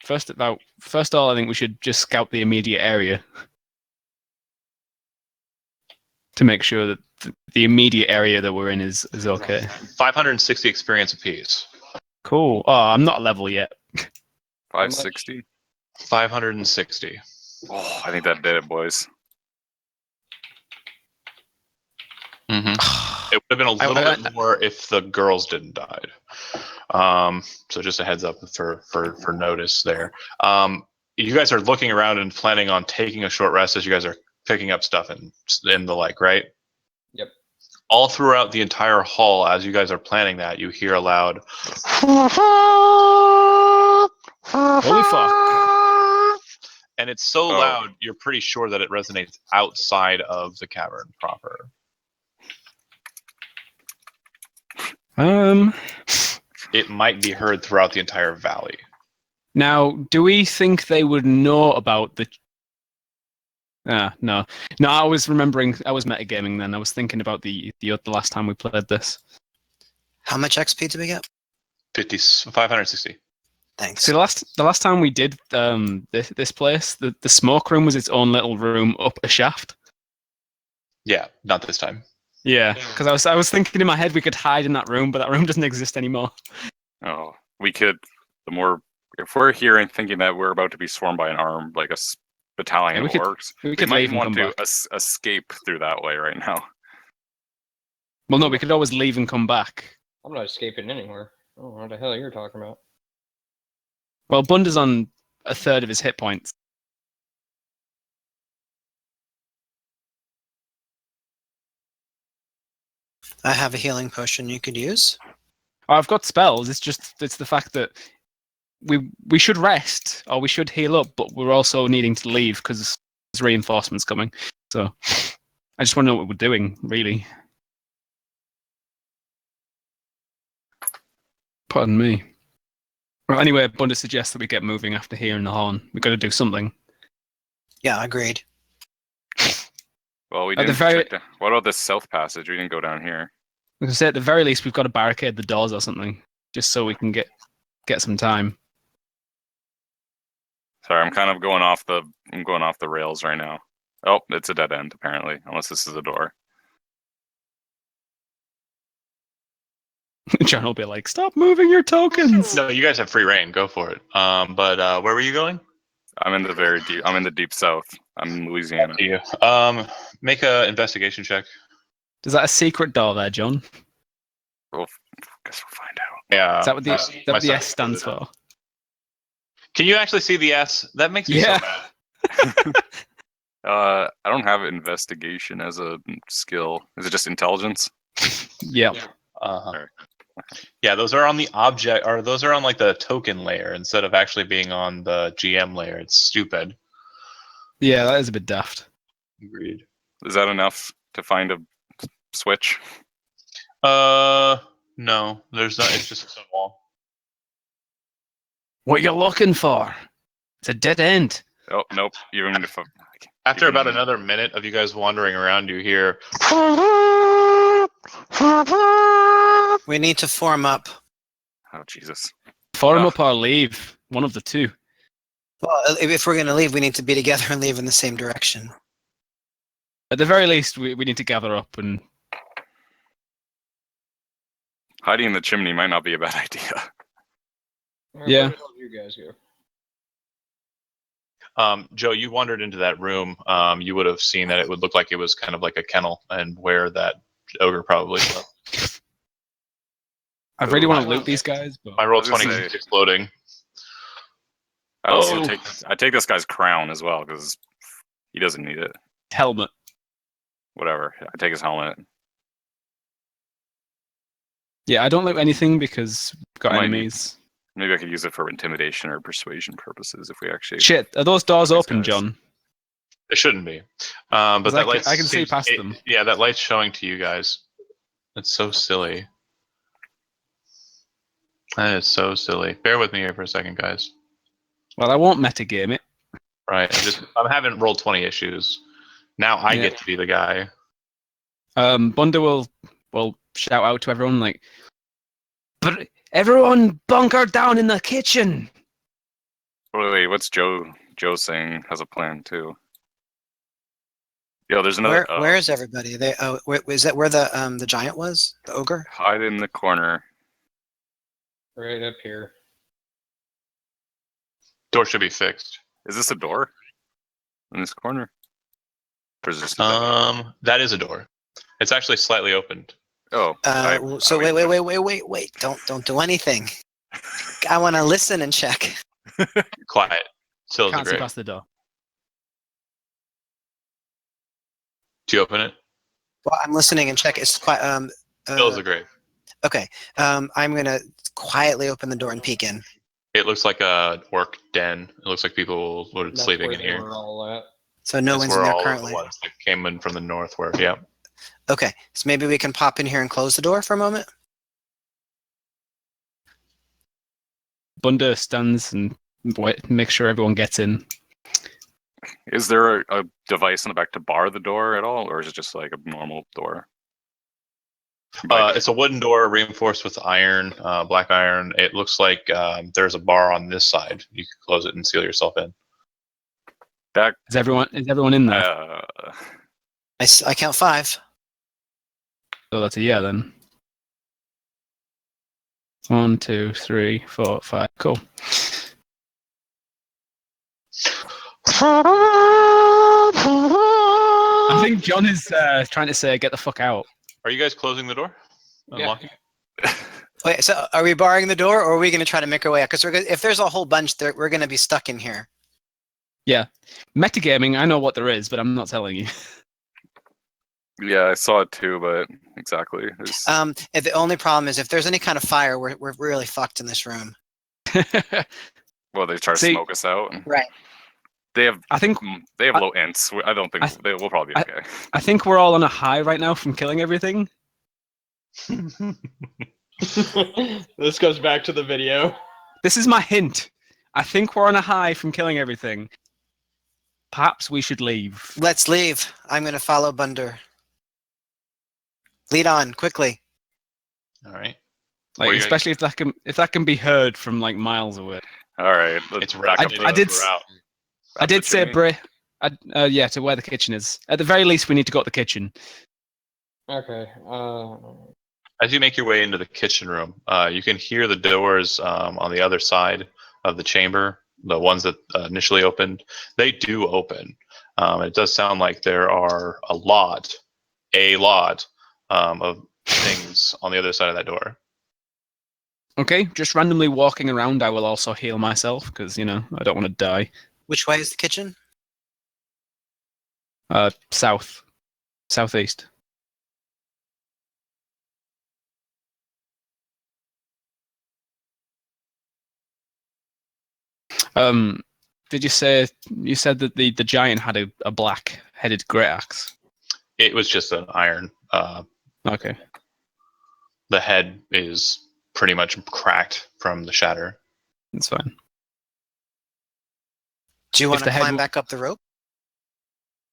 First of all, I think we should just scout the immediate area to make sure that the immediate area that we're in is okay. 560 experience apiece. Cool. Oh, I'm not a level yet. 560? 560. Oh, I think that did it, boys. Mm-hmm. It would have been a little bit more if the girls didn't die. So just a heads up for notice there. You guys are looking around and planning on taking a short rest as you guys are picking up stuff and the like, right? Yep. All throughout the entire hall, as you guys are planning that, you hear a loud Holy fuck. And it's so loud, you're pretty sure that it resonates outside of the cavern proper. It might be heard throughout the entire valley. Now, do we think they would know about the... No. No, I was remembering, I was metagaming then. I was thinking about the last time we played this. How much XP did we get? 560. Thanks. See, the last time we did this place, the smoke room was its own little room up a shaft. Yeah, not this time. Yeah, because I was thinking in my head we could hide in that room, but that room doesn't exist anymore. Oh, we could. If we're here and thinking that we're about to be swarmed by an arm, like a battalion of orcs, we we could might leave and want come to back. escape through that way right now. Well, no, we could always leave and come back. I'm not escaping anywhere. I don't know what the hell you're talking about. Well, Bunda's on a third of his hit points. I have a healing potion you could use. I've got spells. It's the fact that we should rest or we should heal up, but we're also needing to leave because there's reinforcements coming. So I just want to know what we're doing, really. Pardon me. Well, anyway, Bunda suggests that we get moving after hearing the horn. We've got to do something. Yeah, agreed. Well, we At the didn't check what about this south passage? We didn't go down here. As I say, at the very least, we've got to barricade the doors or something, just so we can get some time. Sorry, I'm kind of going off the rails right now. Oh, it's a dead end apparently, unless this is a door. John will be like, "Stop moving your tokens." No, you guys have free reign. Go for it. But where were you going? I'm in the deep south. I'm in Louisiana. You. Make a investigation check. Is that a secret door there, John? Well, guess we'll find out. Yeah. Is that what the S stands for? Can you actually see the S? That makes me so mad. I don't have investigation as a skill. Is it just intelligence? Yeah. Uh-huh. Yeah, those are on the object, or those are on like the token layer instead of actually being on the GM layer. It's stupid. Yeah, that is a bit daft. Agreed. Is that enough to find a switch? No, there's not. It's just a stone wall. What you're looking for? It's a dead end. Oh nope. Even if After about another minute of you guys wandering around, you hear. We need to form up. oh Jesus. Form up or leave. One of the two. Well, if we're going to leave, we need to be together and leave in the same direction. At the very least, we need to gather up and... Hiding in the chimney might not be a bad idea. Yeah. Where the hell did you guys go? Joe, you wandered into that room. You would have seen that it would look like it was kind of like a kennel, and where that ogre probably slept. I really want to loot these guys, but... My roll I was gonna 20 say- keeps exploding. I also Oh. I take this guy's crown as well because he doesn't need it. Helmet. Whatever. I take his helmet. Yeah, I don't loot anything because we've got Might enemies. Maybe I could use it for intimidation or persuasion purposes if we actually. Shit, are those doors These open, guys. John? It shouldn't be. But 'Cause that I light can see past them. Yeah, that light's showing to you guys. It's so silly. That is so silly. Bear with me here for a second, guys. Well, I won't metagame it. Right. I'm having roll 20 issues. Now I Yeah. get to be the guy. Bunda will shout out to everyone like, "But everyone bunker down in the kitchen!" Wait, what's Joe saying has a plan too? Yo, there's another. Where is everybody? Is that where the giant was? The ogre? Hide in the corner. Right up here. Door should be fixed. Is this a door? In this corner? Or is this That is a door. It's actually slightly opened. Oh. So wait! Don't do anything. I want to listen and check. Quiet. Still Can't is see great. past the door. Do you open it? Well, I'm listening and check. It's quite. Still is a grave. Okay. I'm gonna quietly open the door and peek in. It looks like a orc den. It looks like people were That's sleeping where in they here. were all at. So no That's one's in where there all of currently. the ones that came in from the north were. Yeah. Okay, so maybe we can pop in here and close the door for a moment. Bunda stands and make sure everyone gets in. Is there a device in the back to bar the door at all, or is it just like a normal door? It's a wooden door reinforced with iron, black iron. It looks like there's a bar on this side. You can close it and seal yourself in. That Is everyone in there? I count 5. So that's a yeah then. 1, 2, 3, 4, 5. Cool. I think John is trying to say, "Get the fuck out." Are you guys closing the door? Unlocking? Wait, so are we barring the door, or are we going to try to make our way out? Because if there's a whole bunch, we're going to be stuck in here. Yeah, metagaming. I know what there is, but I'm not telling you. Yeah, I saw it too, but exactly. And the only problem is if there's any kind of fire, we're really fucked in this room. Well, they try to smoke us out. Right. They have. I think they have low ints. I don't think they will probably be okay. I think we're all on a high right now from killing everything. This goes back to the video. This is my hint. I think we're on a high from killing everything. Perhaps we should leave. Let's leave. I'm going to follow Bunder. Lead on quickly. All right. Like, especially if that can be heard from like miles away. All right. It's I did say, Bray. Yeah, to where the kitchen is. At the very least, we need to go to the kitchen. Okay. As you make your way into the kitchen room, you can hear the doors on the other side of the chamber. The ones that initially opened, they do open. It does sound like there are a lot of things on the other side of that door. Okay, just randomly walking around, I will also heal myself because I don't want to die. Which way is the kitchen? Southeast. Did you said that the giant had a black-headed great axe? It was just an iron. Okay. The head is pretty much cracked from the shatter. That's fine. Do you want to climb back up the rope?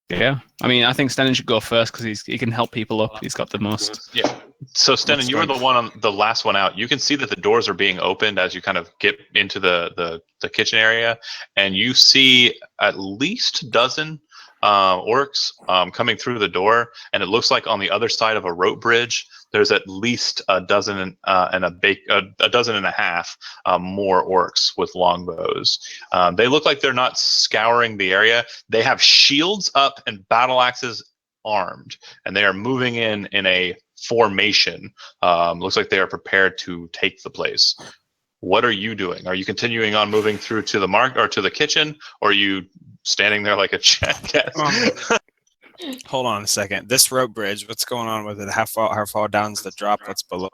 Yeah. I mean, I think Stenin should go first because he can help people up. He's got the most. Yeah. So Stenin, you were the last one out. You can see that the doors are being opened as you kind of get into the kitchen area, and you see at least a dozen orcs coming through the door, and it looks like on the other side of a rope bridge there's at least a dozen and a dozen and a half more orcs with longbows. They look like they're not scouring the area. They have shields up and battle axes armed, and they are moving in a formation. Looks like they are prepared to take the place. What are you doing? Are you continuing on moving through to the to the kitchen, or are you standing there like a jackass? Hold on a second. This rope bridge, what's going on with it? How far down's the drop? What's below?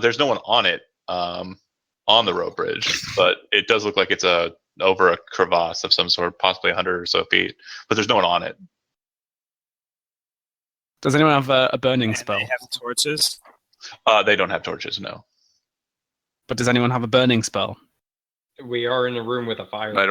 There's no one on it, on the rope bridge, but it does look like it's over a crevasse of some sort, possibly 100 or so feet. But there's no one on it. Does anyone have a burning spell? They have torches. They don't have torches, no. But does anyone have a burning spell? We are in a room with a fire. I don't